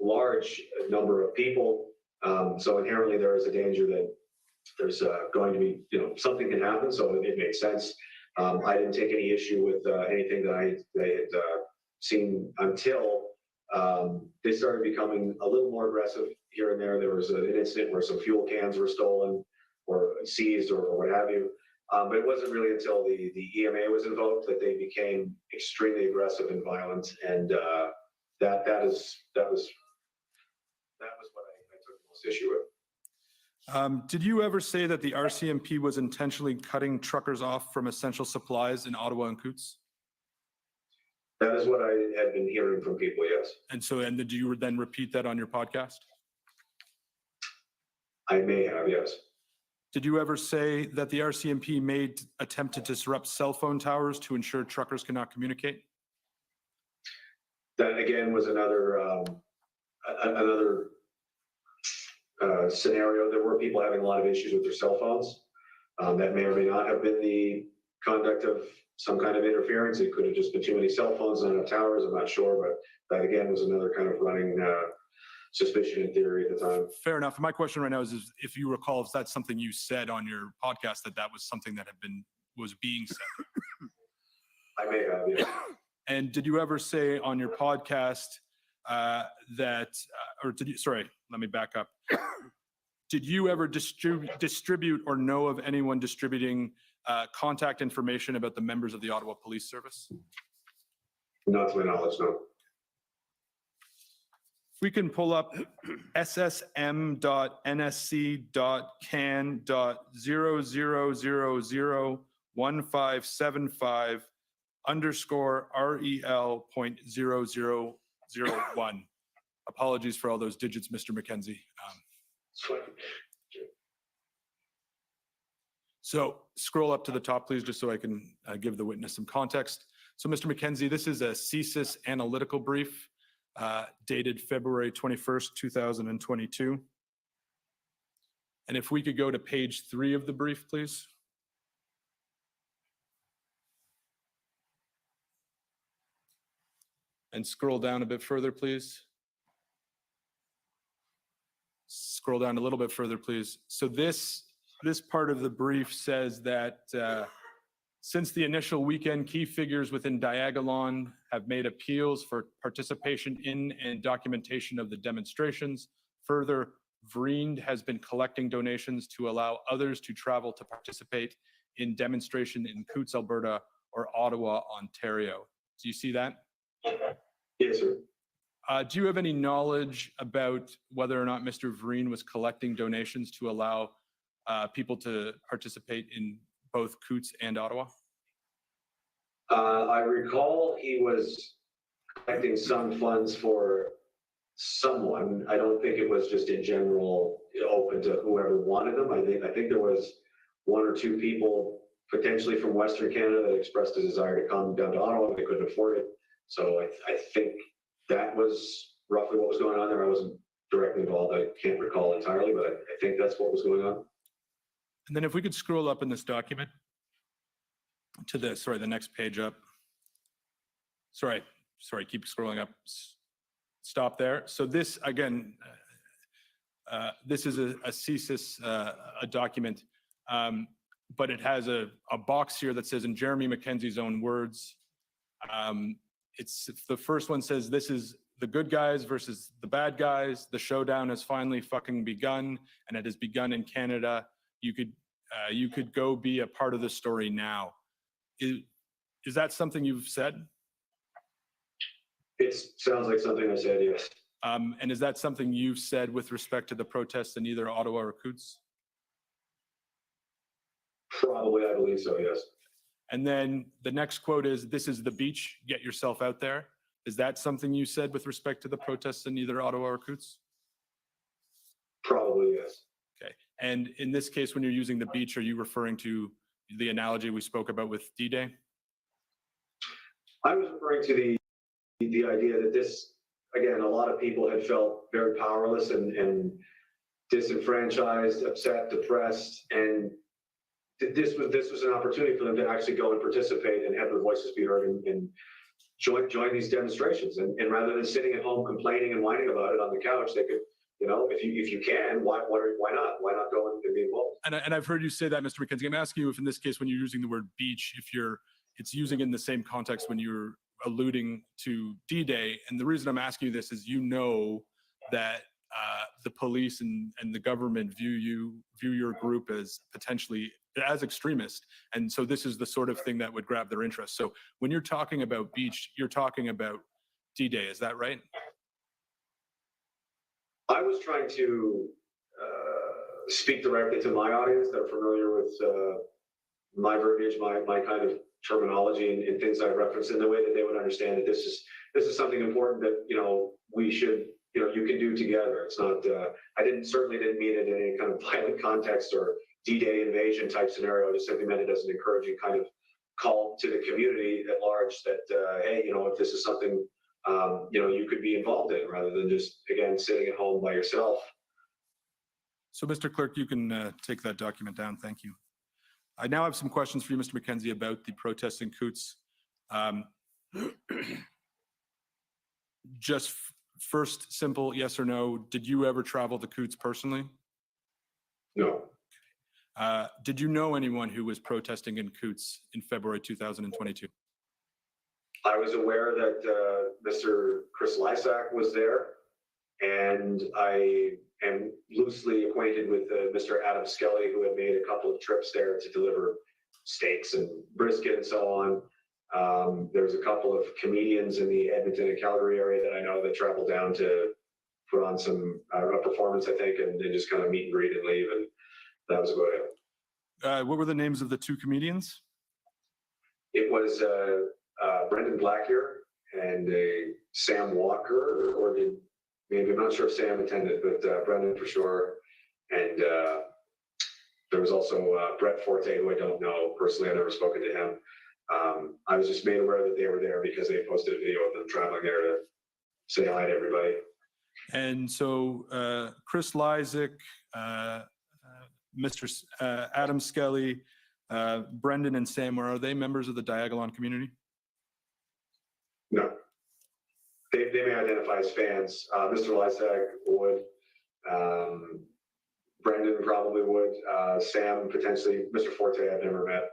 large number of people. So inherently there is a danger that there's going to be, something can happen. So it makes sense. I didn't take any issue with anything that they had seen until they started becoming a little more aggressive here and there. There was an incident where some fuel cans were stolen or seized or what have you. But it wasn't really until the EMA was invoked that they became extremely aggressive and violent. And that was what I took the most issue with. Did you ever say that the RCMP was intentionally cutting truckers off from essential supplies in Ottawa and Coutts? That is what I had been hearing from people, yes. And did you then repeat that on your podcast? I may have, yes. Did you ever say that the RCMP made attempt to disrupt cell phone towers to ensure truckers cannot communicate? That again was another scenario. There were people having a lot of issues with their cell phones. That may or may not have been the conduct of some kind of interference. It could have just been too many cell phones, not enough towers. I'm not sure, but that again was another kind of running suspicion in theory at the time. Fair enough. My question right now is if you recall, if that's something you said on your podcast, that was something that was being said. I may have, yeah. And did you ever say on your podcast let me back up. Did you ever distribute or know of anyone distributing contact information about the members of the Ottawa Police Service? Not to my knowledge, no. We can pull up ssm.nsc.can.0001575_REL.0001. Apologies for all those digits, Mr. Mackenzie. So scroll up to the top, please, just so I can give the witness some context. So, Mr. Mackenzie, this is a CSIS analytical brief dated February 21st, 2022. And if we could go to page 3 of the brief, please. And scroll down a bit further, please. Scroll down a little bit further, please. So this part of the brief says that since the initial weekend, key figures within Diagolon have made appeals for participation in and documentation of the demonstrations. Further, Vriend has been collecting donations to allow others to travel to participate in demonstration in Coutts, Alberta, or Ottawa, Ontario. Do you see that? Yes, sir. Do you have any knowledge about whether or not Mr. Vriend was collecting donations to allow people to participate in both Coutts and Ottawa? I recall he was collecting some funds for someone. I don't think it was just in general open to whoever wanted them. I think there was one or two people potentially from Western Canada that expressed a desire to come down to Ottawa, but they couldn't afford it. So I think that was roughly what was going on there. I wasn't directly involved. I can't recall entirely, but I think that's what was going on. And then if we could scroll up in this document to the next page up. Sorry, keep scrolling up. Stop there. So this, again, this is a CSIS, a document, but it has a box here that says, in Jeremy Mackenzie's own words, it's the first one says, this is the good guys versus the bad guys. The showdown has finally fucking begun, and it has begun in Canada. You could go be a part of the story now. Is that something you've said? It sounds like something I said, yes. And is that something you've said with respect to the protests in either Ottawa or Coutts? Probably, I believe so, yes. And then the next quote is, this is the beach, get yourself out there. Is that something you said with respect to the protests in either Ottawa or Coutts? Probably, yes. Okay. And in this case, when you're using the beach, are you referring to the analogy we spoke about with D-Day? I was referring to the idea that this, again, a lot of people had felt very powerless and disenfranchised, upset, depressed, and this was an opportunity for them to actually go and participate and have their voices be heard and join these demonstrations. And rather than sitting at home complaining and whining about it on the couch, they could, if you can, why not? Why not go and be involved? And I've heard you say that, Mr. Mackenzie. I'm asking you if in this case, when you're using the word beach, if it's using it in the same context when you're alluding to D-Day. And the reason I'm asking you this is, that the police and the government view your group as potentially as extremist. And so this is the sort of thing that would grab their interest. So when you're talking about beach, you're talking about D-Day, is that right? I was trying to speak directly to my audience that are familiar with my verbiage, my kind of terminology and things I reference in the way that they would understand that this is something important that we should you can do together. It's not I certainly didn't mean it in any kind of violent context or D-Day invasion type scenario. I just simply meant it as an encouraging kind of call to the community at large that hey, if this is something you could be involved in rather than just again sitting at home by yourself. So Mr. Clerk, you can take that document down. Thank you. I now have some questions for you, Mr. Mackenzie, about the protests in Coutts. Just first, simple yes or no, did you ever travel to Coutts personally? No. Did you know anyone who was protesting in Coutts in February 2022? I was aware that Mr. Chris Lysak was there, and I am loosely acquainted with Mr. Adam Skelly, who had made a couple of trips there to deliver steaks and brisket and so on. There's a couple of comedians in the Edmonton and Calgary area that I know that traveled down to put on some a performance, I think, and then just kind of meet and greet and leave, and that was about it. What were the names of the two comedians? It was Brendan Blackyer and Sam Walker, or maybe, I'm not sure if Sam attended, but Brendan for sure. And there was also Brett Forte, who I don't know personally. I've never spoken to him. I was just made aware that they were there because they posted a video of them traveling there to say hi to everybody. And so Chris Lysak, Mr. Adam Skelly, Brendan and Sam, are they members of the Diagolon community? No. They may identify as fans. Mr. Lysak would. Brendan probably would. Sam potentially. Mr. Forte I've never met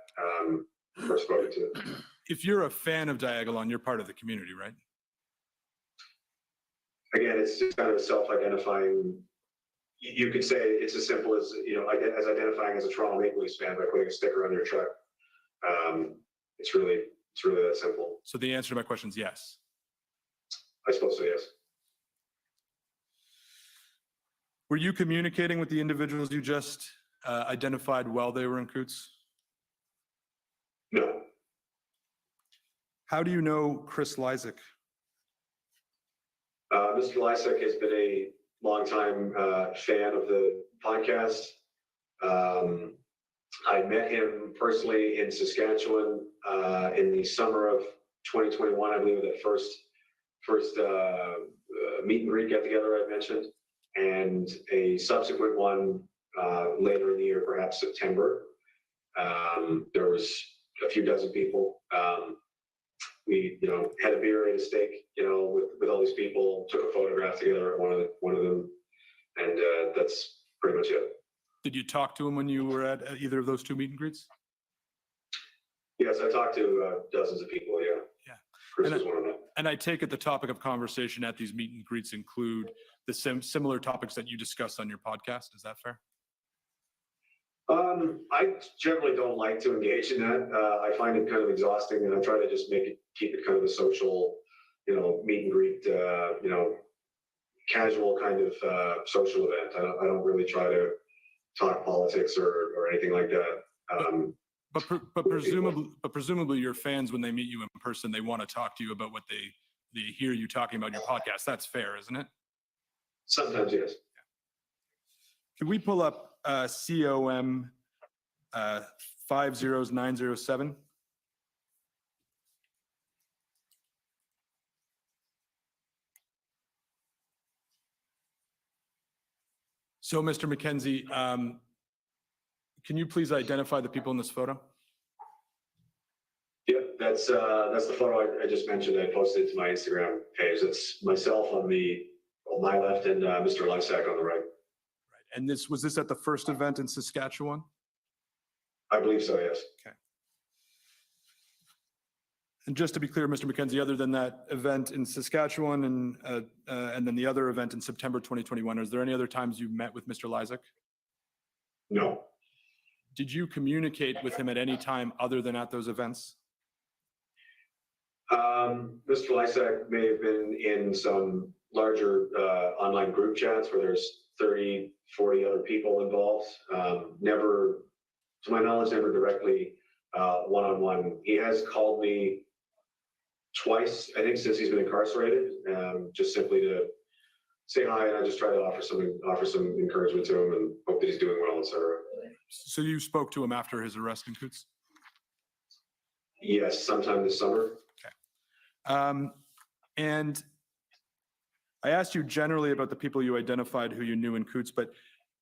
or spoken to. If you're a fan of Diagolon, you're part of the community, right? Again, it's just kind of a self-identifying. You could say it's as simple as as identifying as a Toronto Maple Leafs fan by putting a sticker on your truck. It's really that simple. So the answer to my question is yes. I suppose so, yes. Were you communicating with the individuals you just identified while they were in Coots? No. How do you know Chris Lysak? Mr. Lysak has been a longtime fan of the podcast. I met him personally in Saskatchewan in the summer of 2021, I believe, that first meet and greet get together I mentioned, and a subsequent one later in the year, perhaps September. There was a few dozen people. We, had a beer, ate a steak, with all these people, took a photograph together at one of them, and that's pretty much it. Did you talk to him when you were at either of those two meet and greets? Yes, I talked to dozens of people. Yeah. Yeah. Chris was one of them. And I take it the topic of conversation at these meet and greets include the similar topics that you discussed on your podcast. Is that fair? I generally don't like to engage in that. I find it kind of exhausting, and I try to just keep it kind of a social, meet and greet, casual kind of social event. I don't really try to talk politics or anything like that. But presumably your fans, when they meet you in person, they want to talk to you about what they hear you talking about in your podcast. That's fair, isn't it? Sometimes, yes. Can we pull up COM 50907? So, Mr. Mackenzie, can you please identify the people in this photo? Yeah, that's the photo I just mentioned. I posted it to my Instagram page. That's myself on my left and Mr. Lysak on the right. And was this at the first event in Saskatchewan? I believe so, yes. Okay. And just to be clear, Mr. Mackenzie, other than that event in Saskatchewan and then the other event in September 2021, is there any other times you met with Mr. Lysak? No. Did you communicate with him at any time other than at those events? Mr. Lysak may have been in some larger online group chats where there's 30, 40 other people involved. Never, to my knowledge, never directly one-on-one. He has called me twice, I think, since he's been incarcerated, just simply to say hi, and I just try to offer some encouragement to him and hope that he's doing well, etc. So you spoke to him after his arrest in Coots? Yes, sometime this summer. Okay. And I asked you generally about the people you identified who you knew in Coots, but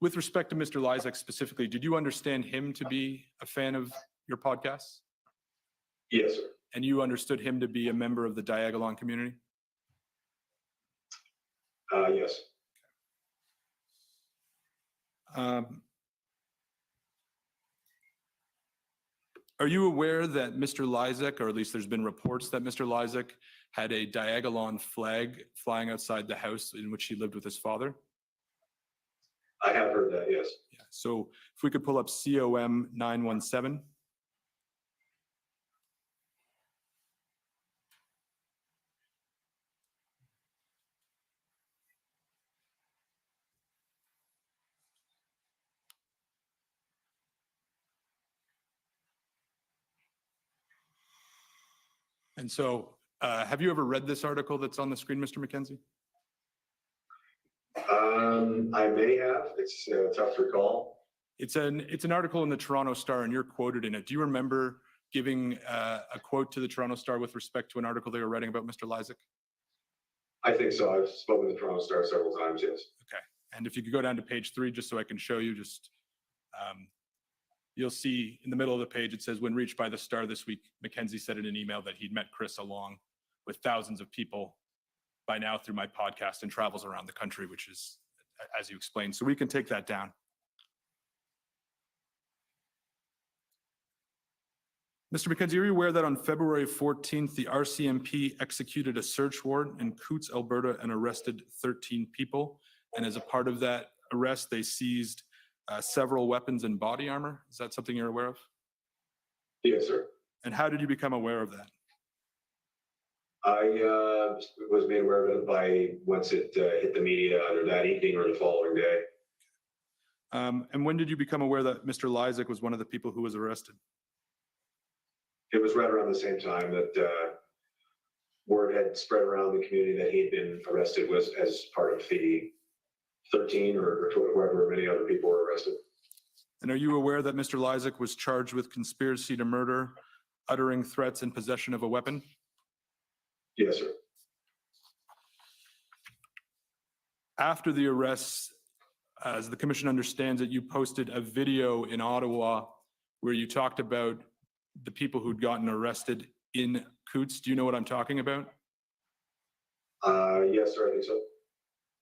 with respect to Mr. Lysak specifically, did you understand him to be a fan of your podcasts? Yes, sir. And you understood him to be a member of the Diagolon community? Yes. Are you aware that Mr. Lysak, or at least there's been reports that Mr. Lysak had a Diagolon flag flying outside the house in which he lived with his father? I have heard that, yes. Yeah. So if we could pull up COM 917. And so, have you ever read this article that's on the screen, Mr. Mackenzie? I may have. It's tough to recall. It's an article in the Toronto Star, and you're quoted in it. Do you remember giving a quote to the Toronto Star with respect to an article they were writing about Mr. Lysak? I think so. I've spoken to the Toronto Star several times, yes. Okay. And if you could go down to page 3, just so I can show you, you'll see in the middle of the page, it says, when reached by the Star this week, Mackenzie said in an email that he'd met Chris along with thousands of people by now through my podcast and travels around the country, which is, as you explained. So we can take that down. Mr. Mackenzie, are you aware that on February 14th, the RCMP executed a search warrant in Coots, Alberta, and arrested 13 people? And as a part of that arrest, they seized several weapons and body armor. Is that something you're aware of? Yes, sir. And how did you become aware of that? I was made aware of it once it hit the media either that evening or the following day. And when did you become aware that Mr. Lysak was one of the people who was arrested? It was right around the same time that word had spread around the community that he'd been arrested was as part of the 13 or whoever many other people were arrested. And are you aware that Mr. Lysak was charged with conspiracy to murder, uttering threats, and possession of a weapon? Yes, sir. After the arrest, as the commission understands it, you posted a video in Ottawa where you talked about the people who'd gotten arrested in Coots. Do you know what I'm talking about? Yes, sir, I think so.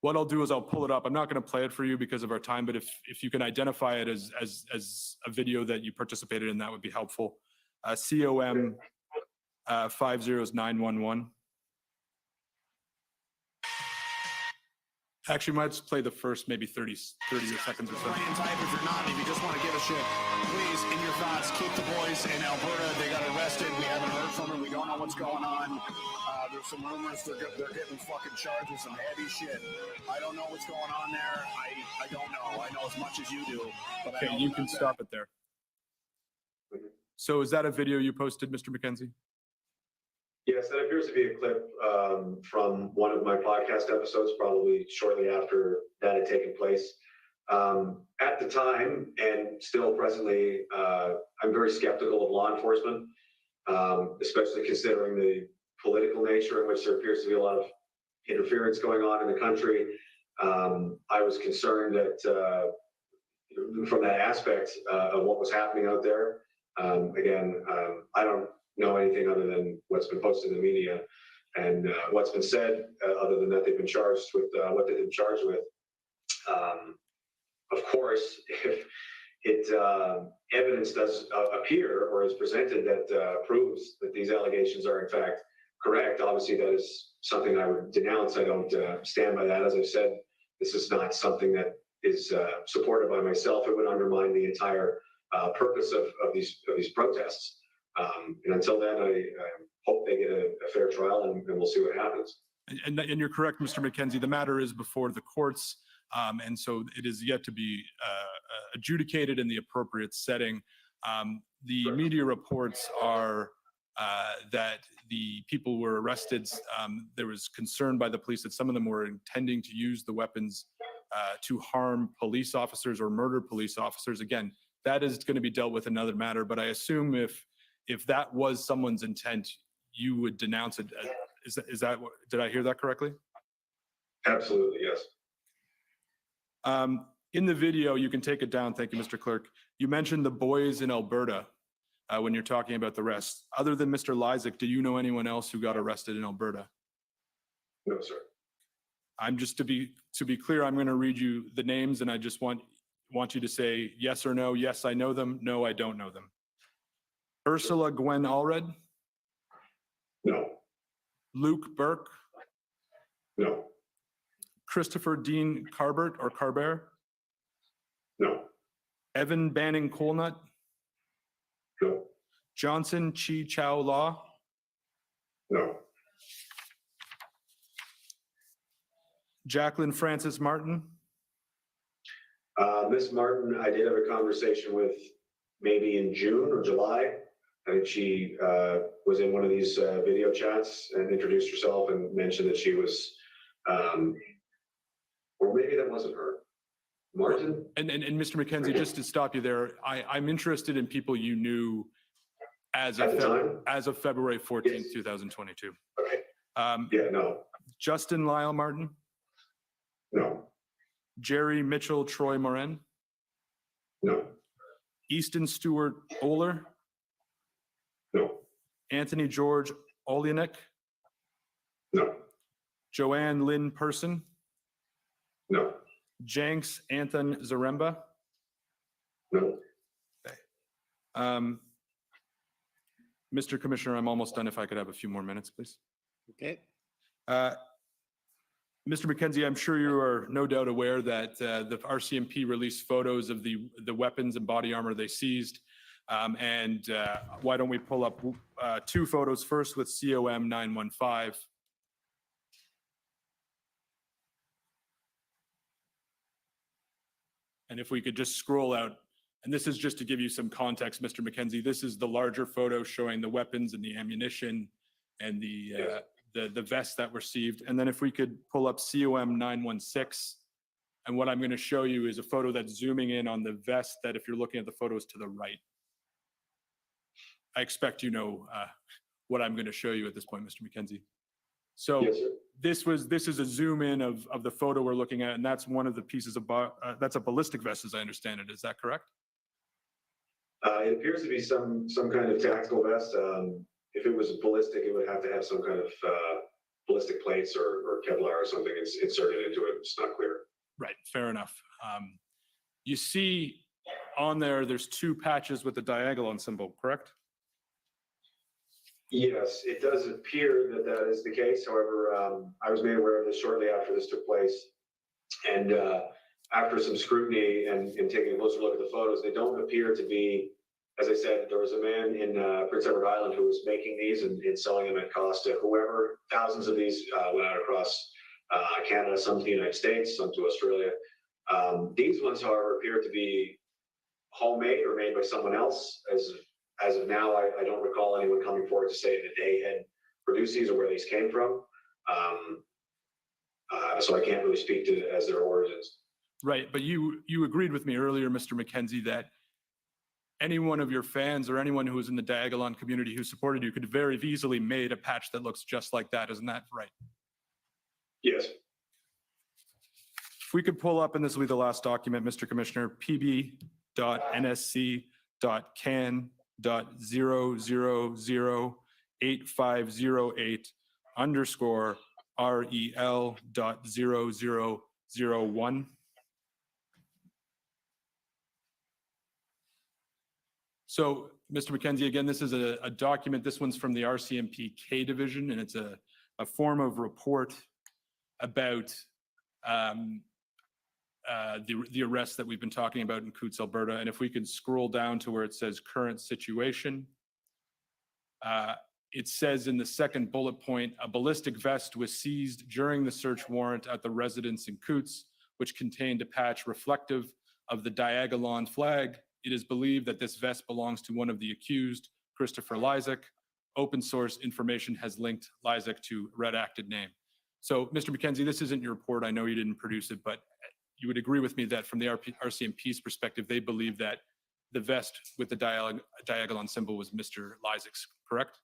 What I'll do is I'll pull it up. I'm not going to play it for you because of our time, but if you can identify it as a video that you participated in, that would be helpful. COM 50911. Actually, might just play the first maybe 30 seconds or so. Playing type if you're not, if you just want to give a shit, please, in your thoughts, keep the boys in Alberta. They got arrested. We haven't heard from them. We don't know what's going on. There's some rumors they're getting fucking charged with some heavy shit. I don't know what's going on there. I don't know. I know as much as you do. But Okay, you can stop it there. So is that a video you posted, Mr. Mackenzie? Yes, that appears to be a clip from one of my podcast episodes, probably shortly after that had taken place. At the time, and still presently, I'm very skeptical of law enforcement, especially considering the political nature in which there appears to be a lot of interference going on in the country. I was concerned that from that aspect of what was happening out there. Again, I don't know anything other than what's been posted in the media and what's been said, other than that they've been charged with what they've been charged with. Of course, if evidence does appear or is presented that proves that these allegations are in fact correct, obviously that is something I would denounce. I don't stand by that. As I said, this is not something that is supported by myself. It would undermine the entire purpose of these protests. And until then, I hope they get a fair trial, and we'll see what happens. And you're correct, Mr. Mackenzie. The matter is before the courts, and so it is yet to be adjudicated in the appropriate setting. The media reports are that the people were arrested. There was concern by the police that some of them were intending to use the weapons to harm police officers or murder police officers. Again, that is going to be dealt with another matter, but I assume if that was someone's intent, you would denounce it. Is that what, did I hear that correctly? Absolutely, yes. In the video, you can take it down. Thank you, Mr. Clerk. You mentioned the boys in Alberta when you're talking about the rest. Other than Mr. Lysak, do you know anyone else who got arrested in Alberta? No, sir. I'm just to be clear, I'm going to read you the names, and I just want you to say yes or no. Yes, I know them. No, I don't know them. Ursula Gwen Allred? No. Luke Burke? No. Christopher Dean Carbert or Carbert? No. Evan Banning Colnut? No. Johnson Chi Chow Law? No. Jacqueline Francis Martin? Miss Martin, I did have a conversation with maybe in June or July. I think she was in one of these video chats and introduced herself and mentioned that she was, or maybe that wasn't her. Martin? And Mr. Mackenzie, just to stop you there, I'm interested in people you knew as of February 14th, yes. 2022. Okay. Yeah, no. Justin Lyle Martin? No. Jerry Mitchell Troy Morin? No. Easton Stewart Oler? No. Anthony George Olyanek? No. Joanne Lynn Person? No. Jenks Anthony Zaremba? No. Okay. Mr. Commissioner, I'm almost done. If I could have a few more minutes, please. Okay. Mr. Mackenzie, I'm sure you are no doubt aware that the RCMP released photos of the weapons and body armor they seized. And why don't we pull up two photos first with COM 915. And if we could just scroll out, and this is just to give you some context, Mr. Mackenzie, this is the larger photo showing the weapons and the ammunition and the vests that were received. And then if we could pull up COM 916, and what I'm going to show you is a photo that's zooming in on the vest that if you're looking at the photos to the right. I expect you know what I'm going to show you at this point, Mr. Mackenzie. So Yes, sir. this is a zoom in of the photo we're looking at, and that's one of the pieces of that's a ballistic vest, as I understand it. Is that correct? It appears to be some kind of tactical vest. If it was ballistic, it would have to have some kind of ballistic plates or Kevlar or something inserted into it. It's not clear. Right, fair enough. You see on there's two patches with the diagonal symbol, correct? Yes, it does appear that that is the case. However, I was made aware of this shortly after this took place. And after some scrutiny and taking a closer look at the photos, they don't appear to be, as I said, there was a man in Prince Edward Island who was making these and selling them at cost to whoever. Thousands of these went out across Canada, some to the United States, some to Australia. These ones, however, appear to be homemade or made by someone else. As of now, I don't recall anyone coming forward to say that they had produced these or where these came from. So I can't really speak to as their origins. Right, but you agreed with me earlier, Mr. Mackenzie, that any one of your fans or anyone who was in the Diagolon community who supported you could very easily made a patch that looks just like that. Isn't that right? Yes. If we could pull up, and this will be the last document, Mr. Commissioner, pb.nsc.can.0008508 underscore rel.0001. So, Mr. Mackenzie, again, this is a document. This one's from the RCMP K division, and it's a form of report about the arrests that we've been talking about in Coutts, Alberta. And if we could scroll down to where it says current situation, it says in the second bullet point, a ballistic vest was seized during the search warrant at the residence in Coutts, which contained a patch reflective of the Diagolon flag. It is believed that this vest belongs to one of the accused, Christopher Lysak. Open source information has linked Lysak to redacted name. So, Mr. Mackenzie, this isn't your report. I know you didn't produce it, but you would agree with me that from the RCMP's perspective, they believe that the vest with the Diagolon symbol was Mr. Lysak's, correct?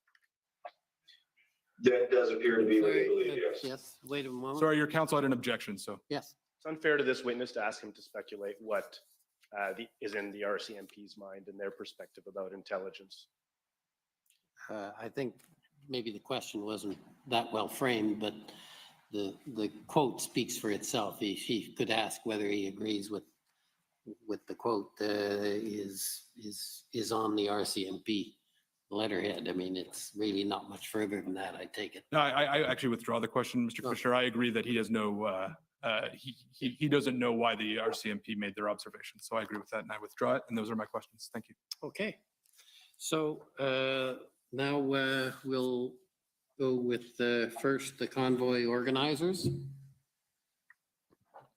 That does appear to be what they believe, yes. Yes, wait a moment. Sorry, your counsel had an objection, so. Yes. It's unfair to this witness to ask him to speculate what is in the RCMP's mind and their perspective about intelligence. I think maybe the question wasn't that well framed, but the quote speaks for itself. He could ask whether he agrees with the quote is on the RCMP letterhead. I mean, it's really not much further than that, I take it. No, I actually withdraw the question, Mr. Commissioner. I agree that he has no, he doesn't know why the RCMP made their observations. So I agree with that and I withdraw it. And those are my questions. Thank you. Okay. So now we'll go with first the convoy organizers.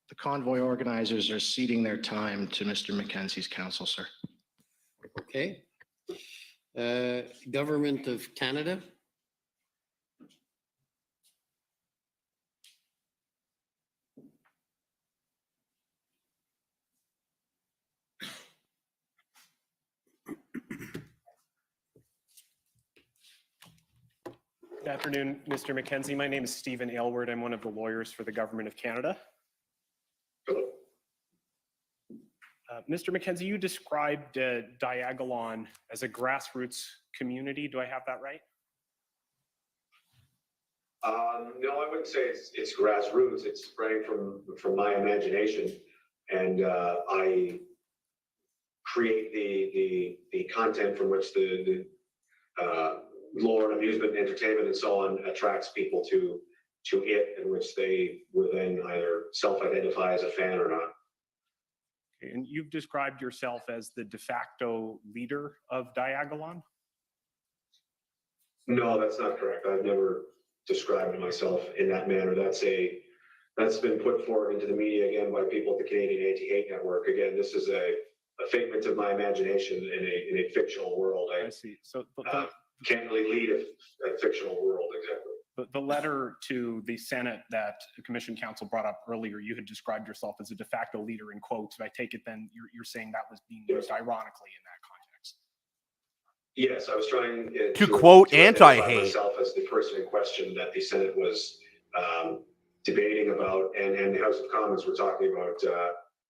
The convoy organizers are ceding their time to Mr. Mackenzie's counsel, sir. Okay. Government of Canada. Good afternoon, Mr. Mackenzie. My name is Stephen Aylward. I'm one of the lawyers for the Government of Canada. Mr. Mackenzie, you described Diagolon as a grassroots community. Do I have that right? No, I wouldn't say it's grassroots. It's sprang from my imagination, and I create the content from which the lore, amusement, entertainment, and so on attracts people to it, in which they will then either self-identify as a fan or not. Okay, and you've described yourself as the de facto leader of Diagolon? No, that's not correct. I've never described myself in that manner. That's a that's been put forward into the media again by people at the Canadian Anti-Hate Network. Again, this is a figment of my imagination in a fictional world. I see. So can't really lead a fictional world exactly. the letter to the Senate that the Commission Counsel brought up earlier, you had described yourself as a de facto leader in quotes. If I take it, then you're saying that was being used ironically in that context. Yes, I was trying to quote identify anti-hate myself as the person in question that the Senate was debating about, and the House of Commons were talking about,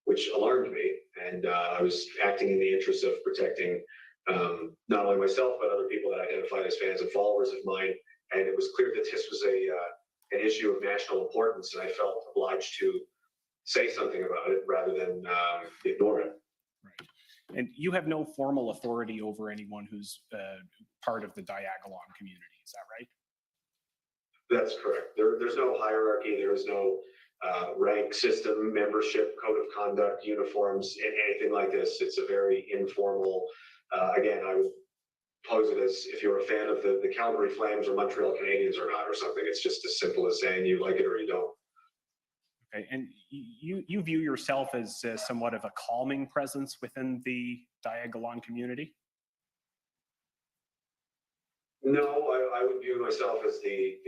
which alarmed me. And I was acting in the interest of protecting not only myself, but other people that identified as fans and followers of mine. And it was clear that this was an issue of national importance, and I felt obliged to say something about it rather than ignore it. Right. And you have no formal authority over anyone who's part of the Diagolon community, is that right? That's correct. There's no hierarchy. There is no rank system, membership, code of conduct, uniforms, anything like this. It's a very informal, again, I would pose it as if you're a fan of the Calgary Flames or Montreal Canadiens or not or something. It's just as simple as saying you like it or you don't. Okay, and you view yourself as somewhat of a calming presence within the Diagolon community? No, I would view myself as the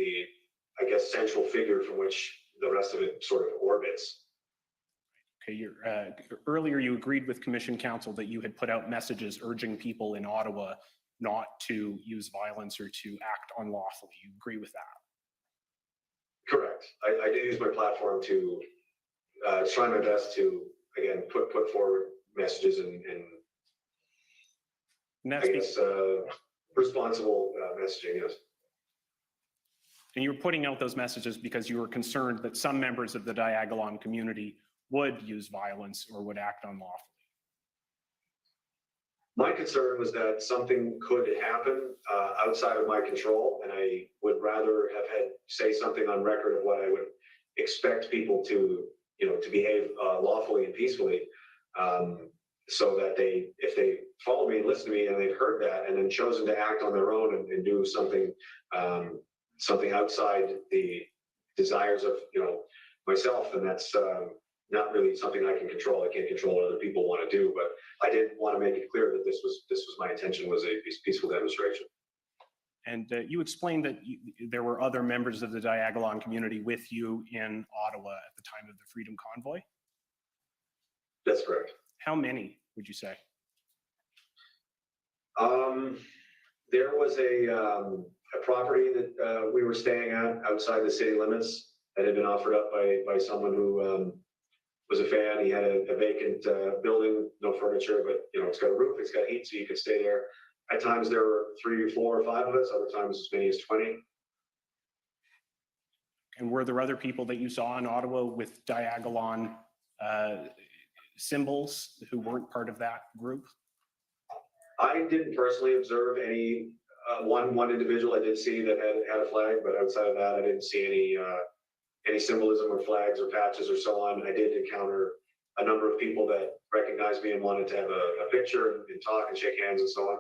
I guess central figure from which the rest of it sort of orbits. Okay, earlier you agreed with Commission Counsel that you had put out messages urging people in Ottawa not to use violence or to act unlawfully. You agree with that? Correct. I did use my platform to try my best to, again, put forward messages and I guess responsible messaging, yes. And you were putting out those messages because you were concerned that some members of the Diagolon community would use violence or would act unlawfully. My concern was that something could happen outside of my control, and I would rather have had say something on record of what I would expect people to, to behave lawfully and peacefully, so that if they follow me and listen to me and they've heard that and then chosen to act on their own and do something, something outside the desires of, myself, then that's not really something I can control. I can't control what other people want to do, but I did want to make it clear that this was my intention, was a peaceful demonstration. And you explained that there were other members of the Diagolon community with you in Ottawa at the time of the Freedom Convoy? That's correct. How many, would you say? There was a property that we were staying at outside the city limits that had been offered up by someone who was a fan. He had a vacant building, no furniture, but it's got a roof, it's got heat, so you could stay there. At times there were 3, 4, or 5 of us, other times as many as 20. And were there other people that you saw in Ottawa with Diagolon symbols who weren't part of that group? I didn't personally observe any one individual I did see that had a flag, but outside of that, I didn't see any symbolism or flags or patches or so on. I did encounter a number of people that recognized me and wanted to have a picture and talk and shake hands and so on.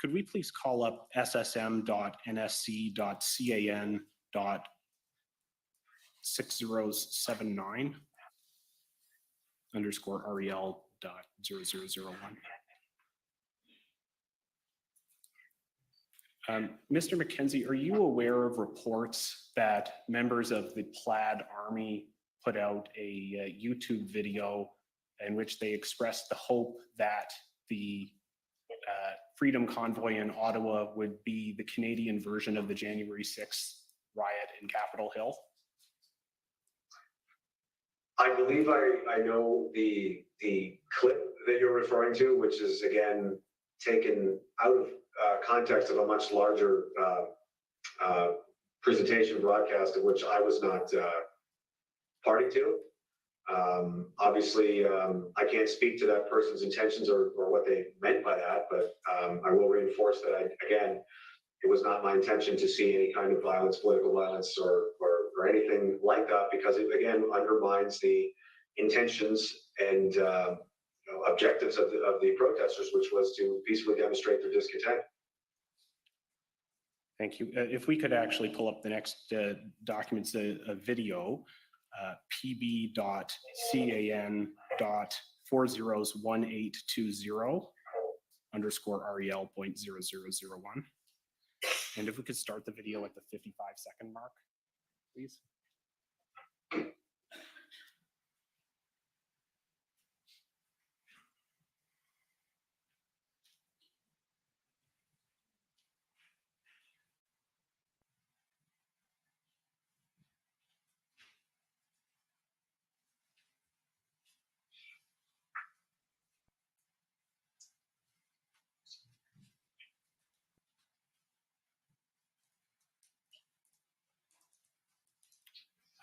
Could we please call up ssm.nsc.can.6079 _REL.0001? Mr. Mackenzie, are you aware of reports that members of the Plaid Army put out a YouTube video in which they expressed the hope that the Freedom Convoy in Ottawa would be the Canadian version of the January 6th riot in Capitol Hill? I believe I know the clip that you're referring to, which is again taken out of context of a much larger presentation broadcast of which I was not party to. Obviously, I can't speak to that person's intentions or what they meant by that, but I will reinforce that again, it was not my intention to see any kind of violence, political violence, or anything like that, because it again undermines the intentions and objectives of the protesters, which was to peacefully demonstrate their discontent. Thank you. If we could actually pull up the next documents, a video, pb.can.401820 _ rel.0001. And if we could start the video at the 55-second mark, please.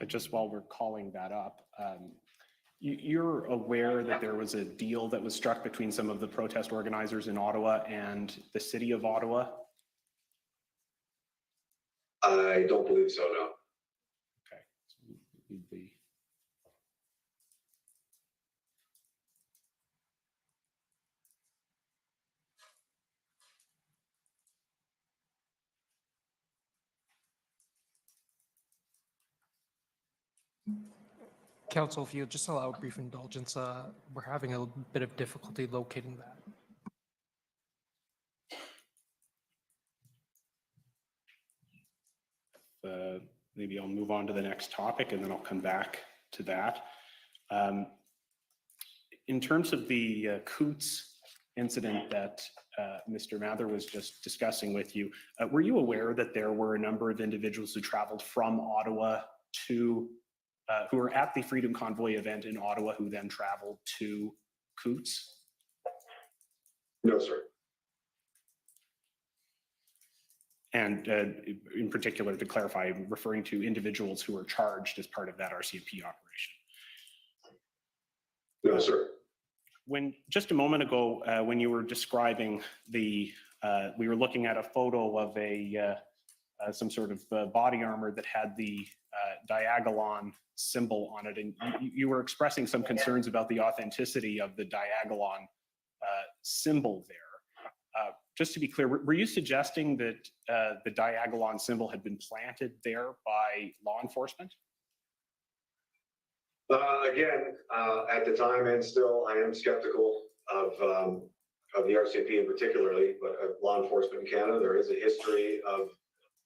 Just while we're calling that up, you're aware that there was a deal that was struck between some of the protest organizers in Ottawa and the city of Ottawa? I don't believe so, no. Okay. So we'd be... Council, if you just allow a brief indulgence, we're having a bit of difficulty locating that. Maybe I'll move on to the next topic and then I'll come back to that. In terms of the Coots incident that Mr. Mather was just discussing with you, were you aware that there were a number of individuals who traveled from Ottawa to who were at the Freedom Convoy event in Ottawa, who then traveled to Coots? No, sir. And in particular, to clarify, I'm referring to individuals who were charged as part of that RCMP operation. No, sir. When just a moment ago, when you were describing we were looking at a photo of some sort of body armor that had the diagolon symbol on it, and you were expressing some concerns about the authenticity of the diagolon symbol there. Just to be clear, were you suggesting that the diagolon symbol had been planted there by law enforcement? Again, at the time and still, I am skeptical of the RCMP in particularly, but of law enforcement in Canada. There is a history of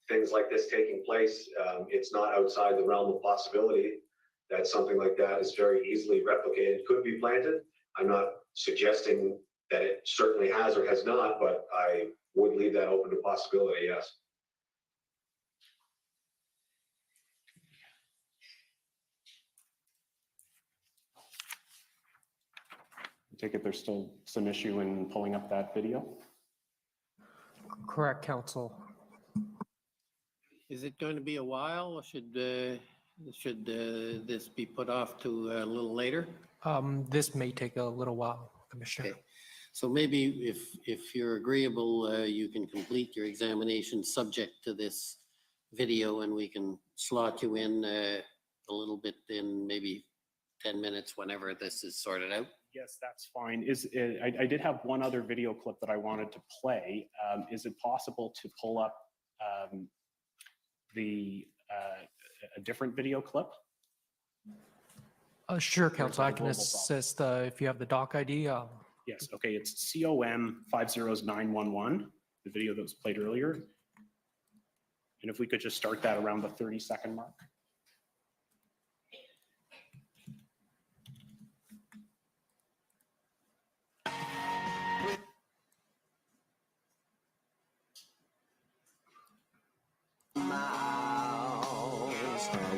things like this taking place. It's not outside the realm of possibility that something like that is very easily replicated, could be planted. I'm not suggesting that it certainly has or has not, but I would leave that open to possibility, yes. I take it there's still some issue in pulling up that video? Correct, Council. Is it going to be a while, or should this be put off to a little later? This may take a little while, Commissioner. Okay. So maybe if you're agreeable, you can complete your examination subject to this video, and we can slot you in a little bit in maybe 10 minutes whenever this is sorted out. Yes, that's fine. I did have one other video clip that I wanted to play. Is it possible to pull up a different video clip? Sure, Council. I can assist if you have the doc ID. Yes, okay, it's COM 50911, the video that was played earlier. And if we could just start that around the 30-second mark.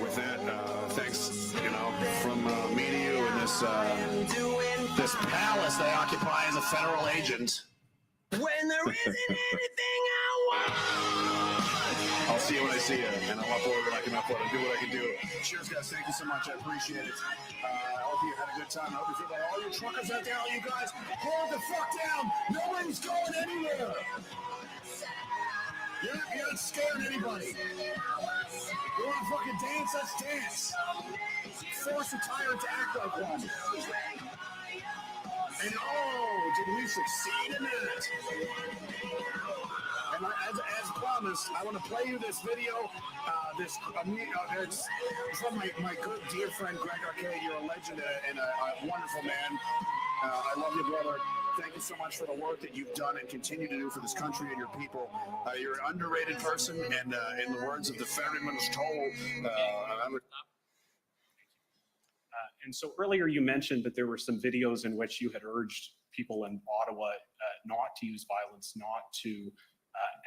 With that, thanks, from me to you in this palace they occupy as a federal agent. When there isn't anything I want. I'll see you when I see you, and I'll upload what I can upload and do what I can do. Cheers, guys. Thank you so much. I appreciate it. I hope you had a good time. I hope you feel like all your truckers out there, all you guys, hold the fuck down. Nobody's going anywhere. You're not scaring anybody. You want to fucking dance? Let's dance. Force a tyrant to act like one. And oh, did we succeed in that? And as promised, I want to play you this video. It's from my good dear friend Greg Arcade. You're a legend and a wonderful man. I love you, brother. Thank you so much for the work that you've done and continue to do for this country and your people. You're an underrated person, and in the words of the ferryman's toll, And so earlier you mentioned that there were some videos in which you had urged people in Ottawa not to use violence, not to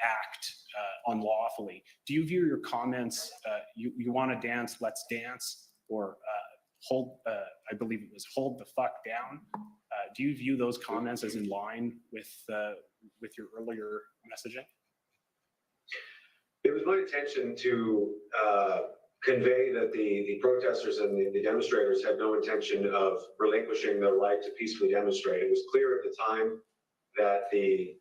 act unlawfully. Do you view your comments, you want to dance, let's dance, or hold, I believe it was hold the fuck down? Do you view those comments as in line with your earlier messaging? It was my intention to convey that the protesters and the demonstrators had no intention of relinquishing their right to peacefully demonstrate. It was clear at the time that the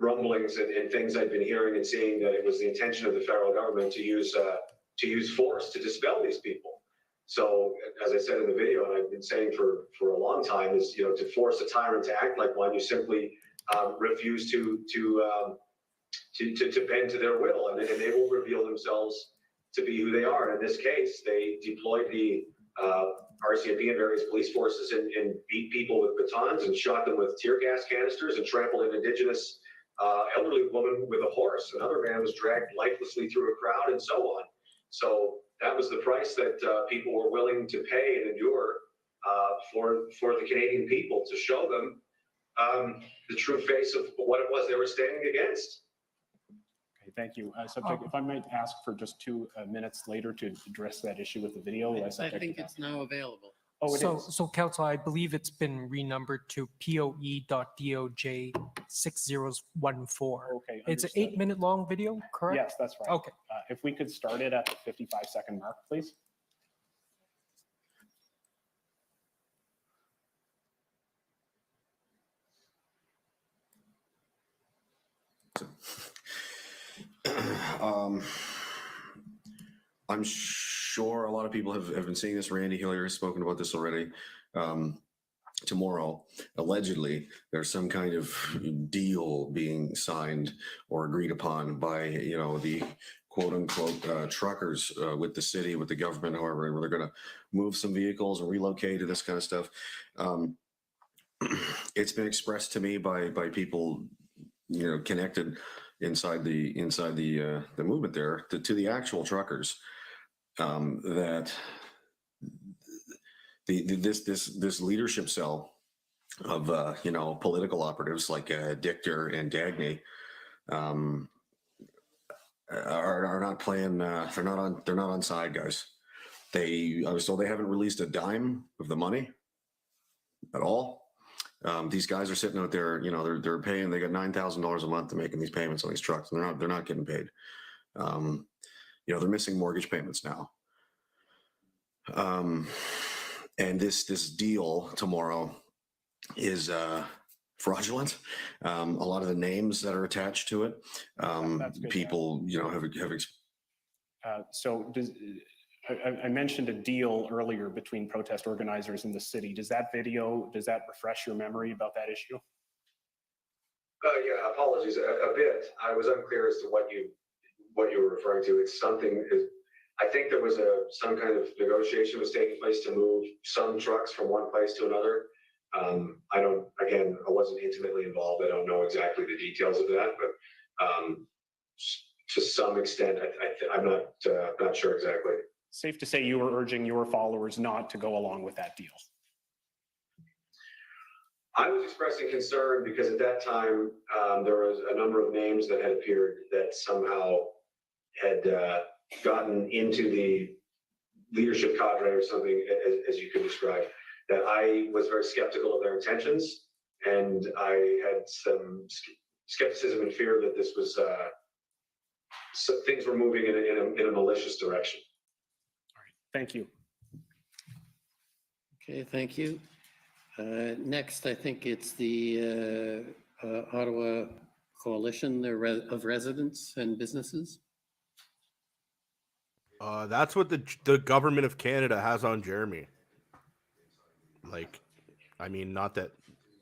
rumblings and things I'd been hearing and seeing, that it was the intention of the federal government to use force to dispel these people. So, as I said in the video, and I've been saying for a long time, is to force a tyrant to act like one, you simply refuse to bend to their will, and they will reveal themselves to be who they are. And in this case, they deployed the RCMP and various police forces and beat people with batons and shot them with tear gas canisters and trampled an Indigenous elderly woman with a horse. Another man was dragged lifelessly through a crowd, and so on. So that was the price that people were willing to pay and endure for the Canadian people, to show them the true face of what it was they were standing against. Okay, thank you. Subject, if I might ask for just 2 minutes later to address that issue with the video. I think it's now available. Oh, it is. So Council, I believe it's been renumbered to POE.DOJ 6014. Okay, it's an understood. 8-minute long video, correct? Yes, that's right. Okay. If we could start it at the 55-second mark, please. I'm sure a lot of people have been seeing this. Randy Hillier has spoken about this already. Tomorrow, allegedly, there's some kind of deal being signed or agreed upon by, the quote unquote truckers with the city, with the government, however, where they're going to move some vehicles and relocate and this kind of stuff. It's been expressed to me by people, connected inside the movement there to the actual truckers, that this leadership cell of political operatives like Dichter and Dagny are not playing. They're not on side, guys. I was told they haven't released a dime of the money at all. These guys are sitting out there, they're paying. They got $9,000 a month to making these payments on these trucks, and they're not getting paid. They're missing mortgage payments now. And this deal tomorrow is fraudulent. A lot of the names that are attached to it, people, have. So I mentioned a deal earlier between protest organizers and the city. Does that refresh your memory about that issue? Yeah, apologies a bit. I was unclear as to what you were referring to. It's something. I think there was some kind of negotiation was taking place to move some trucks from one place to another. I wasn't intimately involved. I don't know exactly the details of that, but to some extent, I'm not sure exactly. Safe to say you were urging your followers not to go along with that deal. I was expressing concern because at that time there was a number of names that had appeared that somehow had gotten into the leadership cadre or something, as you could describe, that I was very skeptical of their intentions, and I had some skepticism and fear that this was things were moving in a malicious direction. All right, thank you. Okay, thank you. Next, I think it's the Ottawa Coalition of Residents and Businesses. That's what the government of Canada has on Jeremy. Not that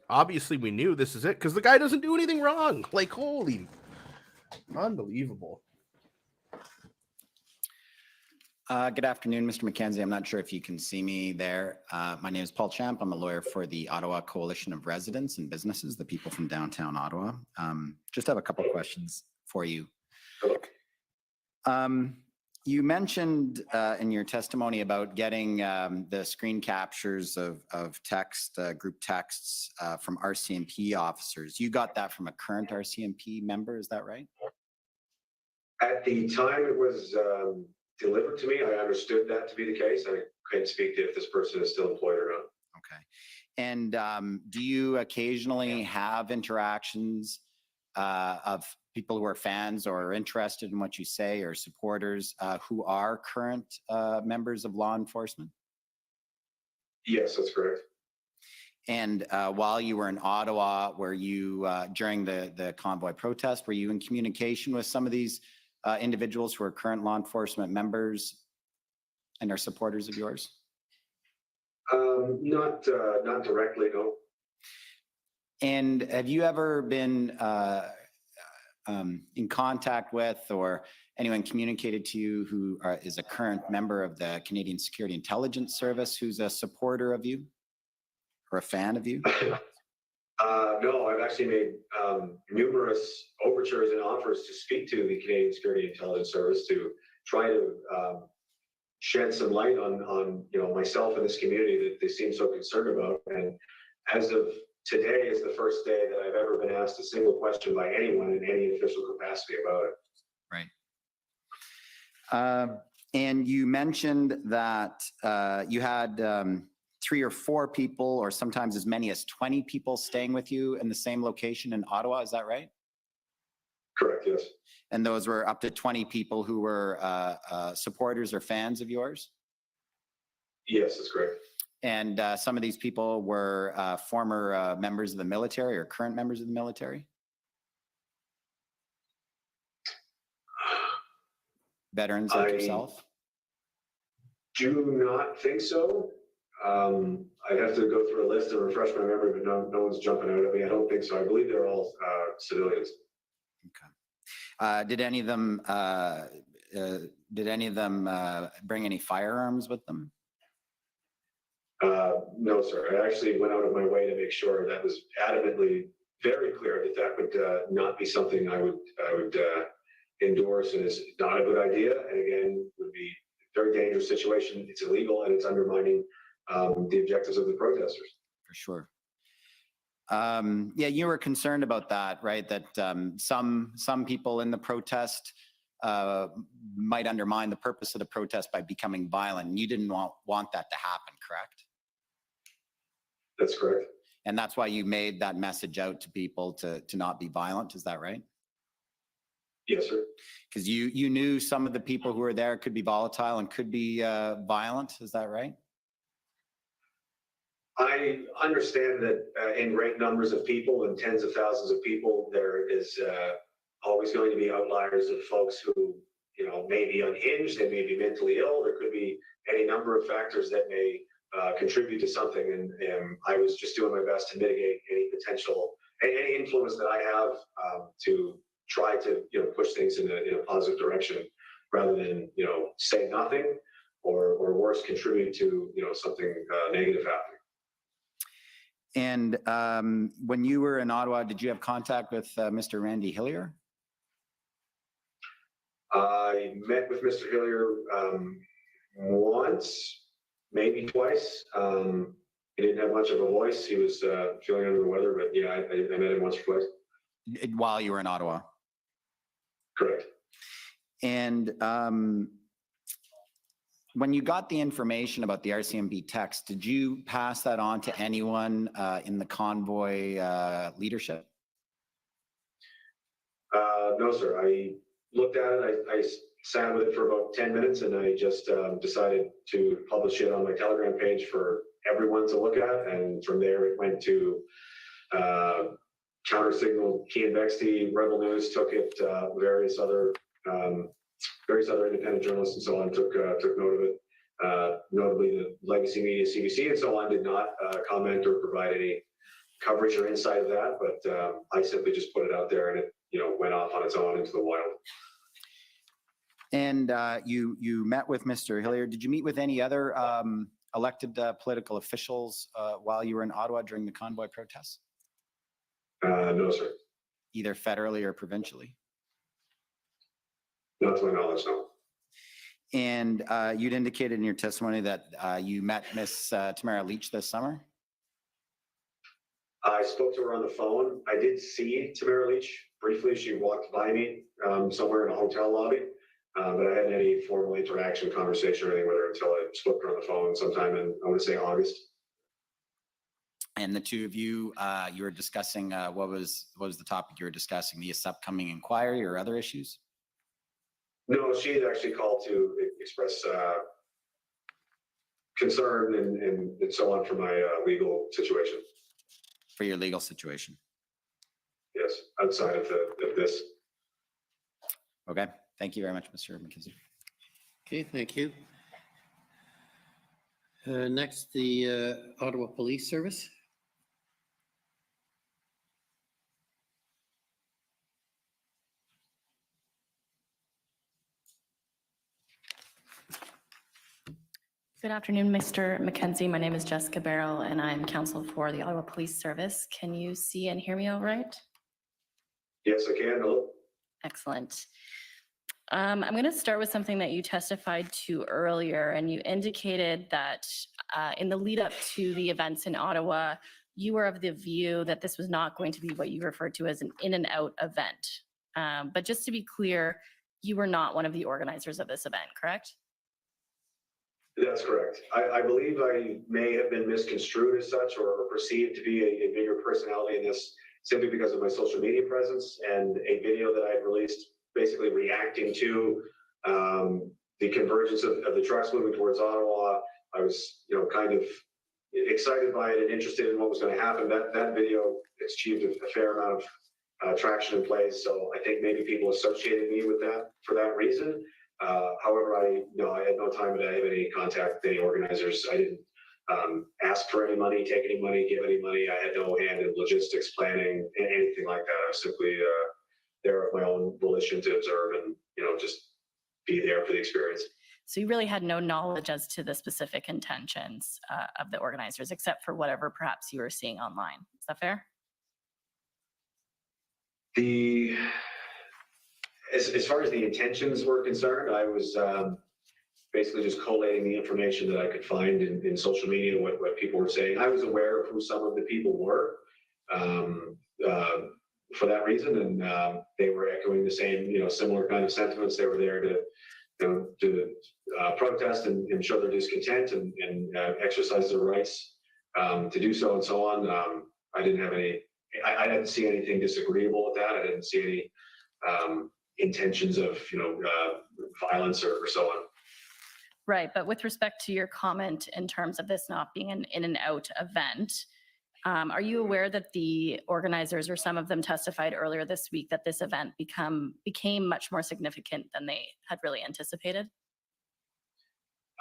obviously we knew this is it because the guy doesn't do anything wrong. Holy, Unbelievable. Good afternoon, Mr. Mackenzie. I'm not sure if you can see me there. My name is Paul Champ. I'm a lawyer for the Ottawa Coalition of Residents and Businesses, the people from downtown Ottawa. Just have a couple questions for you. You mentioned in your testimony about getting the screen captures of text, group texts from RCMP officers. You got that from a current RCMP member, is that right? At the time it was delivered to me, I understood that to be the case. I can't speak to if this person is still employed or not. Okay. And do you occasionally have interactions of people who are fans or are interested in what you say or supporters who are current members of law enforcement? Yes, that's correct. And while you were in Ottawa, were you, during the convoy protest, were you in communication with some of these individuals who are current law enforcement members and are supporters of yours? Not directly, no. And have you ever been in contact with or anyone communicated to you who is a current member of the Canadian Security Intelligence Service who's a supporter of you or a fan of you? No, I've actually made numerous overtures and offers to speak to the Canadian Security Intelligence Service to try to shed some light on myself and this community that they seem so concerned about. And as of today is the first day that I've ever been asked a single question by anyone in any official capacity about it. Right. And you mentioned that you had 3 or 4 people, or sometimes as many as 20 people staying with you in the same location in Ottawa. Is that right? Correct, yes. And those were up to 20 people who were supporters or fans of yours? Yes, that's correct. And some of these people were former members of the military or current members of the military? Veterans like yourself? Do not think so. I'd have to go through a list and refresh my memory, but no one's jumping out at me. I don't think so. I believe they're all civilians. Okay. Did any of them bring any firearms with them? No, sir. I actually went out of my way to make sure that was adamantly very clear that would not be something I would endorse, and is not a good idea. And again, would be a very dangerous situation. It's illegal and it's undermining the objectives of the protesters. For sure. Yeah, you were concerned about that, right? That some people in the protest might undermine the purpose of the protest by becoming violent. And you didn't want that to happen, correct? That's correct. And that's why you made that message out to people to not be violent. Is that right? Yes, sir. Because you knew some of the people who were there could be volatile and could be violent. Is that right? I understand that in great numbers of people and tens of thousands of people, there is always going to be outliers of folks who, may be unhinged, they may be mentally ill. There could be any number of factors that may contribute to something. And I was just doing my best to mitigate any influence that I have to try to, push things in a positive direction rather than, say nothing or worse, contribute to, something negative happening. And when you were in Ottawa, did you have contact with Mr. Randy Hillier? I met with Mr. Hillier once, maybe twice. He didn't have much of a voice. He was feeling under the weather, but yeah, I met him once or twice. While you were in Ottawa? Correct. And when you got the information about the RCMP text, did you pass that on to anyone in the convoy leadership? No, sir. I looked at it. I sat with it for about 10 minutes, and I just decided to publish it on my Telegram page for everyone to look at. And from there, it went to Counter Signal, Key and Bexty, Rebel News took it, various other independent journalists and so on took note of it. Notably, the legacy media, CBC, and so on did not comment or provide any coverage or insight of that. But I simply just put it out there, and it went off on its own into the wild. And you met with Mr. Hilliard. Did you meet with any other elected political officials while you were in Ottawa during the convoy protests? No, sir. Either federally or provincially? Not to my knowledge, no. And you'd indicated in your testimony that you met Miss Tamara Lich this summer? I spoke to her on the phone. I did see Tamara Lich briefly. She walked by me somewhere in a hotel lobby, but I hadn't any formal interaction, conversation, or anything with her until I spoke to her on the phone sometime in, I want to say, August. And the two of you, you were discussing, what was the topic you were discussing? The upcoming inquiry or other issues? No, she had actually called to express concern and so on for my legal situation. For your legal situation? Yes, outside of this. Okay, thank you very much, Mr. Mackenzie. Okay, thank you. Next, the Ottawa Police Service. Good afternoon, Mr. Mackenzie. My name is Jessica Barrow, and I'm counsel for the Ottawa Police Service. Can you see and hear me all right? Yes, I can. Hello. Excellent. I'm going to start with something that you testified to earlier, and you indicated that in the lead up to the events in Ottawa, you were of the view that this was not going to be what you referred to as an in and out event. But just to be clear, you were not one of the organizers of this event, correct? That's correct. I believe I may have been misconstrued as such or perceived to be a bigger personality in this simply because of my social media presence and a video that I had released basically reacting to the convergence of the trucks moving towards Ottawa. I was, kind of excited by it and interested in what was going to happen. That video achieved a fair amount of traction in place. So I think maybe people associated me with that for that reason. However, I had no time to have any contact with any organizers. I didn't ask for any money, take any money, give any money. I had no hand in logistics, planning, anything like that. I was simply there of my own volition to observe and, just be there for the experience. So you really had no knowledge as to the specific intentions of the organizers, except for whatever perhaps you were seeing online. Is that fair? As far as the intentions were concerned, I was basically just collating the information that I could find in social media, what people were saying. I was aware of who some of the people were for that reason, and they were echoing the same, similar kind of sentiments. They were there to protest and show their discontent and exercise their rights to do so and so on. I didn't see anything disagreeable with that. I didn't see any intentions of violence or so on. Right, but with respect to your comment in terms of this not being an in and out event, are you aware that the organizers or some of them testified earlier this week that this event became much more significant than they had really anticipated?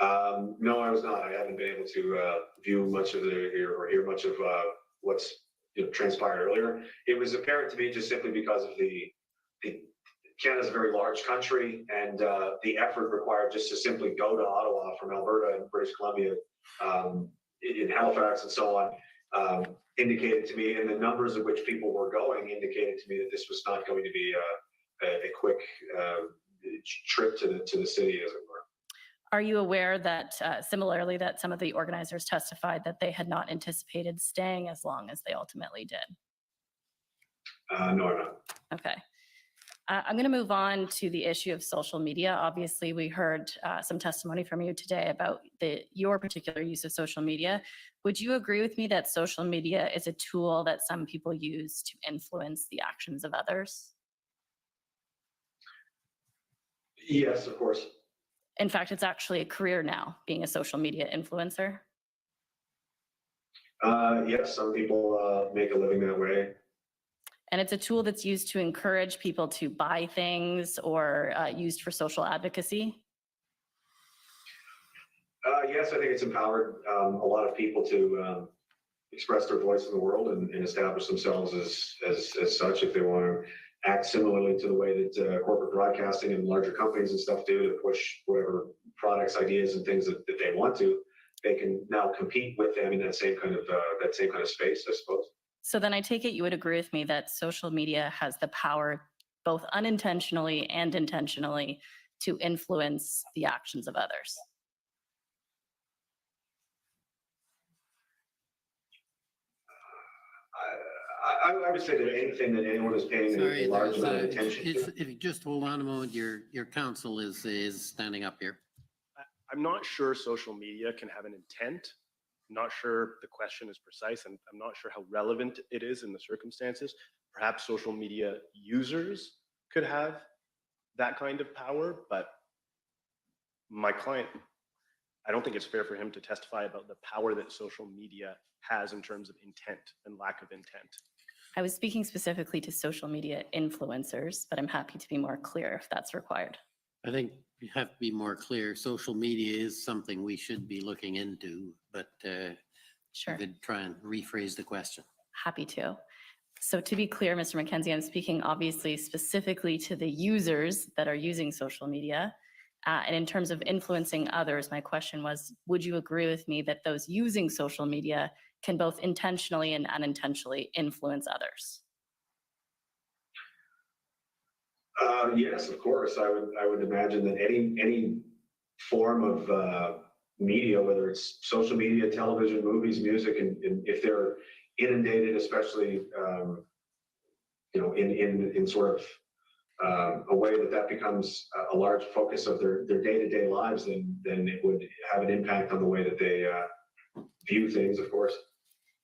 No, I was not. I haven't been able to view much of or hear much of what's transpired earlier. It was apparent to me just simply because of the Canada's a very large country, and the effort required just to simply go to Ottawa from Alberta and British Columbia, in Halifax and so on, indicated to me, and the numbers at which people were going indicated to me that this was not going to be a quick trip to the city, as it were. Are you aware that similarly that some of the organizers testified that they had not anticipated staying as long as they ultimately did? No, I'm not. Okay. I'm going to move on to the issue of social media. Obviously, we heard some testimony from you today about your particular use of social media. Would you agree with me that social media is a tool that some people use to influence the actions of others? Yes, of course. In fact, it's actually a career now, being a social media influencer. Yes, some people make a living that way. And it's a tool that's used to encourage people to buy things or used for social advocacy? Yes, I think it's empowered a lot of people to express their voice in the world and establish themselves as such if they want to act similarly to the way that corporate broadcasting and larger companies and stuff do to push whatever products, ideas, and things that they want to. They can now compete with them in that same kind of space, I suppose. So then I take it you would agree with me that social media has the power, both unintentionally and intentionally, to influence the actions of others. I would say that anything that anyone is paying a large amount of attention to. If you just hold on a moment, your counsel is standing up here. I'm not sure social media can have an intent. I'm not sure the question is precise, and I'm not sure how relevant it is in the circumstances. Perhaps social media users could have that kind of power, but my client, I don't think it's fair for him to testify about the power that social media has in terms of intent and lack of intent. I was speaking specifically to social media influencers, but I'm happy to be more clear if that's required. I think you have to be more clear. Social media is something we should be looking into, but Sure. you could try and rephrase the question. Happy to. So to be clear, Mr. Mackenzie, I'm speaking obviously specifically to the users that are using social media. And in terms of influencing others, my question was, would you agree with me that those using social media can both intentionally and unintentionally influence others? Yes, of course. I would imagine that any form of media, whether it's social media, television, movies, music, and if they're inundated, especially in sort of a way that becomes a large focus of their day-to-day lives, then it would have an impact on the way that they view things, of course.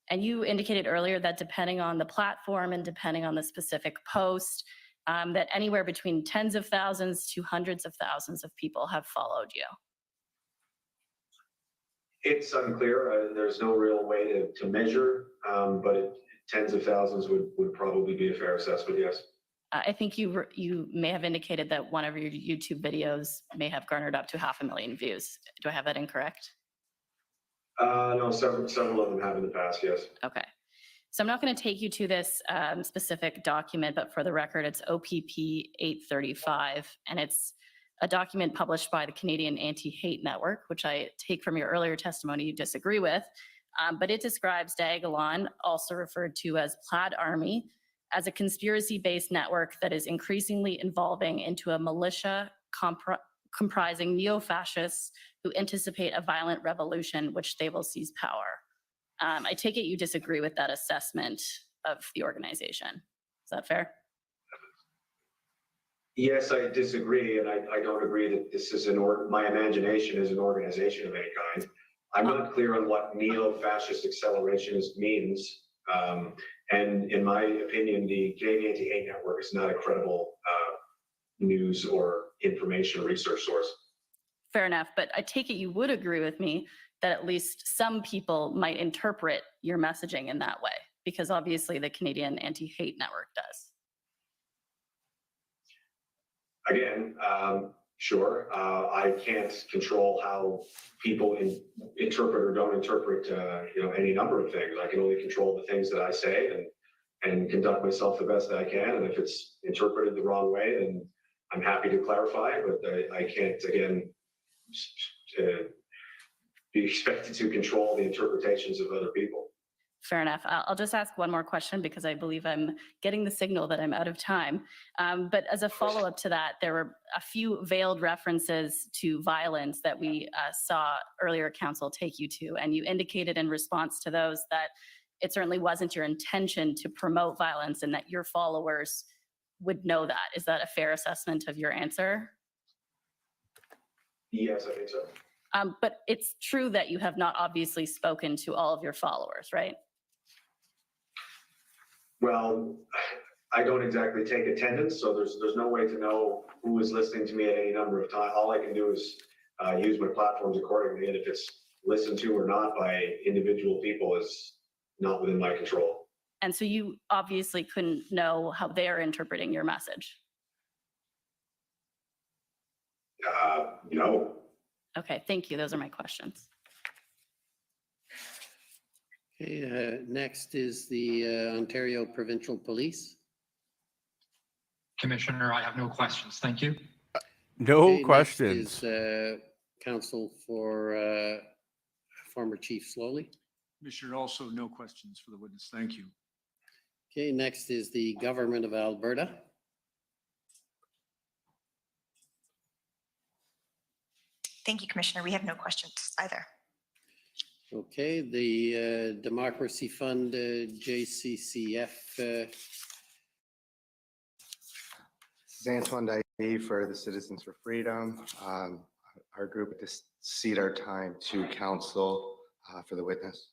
And you indicated earlier that depending on the platform and depending on the specific post, that anywhere between tens of thousands to hundreds of thousands of people have followed you. It's unclear. There's no real way to measure, but tens of thousands would probably be a fair assessment, yes. I think you may have indicated that one of your YouTube videos may have garnered up to 500,000 views. Do I have that incorrect? No, several of them have in the past, yes. Okay. So I'm not going to take you to this specific document, but for the record, it's OPP 835, and it's a document published by the Canadian Anti-Hate Network, which I take from your earlier testimony you disagree with, but it describes Diagolon, also referred to as Plaid Army, as a conspiracy-based network that is increasingly evolving into a militia comprising neo-fascists who anticipate a violent revolution which they will seize power. I take it you disagree with that assessment of the organization. Is that fair? Yes, I disagree, and I don't agree that this is my imagination is an organization of any kind. I'm not clear on what neo-fascist accelerationist means. And in my opinion, the Canadian Anti-Hate Network is not a credible news or information research source. Fair enough, but I take it you would agree with me that at least some people might interpret your messaging in that way, because obviously the Canadian Anti-Hate Network does. Again, sure. I can't control how people interpret or don't interpret, any number of things. I can only control the things that I say and conduct myself the best that I can. And if it's interpreted the wrong way, then I'm happy to clarify. But I can't, again, be expected to control the interpretations of other people. Fair enough. I'll just ask one more question because I believe I'm getting the signal that I'm out of time. But as a follow-up to that, there were a few veiled references to violence that we saw earlier council take you to, and you indicated in response to those that it certainly wasn't your intention to promote violence and that your followers would know that. Is that a fair assessment of your answer? Yes, I think so. But it's true that you have not obviously spoken to all of your followers, right? Well, I don't exactly take attendance, so there's no way to know who is listening to me at any number of times. All I can do is use my platforms accordingly, and if it's listened to or not by individual people is not within my control. And so you obviously couldn't know how they're interpreting your message. No. Okay, thank you. Those are my questions. Okay, next is the Ontario Provincial Police. Commissioner, I have no questions. Thank you. No Okay, next questions. is, counsel for former Chief Slowly. Commissioner, also no questions for the witness. Thank you. Okay, next is the Government of Alberta. Thank you, Commissioner. We have no questions either. Okay, the Democracy Fund, JCCF. This is Antoine Dailly for the Citizens for Freedom. Our group just cede our time to counsel for the witness.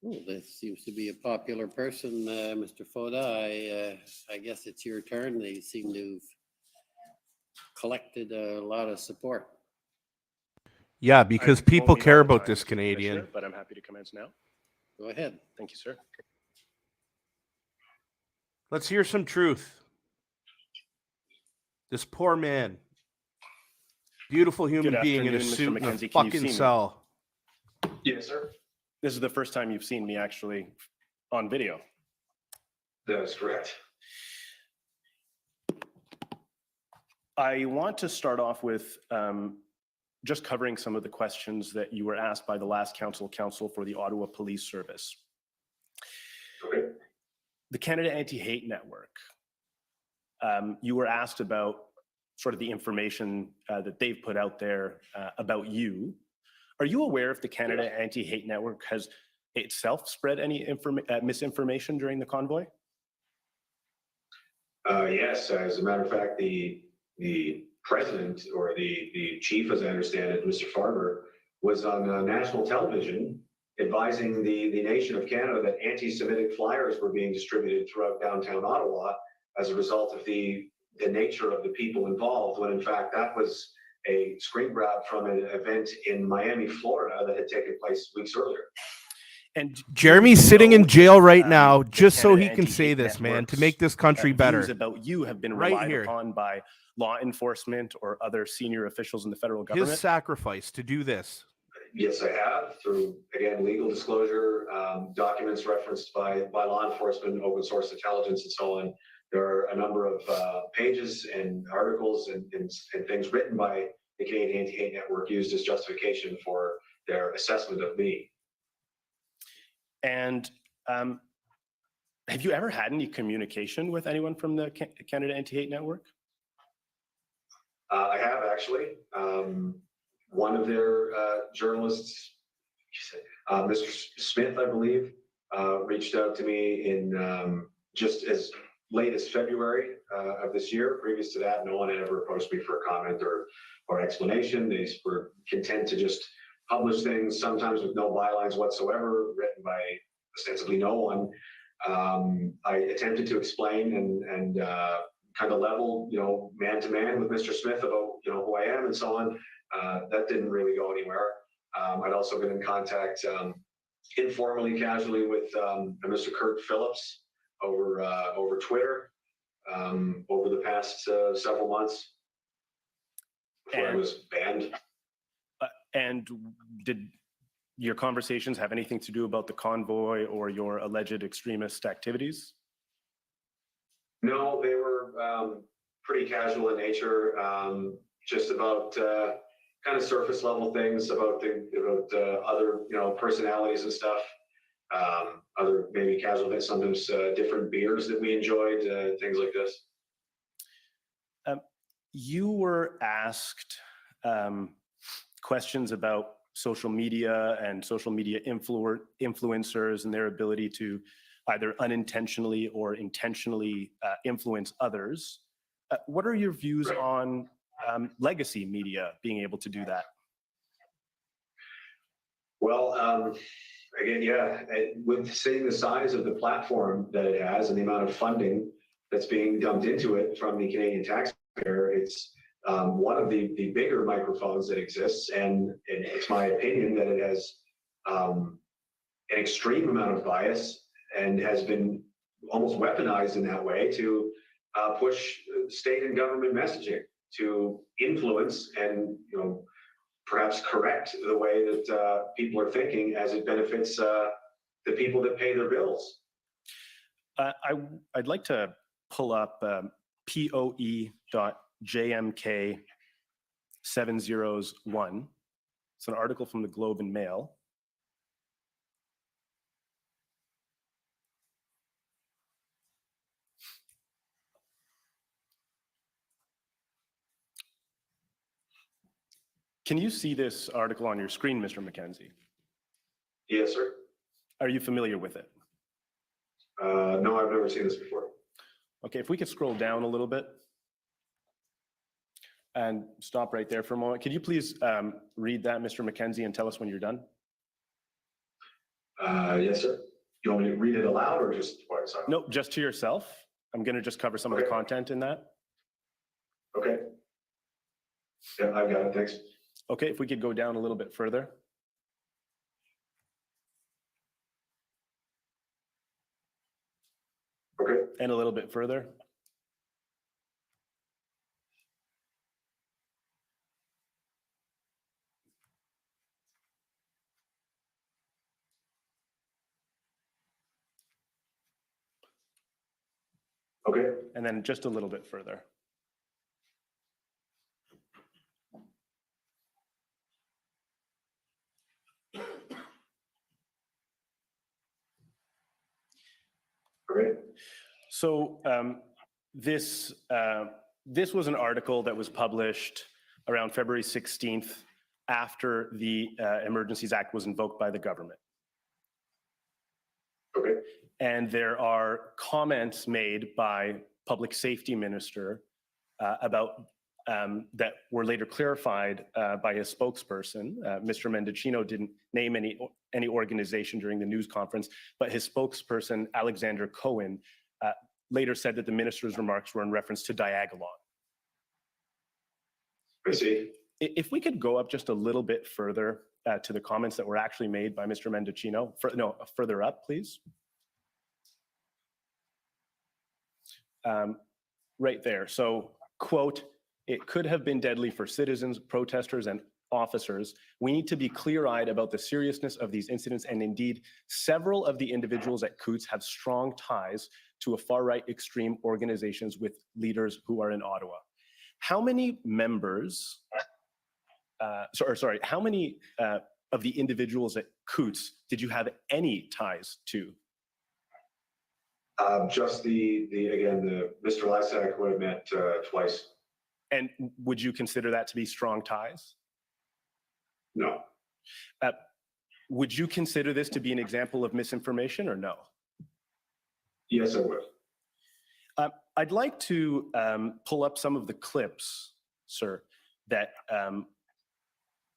Oh, that seems to be a popular person, Mr. Foda. I guess it's your turn. They seem to have collected a lot of support. Yeah, because I won't people need care all the about time, this Mr. Commissioner, Canadian. But I'm happy to commence now. Go ahead. Thank you, sir. Let's hear some truth. This poor man, beautiful human Good being in a afternoon, Mr. suit in a Mackenzie. Can you see fucking me? cell. Yes, sir. This is the first time you've seen me actually on video. That is correct. I want to start off with just covering some of the questions that you were asked by the last council for the Ottawa Police Service. Okay. The Canada Anti-Hate Network. You were asked about sort of the information that they've put out there about you. Are you aware if the Canada Anti-Hate Network has itself spread any misinformation during the convoy? Yes, as a matter of fact, the president or the chief, as I understand it, Mr. Farber, was on national television advising the nation of Canada that anti-Semitic flyers were being distributed throughout downtown Ottawa as a result of the nature of the people involved, when in fact that was a screen grab from an event in Miami, Florida that had taken place weeks earlier. And Jeremy's sitting in jail right now just so he can say this, man, to make this country better. Views about you have been Right relied here. upon by law enforcement or other senior officials in the federal government. His sacrifice to do this. Yes, I have, through, again, legal disclosure, documents referenced by law enforcement, open source intelligence, and so on. There are a number of pages and articles and things written by the Canadian Anti-Hate Network used as justification for their assessment of me. And have you ever had any communication with anyone from the Canada Anti-Hate Network? I have, actually. One of their journalists, Mr. Smith, I believe, reached out to me in just as late as February of this year. Previous to that, no one had ever approached me for a comment or explanation. They were content to just publish things, sometimes with no bylines whatsoever, written by ostensibly no one. I attempted to explain and kind of level, man to man with Mr. Smith about, who I am and so on. That didn't really go anywhere. I'd also been in contact informally, casually with Mr. Kurt Phillips over Twitter over the past several months before I was banned. And did your conversations have anything to do about the convoy or your alleged extremist activities? No, they were pretty casual in nature, just about kind of surface level things about other personalities and stuff. Other maybe casual things, sometimes different beers that we enjoyed, things like this. You were asked questions about social media and social media influencers and their ability to either unintentionally or intentionally influence others. What are your views on legacy media being able to do that? Well, again, yeah, with seeing the size of the platform that it has and the amount of funding that's being dumped into it from the Canadian taxpayer, it's one of the bigger microphones that exists, and it's my opinion that it has an extreme amount of bias and has been almost weaponized in that way to push state and government messaging, to influence and perhaps correct the way that people are thinking as it benefits the people that pay their bills. I'd like to pull up POE.JMK701. It's an article from the Globe and Mail. Can you see this article on your screen, Mr. Mackenzie? Yes, sir. Are you familiar with it? No, I've never seen this before. Okay, if we could scroll down a little bit and stop right there for a moment. Could you please read that, Mr. Mackenzie, and tell us when you're done? Yes, sir. You want me to read it aloud or just quiet silent? No, just to yourself. I'm going to just cover some of the content in that. Okay. Yeah, I've got it. Thanks. Okay, if we could go down a little bit further. Okay. And a little bit further. Okay. And then just a little bit further. Okay. So this was an article that was published around February 16th after the Emergencies Act was invoked by the government. Okay. And there are comments made by Public Safety Minister about that were later clarified by his spokesperson. Mr. Mendocino didn't name any organization during the news conference, but his spokesperson, Alexander Cohen, later said that the minister's remarks were in reference to Diagolon. I see. If we could go up just a little bit further to the comments that were actually made by Mr. Mendocino, further up, please. Right there. So, quote, "It could have been deadly for citizens, protesters, and officers. We need to be clear-eyed about the seriousness of these incidents, and indeed, several of the individuals at Coots have strong ties to a far-right extreme organizations with leaders who are in Ottawa." How many members, how many of the individuals at Coots did you have any ties to? Just the Mr. Lysak, who I met twice. And would you consider that to be strong ties? No. Would you consider this to be an example of misinformation or no? Yes, I would. I'd like to pull up some of the clips, sir, that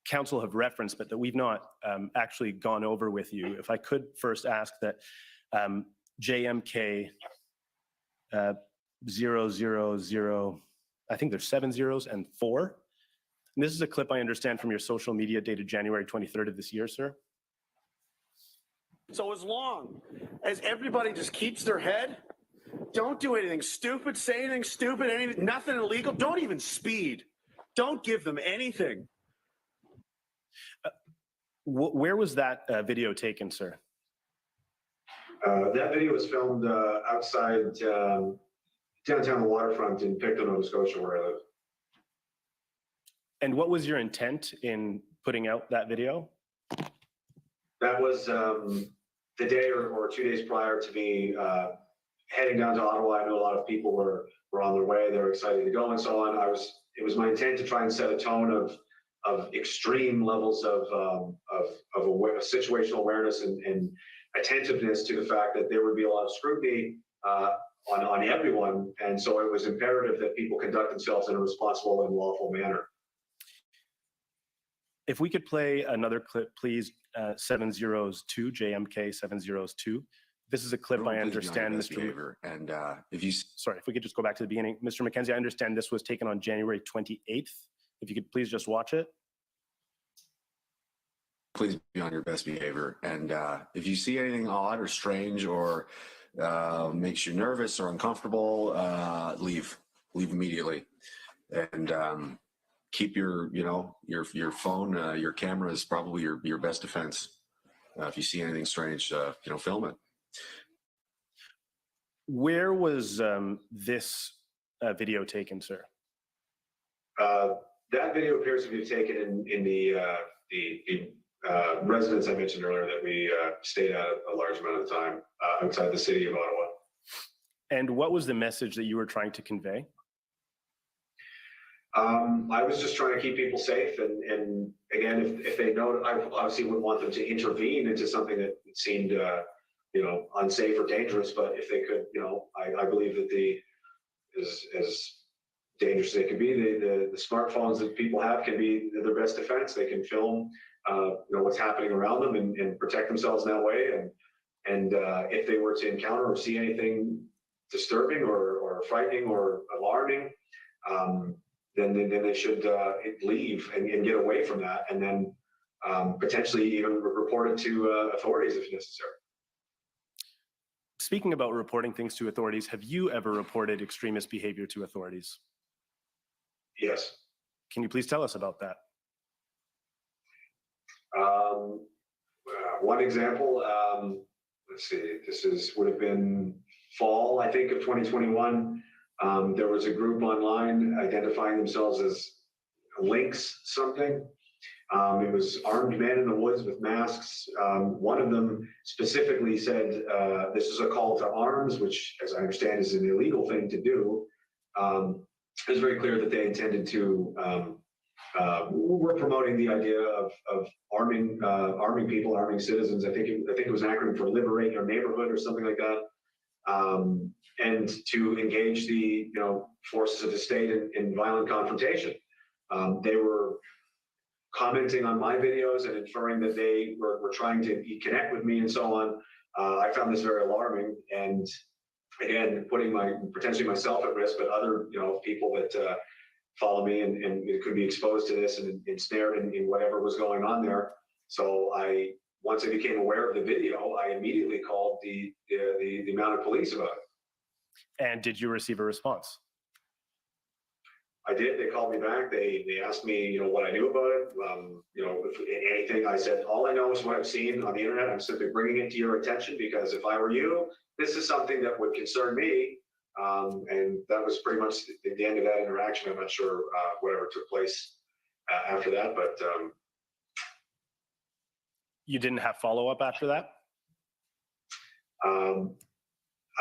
council have referenced, but that we've not actually gone over with you. If I could first ask that JMK 000, I think there's 7 zeros and 4. And this is a clip I understand from your social media dated January 23rd of this year, sir. So as long as everybody just keeps their head, don't do anything stupid, say anything stupid, anything, nothing illegal, don't even speed. Don't give them anything. Where was that video taken, sir? That video was filmed outside downtown waterfront in Pictou, Nova Scotia, where I live. And what was your intent in putting out that video? That was the day or 2 days prior to me heading down to Ottawa. I know a lot of people were on their way. They were excited to go and so on. It was my intent to try and set a tone of extreme levels of situational awareness and attentiveness to the fact that there would be a lot of scrutiny on everyone. And so it was imperative that people conduct themselves in a responsible and lawful manner. If we could play another clip, please, 702, JMK 702. This is a clip I understand, Mr. And if you... Sorry, if we could just go back to the beginning. Mr. Mackenzie, I understand this was taken on January 28th. If you could please just watch it. Please be on your best behavior. And if you see anything odd or strange or makes you nervous or uncomfortable, leave immediately. And keep your phone, your camera is probably your best defense. If you see anything strange, film it. Where was this video taken, sir? That video appears to be taken in the residence I mentioned earlier that we stayed at a large amount of time outside the city of Ottawa. And what was the message that you were trying to convey? I was just trying to keep people safe, and again, if they know, I obviously wouldn't want them to intervene into something that seemed, unsafe or dangerous. But if they could, I believe that as dangerous as they can be, the smartphones that people have can be their best defense. They can film, what's happening around them and protect themselves in that way. And if they were to encounter or see anything disturbing or frightening or alarming, then they should leave and get away from that, and then potentially even report it to authorities if necessary. Speaking about reporting things to authorities, have you ever reported extremist behavior to authorities? Yes. Can you please tell us about that? One example, let's see, would have been fall, I think, of 2021. There was a group online identifying themselves as Lynx something. It was armed men in the woods with masks. One of them specifically said, this is a call to arms, which, as I understand, is an illegal thing to do. It was very clear that they intended to, we're promoting the idea of arming people, arming citizens. I think it was an acronym for Liberate Your Neighborhood or something like that. And to engage the forces of the state in violent confrontation. They were commenting on my videos and inferring that they were trying to connect with me and so on. I found this very alarming, and again, putting potentially myself at risk, but other people that follow me and could be exposed to this and ensnared in whatever was going on there. So once I became aware of the video, I immediately called the mounted police about it. And did you receive a response? I did. They called me back. They asked me, what I knew about it. If anything, I said, all I know is what I've seen on the internet. I'm simply bringing it to your attention because if I were you, this is something that would concern me. And that was pretty much the end of that interaction. I'm not sure whatever took place after that, but. You didn't have follow-up after that?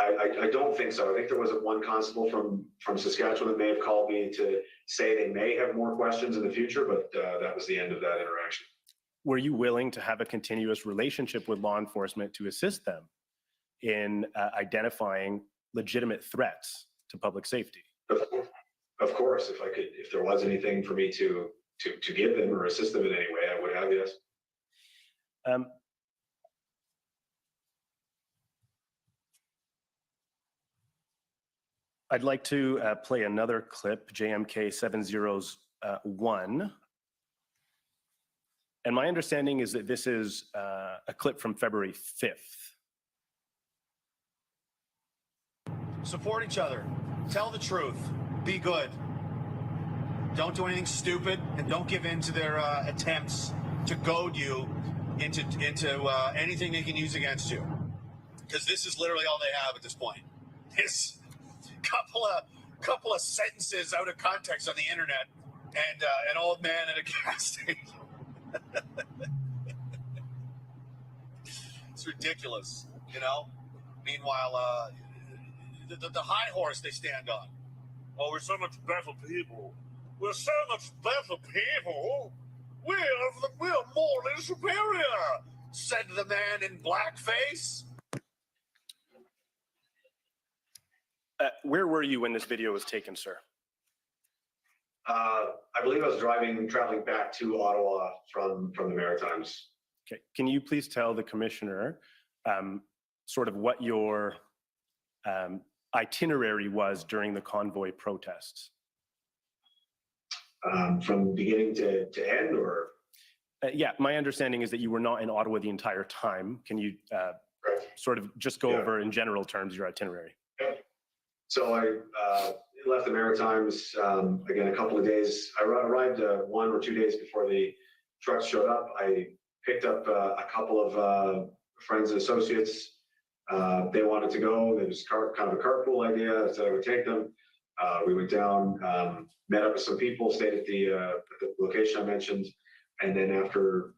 I don't think so. I think there was one constable from Saskatchewan that may have called me to say they may have more questions in the future, but that was the end of that interaction. Were you willing to have a continuous relationship with law enforcement to assist them in identifying legitimate threats to public safety? Of course, if there was anything for me to give them or assist them in any way, I would have, yes. I'd like to play another clip, JMK 701. And my understanding is that this is a clip from February 5th. Support each other. Tell the truth. Be good. Don't do anything stupid, and don't give in to their attempts to goad you into anything they can use against you. Because this is literally all they have at this point. It's couple of sentences out of context on the internet, and an old man at a gas station. It's ridiculous, Meanwhile, the high horse they stand on. Oh, we're so much better people. We're so much better people. We're morally superior, said the man in blackface. Where were you when this video was taken, sir? I believe I was traveling back to Ottawa from the Maritimes. Okay. Can you please tell the commissioner sort of what your itinerary was during the convoy protests? From beginning to end, or? Yeah, my understanding is that you were not in Ottawa the entire time. Can you sort of just go over in general terms your itinerary? Yeah. So I left the Maritimes, again, a couple of days. I arrived 1 or 2 days before the trucks showed up. I picked up a couple of friends and associates. They wanted to go. It was kind of a carpool idea. I said I would take them. We went down, met up with some people, stayed at the location I mentioned, and then after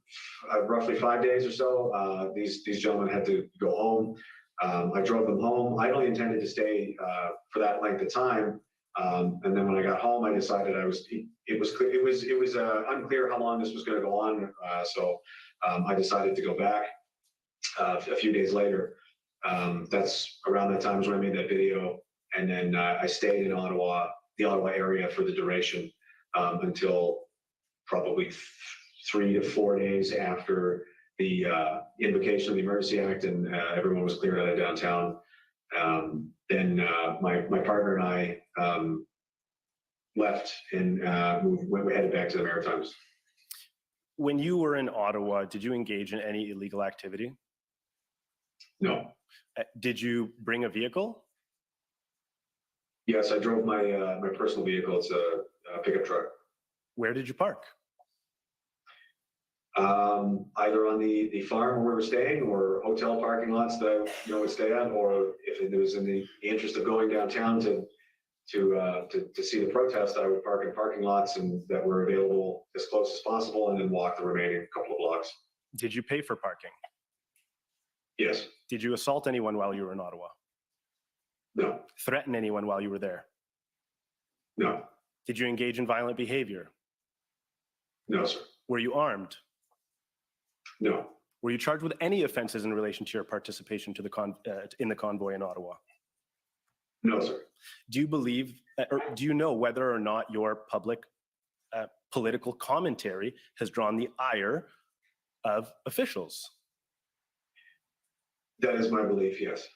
roughly 5 days or so, these gentlemen had to go home. I drove them home. I only intended to stay for that length of time, and then when I got home, I decided it was unclear how long this was going to go on, so I decided to go back a few days later. That's around that time is when I made that video, and then I stayed in Ottawa, the Ottawa area, for the duration until probably 3 to 4 days after the invocation of the Emergency Act, and everyone was cleared out of downtown. Then my partner and I left and we headed back to the Maritimes. When you were in Ottawa, did you engage in any illegal activity? No. Did you bring a vehicle? Yes, I drove my personal vehicle. It's a pickup truck. Where did you park? Either on the farm where we were staying, or hotel parking lots that I would stay at, or if it was in the interest of going downtown to see the protest, I would park in parking lots and that were available as close as possible, and then walk the remaining couple of blocks. Did you pay for parking? Yes. Did you assault anyone while you were in Ottawa? No. Threaten anyone while you were there? No. Did you engage in violent behavior? No, sir. Were you armed? No. Were you charged with any offenses in relation to your participation in the convoy in Ottawa? No, sir. Do you believe, or do you know whether or not your public political commentary has drawn the ire of officials? That is my belief, yes.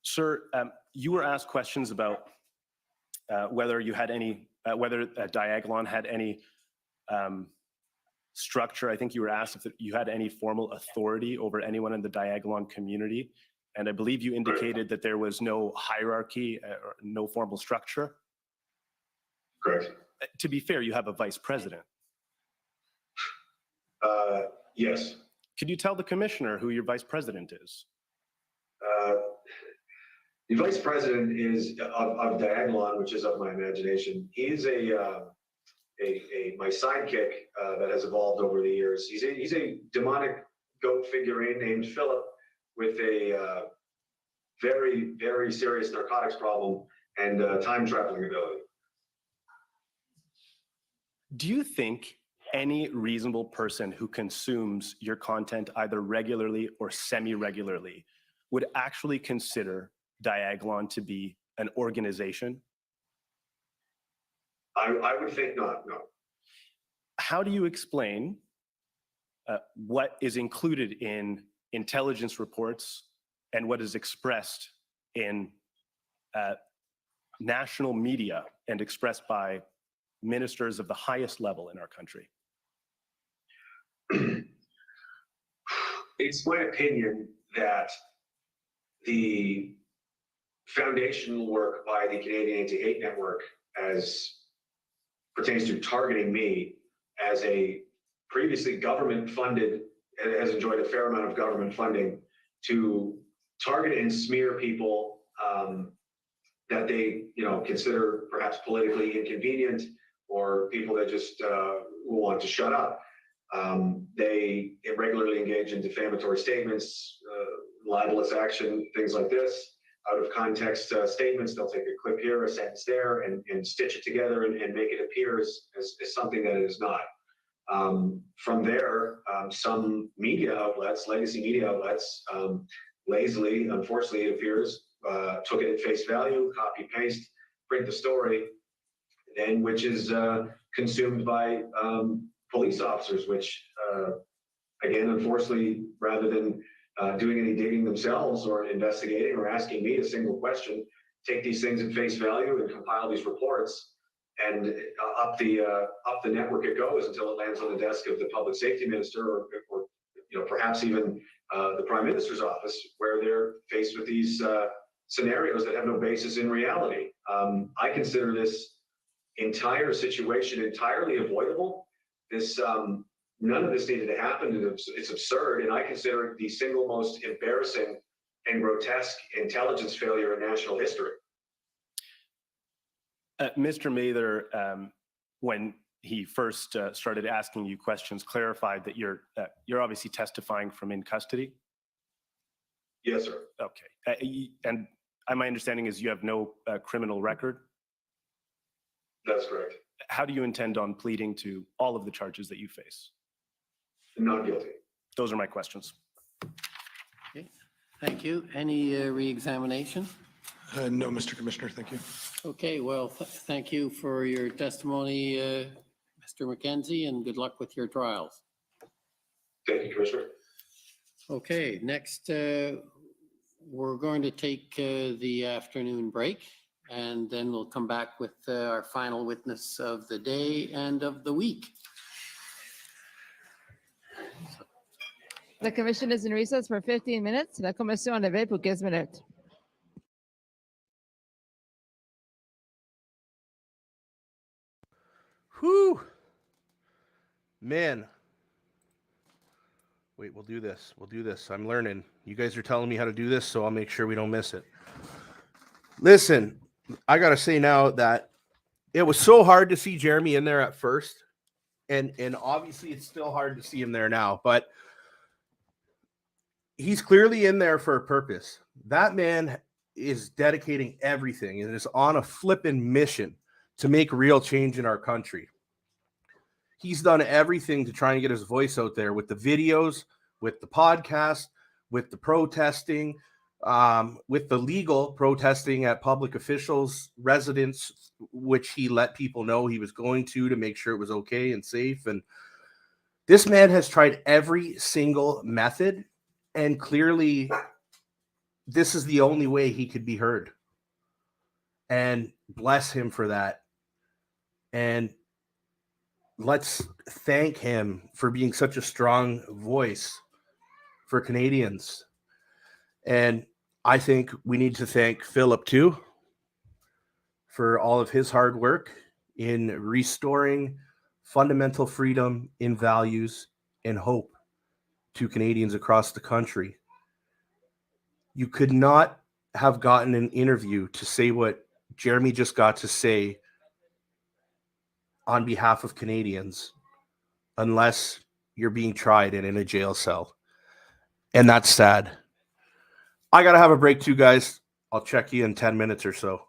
Sir, you were asked questions about whether you had any, whether Diagolon had any structure. I think you were asked if you had any formal authority over anyone in the Diagolon community. And I believe you indicated that there was no hierarchy or no formal structure. Correct. To be fair, you have a vice president. Yes. Could you tell the commissioner who your vice president is? The vice president is of Diagolon, which is of my imagination. He is my sidekick that has evolved over the years. He's a demonic goat figurine named Philip with a very, very serious narcotics problem and time traveling ability. Do you think any reasonable person who consumes your content either regularly or semi-regularly would actually consider Diagolon to be an organization? I would think not, no. How do you explain what is included in intelligence reports and what is expressed in national media and expressed by ministers of the highest level in our country? It's my opinion that the foundational work by the Canadian Anti-Hate Network as pertains to targeting me as a previously government funded, has enjoyed a fair amount of government funding to target and smear people that they consider perhaps politically inconvenient, or people that just want to shut up. They regularly engage in defamatory statements, libelous action, things like this. Out of context statements, they'll take a clip here, a sentence there, and stitch it together and make it appear as something that it is not. From there, some media outlets, legacy media outlets, lazily, unfortunately it appears, took it at face value, copy, paste, print the story, then which is consumed by police officers, which again, unfortunately, rather than doing any digging themselves or investigating or asking me a single question, take these things at face value and compile these reports, and up the network it goes until it lands on the desk of the public safety minister, or perhaps even the prime minister's office, where they're faced with these scenarios that have no basis in reality. I consider this entire situation entirely avoidable. None of this needed to happen. It's absurd, and I consider it the single most embarrassing and grotesque intelligence failure in national history. Mr. Mather, when he first started asking you questions, clarified that you're obviously testifying from in custody. Yes, sir. Okay. And my understanding is you have no criminal record. That's correct. How do you intend on pleading to all of the charges that you face? Not guilty. Those are my questions. Okay, thank you. Any re-examination? No, Mr. Commissioner, thank you. Okay, well, thank you for your testimony, Mr. Mackenzie, and good luck with your trials. Thank you, Commissioner. Okay, next, we're going to take the afternoon break, and then we'll come back with our final witness of the day and of the week. The commission is in recess for 15 minutes. La commission levée pour 15 minutes. Whew. Man. Wait, we'll do this. We'll do this. I'm learning. You guys are telling me how to do this, so I'll make sure we don't miss it. Listen, I got to say now that it was so hard to see Jeremy in there at first. And obviously it's still hard to see him there now, but he's clearly in there for a purpose. That man is dedicating everything and is on a flippin' mission to make real change in our country. He's done everything to try and get his voice out there with the videos, with the podcast, with the protesting, with the legal protesting at public officials' residence, which he let people know he was going to make sure it was okay and safe. And this man has tried every single method, and clearly this is the only way he could be heard. And bless him for that. And let's thank him for being such a strong voice for Canadians. And I think we need to thank Philip too for all of his hard work in restoring fundamental freedom in values and hope to Canadians across the country. You could not have gotten an interview to say what Jeremy just got to say on behalf of Canadians unless you're being tried and in a jail cell. And that's sad. I got to have a break too, guys. I'll check you in 10 minutes or so.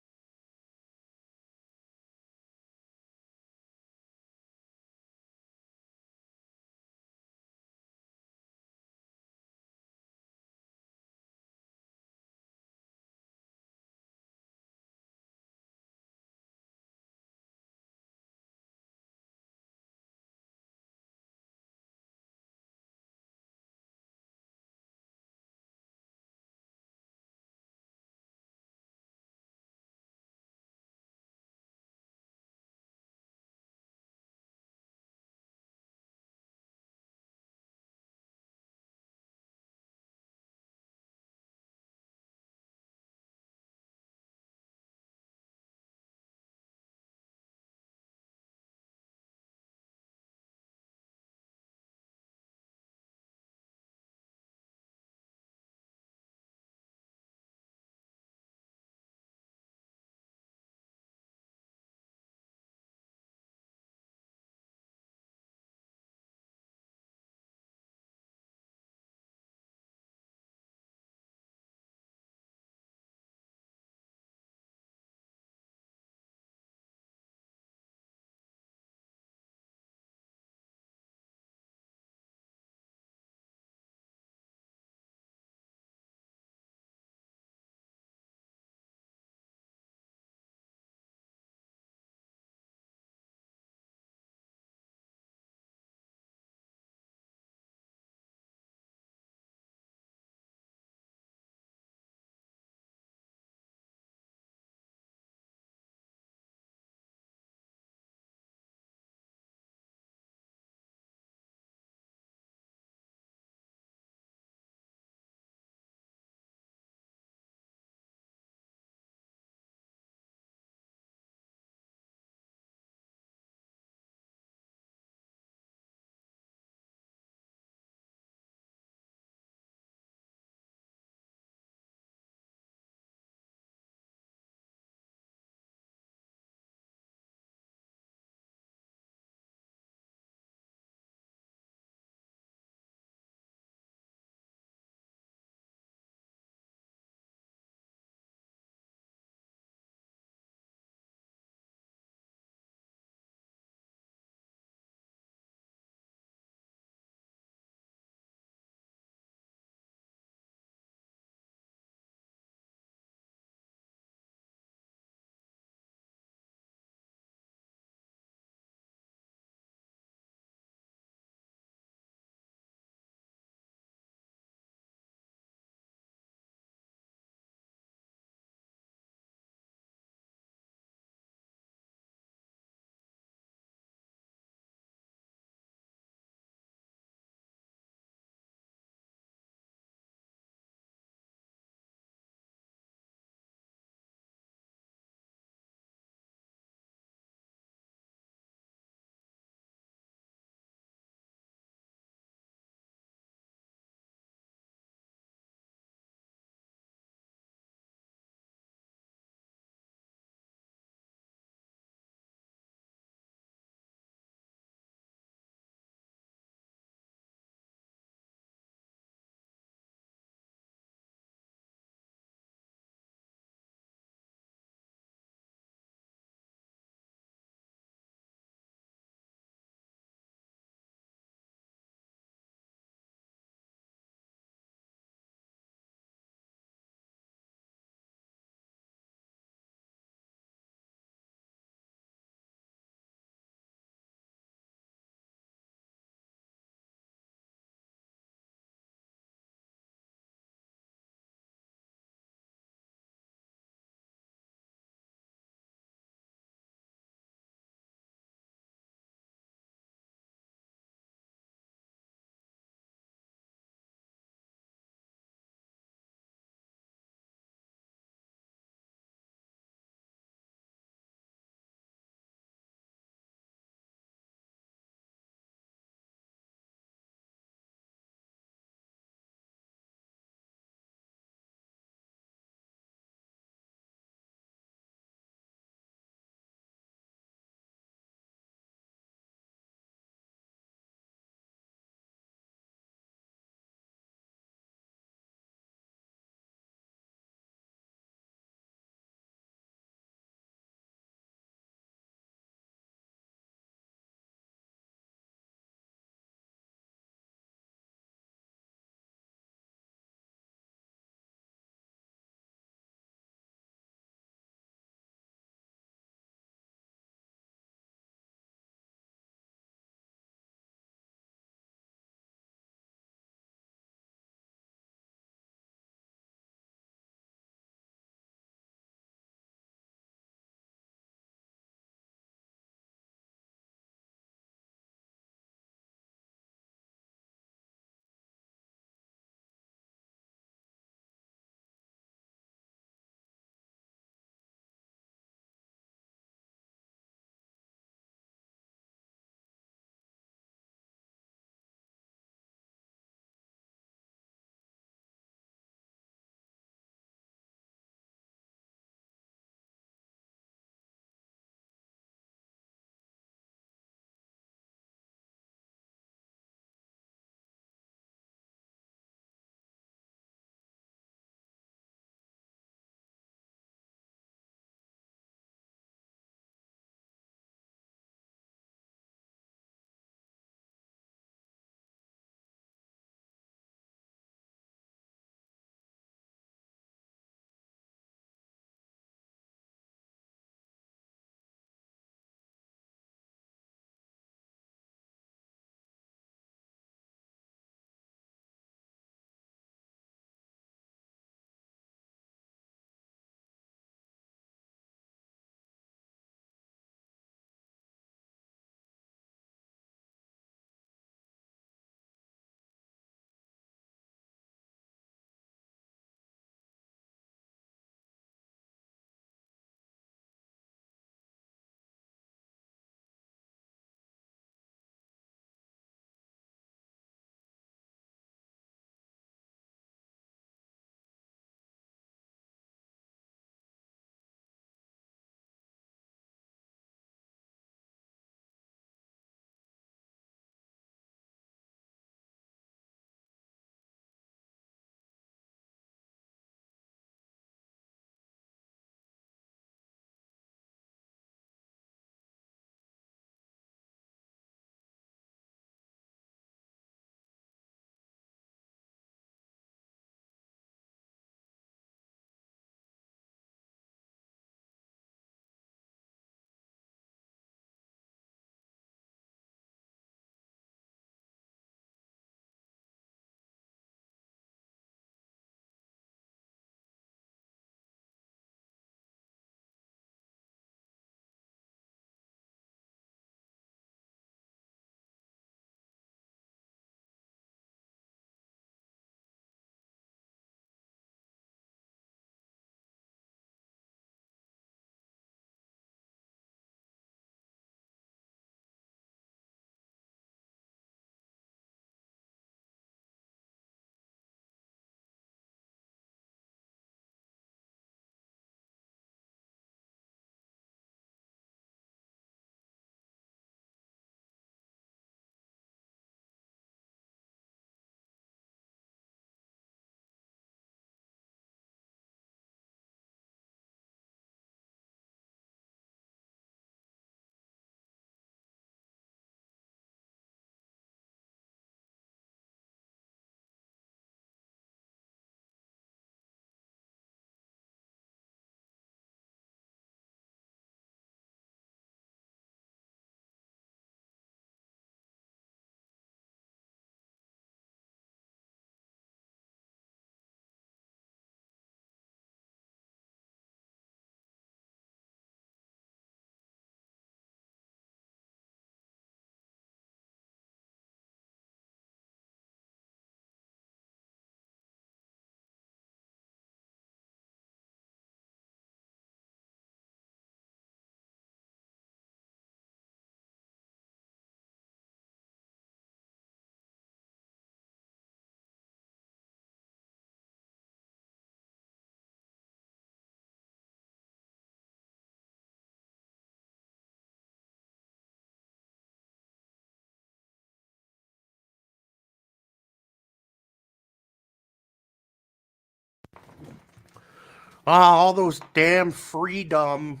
All those damn freedom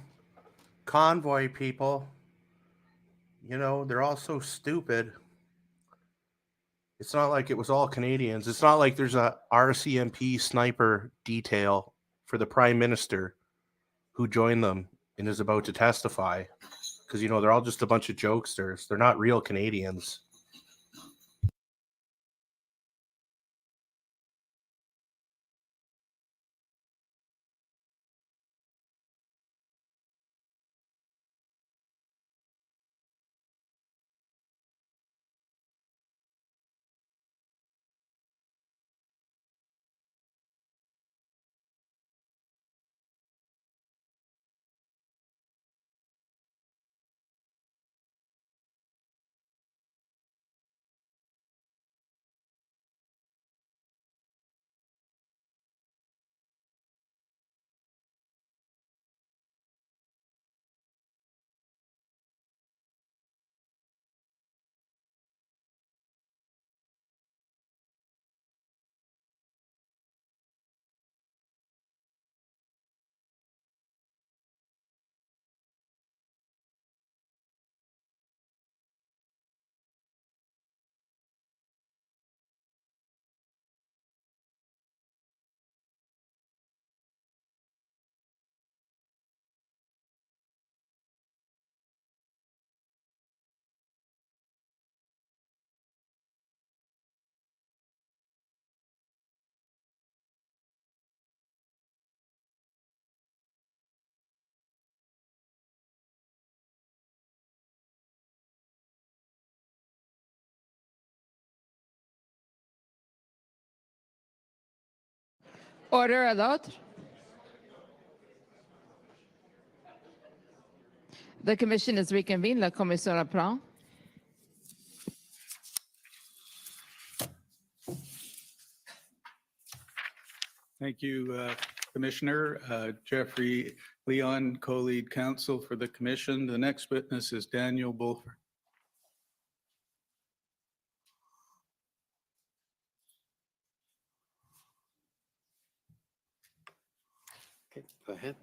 convoy people. You know, they're all so stupid. It's not like it was all Canadians. It's not like there's a RCMP sniper detail for the Prime Minister who joined them and is about to testify. Because, you know, they're all just a bunch of jokesters. They're not real Canadians. Order à l'autre. The commission is reconvened. La commission reprend. Thank you, Commissioner. Jeffrey Leon, co-lead counsel for the commission. The next witness is Daniel Bulford. Okay, go ahead.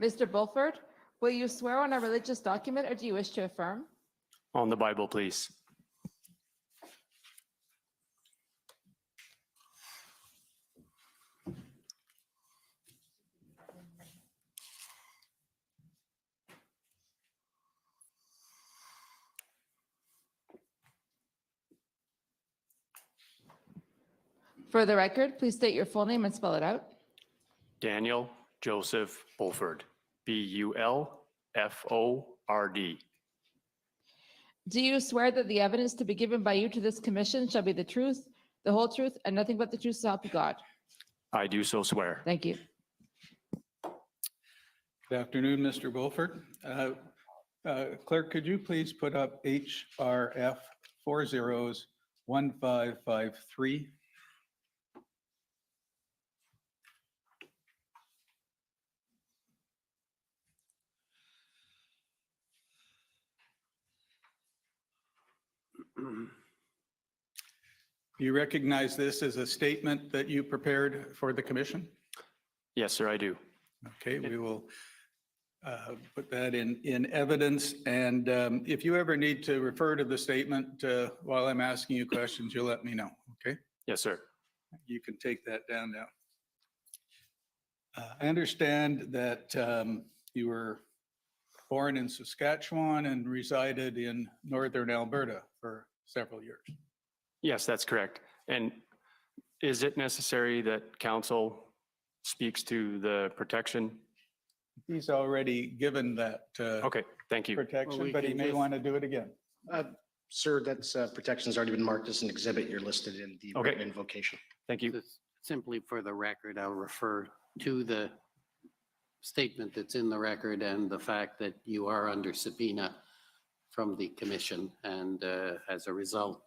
Mr. Bulford, will you swear on a religious document or do you wish to affirm? On the Bible, please. For the record, please state your full name and spell it out. Daniel Joseph Bulford, Bulford. Do you swear that the evidence to be given by you to this commission shall be the truth, the whole truth, and nothing but the truth so help you God? I do so swear. Thank you. Good afternoon, Mr. Bulford. Clerk, could you please put up HRF 401553? Do you recognize this as a statement that you prepared for the commission? Yes, sir, I do. Okay, we will put that in evidence. And if you ever need to refer to the statement while I'm asking you questions, you'll let me know, okay? Yes, sir. You can take that down now. I understand that you were born in Saskatchewan and resided in northern Alberta for several years. Yes, that's correct. And is it necessary that council speaks to the protection? He's already given that Okay, thank you. protection, but he may want to do it again. Sir, that's protection's already been marked as an exhibit. You're listed in the Okay. written invocation. Thank you. Just simply for the record, I'll refer to the statement that's in the record and the fact that you are under subpoena from the commission. And as a result,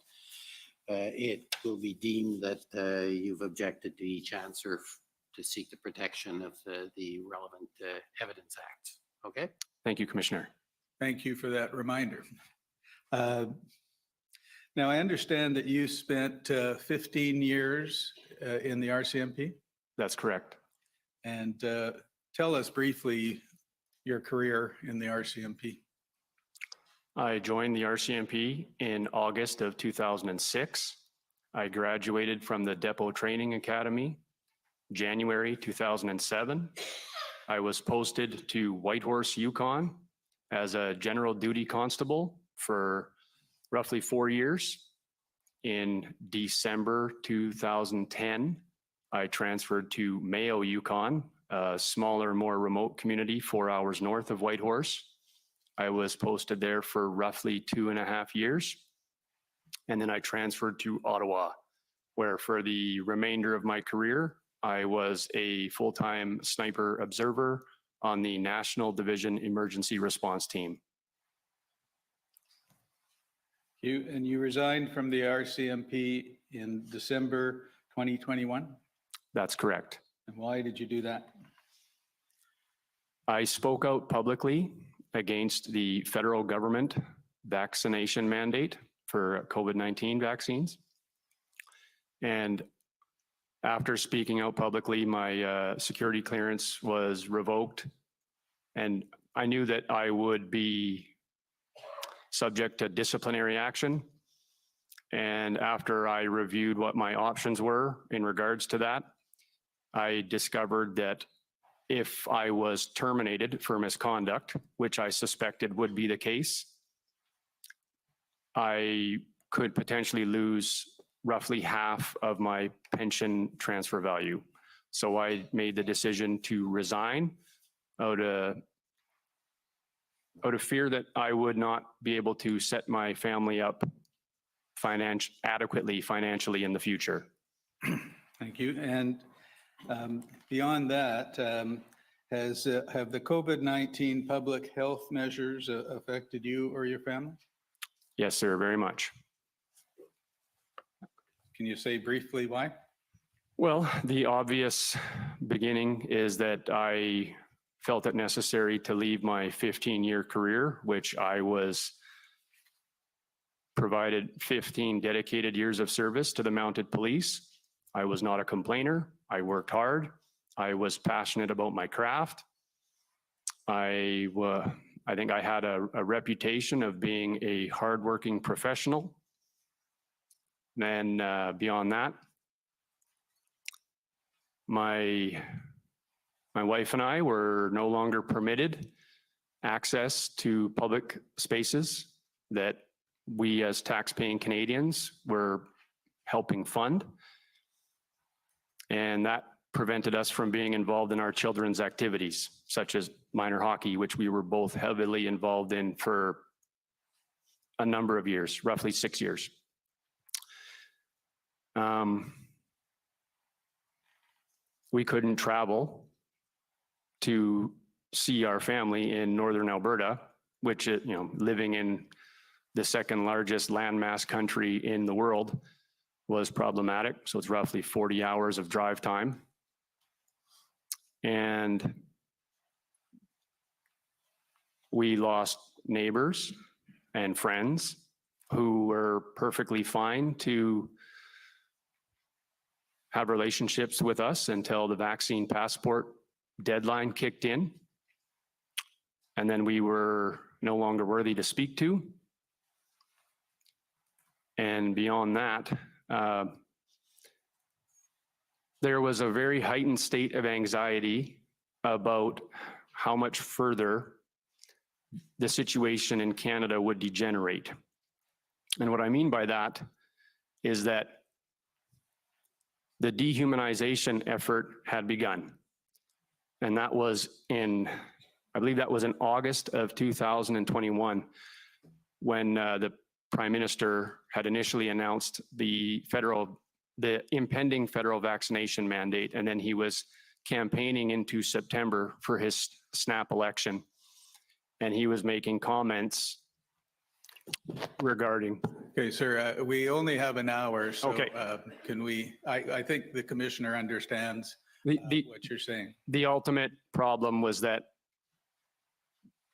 it will be deemed that you've objected to each answer to seek the protection of the relevant evidence acts. Okay? Thank you, Commissioner. Thank you for that reminder. Now, I understand that you spent 15 years in the RCMP. That's correct. And tell us briefly your career in the RCMP. I joined the RCMP in August of 2006. I graduated from the Depot Training Academy, January 2007. I was posted to Whitehorse, Yukon as a general duty constable for roughly 4 years. In December 2010, I transferred to Mayo, Yukon, a smaller, more remote community 4 hours north of Whitehorse. I was posted there for roughly 2.5 years. And then I transferred to Ottawa, where for the remainder of my career, I was a full-time sniper observer on the National Division Emergency Response Team. You resigned from the RCMP in December 2021? That's correct. And why did you do that? I spoke out publicly against the federal government vaccination mandate for COVID-19 vaccines. And after speaking out publicly, my security clearance was revoked. And I knew that I would be subject to disciplinary action. And after I reviewed what my options were in regards to that, I discovered that if I was terminated for misconduct, which I suspected would be the case, I could potentially lose roughly half of my pension transfer value. So I made the decision to resign out of fear that I would not be able to set my family up adequately financially in the future. Thank you. And beyond that, have the COVID-19 public health measures affected you or your family? Yes, sir, very much. Can you say briefly why? Well, the obvious beginning is that I felt it necessary to leave my 15-year career, which I was provided 15 dedicated years of service to the mounted police. I was not a complainer. I worked hard. I was passionate about my craft. I think I had a reputation of being a hardworking professional. Then beyond that, my wife and I were no longer permitted access to public spaces that we as tax-paying Canadians were helping fund. And that prevented us from being involved in our children's activities, such as minor hockey, which we were both heavily involved in for a number of years, roughly 6 years. We couldn't travel to see our family in northern Alberta, which, living in the second largest landmass country in the world was problematic. So it's roughly 40 hours of drive time. And we lost neighbors and friends who were perfectly fine to have relationships with us until the vaccine passport deadline kicked in. And then we were no longer worthy to speak to. And beyond that, there was a very heightened state of anxiety about how much further the situation in Canada would degenerate. And what I mean by that is that the dehumanization effort had begun. And that was I believe that was in August of 2021, when the Prime Minister had initially announced the impending federal vaccination mandate, and then he was campaigning into September for his snap election. And he was making comments regarding. Okay, sir, we only have an hour, so Okay. Can we, I think the commissioner understands what you're saying. The ultimate problem was that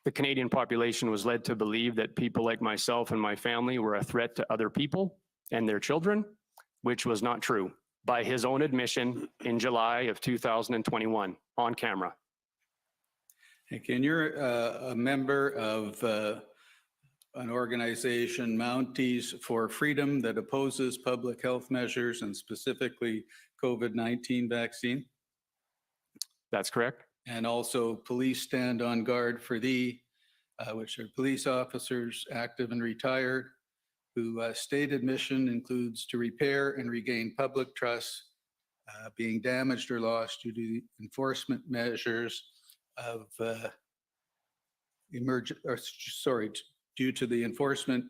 the Canadian population was led to believe that people like myself and my family were a threat to other people and their children, which was not true. by his own admission in July of 2021 on camera. And you're a member of an organization, Mounties for Freedom, that opposes public health measures and specifically COVID-19 vaccine. That's correct. And also Police Stand on Guard for Thee, which are police officers, active and retired, who stated mission includes to repair and regain public trust being damaged or lost due to the enforcement measures of due to the enforcement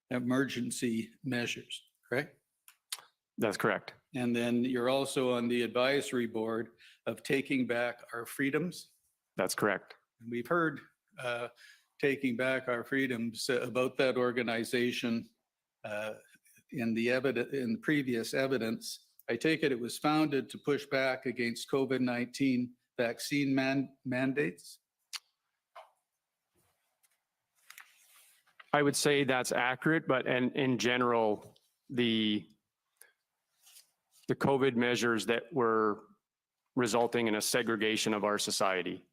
emergency measures, correct? That's correct. And then you're also on the advisory board of Taking Back Our Freedoms. That's correct. And we've heard Taking Back Our Freedoms about that organization in the previous evidence. I take it was founded to push back against COVID-19 vaccine mandates. I would say that's accurate, but in general, the COVID measures that were resulting in a segregation of our society.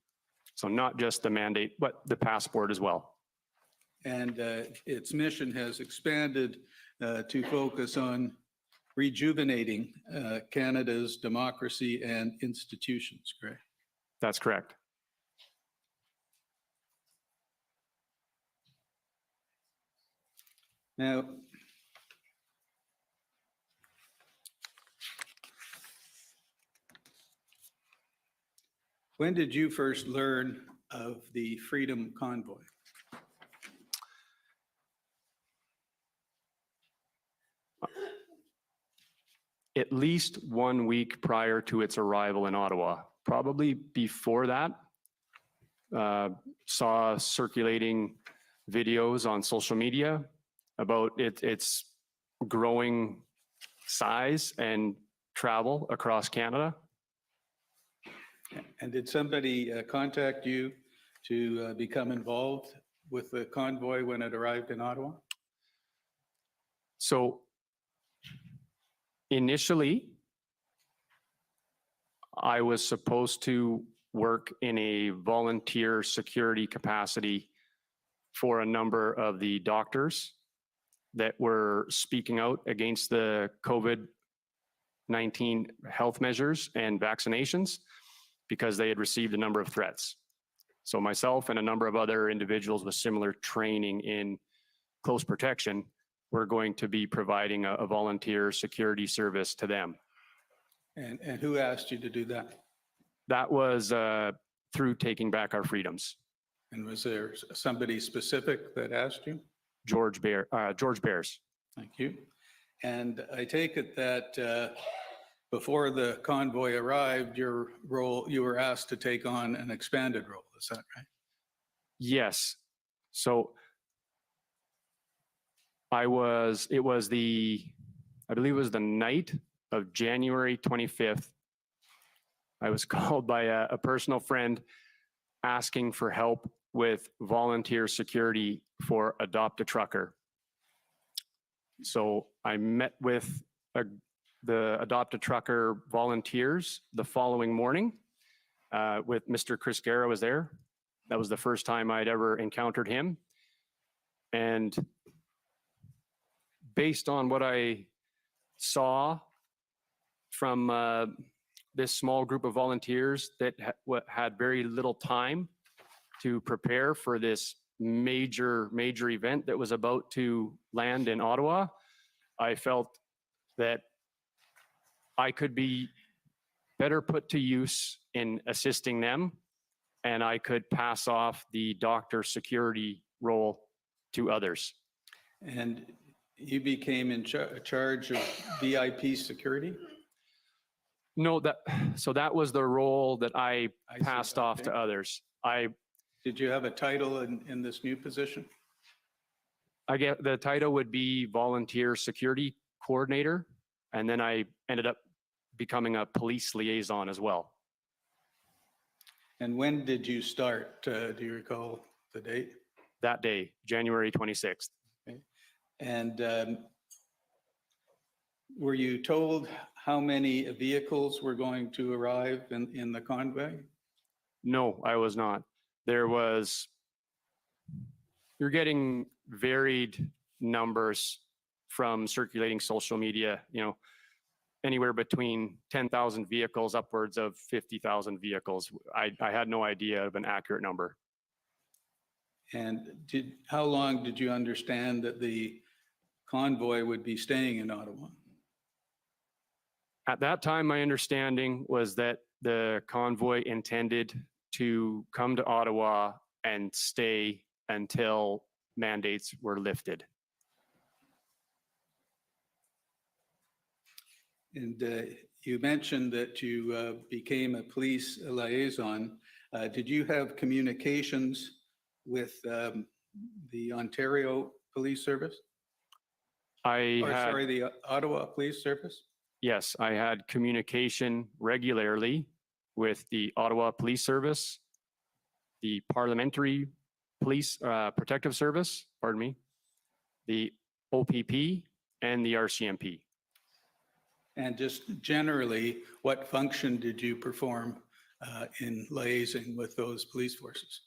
So not just the mandate, but the passport as well. And its mission has expanded to focus on rejuvenating Canada's democracy and institutions, correct? That's correct. Now, when did you first learn of the Freedom Convoy? At least 1 week prior to its arrival in Ottawa. Probably before that, saw circulating videos on social media about its growing size and travel across Canada. And did somebody contact you to become involved with the convoy when it arrived in Ottawa? So initially, I was supposed to work in a volunteer security capacity for a number of the doctors that were speaking out against the COVID-19 health measures and vaccinations because they had received a number of threats. So myself and a number of other individuals with similar training in close protection were going to be providing a volunteer security service to them. And who asked you to do that? That was through Taking Back Our Freedoms. And was there somebody specific that asked you? George Bears. Thank you. And I take it that before the convoy arrived, you were asked to take on an expanded role. Is that right? Yes. So I believe it was the night of January 25th. I was called by a personal friend asking for help with volunteer security for Adopt a Trucker. So I met with the Adopt a Trucker volunteers the following morning with Mr. Chris Guerra was there. That was the first time I'd ever encountered him. And based on what I saw from this small group of volunteers that had very little time to prepare for this major event that was about to land in Ottawa, I felt that I could be better put to use in assisting them, and I could pass off the doctor security role to others. And you became in charge of VIP security? No, so that was the role that I passed off to others. Did you have a title in this new position? I get the title would be volunteer security coordinator, and then I ended up becoming a police liaison as well. And when did you start? Do you recall the date? That day, January 26th. Okay. And were you told how many vehicles were going to arrive in the convoy? No, I was not. You're getting varied numbers from circulating social media, anywhere between 10,000 vehicles upwards of 50,000 vehicles. I had no idea of an accurate number. And how long did you understand that the convoy would be staying in Ottawa? At that time, my understanding was that the convoy intended to come to Ottawa and stay until mandates were lifted. And you mentioned that you became a police liaison. Did you have communications with the Ontario Police Service? The Ottawa Police Service? Yes, I had communication regularly with the Ottawa Police Service, the Parliamentary Police Protective Service, the OPP, and the RCMP. And just generally, what function did you perform in liaising with those police forces?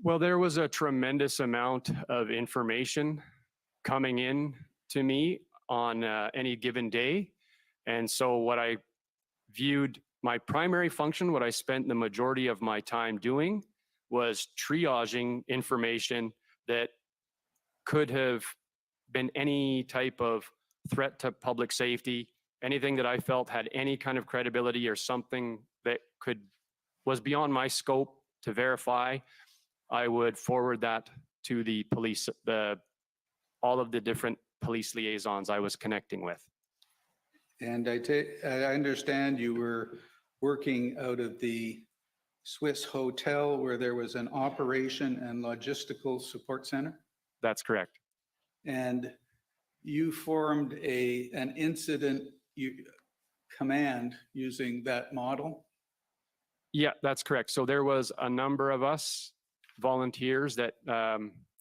Well, there was a tremendous amount of information coming in to me on any given day. And so what I viewed my primary function, what I spent the majority of my time doing, was triaging information that could have been any type of threat to public safety, anything that I felt had any kind of credibility or something that was beyond my scope to verify. I would forward that to the police, all of the different police liaisons I was connecting with. And I understand you were working out of the Swiss Hotel where there was an operation and logistical support center? That's correct. And you formed an incident command using that model? Yeah, that's correct. So there was a number of us volunteers that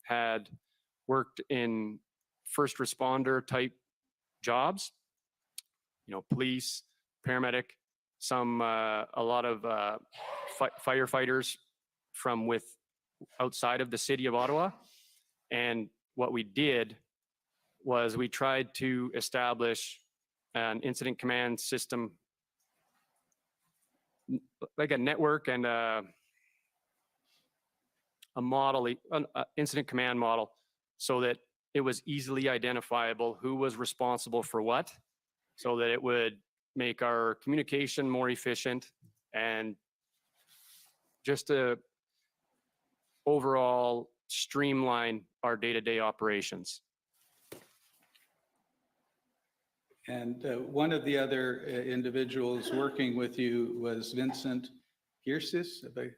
had worked in first responder type jobs, police, paramedic, a lot of firefighters from outside of the city of Ottawa. And what we did was we tried to establish an incident command system, like a network and a model, an incident command model, so that it was easily identifiable who was responsible for what, so that it would make our communication more efficient and just to overall streamline our day-to-day operations. And one of the other individuals working with you was Vincent Geersis. Have I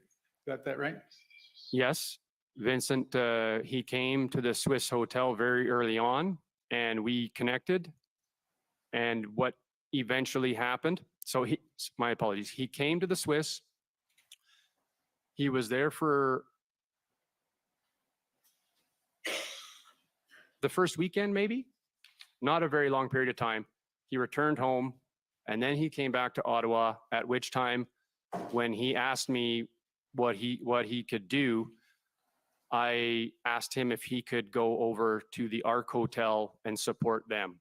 got that right? Yes, Vincent, he came to the Swiss Hotel very early on and we connected. And what eventually happened, my apologies, he came to the Swiss. He was there for the first weekend, maybe, not a very long period of time. He returned home and then he came back to Ottawa, at which time when he asked me what he could do, I asked him if he could go over to the Arc Hotel and support them.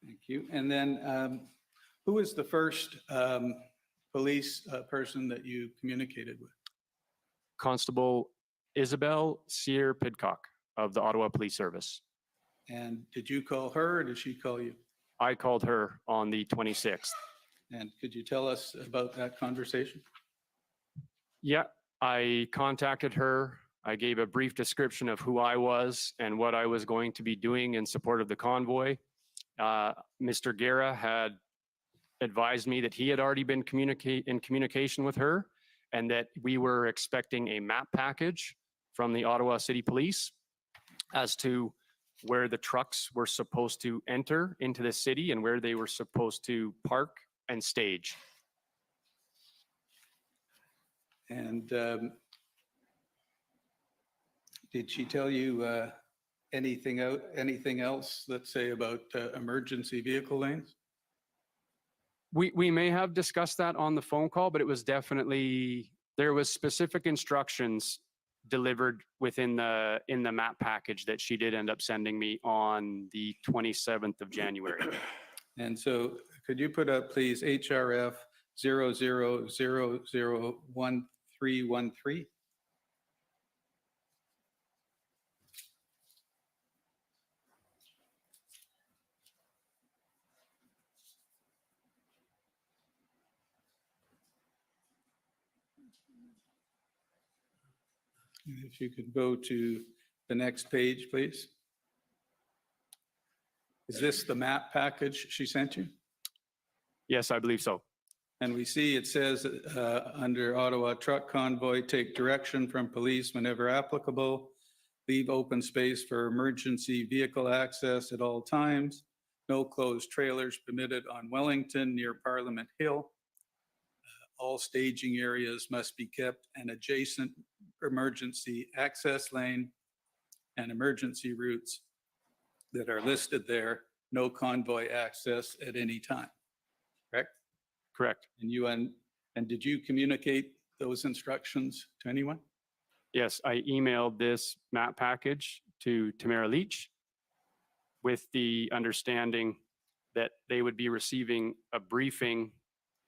Thank you. And then who was the first police person that you communicated with? Constable Isabel Sear-Pidcock of the Ottawa Police Service. And did you call her or did she call you? I called her on the 26th. And could you tell us about that conversation? Yeah, I contacted her. I gave a brief description of who I was and what I was going to be doing in support of the convoy. Mr. Guerra had advised me that he had already been in communication with her and that we were expecting a map package from the Ottawa City Police as to where the trucks were supposed to enter into the city and where they were supposed to park and stage. And did she tell you anything else, let's say about emergency vehicle lanes? We may have discussed that on the phone call, but it was definitely, there was specific instructions delivered within in the map package that she did end up sending me on the 27th of January. And so could you put up, please, HRF 00001313? If you could go to the next page, please. Is this the map package she sent you? Yes, I believe so. And we see it says under Ottawa truck convoy, take direction from police whenever applicable, leave open space for emergency vehicle access at all times, no closed trailers permitted on Wellington near Parliament Hill. All staging areas must be kept an adjacent emergency access lane and emergency routes that are listed there, no convoy access at any time. Correct? Correct. And did you communicate those instructions to anyone? Yes, I emailed this map package to Tamara Lich with the understanding that they would be receiving a briefing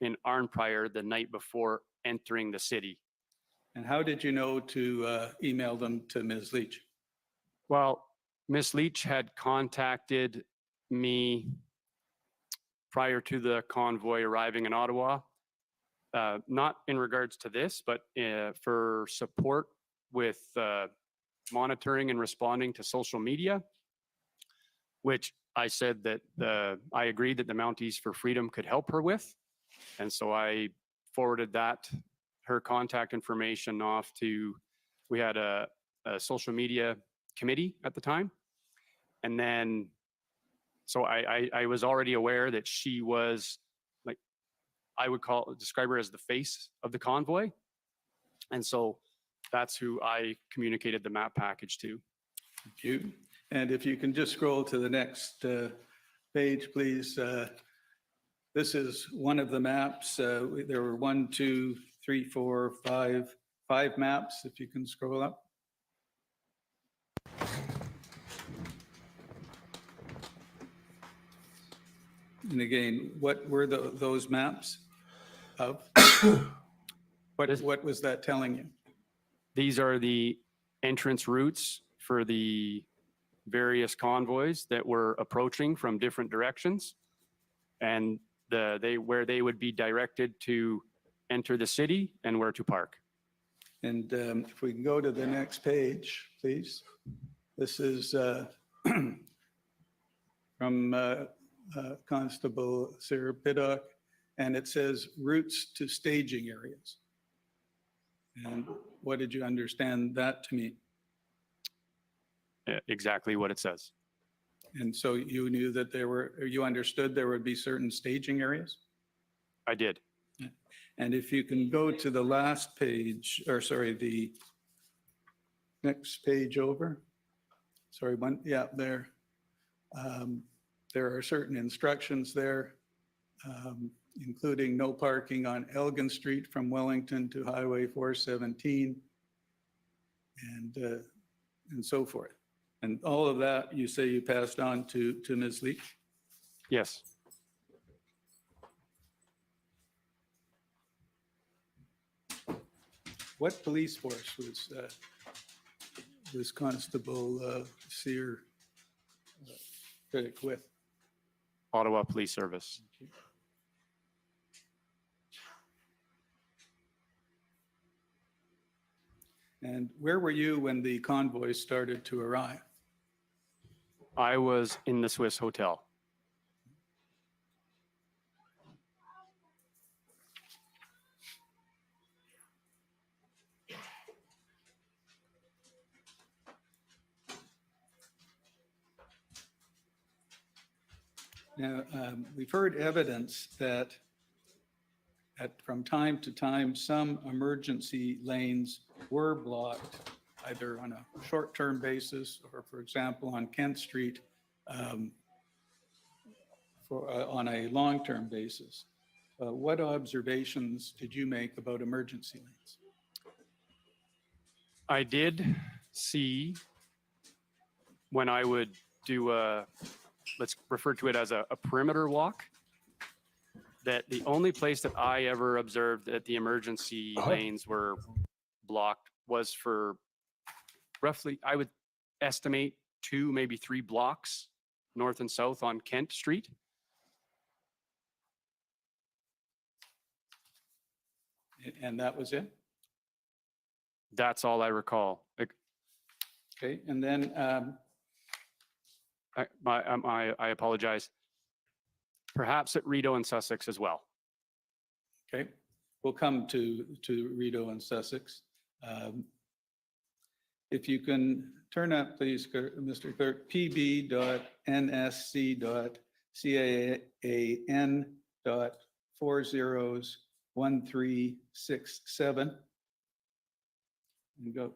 in Arnprior the night before entering the city. And how did you know to email them to Ms. Leach? Well, Ms. Leach had contacted me prior to the convoy arriving in Ottawa, not in regards to this, but for support with monitoring and responding to social media, which I said that I agreed that the Mounties for Freedom could help her with. And so I forwarded her contact information off to, we had a social media committee at the time. And then, so I was already aware that she was, like, I would describe her as the face of the convoy. And so that's who I communicated the map package to. Thank you. And if you can just scroll to the next page, please. This is one of the maps. There were 1, 2, 3, 4, 5 maps, if you can scroll up. And again, what were those maps of? What was that telling you? These are the entrance routes for the various convoys that were approaching from different directions, and where they would be directed to enter the city and where to park. And if we can go to the next page, please. This is from Constable Sarah Piddock, and it says routes to staging areas. And what did you understand that to mean? Exactly what it says. And so you knew that you understood there would be certain staging areas? I did. Yeah. And if you can go to the last page, or sorry, the next page over. Sorry, one, yeah, there. There are certain instructions there, including no parking on Elgin Street from Wellington to Highway 417, and so forth. And all of that, you say you passed on to Ms. Leach? Yes. What police force was Constable Sear Piddock with? Ottawa Police Service. And where were you when the convoy started to arrive? I was in the Swiss Hotel. Now, we've heard evidence that from time to time, some emergency lanes were blocked either on a short-term basis or, for example, on Kent Street on a long-term basis. What observations did you make about emergency lanes? I did see when I would do let's refer to it as a perimeter walk, that the only place that I ever observed that the emergency lanes were blocked was for roughly, I would estimate 2, maybe 3 blocks north and south on Kent Street. And that was it? That's all I recall. Okay, and then I apologize. Perhaps at Rideau and Sussex as well. okay, we'll come to Rideau and Sussex. If you can turn up, please, Mr. Clerk, pb.nsc.can.401367. And go.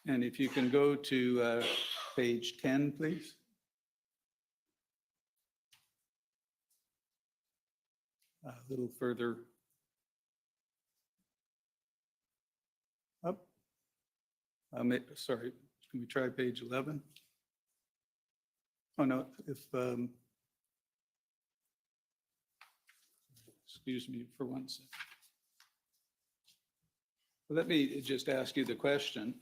And if you can go to page 10, please. A little further up. Sorry, can we try page 11? Oh, no, if, excuse me for one second. Let me just ask you the question.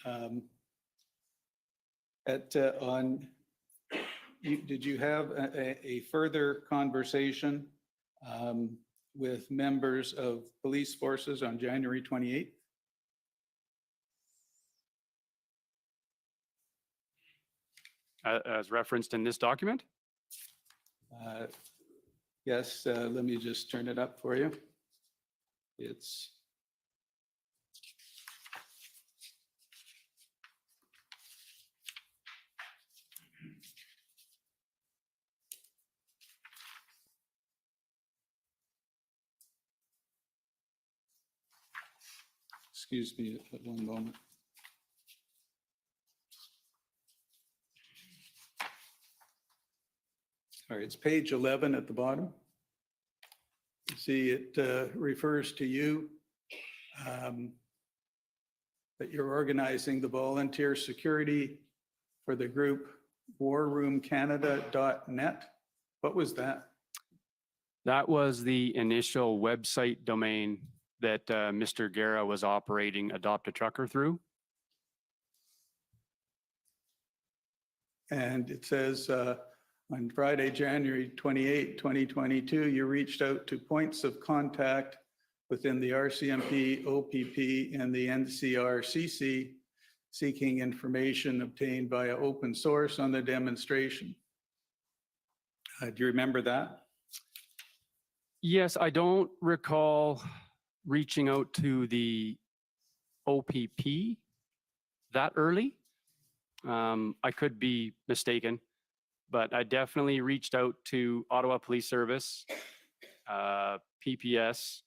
Did you have a further conversation with members of police forces on January 28th? As referenced in this document? Yes, let me just turn it up for you. It's excuse me one moment. All right, it's page 11 at the bottom. You see, it refers to you, that you're organizing the volunteer security for the group warroomcanada.net. What was that? That was the initial website domain that Mr. Guerra was operating Adopt a Trucker through. And it says on Friday, January 28, 2022, you reached out to points of contact within the RCMP, OPP, and the NCRCC seeking information obtained via open source on the demonstration. Do you remember that? Yes, I don't recall reaching out to the OPP that early. I could be mistaken, but I definitely reached out to Ottawa Police Service, PPS,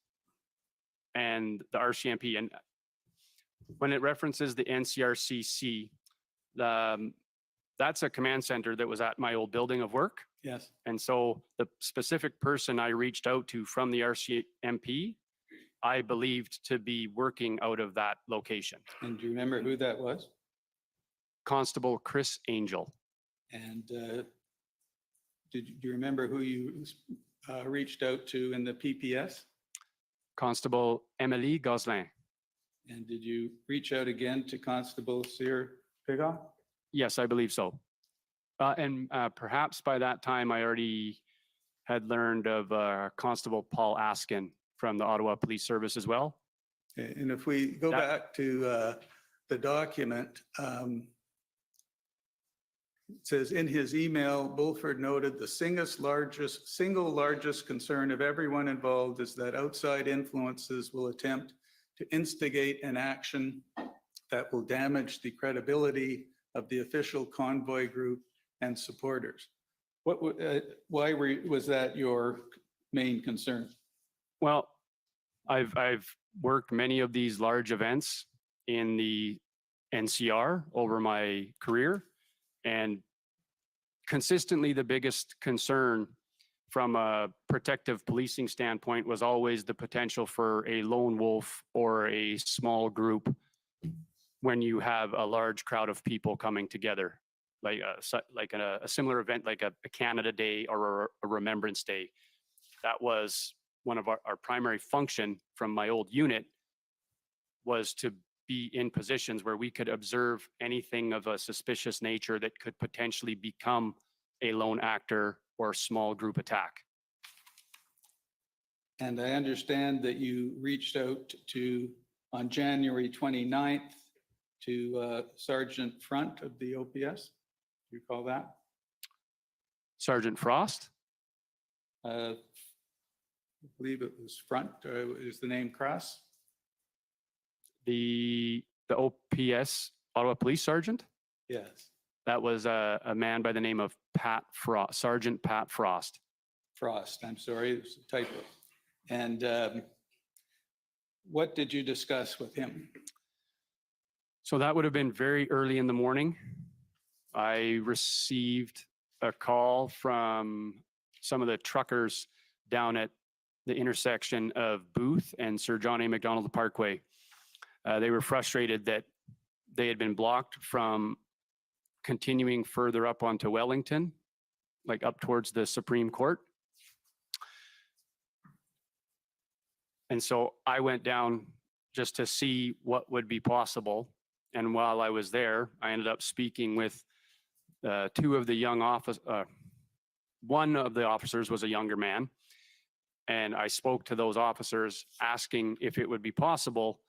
and the RCMP. And when it references the NCRCC, that's a command center that was at my old building of work. Yes. And so the specific person I reached out to from the RCMP, I believed to be working out of that location. And do you remember who that was? Constable Chris Angel. And do you remember who you reached out to in the PPS? Constable Emily Gosselin. And did you reach out again to Constable Cyr Pigot? Yes, I believe so. And perhaps by that time, I already had learned of Constable Paul Askin from the Ottawa Police Service as well. And if we go back to the document, it says in his email, Bulford noted the single largest concern of everyone involved is that outside influences will attempt to instigate an action that will damage the credibility of the official convoy group and supporters. Why was that your main concern? Well, I've worked many of these large events in the NCR over my career, and consistently the biggest concern from a protective policing standpoint was always the potential for a lone wolf or a small group when you have a large crowd of people coming together, like a similar event like a Canada Day or a Remembrance Day. That was one of our primary function from my old unit, was to be in positions where we could observe anything of a suspicious nature that could potentially become a lone actor or small group attack. And I understand that you reached out to, on January 29th, to Sergeant Front of the OPS. Do you recall that? Sergeant Frost? I believe it was Front. Is the name Cross? The OPS, Ottawa Police Sergeant? Yes. That was a man by the name of Sergeant Pat Frost. Frost, I'm sorry, it was a typo. And what did you discuss with him? So that would have been very early in the morning. I received a call from some of the truckers down at the intersection of Booth and Sir John A. Macdonald Parkway. They were frustrated that they had been blocked from continuing further up onto Wellington, like up towards the Supreme Court. And so I went down just to see what would be possible. And while I was there, I ended up speaking with two of the young officers. One of the officers was a younger man. And I spoke to those officers asking if it would be possible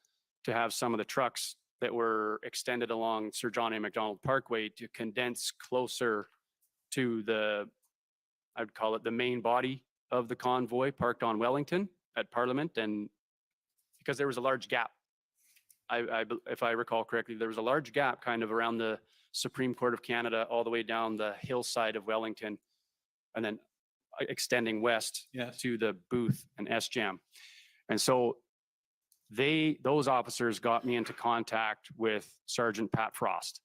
to have some of the trucks that were extended along Sir John A. Macdonald Parkway to condense closer to the, I'd call it the main body of the convoy parked on Wellington at Parliament. And because there was a large gap, if I recall correctly, there was a large gap kind of around the Supreme Court of Canada all the way down the hillside of Wellington, and then extending west to the Booth and SJAM. And so those officers got me into contact with Sergeant Pat Frost.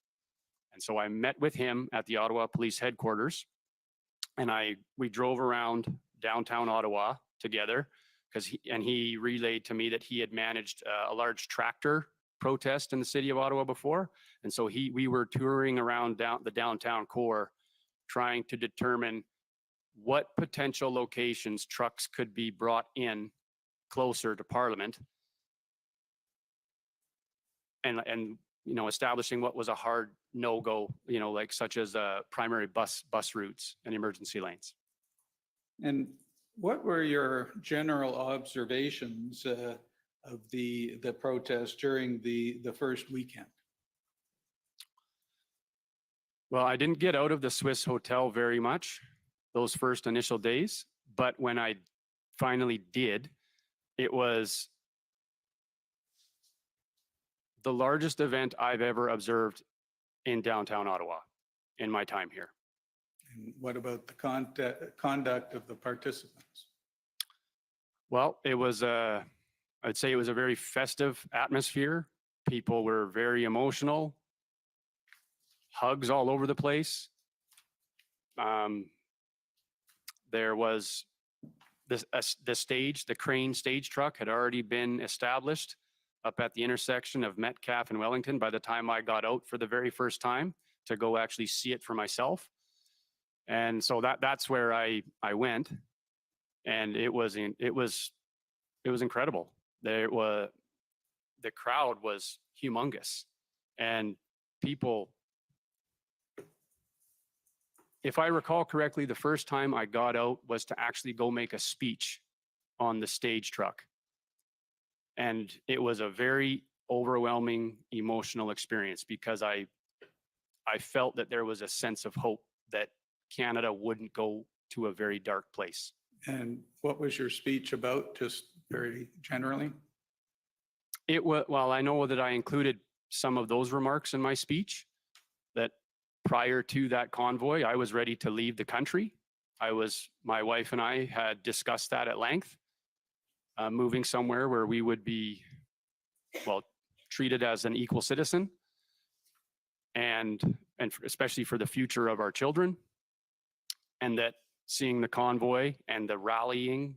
And so I met with him at the Ottawa Police Headquarters, and we drove around downtown Ottawa together, because he relayed to me that he had managed a large tractor protest in the city of Ottawa before. And so we were touring around the downtown core, trying to determine what potential locations trucks could be brought in closer to Parliament, and establishing what was a hard no-go, like such as primary bus routes and emergency lanes. And what were your general observations of the protest during the first weekend? Well, I didn't get out of the Swiss Hotel very much those first initial days, but when I finally did, it was the largest event I've ever observed in downtown Ottawa in my time here. And what about the conduct of the participants? Well, it was I'd say it was a very festive atmosphere. People were very emotional, hugs all over the place. There was the stage, the crane stage truck had already been established up at the intersection of Metcalfe and Wellington by the time I got out for the very first time to go actually see it for myself. And so that's where I went, and it was incredible. The crowd was humongous, and people, if I recall correctly, the first time I got out was to actually go make a speech on the stage truck. And it was a very overwhelming emotional experience, because I felt that there was a sense of hope that Canada wouldn't go to a very dark place. And what was your speech about, just very generally? Well, I know that I included some of those remarks in my speech, that prior to that convoy, I was ready to leave the country. My wife and I had discussed that at length, moving somewhere where we would be, well, treated as an equal citizen, and especially for the future of our children. And that seeing the convoy and the rallying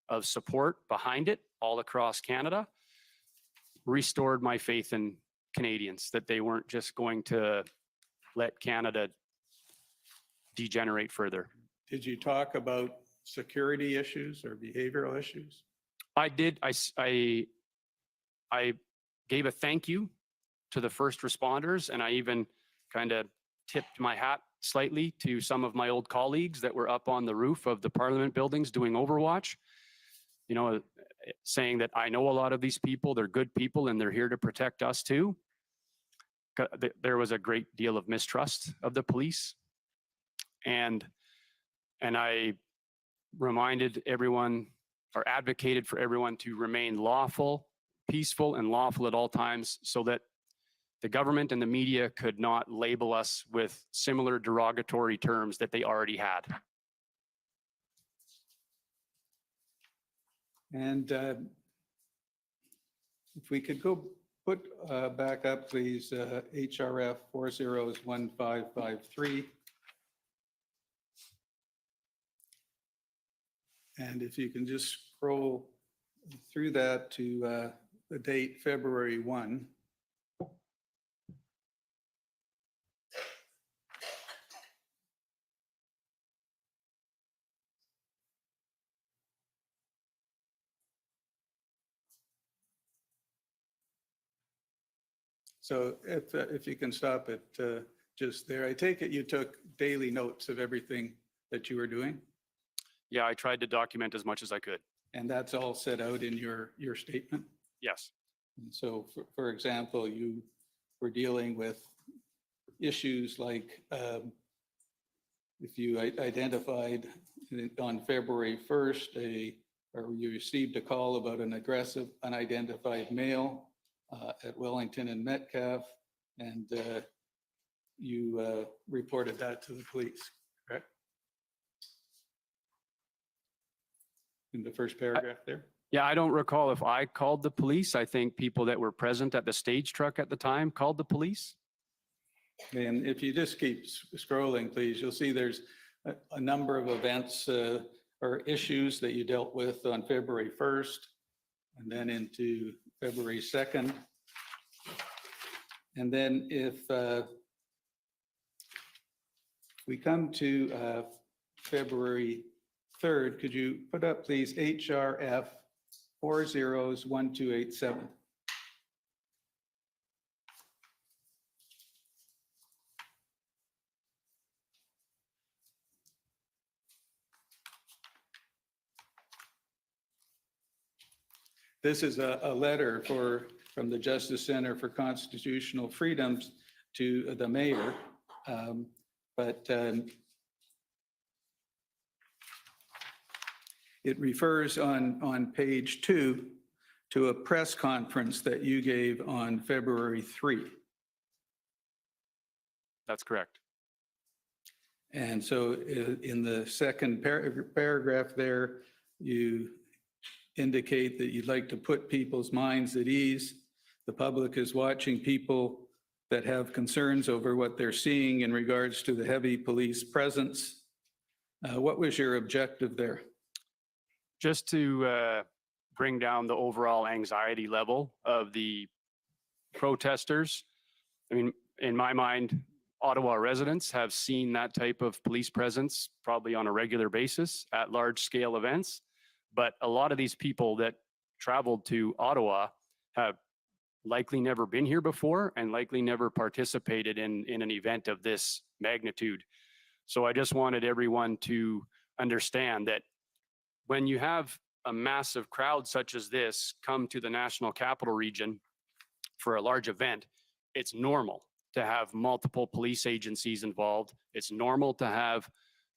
of support behind it all across Canada restored my faith in Canadians, that they weren't just going to let Canada degenerate further. Did you talk about security issues or behavioral issues? I did. I gave a thank you to the first responders, and I even kind of tipped my hat slightly to some of my old colleagues that were up on the roof of the Parliament buildings doing Overwatch, you know, saying that I know a lot of these people, they're good people, and they're here to protect us too. There was a great deal of mistrust of the police. And I reminded everyone, or advocated for everyone, to remain lawful, peaceful, and lawful at all times, so that the government and the media could not label us with similar derogatory terms that they already had. And if we could go put back up, please, HRF 401553. And if you can just scroll through that to the date February 1. So if you can stop it just there. I take it you took daily notes of everything that you were doing? Yeah, I tried to document as much as I could. And that's all set out in your statement? Yes. And so, for example, you were dealing with issues like if you identified on February 1st, or you received a call about an aggressive unidentified male at Wellington and Metcalfe, and you reported that to the police, correct? In the first paragraph there? Yeah, I don't recall if I called the police. I think people that were present at the stage truck at the time called the police. And if you just keep scrolling, please, you'll see there's a number of events or issues that you dealt with on February 1st, and then into February 2nd. And then if we come to February 3rd, could you put up, please, HRF 401287? This is a letter from the Justice Center for Constitutional Freedoms to the mayor, but it refers on page 2 to a press conference that you gave on February 3. That's correct. And so in the second paragraph there, you indicate that you'd like to put people's minds at ease. The public is watching people that have concerns over what they're seeing in regards to the heavy police presence. What was your objective there? Just to bring down the overall anxiety level of the protesters. I mean, in my mind, Ottawa residents have seen that type of police presence probably on a regular basis at large scale events. But a lot of these people that traveled to Ottawa have likely never been here before and likely never participated in an event of this magnitude. So I just wanted everyone to understand that when you have a massive crowd such as this come to the National Capital Region for a large event, it's normal to have multiple police agencies involved. It's normal to have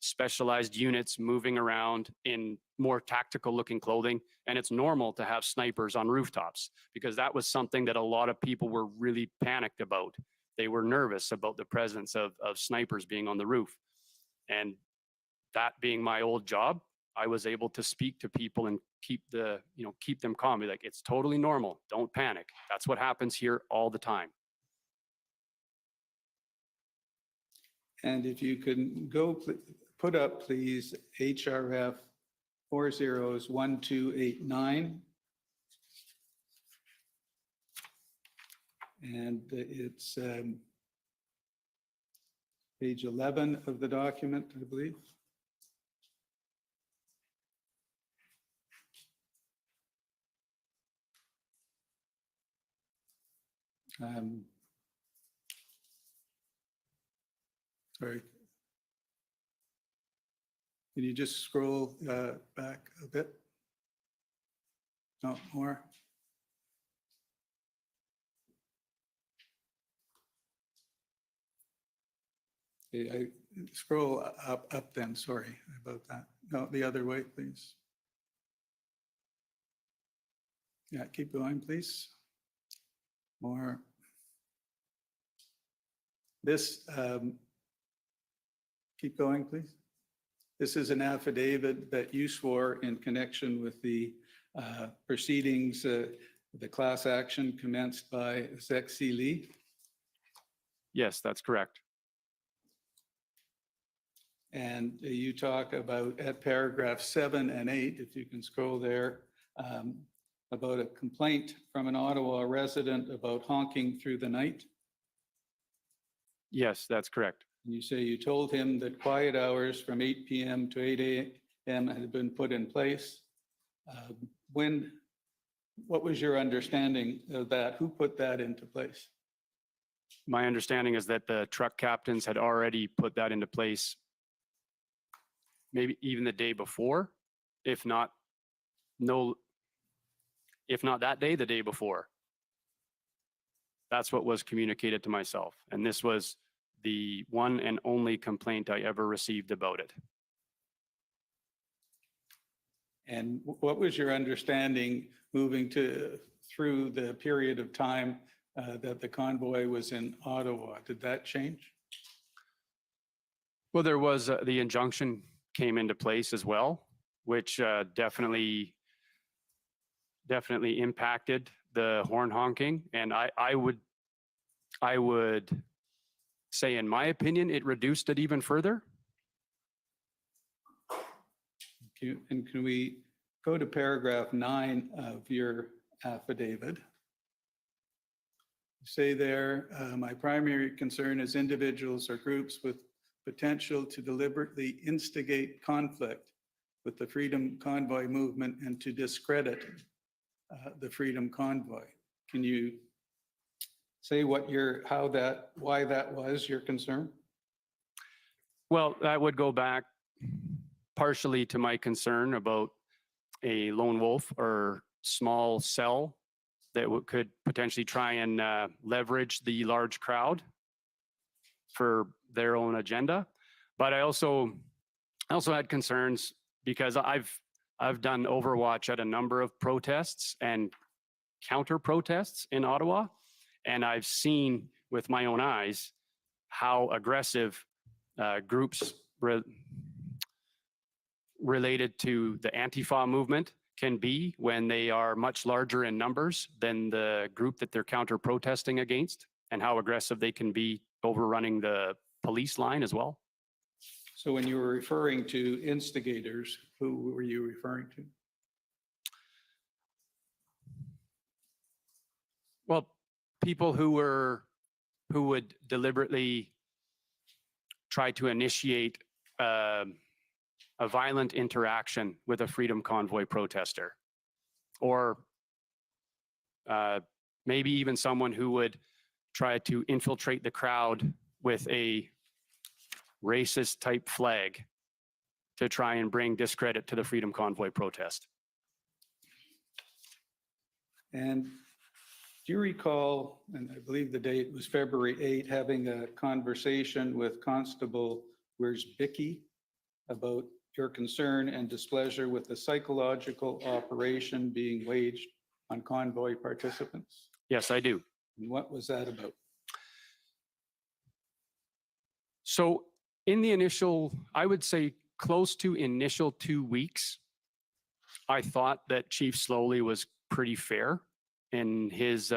specialized units moving around in more tactical looking clothing. And it's normal to have snipers on rooftops, because that was something that a lot of people were really panicked about They were nervous about the presence of snipers being on the roof. And that being my old job, I was able to speak to people and keep them calm. Be like, it's totally normal. Don't panic. That's what happens here all the time. And if you can put up, please, HRF 401289. And it's page 11 of the document, I believe. Sorry. Can you just scroll back a bit? No, more. Okay, I scroll up then, sorry about that. No, the other way, please. Yeah, keep going, please. More. This, keep going, please. This is an affidavit that you swore in connection with the proceedings, the class action commenced by Zexi Lee. Yes, that's correct. And you talk about at paragraph 7 and 8, if you can scroll there, about a complaint from an Ottawa resident about honking through the night. Yes, that's correct. And you say you told him that quiet hours from 8 p.m. to 8 a.m. had been put in place. What was your understanding of that? Who put that into place? My understanding is that the truck captains had already put that into place maybe even the day before, if not that day, the day before. That's what was communicated to myself. And this was the one and only complaint I ever received about it. And what was your understanding moving through the period of time that the convoy was in Ottawa? Did that change? Well, there was the injunction came into place as well, which definitely impacted the horn honking. And I would say, in my opinion, it reduced it even further. And can we go to paragraph 9 of your affidavit? You say there, my primary concern is individuals or groups with potential to deliberately instigate conflict with the Freedom Convoy movement and to discredit the Freedom Convoy. Can you say why that was your concern? Well, that would go back partially to my concern about a lone wolf or small cell that could potentially try and leverage the large crowd for their own agenda. But I also had concerns because I've done overwatch at a number of protests and counter protests in Ottawa, and I've seen with my own eyes how aggressive groups related to the Antifa movement can be when they are much larger in numbers than the group that they're counter protesting against, and how aggressive they can be overrunning the police line as well. So when you were referring to instigators, who were you referring to? Well, people who would deliberately try to initiate a violent interaction with a Freedom Convoy protester, or maybe even someone who would try to infiltrate the crowd with a racist type flag to try and bring discredit to the Freedom Convoy protest. And do you recall, and I believe the date was February 8, having a conversation with Constable Wierzbicki about your concern and displeasure with the psychological operation being waged on convoy participants? Yes, I do. And what was that about? So in the initial, I would say close to initial 2 weeks, I thought that Chief Slowly was pretty fair in his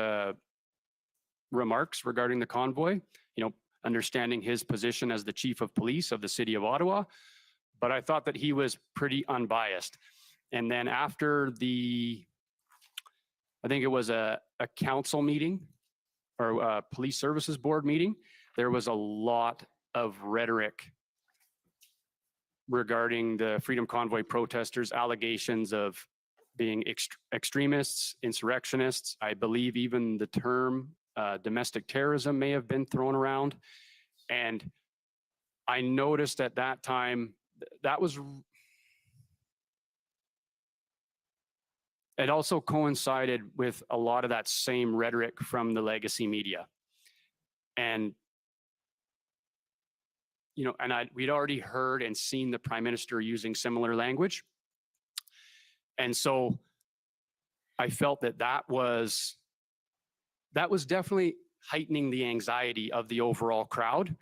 remarks regarding the convoy, you know, understanding his position as the chief of police of the city of Ottawa. But I thought that he was pretty unbiased. And then after the, I think it was a council meeting or a police services board meeting, there was a lot of rhetoric regarding the Freedom Convoy protesters, allegations of being extremists, insurrectionists. I believe even the term domestic terrorism may have been thrown around. And I noticed at that time, that was, it also coincided with a lot of that same rhetoric from the legacy media. And you know, and we'd already heard and seen the Prime Minister using similar language. And so I felt that that was definitely heightening the anxiety of the overall crowd.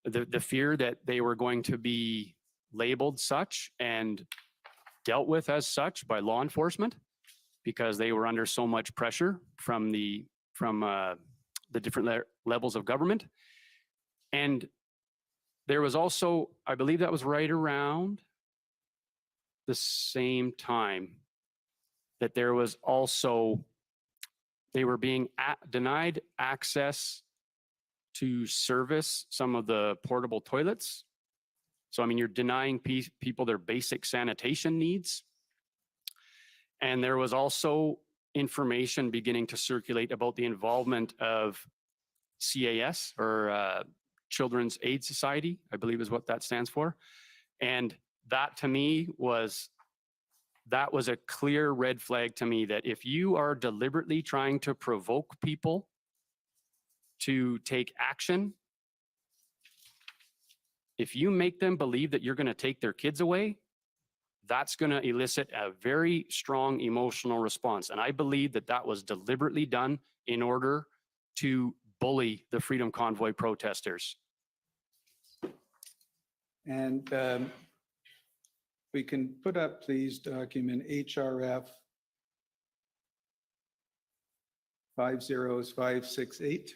The fear that they were going to be labeled such and dealt with as such by law enforcement because they were under so much pressure from the different levels of government. And there was also, I believe that was right around the same time that there was also, they were being denied access to service some of the portable toilets. So, I mean, you're denying people their basic sanitation needs. And there was also information beginning to circulate about the involvement of CAS or Children's Aid Society, I believe is what that stands for. And that to me was, that was a clear red flag to me that if you are deliberately trying to provoke people to take action, if you make them believe that you're going to take their kids away, that's going to elicit a very strong emotional response. And I believe that that was deliberately done in order to bully the Freedom Convoy protesters. And we can put up, please, document HRF 50568.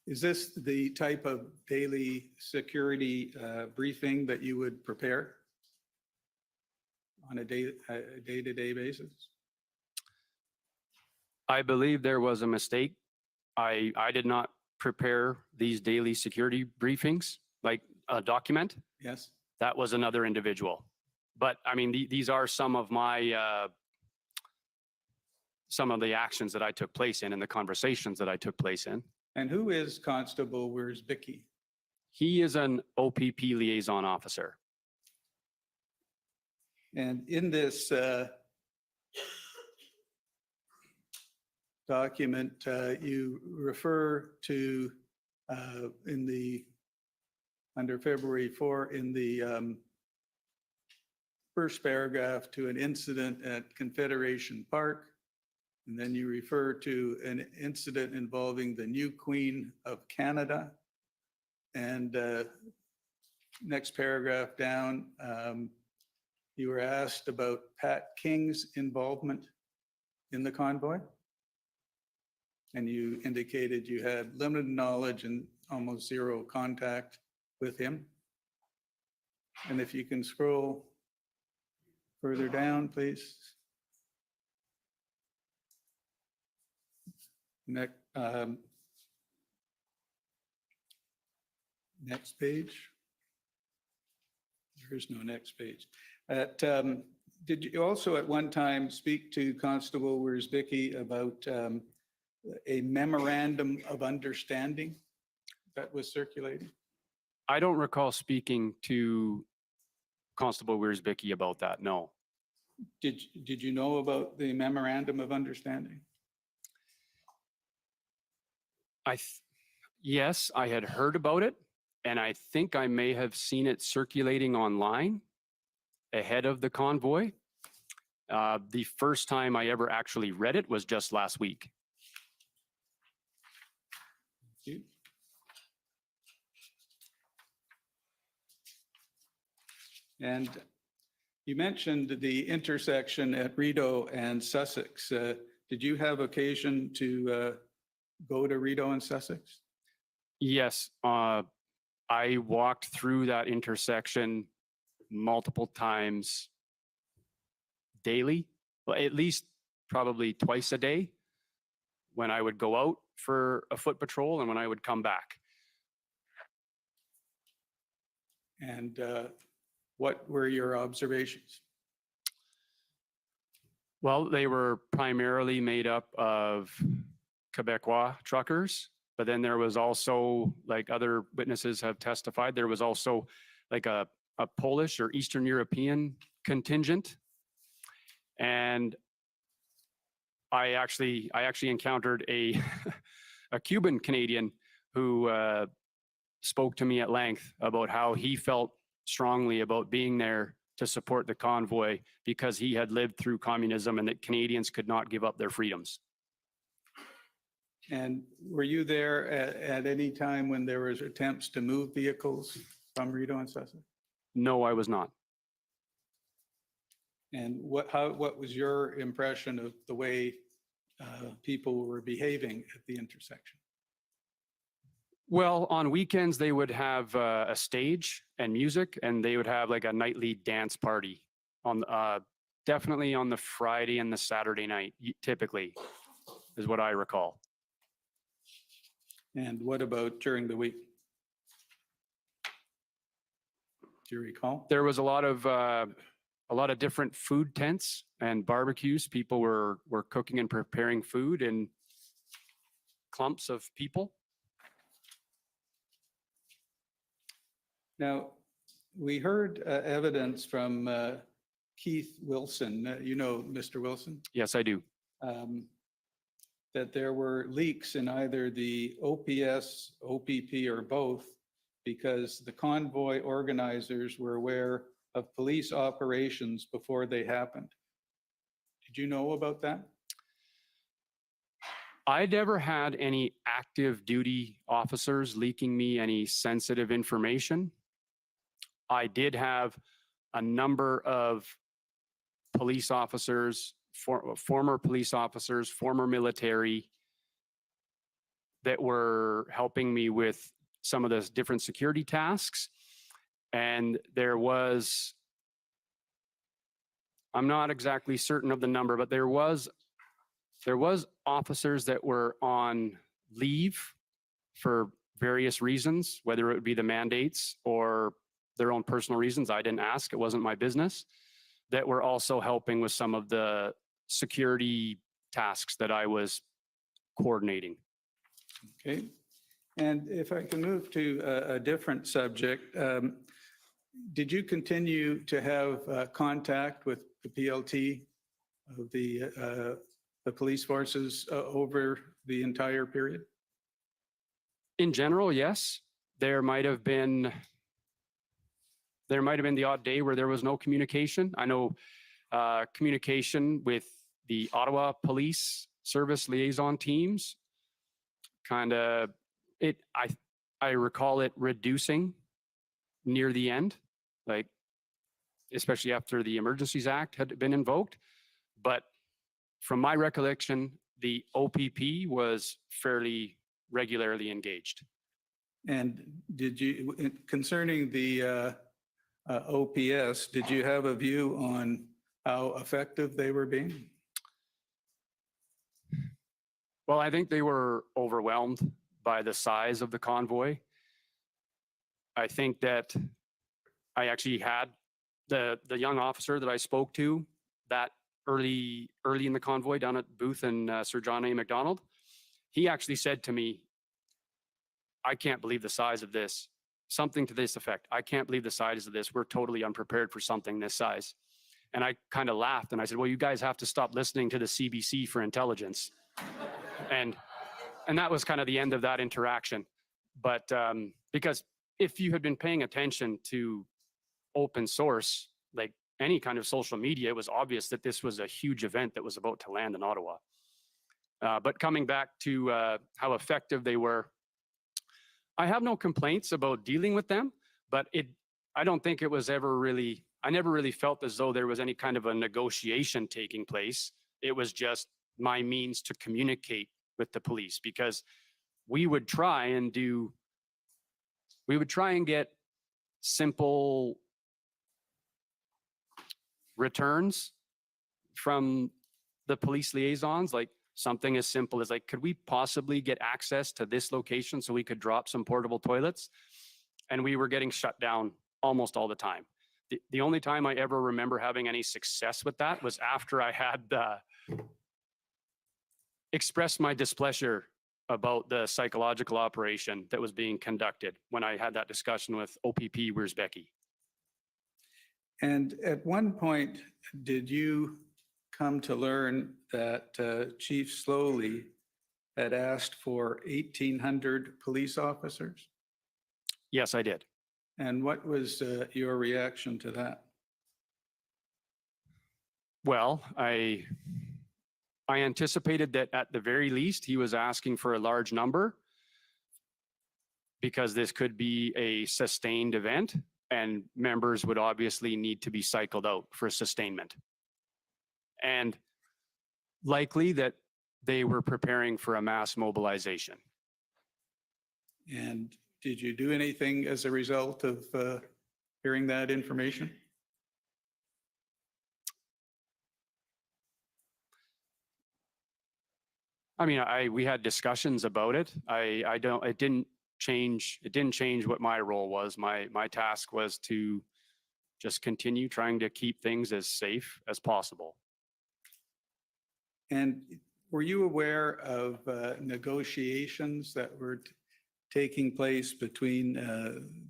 Is this the type of daily security briefing that you would prepare on a day-to-day basis? I believe there was a mistake. I did not prepare these daily security briefings, like a document. Yes. That was another individual. But I mean, these are some of my, some of the actions that I took place in and the conversations that I took place in. And who is Constable Wierzbicki? He is an OPP liaison officer. And in this document, you refer to in the under February 4 in the first paragraph to an incident at Confederation Park. And then you refer to an incident involving the new Queen of Canada. And next paragraph down, you were asked about Pat King's involvement in the convoy. And you indicated you had limited knowledge and almost zero contact with him. And if you can scroll further down, please. Next page. There is no next page. Did you also at one time speak to Constable Wierzbicki about a memorandum of understanding that was circulating? I don't recall speaking to Constable Wierzbicki about that, no. Did you know about the memorandum of understanding? Yes, I had heard about it, and I think I may have seen it circulating online. ahead of the convoy. The first time I ever actually read it was just last week. And you mentioned the intersection at Rideau and Sussex. Did you have occasion to go to Rideau and Sussex? Yes, I walked through that intersection multiple times daily, well, at least probably twice a day when I would go out for a foot patrol and when I would come back. And what were your observations? Well, they were primarily made up of Quebecois truckers, but then there was also, like other witnesses have testified, there was also like a Polish or Eastern European contingent. And I actually encountered a a Cuban Canadian who spoke to me at length about how he felt strongly about being there to support the convoy because he had lived through communism and that Canadians could not give up their freedoms. And were you there at any time when there was attempts to move vehicles from Rideau and Sussex? No, I was not. And what was your impression of the way people were behaving at the intersection? Well, on weekends, they would have a stage and music, and they would have like a nightly dance party on definitely on the Friday and the Saturday night, typically, is what I recall. And what about during the week? Do you recall? There was a lot of different food tents and barbecues. People were cooking and preparing food in clumps of people. Now, we heard evidence from Keith Wilson. You know Mr. Wilson? Yes, I do. That there were leaks in either the OPS, OPP, or both, because the convoy organizers were aware of police operations before they happened. Did you know about that? I never had any active duty officers leaking me any sensitive information. I did have a number of police officers, former police officers, former military, that were helping me with some of the different security tasks. And there was, I'm not exactly certain of the number, but there was officers that were on leave for various reasons, whether it would be the mandates or their own personal reasons. I didn't ask, it wasn't my business, that were also helping with some of the security tasks that I was coordinating. Okay. And if I can move to a different subject, did you continue to have contact with the PLT of the police forces over the entire period? In general, yes. There might have been the odd day where there was no communication. I know communication with the Ottawa Police Service liaison teams I recall it reducing near the end, like especially after the Emergencies Act had been invoked. But from my recollection, the OPP was fairly regularly engaged. And did you, concerning the OPS, did you have a view on how effective they were being? Well, I think they were overwhelmed by the size of the convoy. I think that I actually had the young officer that I spoke to that early in the convoy down at Booth and Sir John A. Macdonald. He actually said to me, I can't believe the size of this. Something to this effect. I can't believe the size of this. We're totally unprepared for something this size. And I kind of laughed and I said, well, you guys have to stop listening to the CBC for intelligence. And that was kind of the end of that interaction. But because if you had been paying attention to open source, like any kind of social media, it was obvious that this was a huge event that was about to land in Ottawa. But coming back to how effective they were, I have no complaints about dealing with them, but I don't think it was ever really, I never really felt as though there was any kind of a negotiation taking place. It was just my means to communicate with the police, because we would try and get simple returns from the police liaisons, like something as simple as like, could we possibly get access to this location so we could drop some portable toilets? And we were getting shut down almost all the time. The only time I ever remember having any success with that was after I had expressed my displeasure about the psychological operation that was being conducted when I had that discussion with OPP Wiersbecki. And at one point, did you come to learn that Chief Slowly had asked for 1,800 police officers? Yes, I did. And what was your reaction to that? Well, I anticipated that at the very least, he was asking for a large number, because this could be a sustained event and members would obviously need to be cycled out for sustainment. And likely that they were preparing for a mass mobilization. And did you do anything as a result of hearing that information? I mean, we had discussions about it. It didn't change what my role was. My task was to just continue trying to keep things as safe as possible. And were you aware of negotiations that were taking place between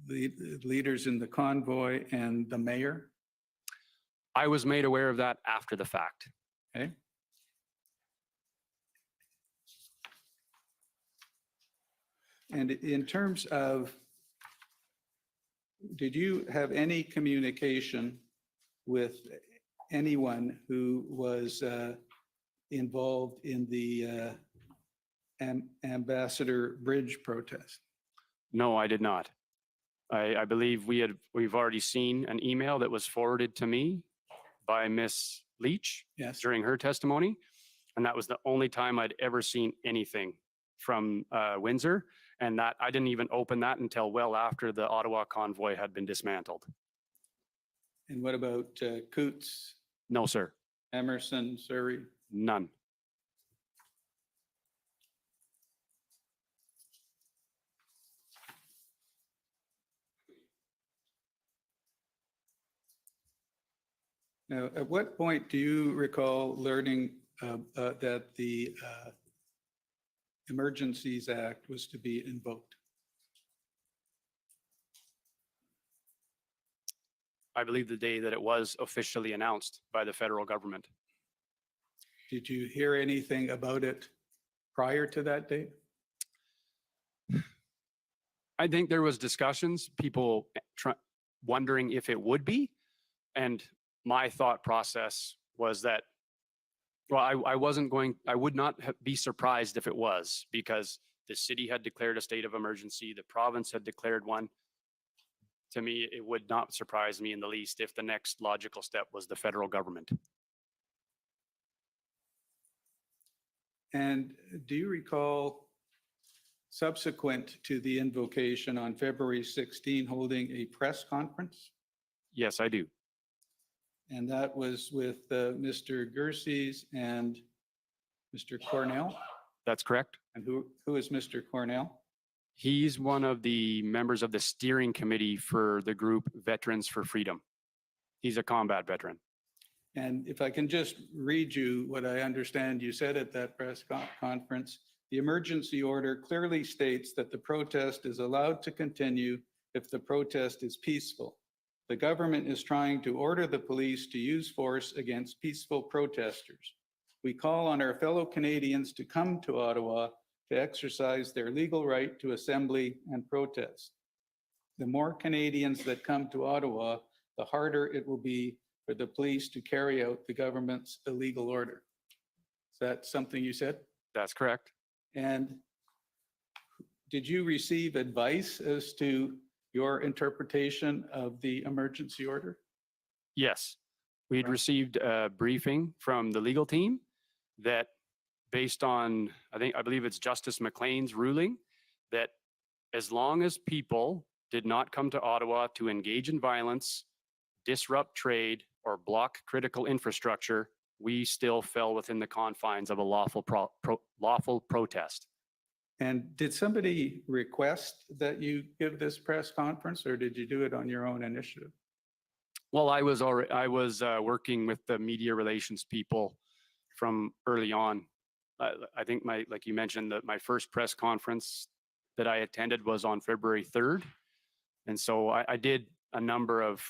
the leaders in the convoy and the mayor? I was made aware of that after the fact. Okay. And in terms of, did you have any communication with anyone who was involved in the Ambassador Bridge protest? No, I did not. I believe we've already seen an email that was forwarded to me by Miss Leach during her testimony. And that was the only time I'd ever seen anything from Windsor. And that I didn't even open that until well after the Ottawa convoy had been dismantled. And what about Coots? No, sir. Emerson, Surrey? None. Now, at what point do you recall learning that the Emergencies Act was to be invoked? I believe the day that it was officially announced by the federal government. Did you hear anything about it prior to that date? I think there was discussions, people wondering if it would be. And my thought process was that, well, I would not be surprised if it was, because the city had declared a state of emergency, the province had declared one. To me, it would not surprise me in the least if the next logical step was the federal government. And do you recall, subsequent to the invocation on February 16, holding a press conference? Yes, I do. And that was with Mr. Gerses and Mr. Cornell? That's correct. And who is Mr. Cornell? He's one of the members of the steering committee for the group Veterans for Freedom. He's a combat veteran. And if I can just read you what I understand you said at that press conference, the emergency order clearly states that the protest is allowed to continue if the protest is peaceful. The government is trying to order the police to use force against peaceful protesters. We call on our fellow Canadians to come to Ottawa to exercise their legal right to assembly and protest. The more Canadians that come to Ottawa, the harder it will be for the police to carry out the government's illegal order. Is that something you said? That's correct. And did you receive advice as to your interpretation of the emergency order? Yes, we'd received a briefing from the legal team that based on, I believe it's Justice McLean's ruling, that as long as people did not come to Ottawa to engage in violence, disrupt trade, or block critical infrastructure, we still fell within the confines of a lawful protest. And did somebody request that you give this press conference, or did you do it on your own initiative? Well, I was working with the media relations people from early on. I think like you mentioned, that my first press conference that I attended was on February 3rd. And so I did a number of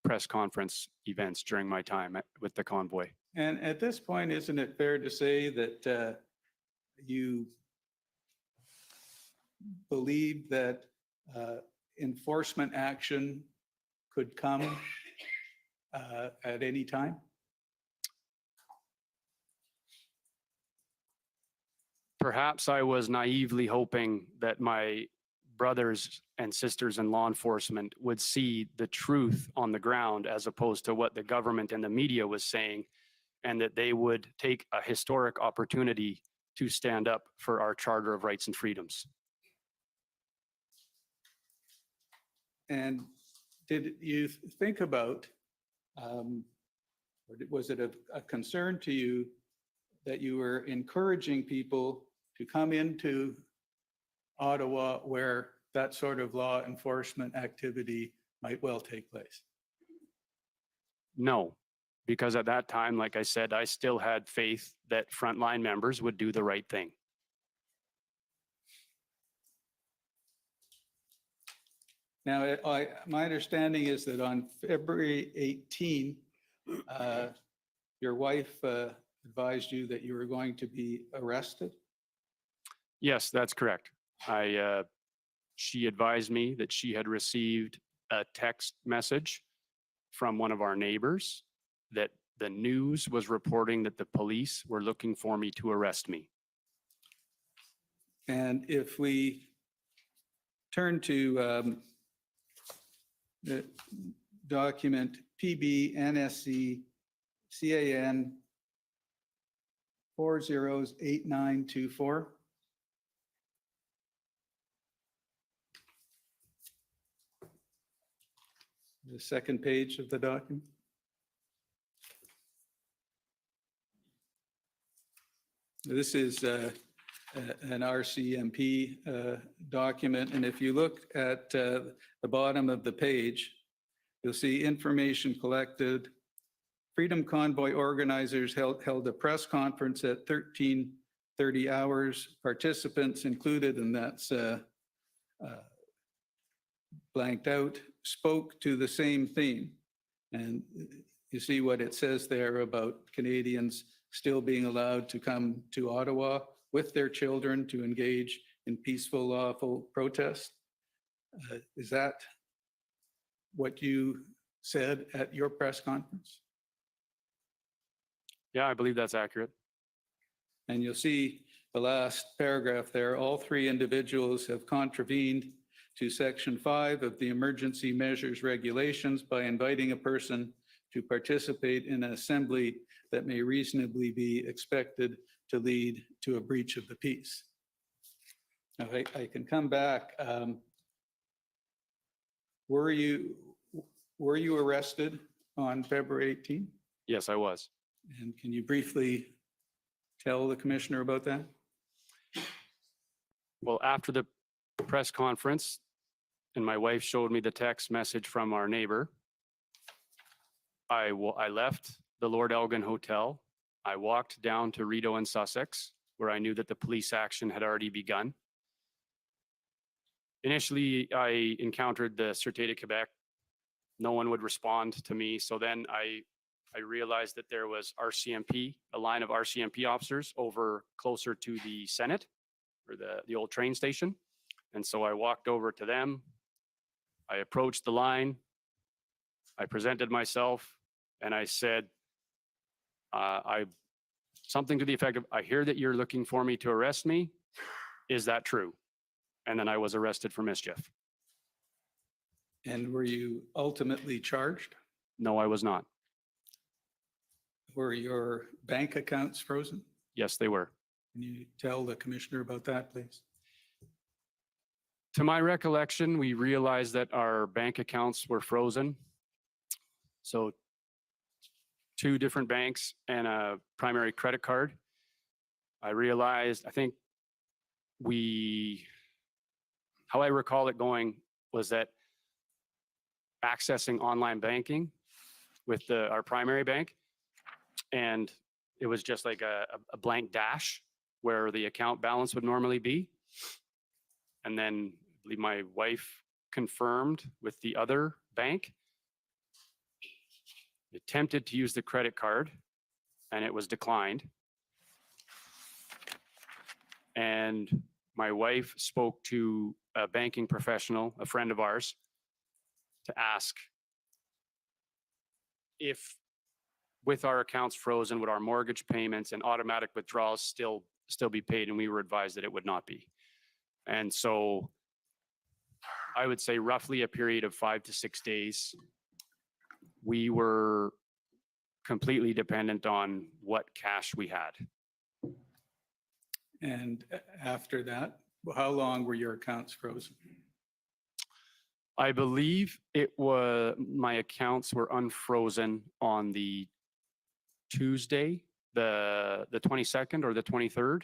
press conference events during my time with the convoy. And at this point, isn't it fair to say that you believe that enforcement action could come at any time? Perhaps I was naively hoping that my brothers and sisters in law enforcement would see the truth on the ground as opposed to what the government and the media was saying, and that they would take a historic opportunity to stand up for our Charter of Rights and Freedoms. And did you think about, or was it a concern to you that you were encouraging people to come into Ottawa where that sort of law enforcement activity might well take place? No, because at that time, like I said, I still had faith that frontline members would do the right thing. Now, my understanding is that on February 18, your wife advised you that you were going to be arrested. Yes, that's correct. She advised me that she had received a text message from one of our neighbors that the news was reporting that the police were looking for me to arrest me. And if we turn to the document PB NSC CAN 408924. The second page of the document. This is an RCMP document, and if you look at the bottom of the page, you'll see information collected. Freedom Convoy organizers held a press conference at 13:30 hours. Participants included, and that's blanked out, spoke to the same theme. And you see what it says there about Canadians still being allowed to come to Ottawa with their children to engage in peaceful, lawful protest. Is that what you said at your press conference? Yeah, I believe that's accurate. And you'll see the last paragraph there. All three individuals have contravened to Section 5 of the Emergency Measures Regulations by inviting a person to participate in an assembly that may reasonably be expected to lead to a breach of the peace. Now, I can come back. Were you arrested on February 18? Yes, I was. And can you briefly tell the commissioner about that? Well, after the press conference, and my wife showed me the text message from our neighbor, I left the Lord Elgin Hotel. I walked down to Rideau in Sussex, where I knew that the police action had already begun. Initially, I encountered the Sûreté de Québec. No one would respond to me. So then I realized that there was RCMP, a line of RCMP officers over closer to the Senate, or the old train station. And so I walked over to them. I approached the line. I presented myself. And I said, something to the effect of, I hear that you're looking for me to arrest me. Is that true? And then I was arrested for mischief. And were you ultimately charged? No, I was not. Were your bank accounts frozen? Yes, they were. Can you tell the commissioner about that, please? To my recollection, we realized that our bank accounts were frozen. So 2 different banks and a primary credit card. I realized, I think how I recall it going was that accessing online banking with our primary bank, and it was just like a blank dash where the account balance would normally be. And then I believe my wife confirmed with the other bank, attempted to use the credit card, and it was declined. And my wife spoke to a banking professional, a friend of ours, to ask if with our accounts frozen, would our mortgage payments and automatic withdrawals still be paid? And we were advised that it would not be. And so I would say roughly a period of 5 to 6 days, we were completely dependent on what cash we had. And after that, how long were your accounts frozen? I believe my accounts were unfrozen on the Tuesday, the 22nd or the 23rd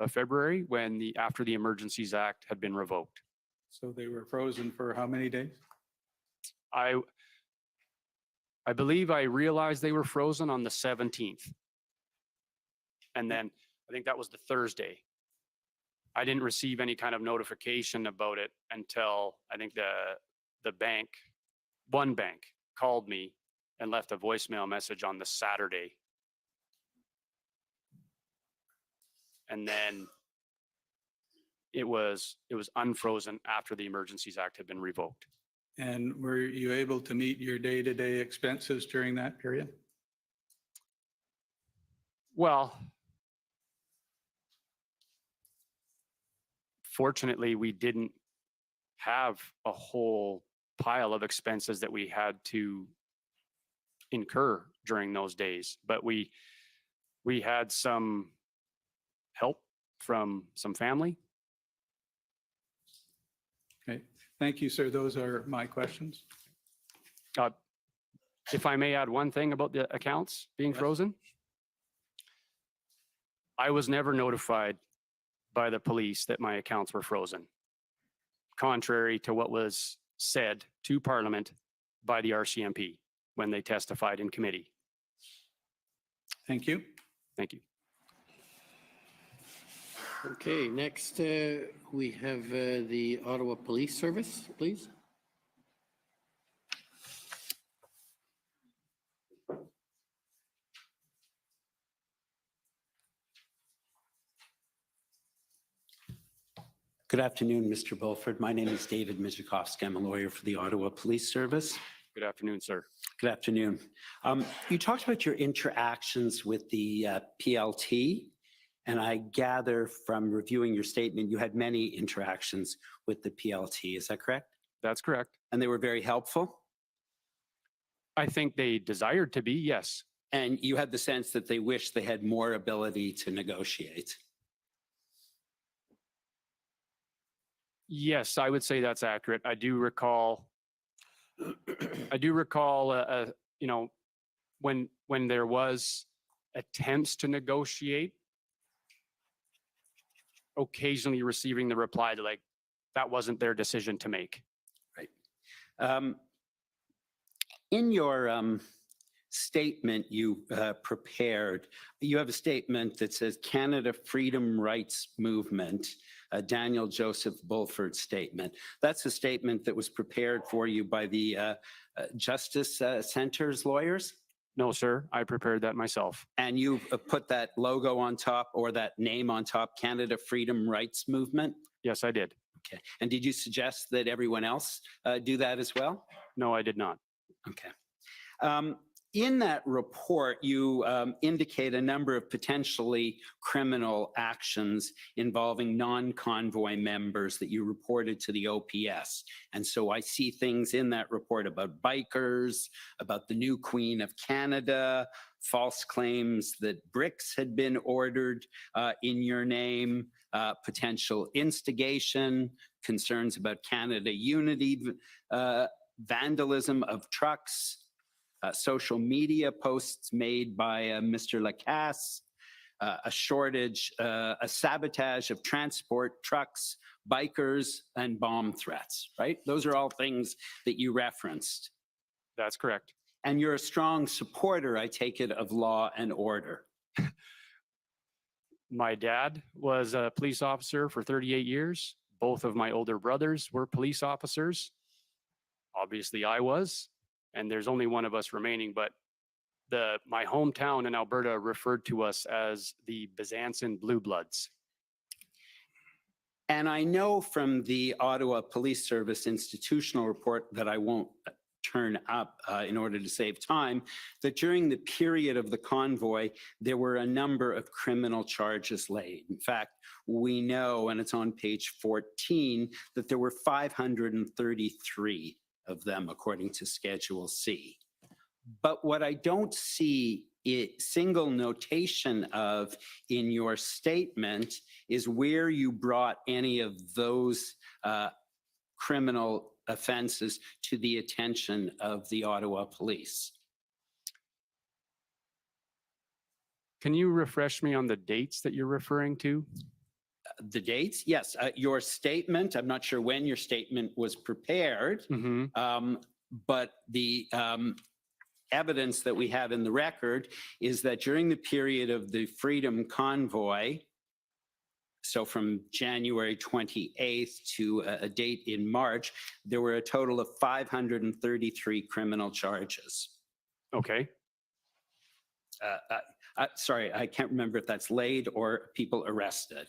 of February, after the Emergencies Act had been revoked. So they were frozen for how many days? I believe I realized they were frozen on the 17th. And then I think that was the Thursday. I didn't receive any kind of notification about it until I think one bank called me and left a voicemail message on the Saturday. And then it was unfrozen after the Emergencies Act had been revoked. And were you able to meet your day-to-day expenses during that period? Well, fortunately, we didn't have a whole pile of expenses that we had to incur during those days, but we had some help from some family. Okay, thank you, sir. Those are my questions. If I may add one thing about the accounts being frozen. I was never notified by the police that my accounts were frozen, contrary to what was said to Parliament by the RCMP when they testified in committee. Thank you. Thank you. Okay, next we have the Ottawa Police Service, please. Good afternoon, Mr. Bulford. My name is David Mizukovsky. I'm a lawyer for the Ottawa Police Service. Good afternoon, sir. Good afternoon. You talked about your interactions with the PLT, and I gather from reviewing your statement, you had many interactions with the PLT. Is that correct? That's correct. And they were very helpful? I think they desired to be, yes. And you had the sense that they wished they had more ability to negotiate? Yes, I would say that's accurate. I do recall, you know, when there was attempts to negotiate, occasionally receiving the reply to like, that wasn't their decision to make. Right. In your statement you prepared, you have a statement that says Canada Freedom Rights Movement, Daniel Joseph Bulford statement. That's a statement that was prepared for you by the Justice Center's lawyers? No, sir. I prepared that myself. And you put that logo on top or that name on top, Canada Freedom Rights Movement? Yes, I did. Okay. And did you suggest that everyone else do that as well? No, I did not. Okay. In that report, you indicate a number of potentially criminal actions involving non-convoy members that you reported to the OPS. And so I see things in that report about bikers, about the new Queen of Canada, false claims that bricks had been ordered in your name, potential instigation, concerns about Canada unity, vandalism of trucks, social media posts made by Mr. Lacasse, a shortage, a sabotage of transport trucks, bikers, and bomb threats, right? Those are all things that you referenced. That's correct. And you're a strong supporter, I take it, of law and order. My dad was a police officer for 38 years. Both of my older brothers were police officers. Obviously, I was, and there's only one of us remaining, but my hometown in Alberta referred to us as the Byzantium Blue Bloods. And I know from the Ottawa Police Service institutional report that I won't turn up in order to save time, that during the period of the convoy, there were a number of criminal charges laid. In fact, we know, and it's on page 14, that there were 533 of them according to Schedule C. But what I don't see single notation of in your statement is where you brought any of those criminal offenses to the attention of the Ottawa Police. Can you refresh me on the dates that you're referring to? The dates? Yes. Your statement, I'm not sure when your statement was prepared, but the evidence that we have in the record is that during the period of the Freedom Convoy, so from January 28th to a date in March, there were a total of 533 criminal charges. Okay. Sorry, I can't remember if that's laid or people arrested.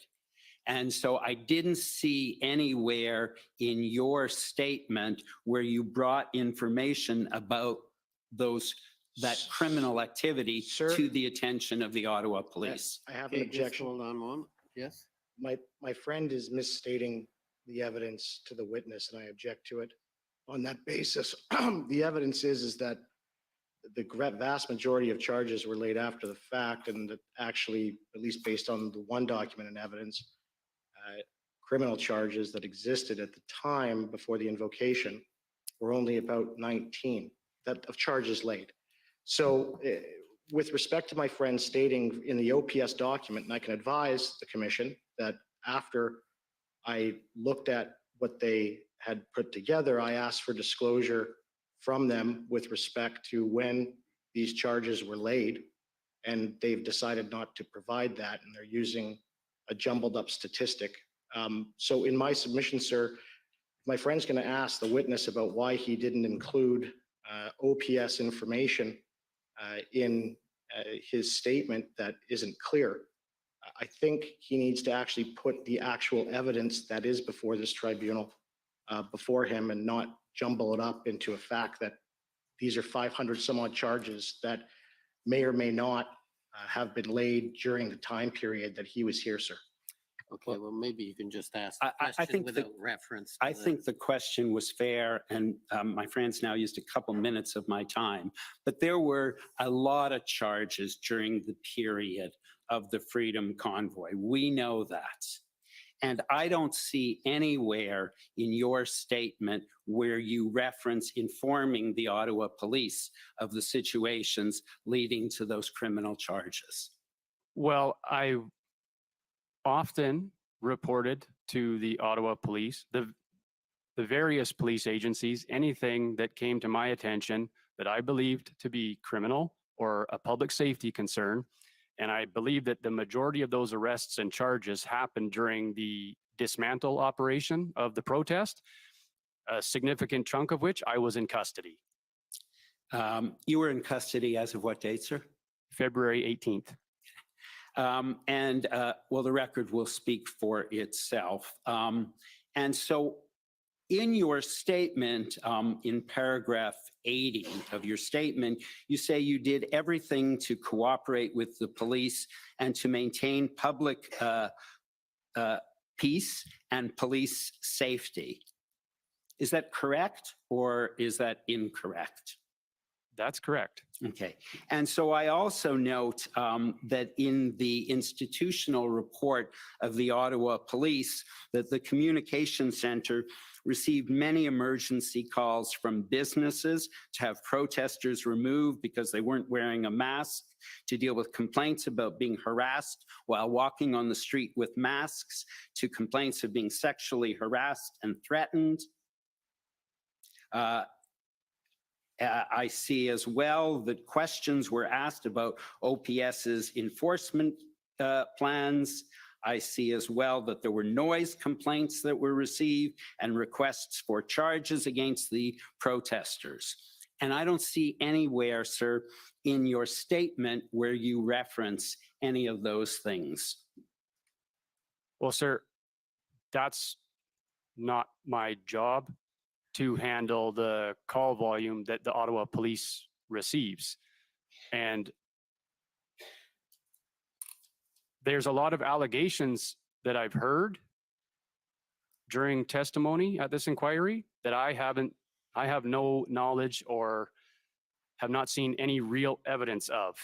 And so I didn't see anywhere in your statement where you brought information about that criminal activity to the attention of the Ottawa Police. I have an objection. Hold on one. Yes. My friend is misstating the evidence to the witness, and I object to it. On that basis, the evidence is that the vast majority of charges were laid after the fact, and that actually, at least based on the one document and evidence, criminal charges that existed at the time before the invocation were only about 19 of charges laid. So with respect to my friend stating in the OPS document, and I can advise the commission that after I looked at what they had put together, I asked for disclosure from them with respect to when these charges were laid, and they've decided not to provide that, and they're using a jumbled up statistic. So in my submission, sir, my friend's going to ask the witness about why he didn't include OPS information in his statement that isn't clear. I think he needs to actually put the actual evidence that is before this tribunal before him, and not jumble it up into a fact that these are 500 some odd charges that may or may not have been laid during the time period that he was here, sir. Okay, well, maybe you can just ask the I question think without reference. I think the question was fair, and my friends now used a couple minutes of my time, but there were a lot of charges during the period of the Freedom Convoy. We know that. And I don't see anywhere in your statement where you reference informing the Ottawa Police of the situations leading to those criminal charges. Well, I often reported to the Ottawa Police, the various police agencies, anything that came to my attention that I believed to be criminal or a public safety concern. And I believe that the majority of those arrests and charges happened during the dismantle operation of the protest, a significant chunk of which I was in custody. You were in custody as of what date, sir? February 18th. Well, the record will speak for itself. And so In your statement, in paragraph 80 of your statement, you say you did everything to cooperate with the police and to maintain public peace and police safety. Is that correct or is that incorrect? That's correct. Okay. And so I also note that in the institutional report of the Ottawa Police, that the communication center received many emergency calls from businesses to have protesters removed because they weren't wearing a mask, to deal with complaints about being harassed while walking on the street with masks, to complaints of being sexually harassed and threatened. I see as well that questions were asked about OPS's enforcement plans. I see as well that there were noise complaints that were received and requests for charges against the protesters. And I don't see anywhere, sir, in your statement where you reference any of those things. Well, sir, that's not my job to handle the call volume that the Ottawa Police receives. And there's a lot of allegations that I've heard during testimony at this inquiry that I have no knowledge or have not seen any real evidence of.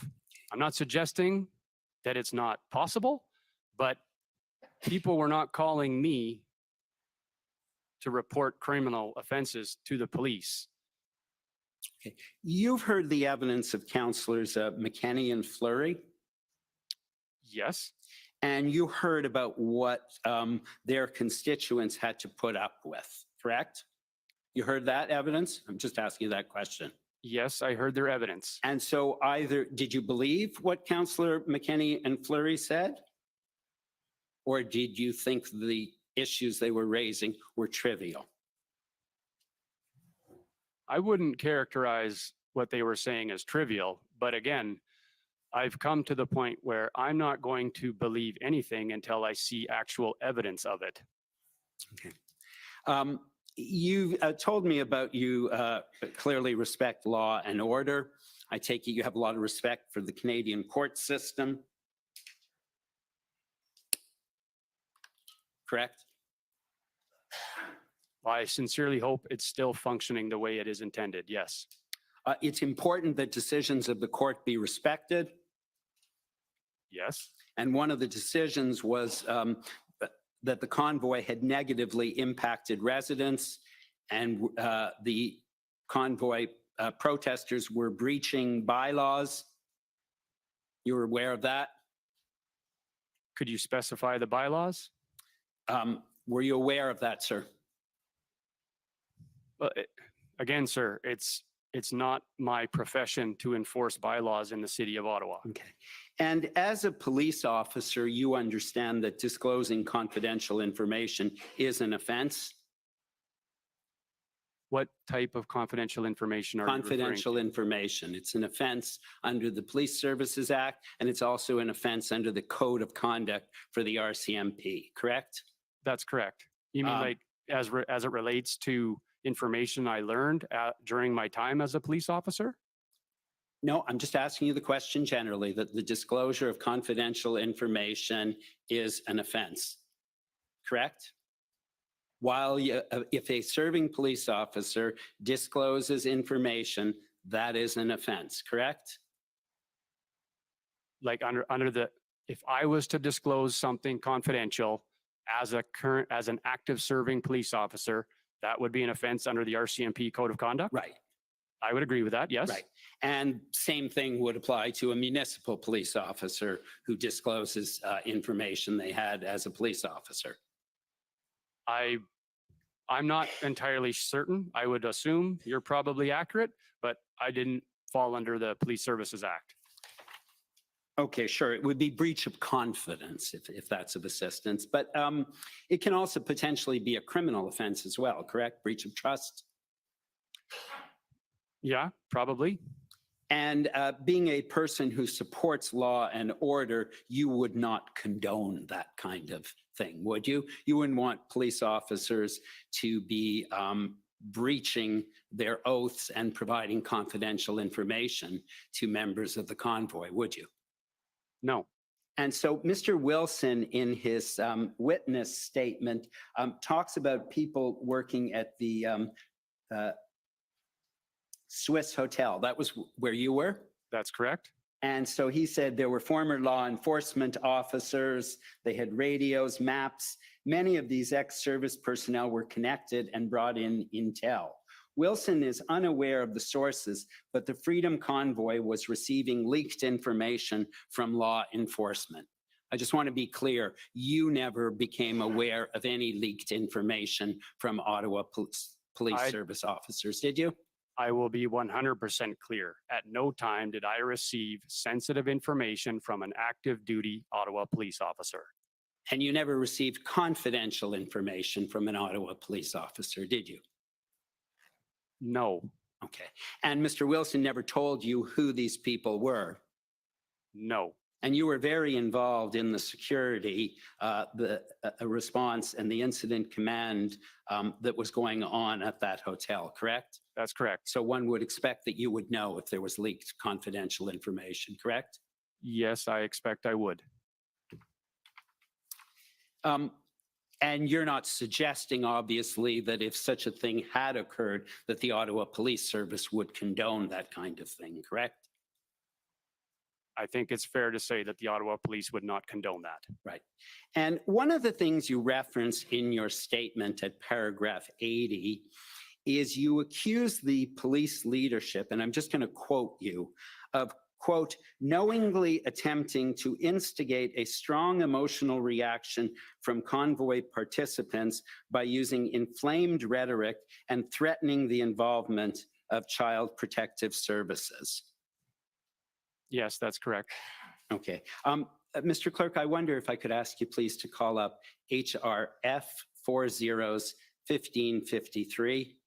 I'm not suggesting that it's not possible, but people were not calling me to report criminal offenses to the police. Okay. You've heard the evidence of councillors McKenney and Fleury? Yes. And you heard about what their constituents had to put up with, correct? You heard that evidence? I'm just asking you that question. Yes, I heard their evidence. And so either, did you believe what Councillor McKenney and Fleury said? Or did you think the issues they were raising were trivial? I wouldn't characterize what they were saying as trivial, but again, I've come to the point where I'm not going to believe anything until I see actual evidence of it. Okay. You told me about you clearly respect law and order. I take it you have a lot of respect for the Canadian court system. Correct? I sincerely hope it's still functioning the way it is intended, yes. It's important that decisions of the court be respected. Yes. And one of the decisions was that the convoy had negatively impacted residents, and the convoy protesters were breaching bylaws. You were aware of that? Could you specify the bylaws? Were you aware of that, sir? Well, again, sir, it's not my profession to enforce bylaws in the city of Ottawa. Okay. And as a police officer, you understand that disclosing confidential information is an offense? What type of confidential information are you referring to? Confidential information. It's an offense under the Police Services Act, and it's also an offense under the Code of Conduct for the RCMP, correct? That's correct. You mean like as it relates to information I learned during my time as a police officer? No, I'm just asking you the question generally, that the disclosure of confidential information is an offense, correct? While if a serving police officer discloses information, that is an offense, correct? Like under the, if I was to disclose something confidential as an active serving police officer, that would be an offense under the RCMP Code of Conduct? Right. I would agree with that, yes. Right. And same thing would apply to a municipal police officer who discloses information they had as a police officer. I'm not entirely certain. I would assume you're probably accurate, but I didn't fall under the Police Services Act. Okay, sure. It would be breach of confidence if that's of assistance, but it can also potentially be a criminal offense as well, correct? Breach of trust? Yeah, probably. And being a person who supports law and order, you would not condone that kind of thing, would you? You wouldn't want police officers to be breaching their oaths and providing confidential information to members of the convoy, would you? No. And so Mr. Wilson, in his witness statement, talks about people working at the Swiss Hotel. That was where you were? That's correct. And so he said there were former law enforcement officers, they had radios, maps. Many of these ex-service personnel were connected and brought in intel. Wilson is unaware of the sources, but the Freedom Convoy was receiving leaked information from law enforcement. I just want to be clear, you never became aware of any leaked information from Ottawa Police Service officers, did you? I will be 100% clear. At no time did I receive sensitive information from an active duty Ottawa police officer. And you never received confidential information from an Ottawa police officer, did you? No. Okay. And Mr. Wilson never told you who these people were? No. And you were very involved in the security, the response and the incident command that was going on at that hotel, correct? That's correct. So one would expect that you would know if there was leaked confidential information, correct? Yes, I expect I would. And you're not suggesting, obviously, that if such a thing had occurred, that the Ottawa Police Service would condone that kind of thing, correct? I think it's fair to say that the Ottawa Police would not condone that. Right. And one of the things you reference in your statement at paragraph 80 is you accuse the police leadership, and I'm just going to quote you, of, quote, knowingly attempting to instigate a strong emotional reaction from convoy participants by using inflamed rhetoric and threatening the involvement of Child Protective Services. Yes, that's correct. Okay. Mr. Clerk, I wonder if I could ask you please to call up HRF 401553.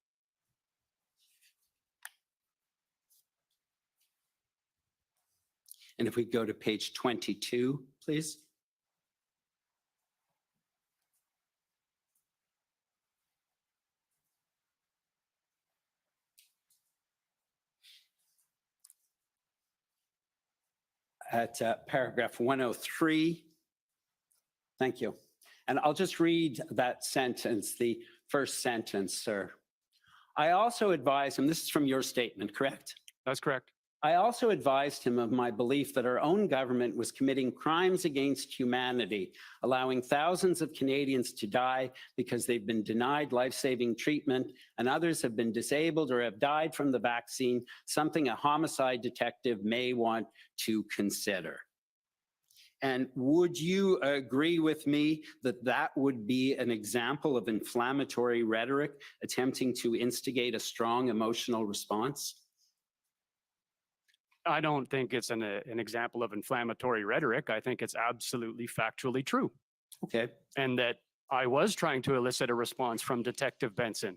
And if we go to page 22, please. At paragraph 103. Thank you. And I'll just read that sentence, the first sentence, sir. I also advise him, this is from your statement, correct? That's correct. I also advised him of my belief that our own government was committing crimes against humanity, allowing thousands of Canadians to die because they've been denied life-saving treatment, and others have been disabled or have died from the vaccine, something a homicide detective may want to consider. And would you agree with me that that would be an example of inflammatory rhetoric attempting to instigate a strong emotional response? I don't think it's an example of inflammatory rhetoric. I think it's absolutely factually true. Okay. And that I was trying to elicit a response from Detective Benson.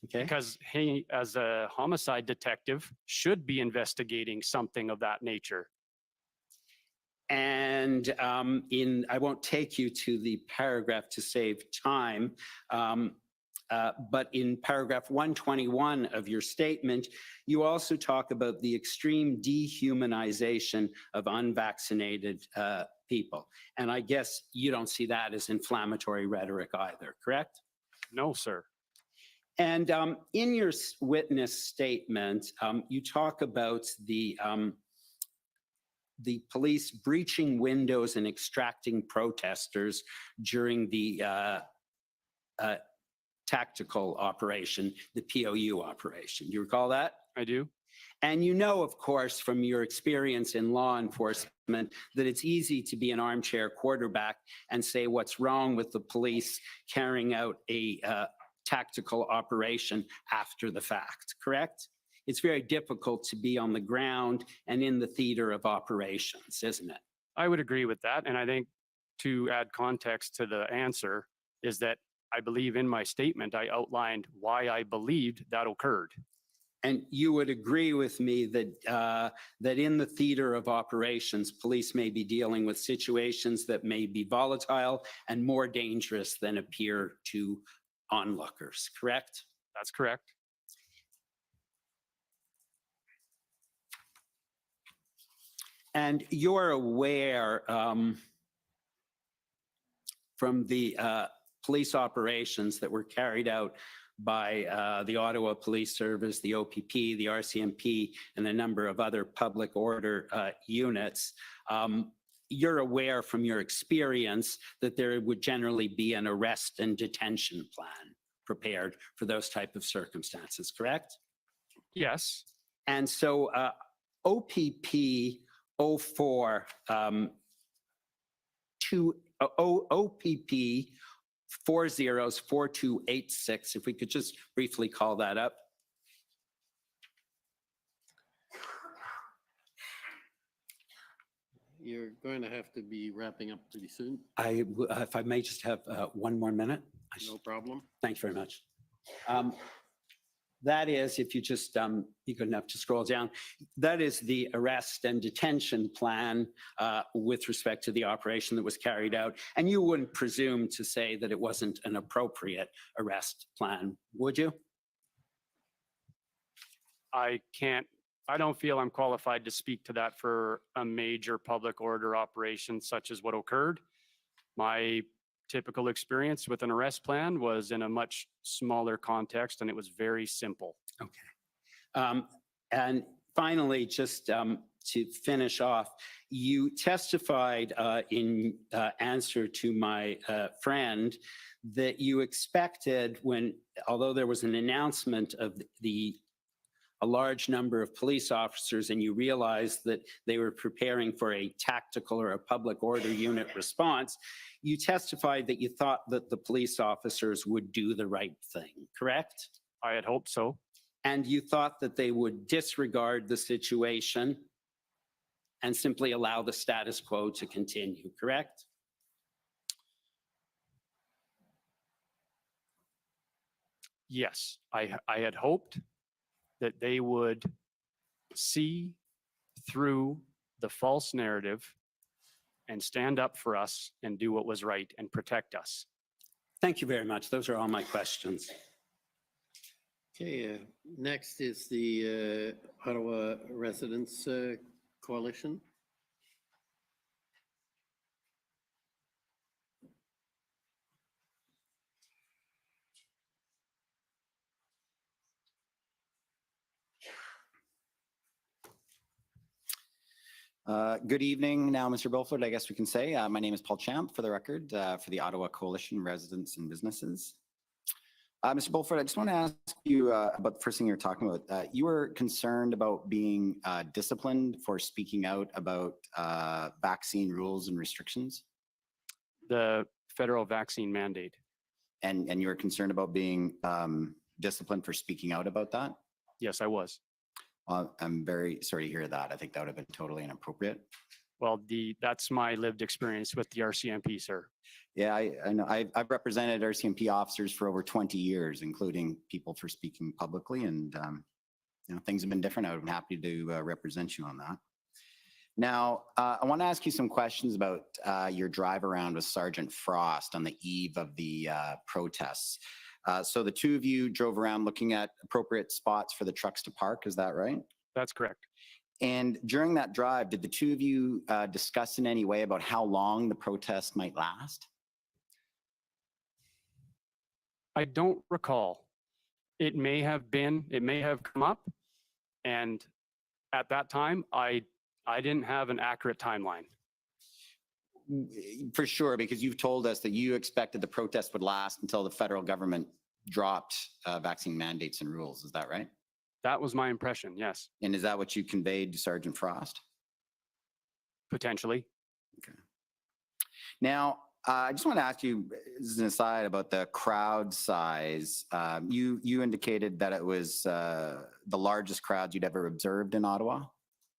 Okay. Because he, as a homicide detective, should be investigating something of that nature. And I won't take you to the paragraph to save time, but in paragraph 121 of your statement, you also talk about the extreme dehumanization of unvaccinated people. And I guess you don't see that as inflammatory rhetoric either, correct? No, sir. And in your witness statement, you talk about the police breaching windows and extracting protesters during the tactical operation, the POU operation. Do you recall that? I do. And you know, of course, from your experience in law enforcement, that it's easy to be an armchair quarterback and say what's wrong with the police carrying out a tactical operation after the fact, correct? It's very difficult to be on the ground and in the theater of operations, isn't it? I would agree with that. And I think to add context to the answer is that I believe in my statement, I outlined why I believed that occurred. And you would agree with me that that in the theater of operations, police may be dealing with situations that may be volatile and more dangerous than appear to onlookers, correct? That's correct. And you're aware from the police operations that were carried out by the Ottawa Police Service, the OPP, the RCMP, and a number of other public order units. You're aware from your experience that there would generally be an arrest and detention plan prepared for those type of circumstances, correct? Yes. And so OPP 04 OPP 404286, if we could just briefly call that up. You're going to have to be wrapping up pretty soon. If I may just have 1 more minute. No problem. Thanks very much. That is, if you just be good enough to scroll down, that is the arrest and detention plan with respect to the operation that was carried out. And you wouldn't presume to say that it wasn't an appropriate arrest plan, would you? I don't feel I'm qualified to speak to that for a major public order operation such as what occurred. My typical experience with an arrest plan was in a much smaller context, and it was very simple. Okay. And finally, just to finish off, you testified in answer to my friend that you expected although there was an announcement of a large number of police officers and you realized that they were preparing for a tactical or a public order unit response, you testified that you thought that the police officers would do the right thing, correct? I had hoped so. And you thought that they would disregard the situation and simply allow the status quo to continue, correct? Yes, I had hoped that they would see through the false narrative and stand up for us and do what was right and protect us. Thank you very much. Those are all my questions. Okay, next is the Ottawa Residents Coalition. Good evening now, Mr. Bulford, I guess we can say. My name is Paul Champ, for the record, for the Ottawa Coalition Residents and Businesses. Mr. Bulford, I just want to ask you about the first thing you're talking about. You were concerned about being disciplined for speaking out about vaccine rules and restrictions? The federal vaccine mandate. And you were concerned about being disciplined for speaking out about that? Yes, I was. Well, I'm very sorry to hear that. I think that would have been totally inappropriate. Well, that's my lived experience with the RCMP, sir. Yeah, I know. I've represented RCMP officers for over 20 years, including people for speaking publicly, and things have been different. I would be happy to represent you on that. Now, I want to ask you some questions about your drive around with Sergeant Frost on the eve of the protests. So the two of you drove around looking at appropriate spots for the trucks to park, is that right? That's correct. And during that drive, did the two of you discuss in any way about how long the protest might last? I don't recall. It may have come up, and at that time, I didn't have an accurate timeline. For sure, because you've told us that you expected the protest would last until the federal government dropped vaccine mandates and rules. Is that right? That was my impression, yes. And is that what you conveyed to Sergeant Frost? Potentially. Okay. Now, I just want to ask you, as an aside, about the crowd size. You indicated that it was the largest crowd you'd ever observed in Ottawa?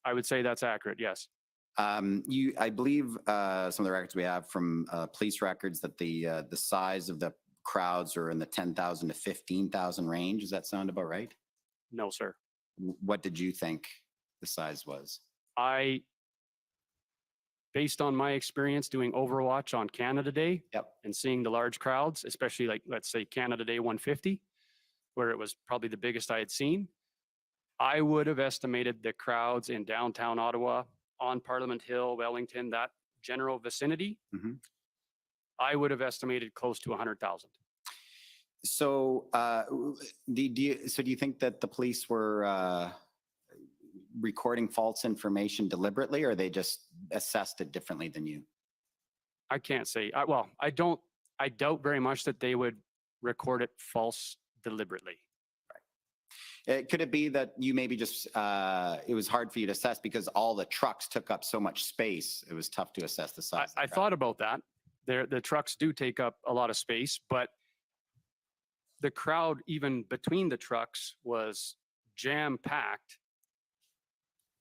I would say that's accurate, yes. I believe some of the records we have from police records that the size of the crowds are in the 10,000 to 15,000 range. Does that sound about right? No, sir. What did you think the size was? Based on my experience doing Overwatch on Canada Day and seeing the large crowds, especially like, let's say Canada Day 150, where it was probably the biggest I had seen, I would have estimated the crowds in downtown Ottawa, on Parliament Hill, Wellington, that general vicinity, I would have estimated close to 100,000. So, do you think that the police were recording false information deliberately, or they just assessed it differently than you? I can't say. I doubt very much that they would record it false deliberately. Could it be that you maybe just, it was hard for you to assess because all the trucks took up so much space, it was tough to assess the size? I thought about that. The trucks do take up a lot of space, but the crowd, even between the trucks, was jam-packed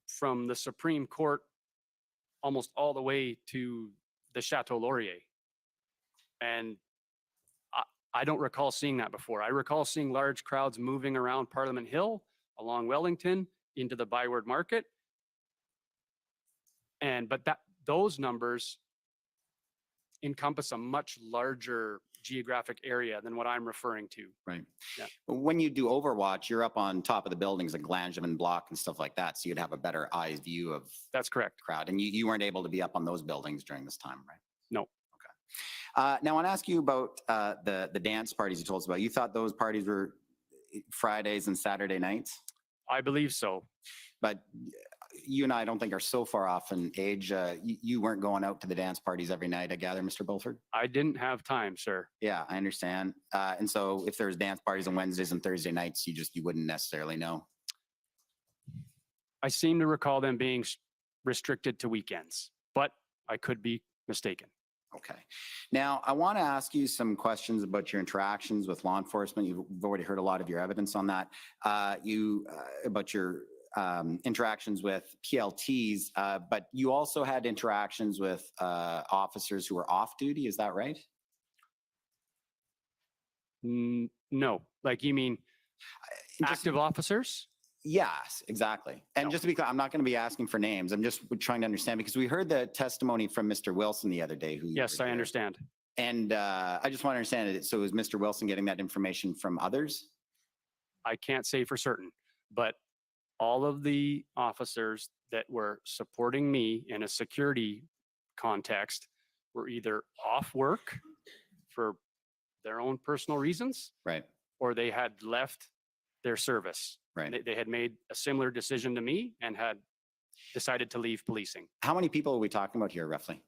from the Supreme Court almost all the way to the Chateau Laurier. And I don't recall seeing that before. I recall seeing large crowds moving around Parliament Hill, along Wellington, into the Byward Market. But those numbers encompass a much larger geographic area than what I'm referring to. Right. Yeah. When you do Overwatch, you're up on top of the buildings like Langevin Block and stuff like that, so you'd have a better eye view of. That's correct. Crowd, and you weren't able to be up on those buildings during this time, right? No. Okay. Now I want to ask you about the dance parties you told us about. You thought those parties were Fridays and Saturday nights? I believe so. But you and I don't think are so far off in age. You weren't going out to the dance parties every night, I gather, Mr. Bulford? I didn't have time, sir. Yeah, I understand. And so if there's dance parties on Wednesdays and Thursday nights, you wouldn't necessarily know. I seem to recall them being restricted to weekends, but I could be mistaken. Okay. Now, I want to ask you some questions about your interactions with law enforcement. You've already heard a lot of your evidence on that. About your interactions with PLTs, but you also had interactions with officers who were off duty. Is that right? No. Like, you mean active officers? Yes, exactly. And just to be clear, I'm not going to be asking for names. I'm just trying to understand, because we heard the testimony from Mr. Wilson the other day. Yes, I understand. And I just want to understand it. So is Mr. Wilson getting that information from others? I can't say for certain, but all of the officers that were supporting me in a security context were either off work for their own personal reasons, right, or they had left their service. Right. They had made a similar decision to me and had decided to leave policing. How many people are we talking about here, roughly?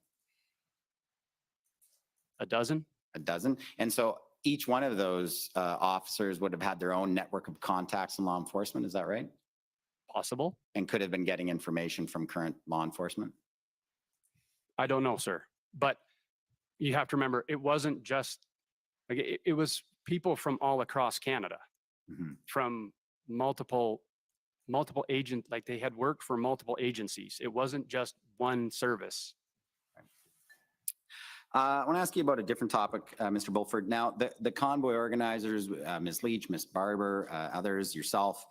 A dozen. A dozen. And so each one of those officers would have had their own network of contacts in law enforcement. Is that right? Possible. And could have been getting information from current law enforcement? I don't know, sir. But you have to remember, it wasn't just, like, it was people from all across Canada, from multiple agents, like they had worked for multiple agencies. It wasn't just one service. I want to ask you about a different topic, Mr. Bulford. Now, the convoy organizers, Ms. Leach, Ms. Barber, others, yourself,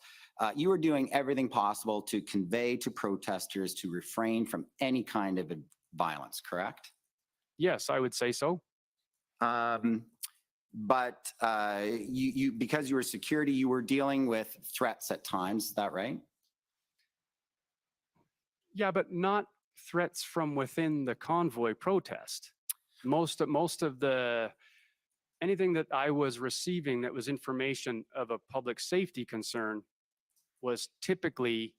you were doing everything possible to convey to protesters to refrain from any kind of violence, correct? Yes, I would say so. But you because you were security, you were dealing with threats at times. Is that right? Yeah, but not threats from within the convoy protest. Most of the anything that I was receiving that was information of a public safety concern was typically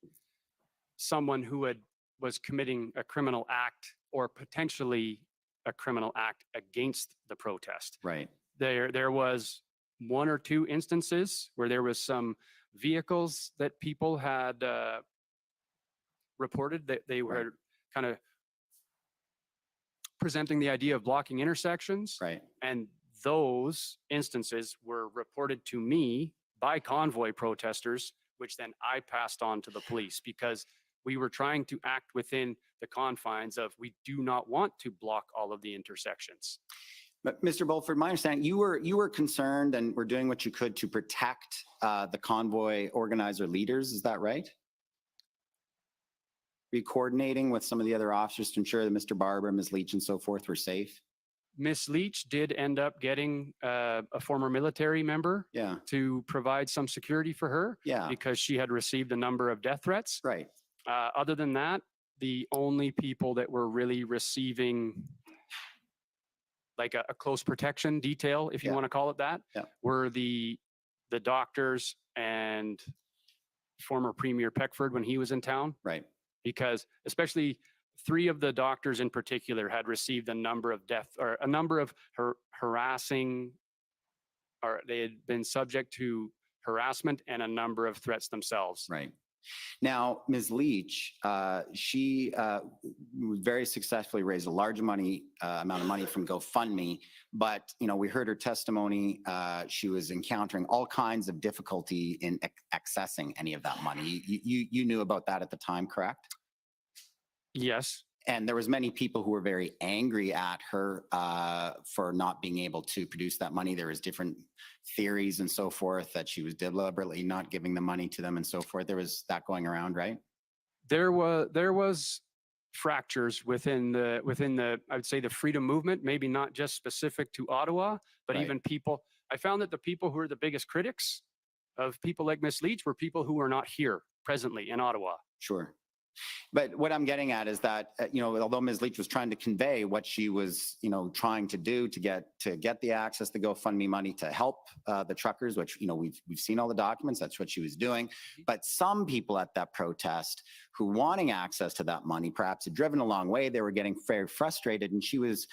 someone who was committing a criminal act or potentially a criminal act against the protest. Right. There was one or two instances where there was some vehicles that people had reported that they were kind of presenting the idea of blocking intersections. Right. And those instances were reported to me by convoy protesters, which then I passed on to the police, because we were trying to act within the confines of, we do not want to block all of the intersections. But Mr. Bulford, my understanding, you were concerned and were doing what you could to protect the convoy organizer leaders. Is that right? Were you coordinating with some of the other officers to ensure that Mr. Barber, Ms. Leach, and so forth were safe? Ms. Leach did end up getting a former military member to provide some security for her because she had received a number of death threats. Right. Other than that, the only people that were really receiving like a close protection detail, if you want to call it that, were the doctors and former Premier Peckford when he was in town. Right. Because especially 3 of the doctors in particular had received a number of death or a number of harassing, or they had been subject to harassment and a number of threats themselves. Right. Now, Ms. Leach, she very successfully raised a large amount of money from GoFundMe, but we heard her testimony. She was encountering all kinds of difficulty in accessing any of that money. You knew about that at the time, correct? Yes. And there was many people who were very angry at her for not being able to produce that money. There was different theories and so forth that she was deliberately not giving the money to them and so forth. There was that going around, right? There was fractures within the I would say the freedom movement, maybe not just specific to Ottawa, but even people. I found that the people who are the biggest critics of people like Ms. Leach were people who are not here presently in Ottawa. Sure. But what I'm getting at is that, although Ms. Leach was trying to convey what she was, trying to do to get the access to GoFundMe money to help the truckers, which, we've seen all the documents, that's what she was doing. But some people at that protest who wanting access to that money, perhaps had driven a long way, they were getting very frustrated. And she was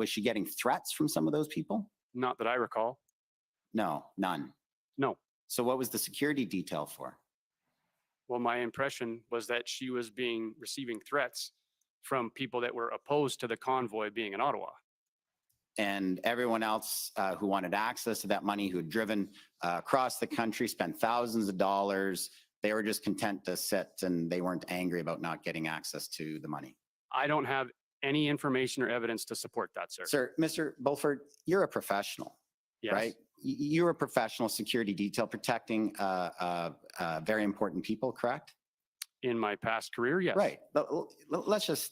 she getting threats from some of those people? Not that I recall. No, none. No. So what was the security detail for? Well, my impression was that she was receiving threats from people that were opposed to the convoy being in Ottawa. And everyone else who wanted access to that money, who had driven across the country, spent thousands of dollars, they were just content to sit and they weren't angry about not getting access to the money. I don't have any information or evidence to support that, sir. Sir, Mr. Bulford, you're a professional, right? You're a professional security detail protecting very important people, correct? In my past career, yes. Right. Let's just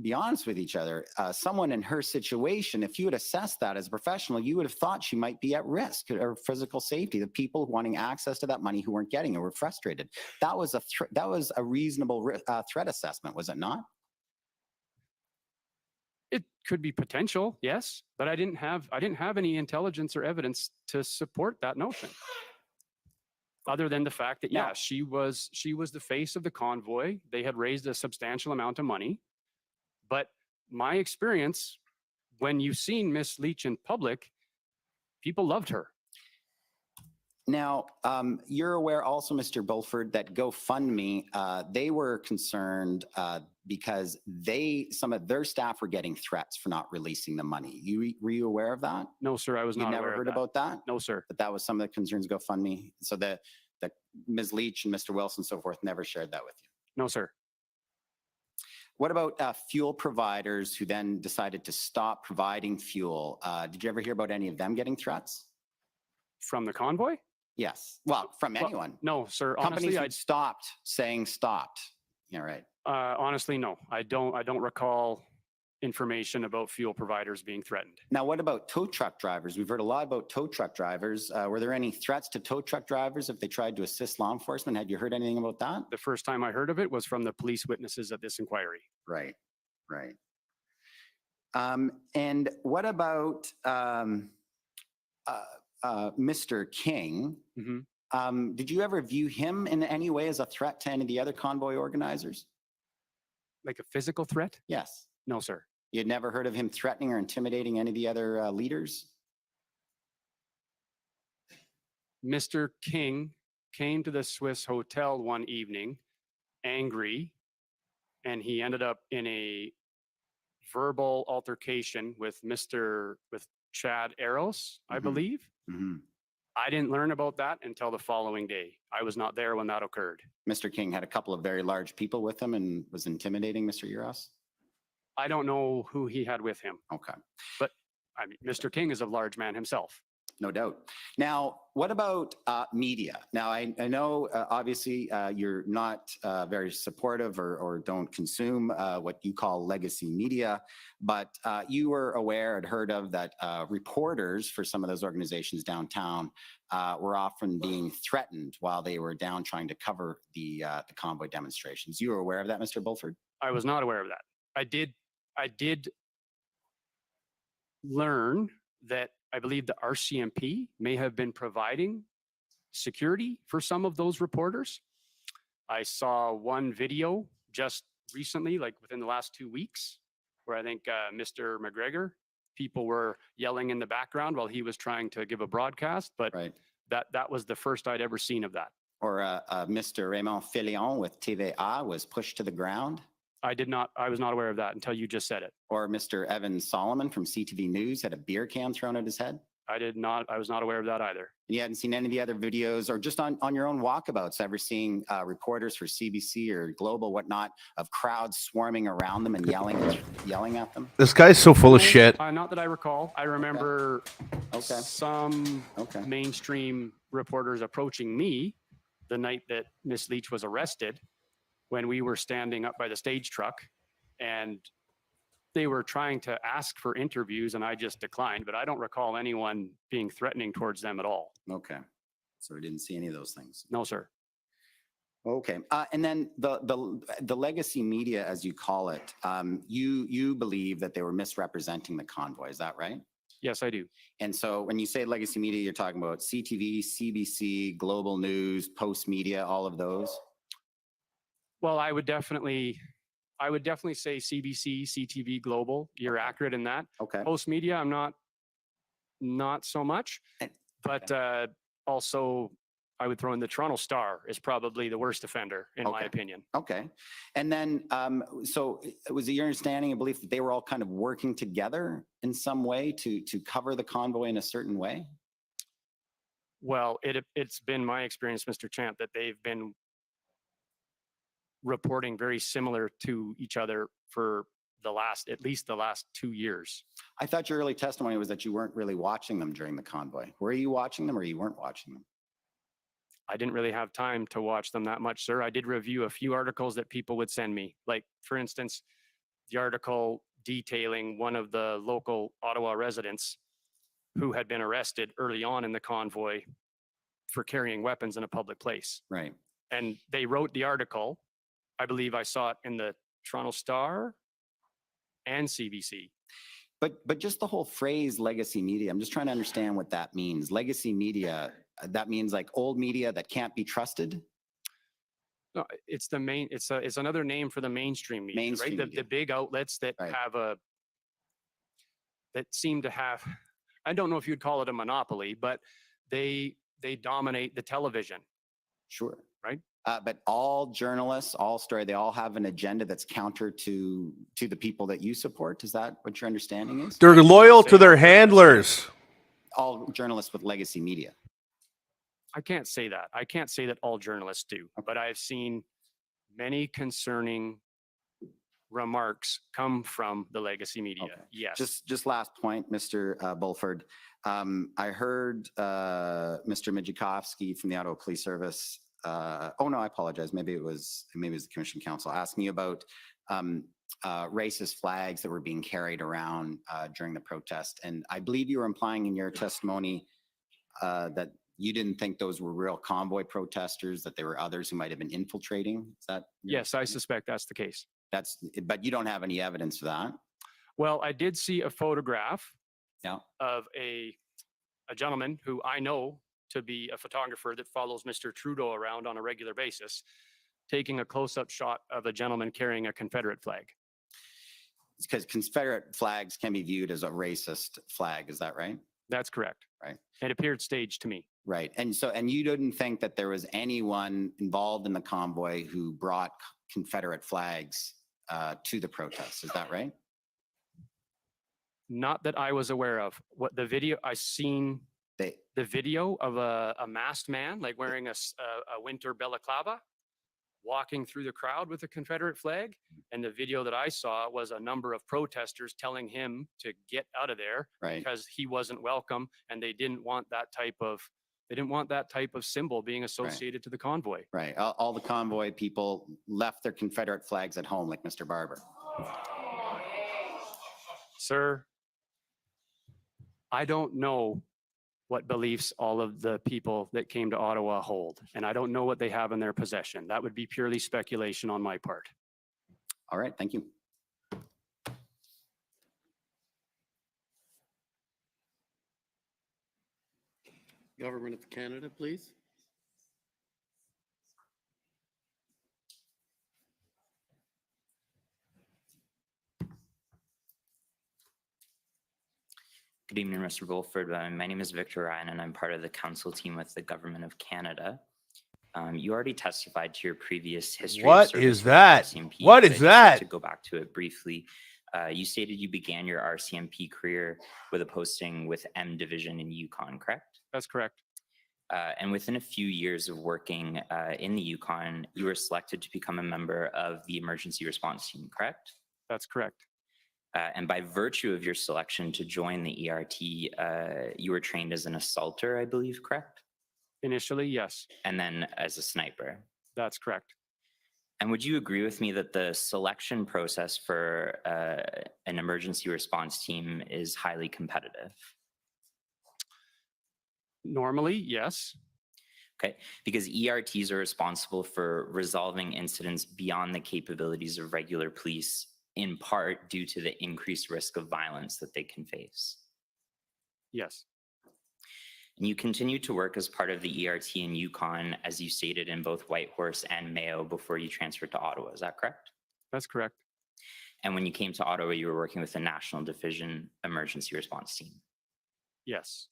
be honest with each other. Someone in her situation, if you had assessed that as a professional, you would have thought she might be at risk or physical safety. The people wanting access to that money who weren't getting it were frustrated. That was a reasonable threat assessment, was it not? It could be potential, yes, but I didn't have any intelligence or evidence to support that notion. Other than the fact that she was the face of the convoy. They had raised a substantial amount of money. But my experience, when you've seen Miss Leach in public, people loved her. Now, you're aware also, Mr. Bulford, that GoFundMe, they were concerned because some of their staff were getting threats for not releasing the money. Were you aware of that? No, sir, I was not aware of that. You never heard about that? No, sir. But that was some of the concerns of GoFundMe. So that Ms. Leach and Mr. Wilson and so forth never shared that with you? No, sir. What about fuel providers who then decided to stop providing fuel? Did you ever hear about any of them getting threats? From the convoy? Yes. Well, from anyone. No, sir. Companies had stopped saying stopped. Yeah, right. Honestly, no. I don't recall information about fuel providers being threatened. Now, what about tow truck drivers? We've heard a lot about tow truck drivers. Were there any threats to tow truck drivers if they tried to assist law enforcement? Had you heard anything about that? The first time I heard of it was from the police witnesses at this inquiry. Right, right. And what about Mr. King? Mm-hmm. Did you ever view him in any way as a threat to any of the other convoy organizers? Like a physical threat? Yes. No, sir. You had never heard of him threatening or intimidating any of the other leaders? Mr. King came to the Swiss Hotel one evening, angry, and he ended up in a verbal altercation with Chad Eros, I believe. Mm-hmm. I didn't learn about that until the following day. I was not there when that occurred. Mr. King had a couple of very large people with him and was intimidating Mr. Eros? I don't know who he had with him. Okay. But I mean, Mr. King is a large man himself. No doubt. Now, what about media? Now, I know obviously you're not very supportive or don't consume what you call legacy media, but you were aware and heard of that reporters for some of those organizations downtown were often being threatened while they were down trying to cover the convoy demonstrations. You were aware of that, Mr. Bulford? I was not aware of that. I did learn that I believe the RCMP may have been providing security for some of those reporters. I saw one video just recently, like within the last 2 weeks, where I think Mr. McGregor, people were yelling in the background while he was trying to give a broadcast, but that was the first I'd ever seen of that. Or Mr. Raymond Filion with TVA was pushed to the ground? I was not aware of that until you just said it. Or Mr. Evan Solomon from CTV News had a beer can thrown at his head? I was not aware of that either. And you hadn't seen any of the other videos or just on your own walkabouts, ever seeing reporters for CBC or Global, whatnot, of crowds swarming around them and yelling at them? This guy's so full of shit. Not that I recall. I remember some mainstream reporters approaching me the night that Miss Leach was arrested when we were standing up by the stage truck, and they were trying to ask for interviews and I just declined, but I don't recall anyone being threatening towards them at all. Okay. So we didn't see any of those things. No, sir. Okay. And then the legacy media, as you call it, you believe that they were misrepresenting the convoy. Is that right? Yes, I do. And so when you say legacy media, you're talking about CTV, CBC, Global News, Post Media, all of those? Well, I would definitely say CBC, CTV, Global. You're accurate in that. Okay. Post media, I'm not so much, but also I would throw in the Toronto Star is probably the worst offender in my opinion. Okay. And then, so was it your understanding and belief that they were all kind of working together in some way to cover the convoy in a certain way? Well, it's been my experience, Mr. Chant, that they've been reporting very similar to each other for at least the last 2 years. I thought your early testimony was that you weren't really watching them during the convoy. Were you watching them or you weren't watching them? I didn't really have time to watch them that much, sir. I did review a few articles that people would send me. Like, for instance, the article detailing one of the local Ottawa residents who had been arrested early on in the convoy for carrying weapons in a public place. Right. And they wrote the article. I believe I saw it in the Toronto Star and CBC. But just the whole phrase legacy media, I'm just trying to understand what that means. Legacy media, that means like old media that can't be trusted? No, it's another name for the mainstream media, Mainstream right? media. The big outlets that that seem to have, I don't know if you'd call it a monopoly, but they dominate the television. Sure. Right? But all journalists, they all have an agenda that's counter to the people that you support. Is that what your understanding is? They're loyal to their handlers. All journalists with legacy media. I can't say that. I can't say that all journalists do, but I've seen many concerning remarks come from the legacy media. Okay. Yes. Just last point, Mr. Bulford. I heard Mr. Mijikovsky from the Ottawa Police Service. Oh no, I apologize. Maybe it was the Commission Council asking you about racist flags that were being carried around during the protest. And I believe you were implying in your testimony that you didn't think those were real convoy protesters, that there were others who might have been infiltrating. Is that? Yes, I suspect that's the case. But you don't have any evidence for that? Well, I did see a photograph Yeah. of a gentleman who I know to be a photographer that follows Mr. Trudeau around on a regular basis, taking a close-up shot of a gentleman carrying a Confederate flag. It's because Confederate flags can be viewed as a racist flag. Is that right? That's correct. Right. It appeared staged to me. Right. And you didn't think that there was anyone involved in the convoy who brought Confederate flags to the protests. Is that right? Not that I was aware of. What the video I seen, the video of a masked man, like wearing a winter balaclava, walking through the crowd with a Confederate flag. And the video that I saw was a number of protesters telling him to get out of there Right. because he wasn't welcome, and they didn't want that type of symbol being associated to the convoy. Right. All the convoy people left their Confederate flags at home, like Mr. Barber. Sir, I don't know what beliefs all of the people that came to Ottawa hold, and I don't know what they have in their possession. That would be purely speculation on my part. All right. Thank you. Government of Canada, please. Good evening, Mr. Bulford. My name is Victor Ryan, and I'm part of the council team with the Government of Canada. You already testified to your previous history. What is that? What is that? To go back to it briefly, you stated you began your RCMP career with a posting with M Division in Yukon, correct? That's correct. And within a few years of working in the Yukon, you were selected to become a member of the emergency response team, correct? That's correct. And by virtue of your selection to join the ERT, you were trained as an assaulter, I believe, correct? Initially, yes. And then as a sniper. That's correct. And would you agree with me that the selection process for an emergency response team is highly competitive? Normally, yes. Okay, because ERTs are responsible for resolving incidents beyond the capabilities of regular police, in part due to the increased risk of violence that they can face. Yes. And you continue to work as part of the ERT in Yukon, as you stated, in both Whitehorse and Mayo before you transferred to Ottawa. Is that correct? That's correct. And when you came to Ottawa, you were working with the National Division Emergency Response Team. Yes.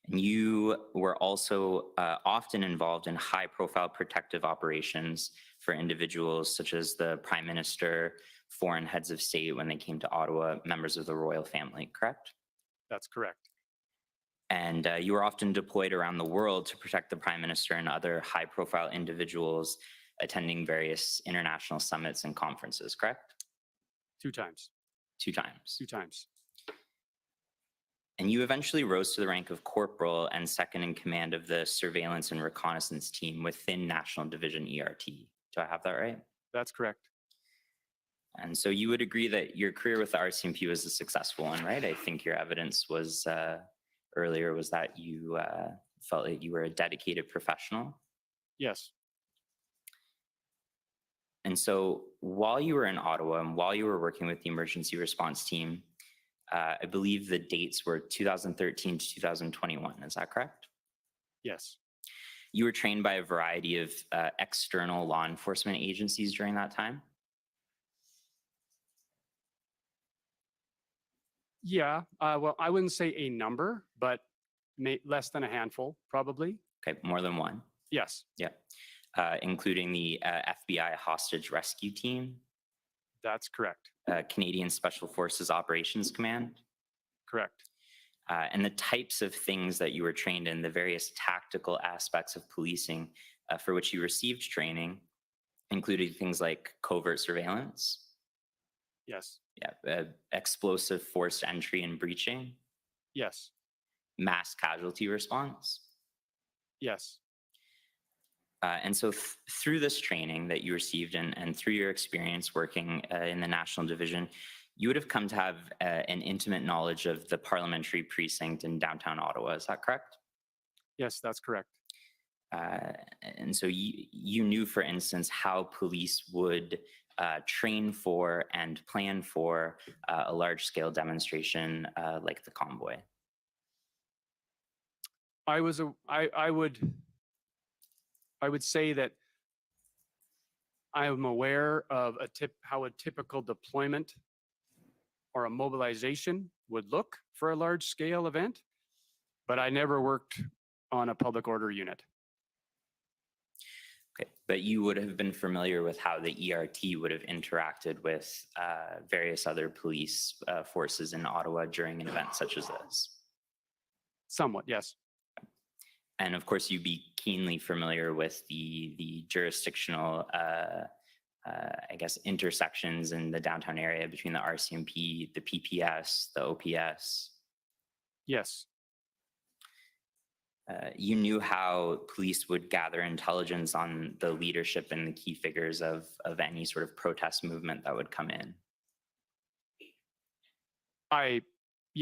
And you were also often involved in high-profile protective operations for individuals such as the Prime Minister, foreign heads of state when they came to Ottawa, members of the royal family, correct? That's correct. And you were often deployed around the world to protect the Prime Minister and other high-profile individuals attending various international summits and conferences, correct? 2 times. 2 times. 2 times. And you eventually rose to the rank of corporal and second in command of the surveillance and reconnaissance team within National Division ERT. Do I have that right? That's correct. And so you would agree that your career with the RCMP was a successful one, right? I think your evidence was earlier was that you felt that you were a dedicated professional. Yes. And so while you were in Ottawa and while you were working with the emergency response team, I believe the dates were 2013 to 2021. Is that correct? Yes. You were trained by a variety of external law enforcement agencies during that time? Yeah. Well, I wouldn't say a number, but less than a handful, probably. Okay, more than one. Yes. Yeah. Including the FBI hostage rescue team? That's correct. Canadian Special Forces Operations Command? Correct. And the types of things that you were trained in, the various tactical aspects of policing for which you received training, included things like covert surveillance? Yes. Yeah. Explosive forced entry and breaching? Yes. Mass casualty response? Yes. And so through this training that you received and through your experience working in the National Division, you would have come to have an intimate knowledge of the parliamentary precinct in downtown Ottawa. Is that correct? Yes, that's correct. And so you knew, for instance, how police would train for and plan for a large-scale demonstration like the convoy. I would say that I am aware of how a typical deployment or a mobilization would look for a large-scale event, but I never worked on a public order unit. Okay, but you would have been familiar with how the ERT would have interacted with various other police forces in Ottawa during an event such as this? Somewhat, yes. And of course, you'd be keenly familiar with the jurisdictional, I guess, intersections in the downtown area between the RCMP, the PPS, the OPS. Yes. You knew how police would gather intelligence on the leadership and the key figures of any sort of protest movement that would come in. I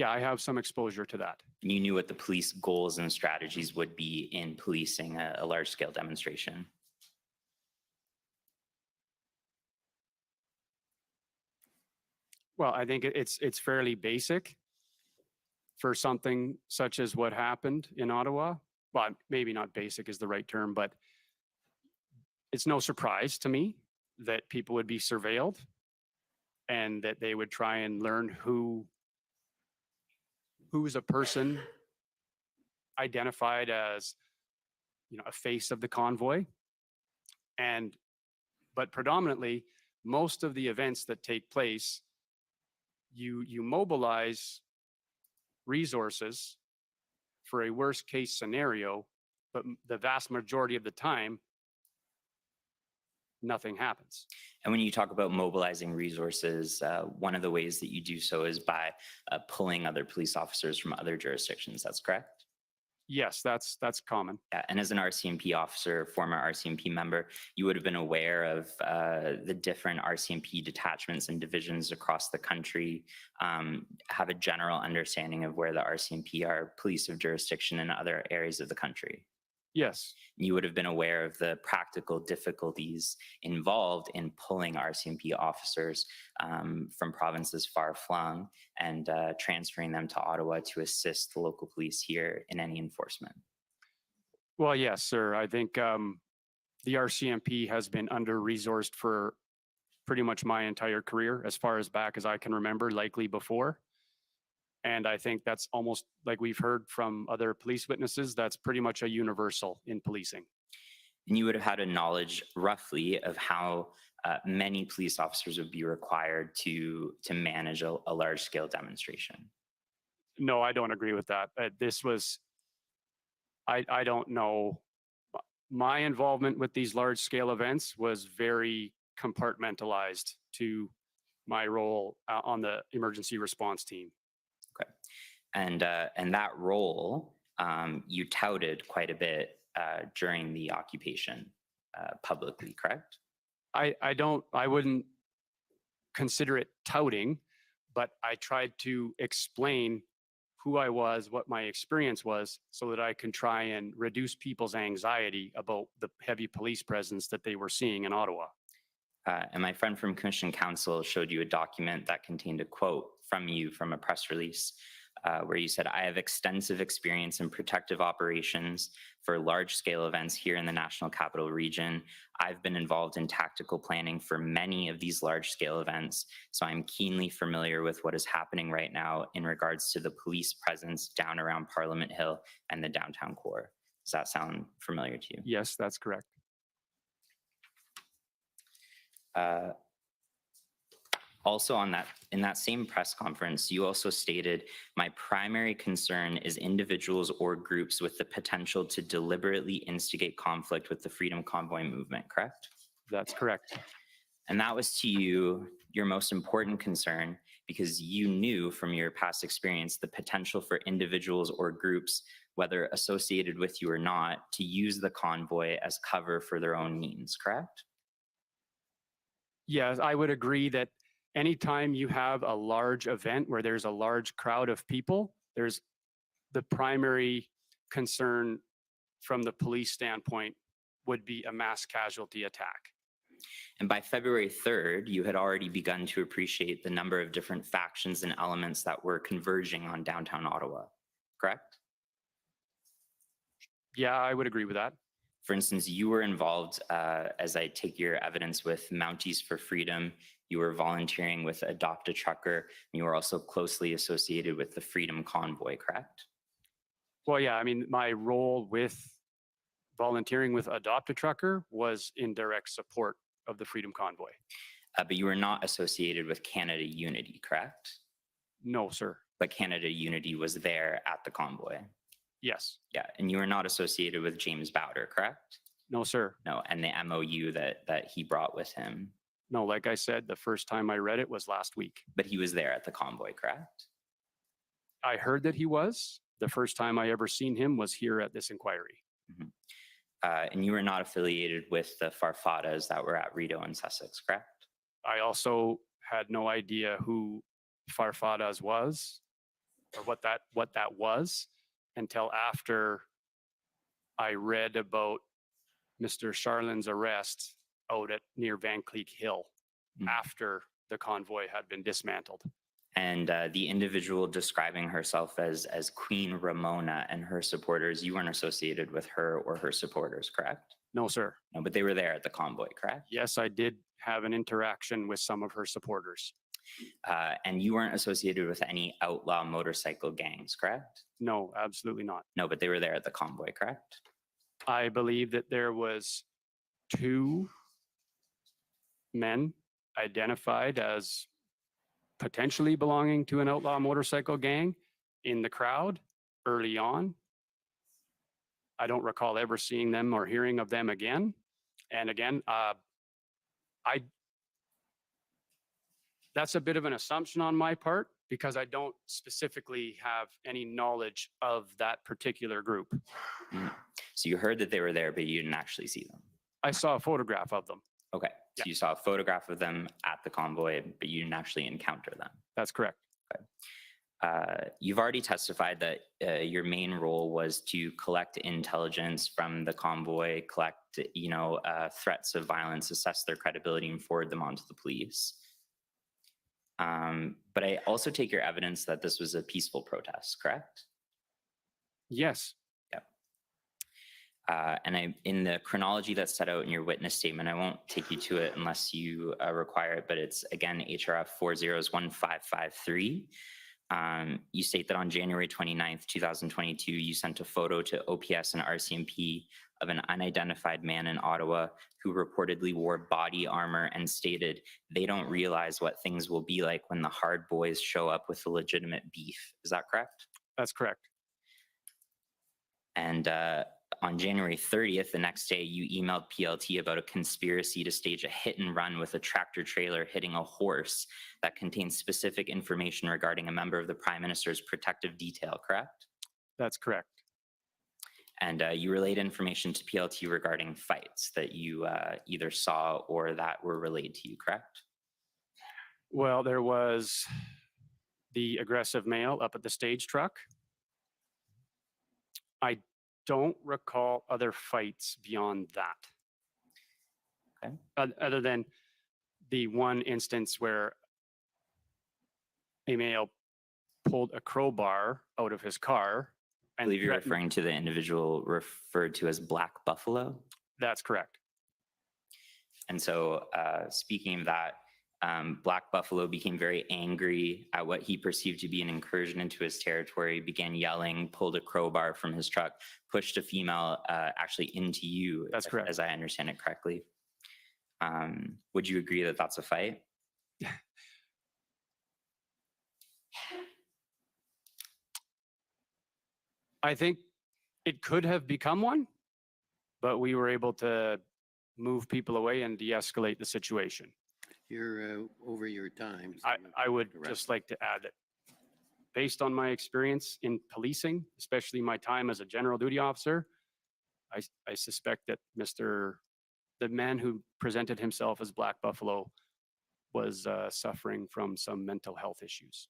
have some exposure to that. You knew what the police goals and strategies would be in policing a large-scale demonstration. Well, I think it's fairly basic for something such as what happened in Ottawa. Well, maybe not basic is the right term, but it's no surprise to me that people would be surveilled and that they would try and learn who's a person identified as, a face of the convoy. But predominantly, most of the events that take place, you mobilize resources for a worst case scenario, but the vast majority of the time, nothing happens. And when you talk about mobilizing resources, one of the ways that you do so is by pulling other police officers from other jurisdictions. That's correct? Yes, that's common. Yeah, and as an RCMP officer, former RCMP member, you would have been aware of the different RCMP detachments and divisions across the country, have a general understanding of where the RCMP are police of jurisdiction in other areas of the country. Yes. You would have been aware of the practical difficulties involved in pulling RCMP officers from provinces far flung and transferring them to Ottawa to assist the local police here in any enforcement. Well, yes, sir. I think the RCMP has been under-resourced for pretty much my entire career, as far as back as I can remember, likely before. And I think that's almost like we've heard from other police witnesses, that's pretty much a universal in policing. And you would have had a knowledge roughly of how many police officers would be required to manage a large scale demonstration. No, I don't agree with that. I don't know. My involvement with these large scale events was very compartmentalized to my role on the emergency response team. Okay. And that role you touted quite a bit during the occupation publicly, correct? I wouldn't consider it touting, but I tried to explain who I was, what my experience was, so that I can try and reduce people's anxiety about the heavy police presence that they were seeing in Ottawa. And my friend from Commission Council showed you a document that contained a quote from you from a press release where you said, "I have extensive experience in protective operations for large-scale events here in the National Capital Region. I've been involved in tactical planning for many of these large-scale events, so I'm keenly familiar with what is happening right now in regards to the police presence down around Parliament Hill and the downtown core." Does that sound familiar to you? Yes, that's correct. Also in that same press conference, you also stated, "My primary concern is individuals or groups with the potential to deliberately instigate conflict with the Freedom Convoy movement," correct? That's correct. And that was to you your most important concern because you knew from your past experience the potential for individuals or groups, whether associated with you or not, to use the convoy as cover for their own means, correct? Yes, I would agree that anytime you have a large event where there's a large crowd of people, there's the primary concern from the police standpoint would be a mass casualty attack. And by February 3rd, you had already begun to appreciate the number of different factions and elements that were converging on downtown Ottawa, correct? Yeah, I would agree with that. For instance, you were involved, as I take your evidence, with Mounties for Freedom. You were volunteering with Adopt a Trucker, and you were also closely associated with the Freedom Convoy, correct? Well, yeah, I mean, my role with volunteering with Adopt a Trucker was in direct support of the Freedom Convoy. But you were not associated with Canada Unity, correct? No, sir. But Canada Unity was there at the convoy. Yes. Yeah, and you were not associated with James Bowder, correct? No, sir. No, and the MOU that he brought with him, No, like I said, the first time I read it was last week. but he was there at the convoy, correct? I heard that he was. The first time I ever seen him was here at this inquiry. And you were not affiliated with the Farfadas that were at Rideau and Sussex, correct? I also had no idea who Farfadas was or what that was until after I read about Mr. Charlin's arrest out at near Van Cleek Hill after the convoy had been dismantled. And the individual describing herself as Queen Ramona and her supporters, you weren't associated with her or her supporters, correct? No, sir. No, but they were there at the convoy, correct? Yes, I did have an interaction with some of her supporters. And you weren't associated with any outlaw motorcycle gangs, correct? No, absolutely not. No, but they were there at the convoy, correct? I believe that there was 2 men identified as potentially belonging to an outlaw motorcycle gang in the crowd early on. I don't recall ever seeing them or hearing of them again. And again, that's a bit of an assumption on my part because I don't specifically have any knowledge of that particular group. So you heard that they were there, but you didn't actually see them? I saw a photograph of them. Okay, so you saw a photograph of them at the convoy, but you didn't actually encounter them? That's correct. Okay. You've already testified that your main role was to collect intelligence from the convoy, collect, threats of violence, assess their credibility, and forward them on to the police. But I also take your evidence that this was a peaceful protest, correct? Yes. Yep. And in the chronology that's set out in your witness statement, I won't take you to it unless you require it, but it's again HRF 401553. You state that on January 29th, 2022, you sent a photo to OPS and RCMP of an unidentified man in Ottawa who reportedly wore body armor and stated, "They don't realize what things will be like when the hard boys show up with a legitimate beef." Is that correct? That's correct. And on January 30th, the next day, you emailed PLT about a conspiracy to stage a hit and run with a tractor trailer hitting a horse that contains specific information regarding a member of the Prime Minister's protective detail, correct? That's correct. And you relayed information to PLT regarding fights that you either saw or that were relayed to you, correct? Well, there was the aggressive male up at the stage truck. I don't recall other fights beyond that. Okay. Other than the one instance where a male pulled a crowbar out of his car. I believe you're referring to the individual referred to as Black Buffalo? That's correct. And so speaking of that, Black Buffalo became very angry at what he perceived to be an incursion into his territory, began yelling, pulled a crowbar from his truck, pushed a female actually into you. That's correct. As I understand it correctly. Would you agree that that's a fight? I think it could have become one, but we were able to move people away and de-escalate the situation. You're over your time. I would just like to add that based on my experience in policing, especially my time as a general duty officer, I suspect that the man who presented himself as Black Buffalo was suffering from some mental health issues.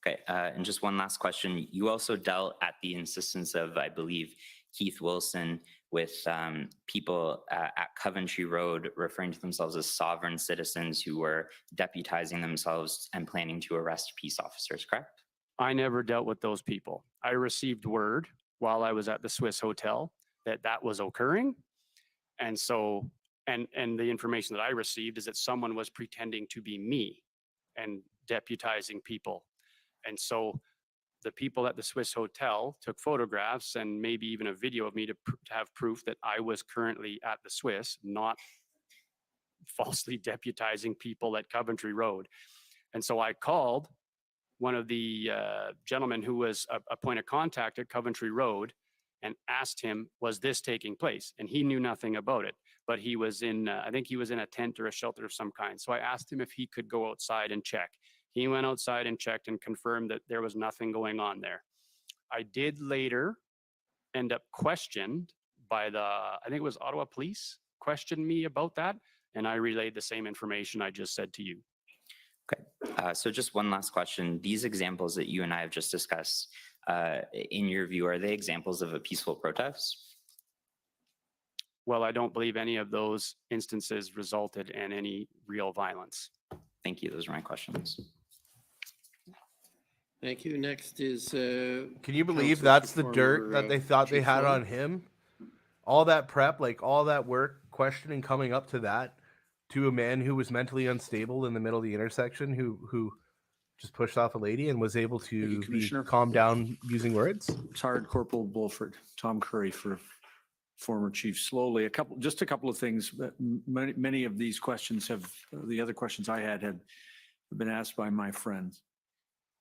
Okay, and just one last question. You also dealt at the insistence of, I believe, Keith Wilson with people at Coventry Road referring to themselves as sovereign citizens who were deputizing themselves and planning to arrest peace officers, correct? I never dealt with those people. I received word while I was at the Swiss Hotel that that was occurring. And so, and the information that I received is that someone was pretending to be me and deputizing people. And so the people at the Swiss Hotel took photographs and maybe even a video of me to have proof that I was currently at the Swiss, not falsely deputizing people at Coventry Road. And so I called one of the gentlemen who was a point of contact at Coventry Road and asked him, was this taking place? And he knew nothing about it, but he was in, I think he was in a tent or a shelter of some kind. So I asked him if he could go outside and check. He went outside and checked and confirmed that there was nothing going on there. I did later end up questioned by the, I think it was Ottawa Police, questioned me about that. And I relayed the same information I just said to you. Okay, so just one last question. These examples that you and I have just discussed, in your view, are they examples of a peaceful protest? Well, I don't believe any of those instances resulted in any real violence. Thank you. Those are my questions. Thank you. Next is. Can you believe that's the dirt that they thought they had on him? All that prep, like all that work, questioning coming up to that, to a man who was mentally unstable in the middle of the intersection, who just pushed off a lady and was able to be calmed down using words. Retired Corporal Bulford, Tom Curry for former Chief. Slowly, just a couple of things. Many of these questions have, the other questions I had been asked by my friends.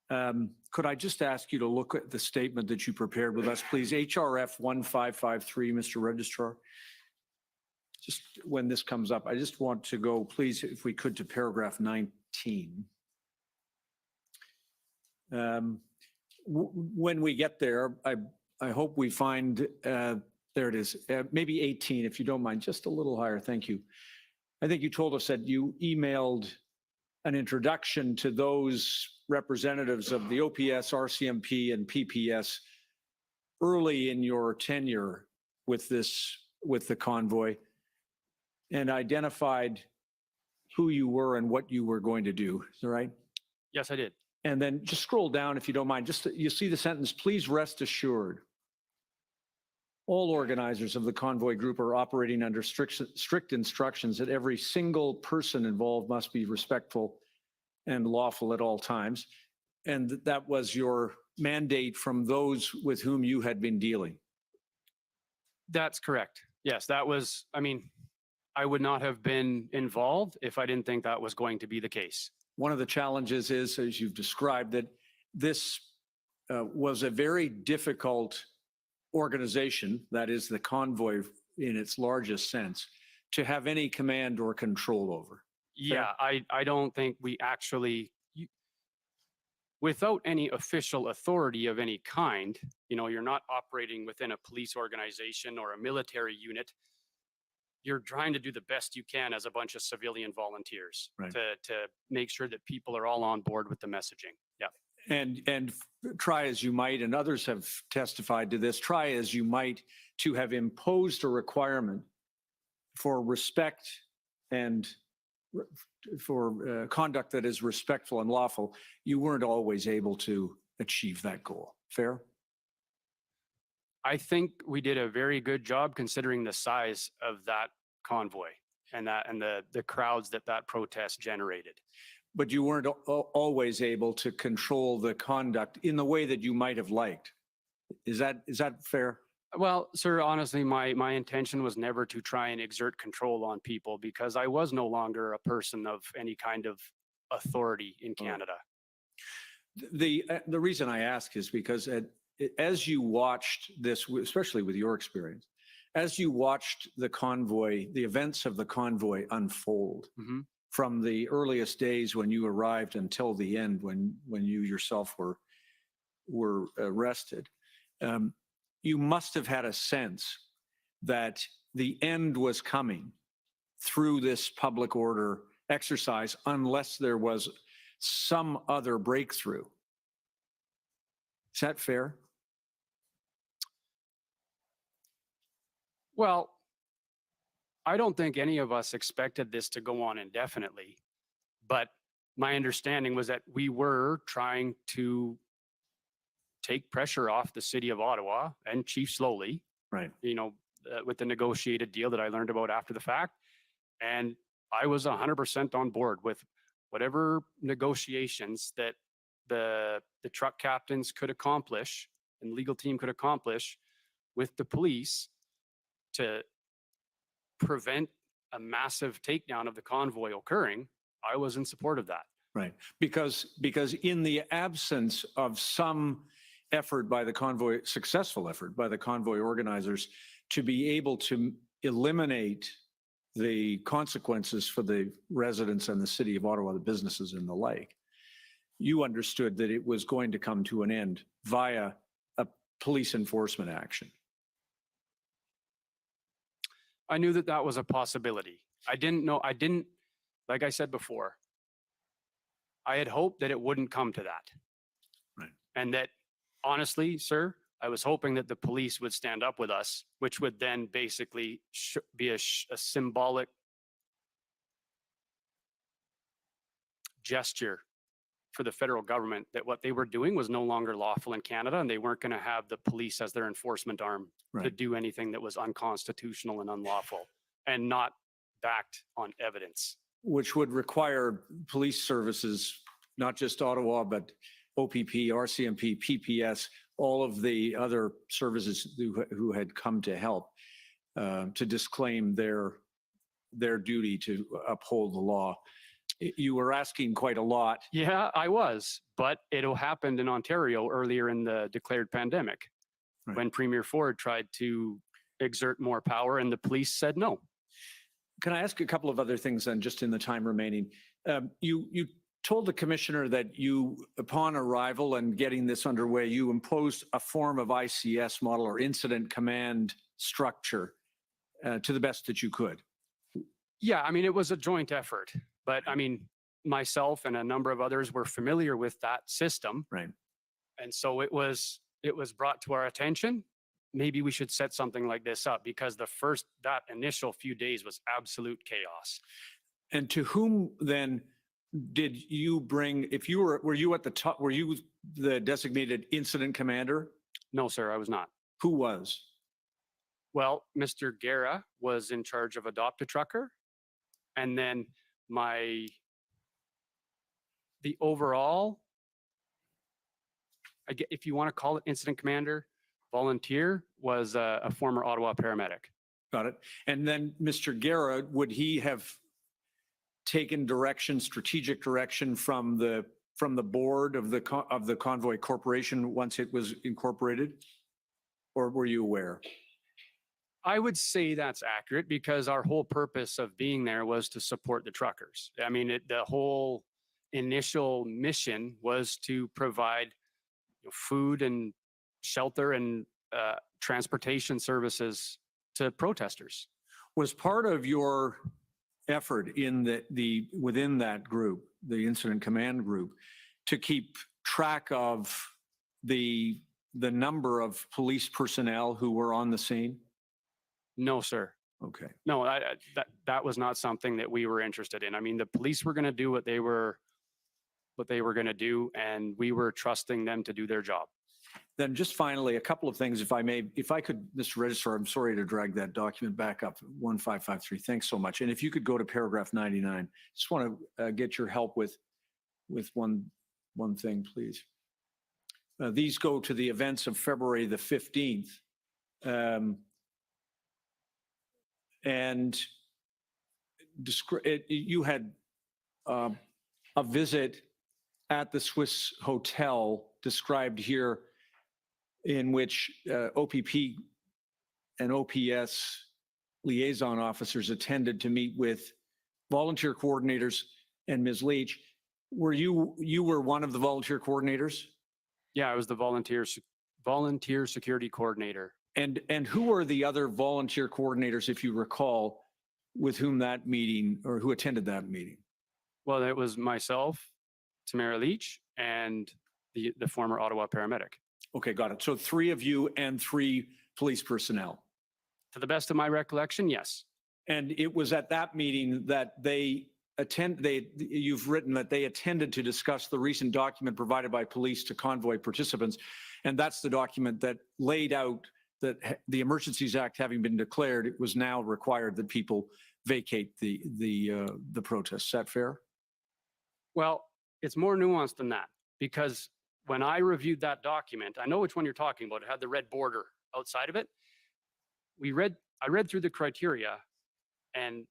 Could I just ask you to look at the statement that you prepared with us, please? HRF 1553, Mr. Registrar. Just when this comes up, I just want to go, please, if we could, to paragraph 19. When we get there, I hope we find, there it is, maybe 18, if you don't mind, just a little higher. Thank you. I think you told us that you emailed an introduction to those representatives of the OPS, RCMP, and PPS early in your tenure with the convoy, and identified who you were and what you were going to do. Is that right? Yes, I did. And then just scroll down if you don't mind. Just you see the sentence, please rest assured. All organizers of the convoy group are operating under strict instructions that every single person involved must be respectful and lawful at all times. And that was your mandate from those with whom you had been dealing. That's correct. Yes, that was, I mean, I would not have been involved if I didn't think that was going to be the case. One of the challenges is, as you've described, that this was a very difficult organization, that is the convoy in its largest sense, to have any command or control over. Yeah, I don't think we actually, without any official authority of any kind, you're not operating within a police organization or a military unit. You're trying to do the best you can as a bunch of civilian volunteers, right, to make sure that people are all on board with the messaging. Yeah. And try as you might, and others have testified to this, try as you might to have imposed a requirement for respect and for conduct that is respectful and lawful, you weren't always able to achieve that goal. Fair? I think we did a very good job considering the size of that convoy and the crowds that protest generated. But you weren't always able to control the conduct in the way that you might have liked. Is that fair? Well, sir, honestly, my intention was never to try and exert control on people, because I was no longer a person of any kind of authority in Canada. The reason I ask is because as you watched this, especially with your experience, as you watched the convoy, the events of the convoy unfold, from the earliest days when you arrived until the end when you yourself were arrested, you must have had a sense that the end was coming through this public order exercise unless there was some other breakthrough. Is that fair? Well, I don't think any of us expected this to go on indefinitely, but my understanding was that we were trying to take pressure off the city of Ottawa and Chief Slowly, right? With the negotiated deal that I learned about after the fact. And I was 100% on board with whatever negotiations that the truck captains could accomplish and the legal team could accomplish with the police to prevent a massive takedown of the convoy occurring. I was in support of that. Right. Because in the absence of some effort by the convoy, successful effort by the convoy organizers to be able to eliminate the consequences for the residents and the city of Ottawa, the businesses and the like, you understood that it was going to come to an end via a police enforcement action. I knew that that was a possibility. I didn't know, like I said before, I had hoped that it wouldn't come to that. Right. And that, honestly, sir, I was hoping that the police would stand up with us, which would then basically be a symbolic gesture for the federal government that what they were doing was no longer lawful in Canada, and they weren't going to have the police as their enforcement arm to Right. do anything that was unconstitutional and unlawful and not backed on evidence. Which would require police services, not just Ottawa, but OPP, RCMP, PPS, all of the other services who had come to help to disclaim their duty to uphold the law. You were asking quite a lot. Yeah, I was, but it happened in Ontario earlier in the declared pandemic when Premier Ford tried to exert more power and the police said no. Can I ask a couple of other things then, just in the time remaining? You told the commissioner that you, upon arrival and getting this underway, you imposed a form of ICS model or incident command structure to the best that you could. Yeah, I mean, it was a joint effort, but I mean, myself and a number of others were familiar with that system. Right. And so it was brought to our attention. Maybe we should set something like this up, because that initial few days was absolute chaos. And to whom then did you bring, if you were you at the top, were you the designated incident commander? No, sir, I was not. Who was? Well, Mr. Guerra was in charge of Adopt a Trucker. And then the overall, if you want to call it incident commander, volunteer, was a former Ottawa paramedic. Got it. And then Mr. Guerra, would he have taken direction, strategic direction from the board of the Convoy Corporation once it was incorporated? Or were you aware? I would say that's accurate, because our whole purpose of being there was to support the truckers. I mean, the whole initial mission was to provide food and shelter and transportation services to protesters. Was part of your effort in within that group, the incident command group, to keep track of the number of police personnel who were on the scene? No, sir. Okay. No, that was not something that we were interested in. I mean, the police were going to do what they were going to do, and we were trusting them to do their job. Then just finally, a couple of things, if I may, if I could, Mr. Registrar, I'm sorry to drag that document back up, 1553. Thanks so much. And if you could go to paragraph 99, just want to get your help with one thing, please. These go to the events of February the 15th. And you had a visit at the Swiss Hotel described here, in which OPP and OPS liaison officers attended to meet with volunteer coordinators and Ms. Leach. You were one of the volunteer coordinators? Yeah, I was the volunteer security coordinator. And who were the other volunteer coordinators, if you recall, with whom that meeting, or who attended that meeting? Well, it was myself, Tamara Lich, and the former Ottawa paramedic. Okay, got it. So 3 of you and 3 police personnel. To the best of my recollection, yes. And it was at that meeting that you've written that they attended to discuss the recent document provided by police to convoy participants. And that's the document that laid out that the Emergencies Act having been declared, it was now required that people vacate the protest. Is that fair? Well, it's more nuanced than that, because when I reviewed that document, I know which one you're talking about. It had the red border outside of it. I read through the criteria, and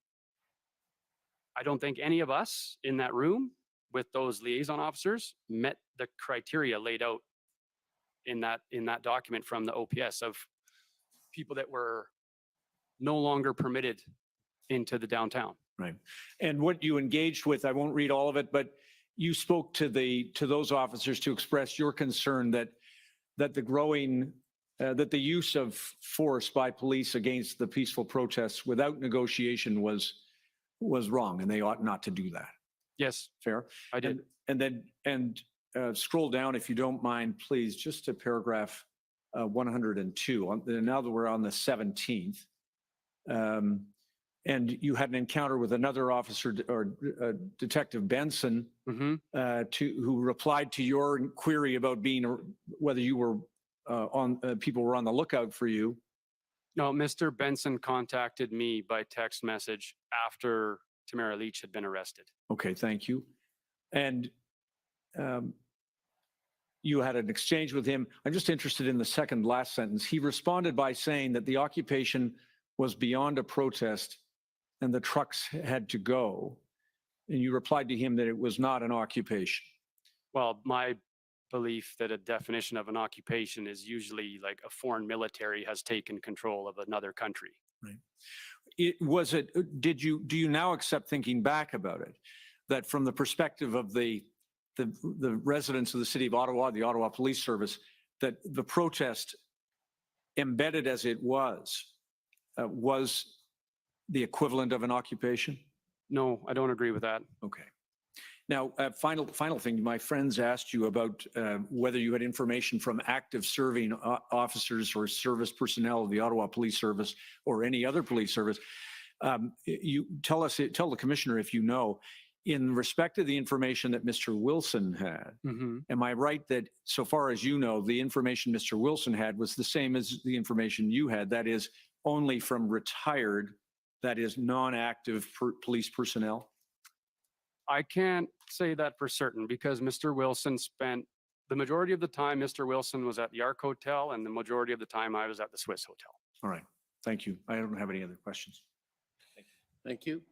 I don't think any of us in that room with those liaison officers met the criteria laid out in that document from the OPS of people that were no longer permitted into the downtown. Right. And what you engaged with, I won't read all of it, but you spoke to those officers to express your concern that the use of force by police against the peaceful protests without negotiation was wrong, and they ought not to do that. Yes, Fair? I did. And scroll down, if you don't mind, please, just to paragraph 102. Now that we're on the 17th, and you had an encounter with another officer or Detective Benson, who replied to your query about whether you were people were on the lookout for you. No, Mr. Benson contacted me by text message after Tamara Lich had been arrested. Okay, thank you. And you had an exchange with him. I'm just interested in the second last sentence. He responded by saying that the occupation was beyond a protest and the trucks had to go. And you replied to him that it was not an occupation. Well, my belief that a definition of an occupation is usually like a foreign military has taken control of another country. Right. Do you now accept, thinking back about it, that from the perspective of the residents of the city of Ottawa, the Ottawa Police Service, that the protest, embedded as it was the equivalent of an occupation? No, I don't agree with that. Okay. Now, final thing, my friends asked you about whether you had information from active serving officers or service personnel of the Ottawa Police Service or any other police service. You tell the commissioner if you know, in respect to the information that Mr. Wilson had, am I right that so far as you know, the information Mr. Wilson had was the same as the information you had, that is only from retired, that is non-active police personnel? I can't say that for certain because Mr. Wilson spent the majority of the time Mr. Wilson was at the Arc Hotel and the majority of the time I was at the Swiss Hotel. All right. Thank you. I don't have any other questions. Thank you.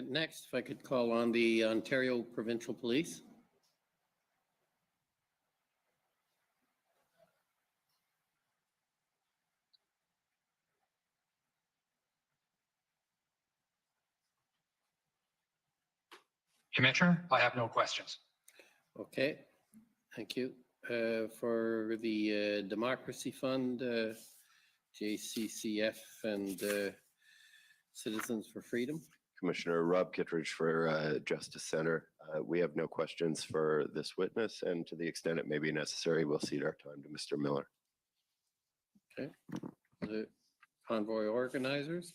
Next, if I could call on the Ontario Provincial Police. Commissioner, I have no questions. Okay, thank you. For the Democracy Fund, JCCF and Citizens for Freedom. Commissioner Rob Kittredge for Justice Center. We have no questions for this witness, and to the extent it may be necessary, we'll cede our time to Mr. Miller. Okay. The convoy organizers.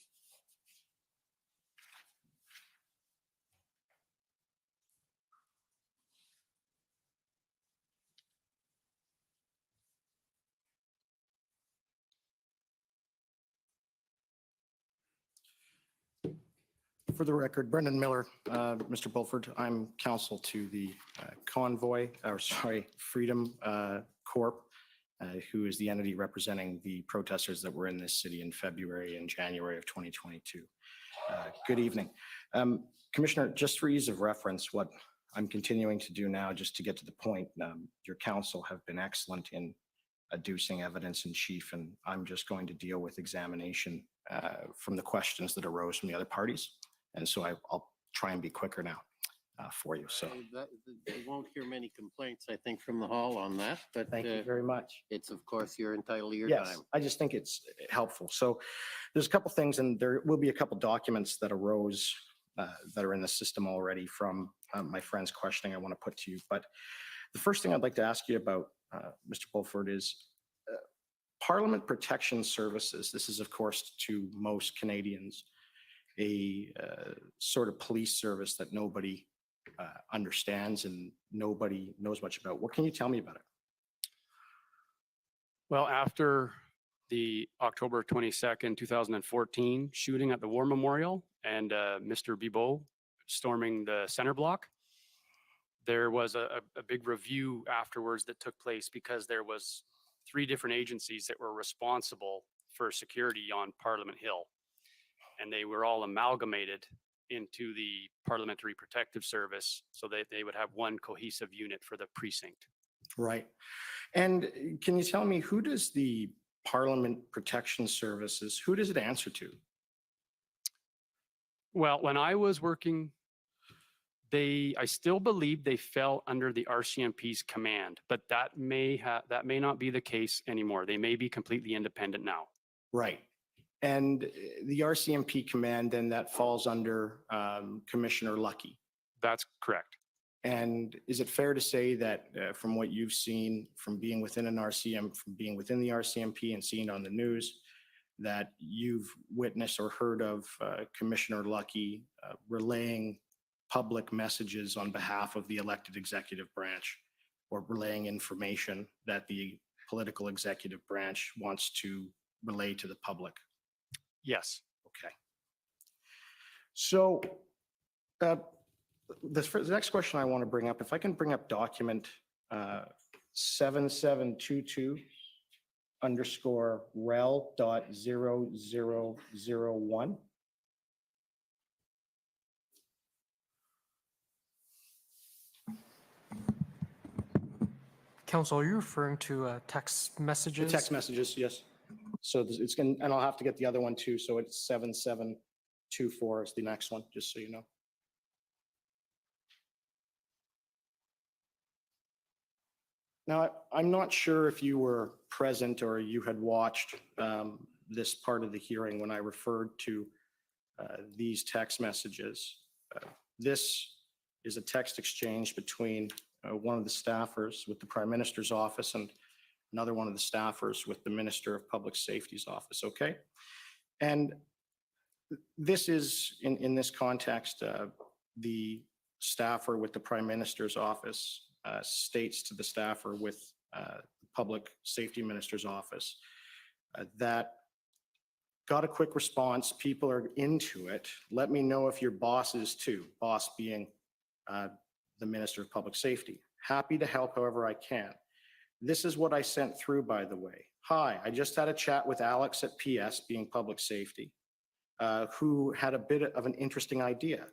For the record, Brendan Miller, Mr. Bulford, I'm counsel to the Freedom Corp, who is the entity representing the protesters that were in this city in February and January of 2022. Good evening. Commissioner, just for ease of reference, what I'm continuing to do now, just to get to the point, your counsel have been excellent in adducing evidence in chief, and I'm just going to deal with examination from the questions that arose from the other parties. And so I'll try and be quicker now for you. So You won't hear many complaints, I think, from the hall on that, but thank you very much. It's, of course, you're entitled to your Yes, time. I just think it's helpful. So there's a couple things, and there will be a couple documents that arose that are in the system already from my friend's questioning I want to put to you. But the first thing I'd like to ask you about, Mr. Bulford, is Parliament Protection Services. This is, of course, to most Canadians, a sort of police service that nobody understands and nobody knows much about. What can you tell me about it? Well, after the October 22nd, 2014 shooting at the War Memorial and Mr. Bibeau storming the center block, there was a big review afterwards that took place because there was 3 different agencies that were responsible for security on Parliament Hill. And they were all amalgamated into the Parliamentary Protective Service so that they would have one cohesive unit for the precinct. Right. And can you tell me, who does the Parliament Protection Services, who does it answer to? Well, when I was working, I still believe they fell under the RCMP's command, but that may not be the case anymore. They may be completely independent now. Right. And the RCMP command, then that falls under Commissioner Lucky. That's correct. And is it fair to say that from what you've seen from being within the RCMP and seeing on the news, that you've witnessed or heard of Commissioner Lucky relaying public messages on behalf of the elected executive branch, or relaying information that the political executive branch wants to relay to the public? Yes. Okay. So the next question I want to bring up, if I can bring up document 7722 underscore rel.0001. Council, are you referring to text messages? The text messages, yes. So it's going, and I'll have to get the other one too. So it's 7724 is the next one, just so you know. Now, I'm not sure if you were present or you had watched this part of the hearing when I referred to these text messages. This is a text exchange between one of the staffers with the Prime Minister's office and another one of the staffers with the Minister of Public Safety's office, okay? And this is, in this context, the staffer with the Prime Minister's office states to the staffer with the Public Safety Minister's office that got a quick response, people are into it, let me know if your boss is too, boss being the Minister of Public Safety. Happy to help however I can. This is what I sent through, by the way. Hi, I just had a chat with Alex at PS, being Public Safety, who had a bit of an interesting idea.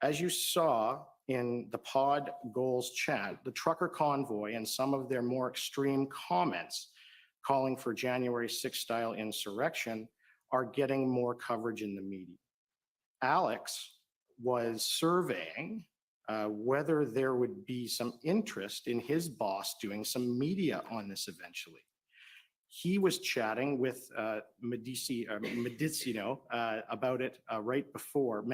As you saw in the pod goals chat, the trucker convoy and some of their more extreme comments calling for January 6th style insurrection are getting more coverage in the media. Alex was surveying whether there would be some interest in his boss doing some media on this eventually. He was chatting with Mendicino about it right before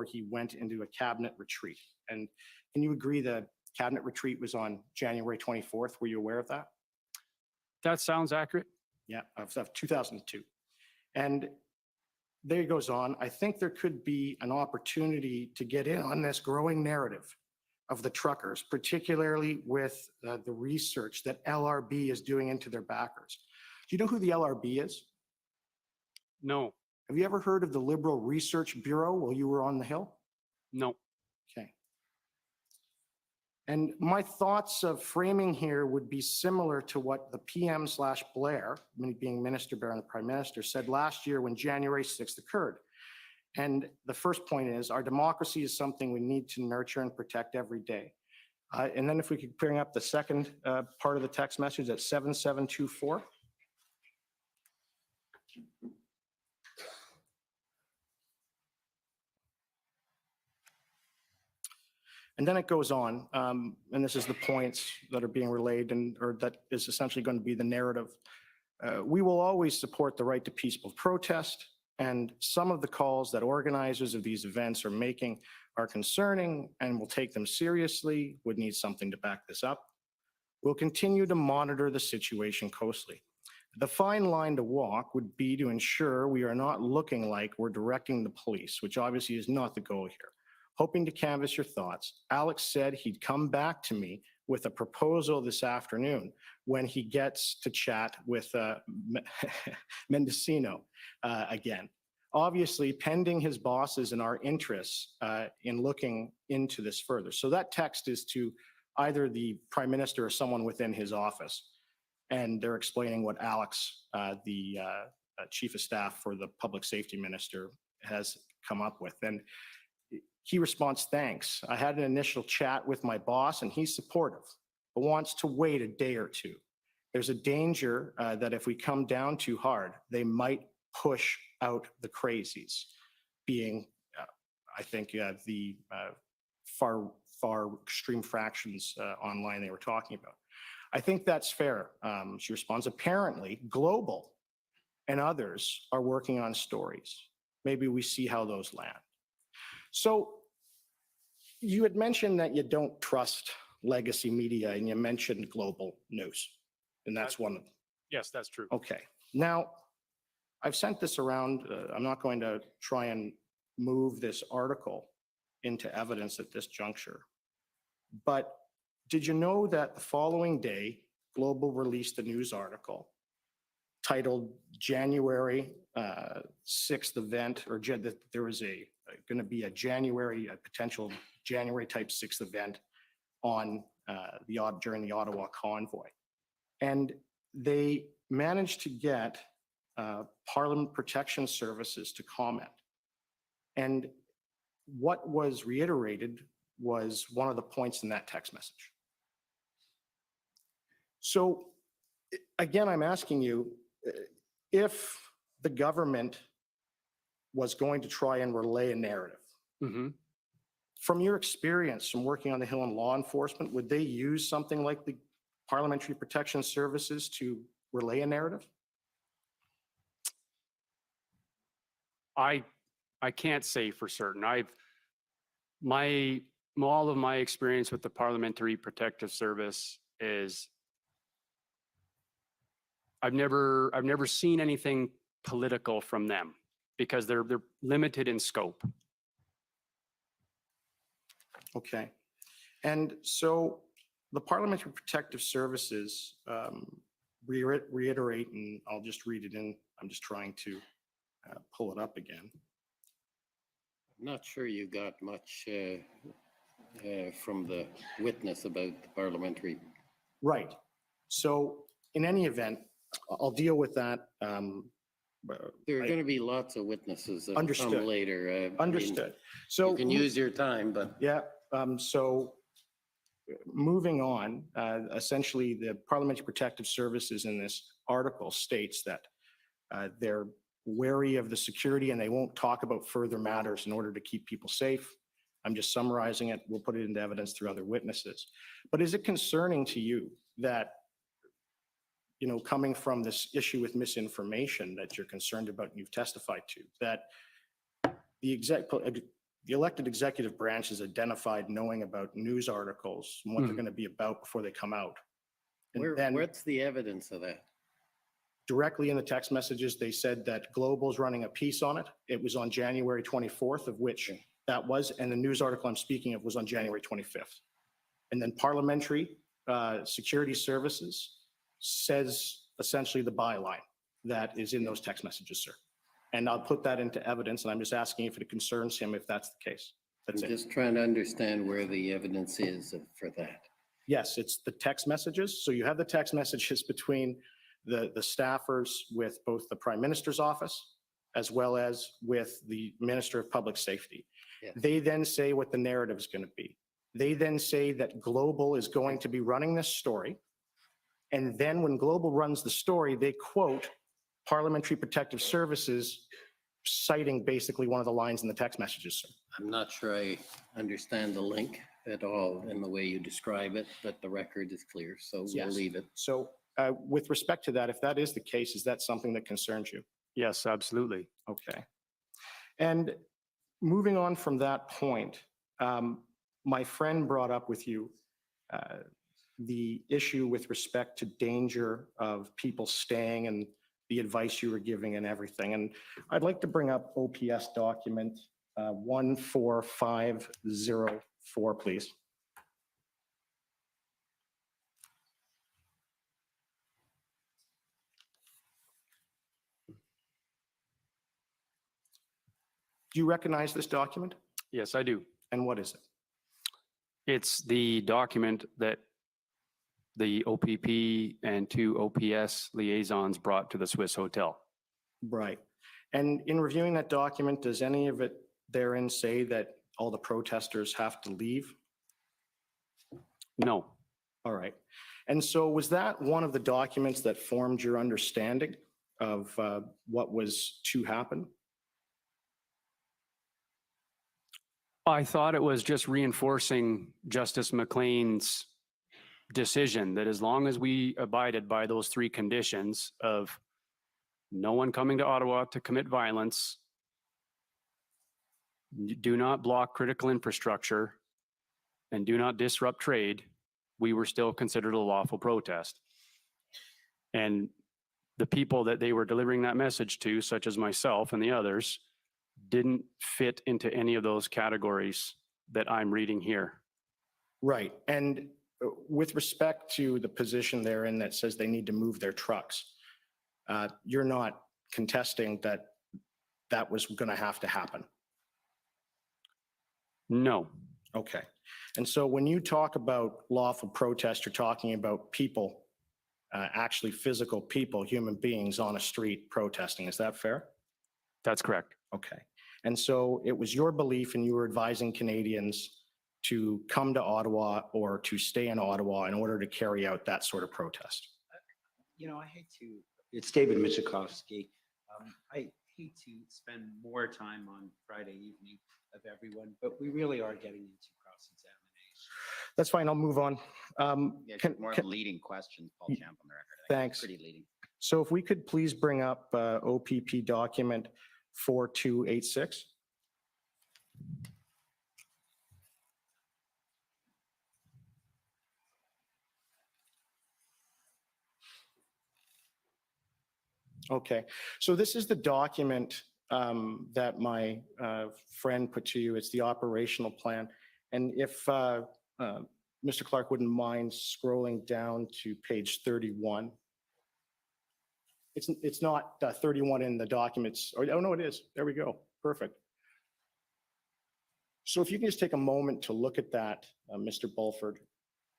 he went into a cabinet retreat. And can you agree the cabinet retreat was on January 24th? Were you aware of that? That sounds accurate. Yeah, of 2002. And there he goes on. I think there could be an opportunity to get in on this growing narrative of the truckers, particularly with the research that LRB is doing into their backers. Do you know who the LRB is? No. Have you ever heard of the Liberal Research Bureau while you were on the Hill? No. Okay. And my thoughts of framing here would be similar to what the PM/Blair, being Minister Blair and the Prime Minister, said last year when January 6th occurred. And the first point is our democracy is something we need to nurture and protect every day. And then if we could bring up the second part of the text message at 7724. And then it goes on, and this is the points that are being relayed or that is essentially going to be the narrative. We will always support the right to peaceful protest, and some of the calls that organizers of these events are making are concerning and will take them seriously, would need something to back this up. We'll continue to monitor the situation closely. The fine line to walk would be to ensure we are not looking like we're directing the police, which obviously is not the goal here. Hoping to canvass your thoughts. Alex said he'd come back to me with a proposal this afternoon when he gets to chat with Mendicino again. Obviously, pending his bosses and our interests in looking into this further. So that text is to either the Prime Minister or someone within his office. And they're explaining what Alex, the chief of staff for the public safety minister has come up with. And he responds, thanks. I had an initial chat with my boss and he's supportive, but wants to wait a day or two. There's a danger that if we come down too hard, they might push out the crazies, being, I think, the far extreme fractions online they were talking about. I think that's fair. She responds, apparently Global and others are working on stories. Maybe we see how those land. So you had mentioned that you don't trust legacy media and you mentioned Global News, and that's one of them. Yes, that's true. Okay. Now, I've sent this around. I'm not going to try and move this article into evidence at this juncture. But did you know that the following day, Global released a news article titled January 6th event, or that there was going to be a potential January type 6th event on during the Ottawa convoy. And they managed to get Parliament Protection Services to comment. And what was reiterated was one of the points in that text message. So again, I'm asking you, if the government was going to try and relay a narrative, from your experience from working on the Hill in law enforcement, would they use something like the Parliamentary Protection Services to relay a narrative? I can't say for certain. All of my experience with the Parliamentary Protective Service is I've never seen anything political from them because they're limited in scope. Okay. And so the Parliamentary Protective Services reiterate, and I'll just read it in. I'm just trying to pull it up again. I'm not sure you got much from the witness about the parliamentary. Right. So in any event, I'll deal with that. There are going to be lots of witnesses that Understood. come later. Understood. So you can use your time, but yeah. So moving on, essentially the Parliamentary Protective Services in this article states that they're wary of the security and they won't talk about further matters in order to keep people safe. I'm just summarizing it. We'll put it into evidence through other witnesses. But is it concerning to you that, you know, coming from this issue with misinformation that you're concerned about and you've testified to, that the elected executive branch is identified knowing about news articles and what they're going to be about before they come out? And what's the evidence of that? Directly in the text messages, they said that Global's running a piece on it. It was on January 24th, of which that was, and the news article I'm speaking of was on January 25th. And then Parliamentary Security Services says essentially the byline that is in those text messages, sir. And I'll put that into evidence, and I'm just asking if it concerns him, if that's the case. That's I'm it. just trying to understand where the evidence is for that. Yes, it's the text messages. So you have the text messages between the staffers with both the Prime Minister's office as well as with the Minister of Public Safety. Yeah. They then say what the narrative is going to be. They then say that Global is going to be running this story. And then when Global runs the story, they quote Parliamentary Protective Services, citing basically one of the lines in the text messages, sir. I'm not sure I understand the link at all in the way you describe it, but the record is clear, so we'll Yes. leave it. So with respect to that, if that is the case, is that something that concerns you? Yes, absolutely. Okay. And moving on from that point, my friend brought up with you the issue with respect to danger of people staying and the advice you were giving and everything. And I'd like to bring up OPS document 14504, please. Do you recognize this document? Yes, I do. And what is it? It's the document that the OPP and two OPS liaisons brought to the Swiss Hotel. Right. And in reviewing that document, does any of it therein say that all the protesters have to leave? No. All right. And so was that one of the documents that formed your understanding of what was to happen? I thought it was just reinforcing Justice McLean's decision that as long as we abided by those three conditions of no one coming to Ottawa to commit violence, do not block critical infrastructure, and do not disrupt trade, we were still considered a lawful protest. And the people that they were delivering that message to, such as myself and the others, didn't fit into any of those categories that I'm reading here. Right. And with respect to the position therein that says they need to move their trucks, you're not contesting that that was going to have to happen? No. Okay. And so when you talk about lawful protest, you're talking about people, actually physical people, human beings on a street protesting. Is that fair? That's correct. Okay. And so it was your belief and you were advising Canadians to come to Ottawa or to stay in Ottawa in order to carry out that sort of protest? You know, I hate to, it's David Michikowski. I hate to spend more time on Friday evening of everyone, but we really are getting into cross-examination. That's fine. I'll move on. More of a leading question, Paul Champ on the record. Thanks. Pretty leading. So if we could please bring up OPP document 4286. Okay, so this is the document that my friend put to you. It's the operational plan. And if Mr. Clark wouldn't mind scrolling down to page 31. It's not 31 in the documents. Oh no, it is. There we go. Perfect. So if you can just take a moment to look at that, Mr. Bulford.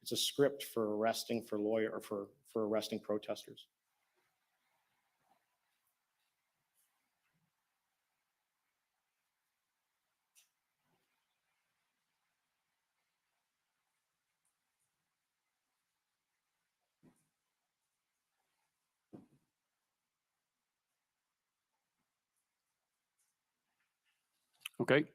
It's a script for arresting for arresting protesters. Okay.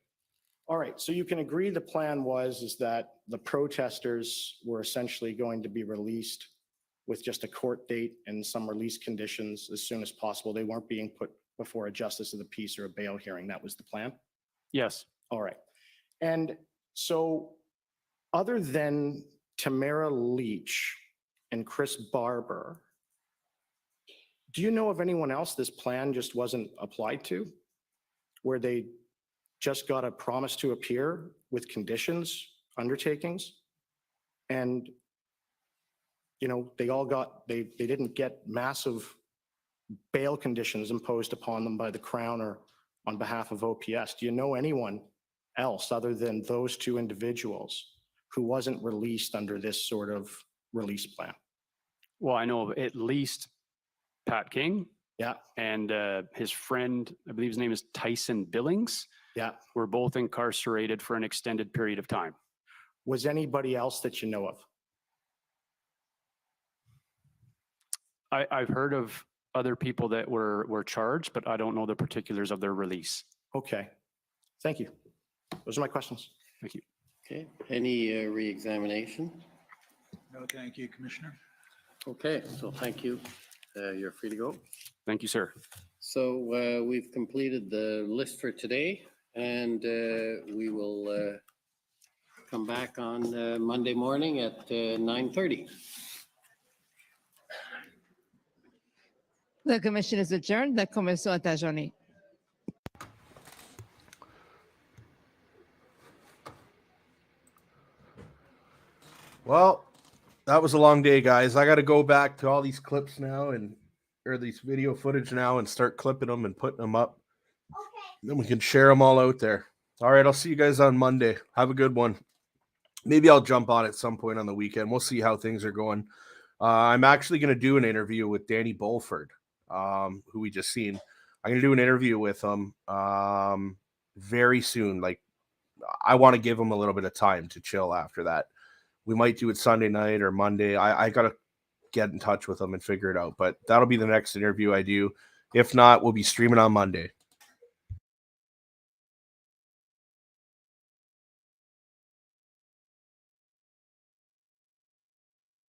All right, so you can agree the plan is that the protesters were essentially going to be released with just a court date and some release conditions as soon as possible. They weren't being put before a justice of the peace or a bail hearing. That was the plan? Yes. All right. And so other than Tamara Lich and Chris Barber, do you know of anyone else this plan just wasn't applied to, where they just got a promise to appear with conditions, undertakings, and they didn't get massive bail conditions imposed upon them by the Crown or on behalf of OPS? Do you know anyone else other than those two individuals who wasn't released under this sort of release plan? Well, I know of at least Pat King. Yeah. And his friend, I believe his name is Tyson Billings. Yeah. Were both incarcerated for an extended period of time. Was anybody else that you know of? I've heard of other people that were charged, but I don't know the particulars of their release. Okay. Thank you. Those are my questions. Thank you. Okay, any re-examination? No, thank you, Commissioner. Okay, so thank you. You're free to go. Thank you, sir. So we've completed the list for today, and we will come back on Monday morning at 9:30. The commission is adjourned. La commission est adjournée. Well, that was a long day, guys. I got to go back to all these clips now or these video footage now and start clipping them and putting them up. Okay. Then we can share them all out there. All right, I'll see you guys on Monday. Have a good one. Maybe I'll jump on at some point on the weekend. We'll see how things are going. I'm actually going to do an interview with Danny Bulford, who we just seen. I'm gonna do an interview with him very soon. Like, I want to give him a little bit of time to chill after that. We might do it Sunday night or Monday. I gotta get in touch with him and figure it out. But that'll be the next interview I do. If not, we'll be streaming on Monday.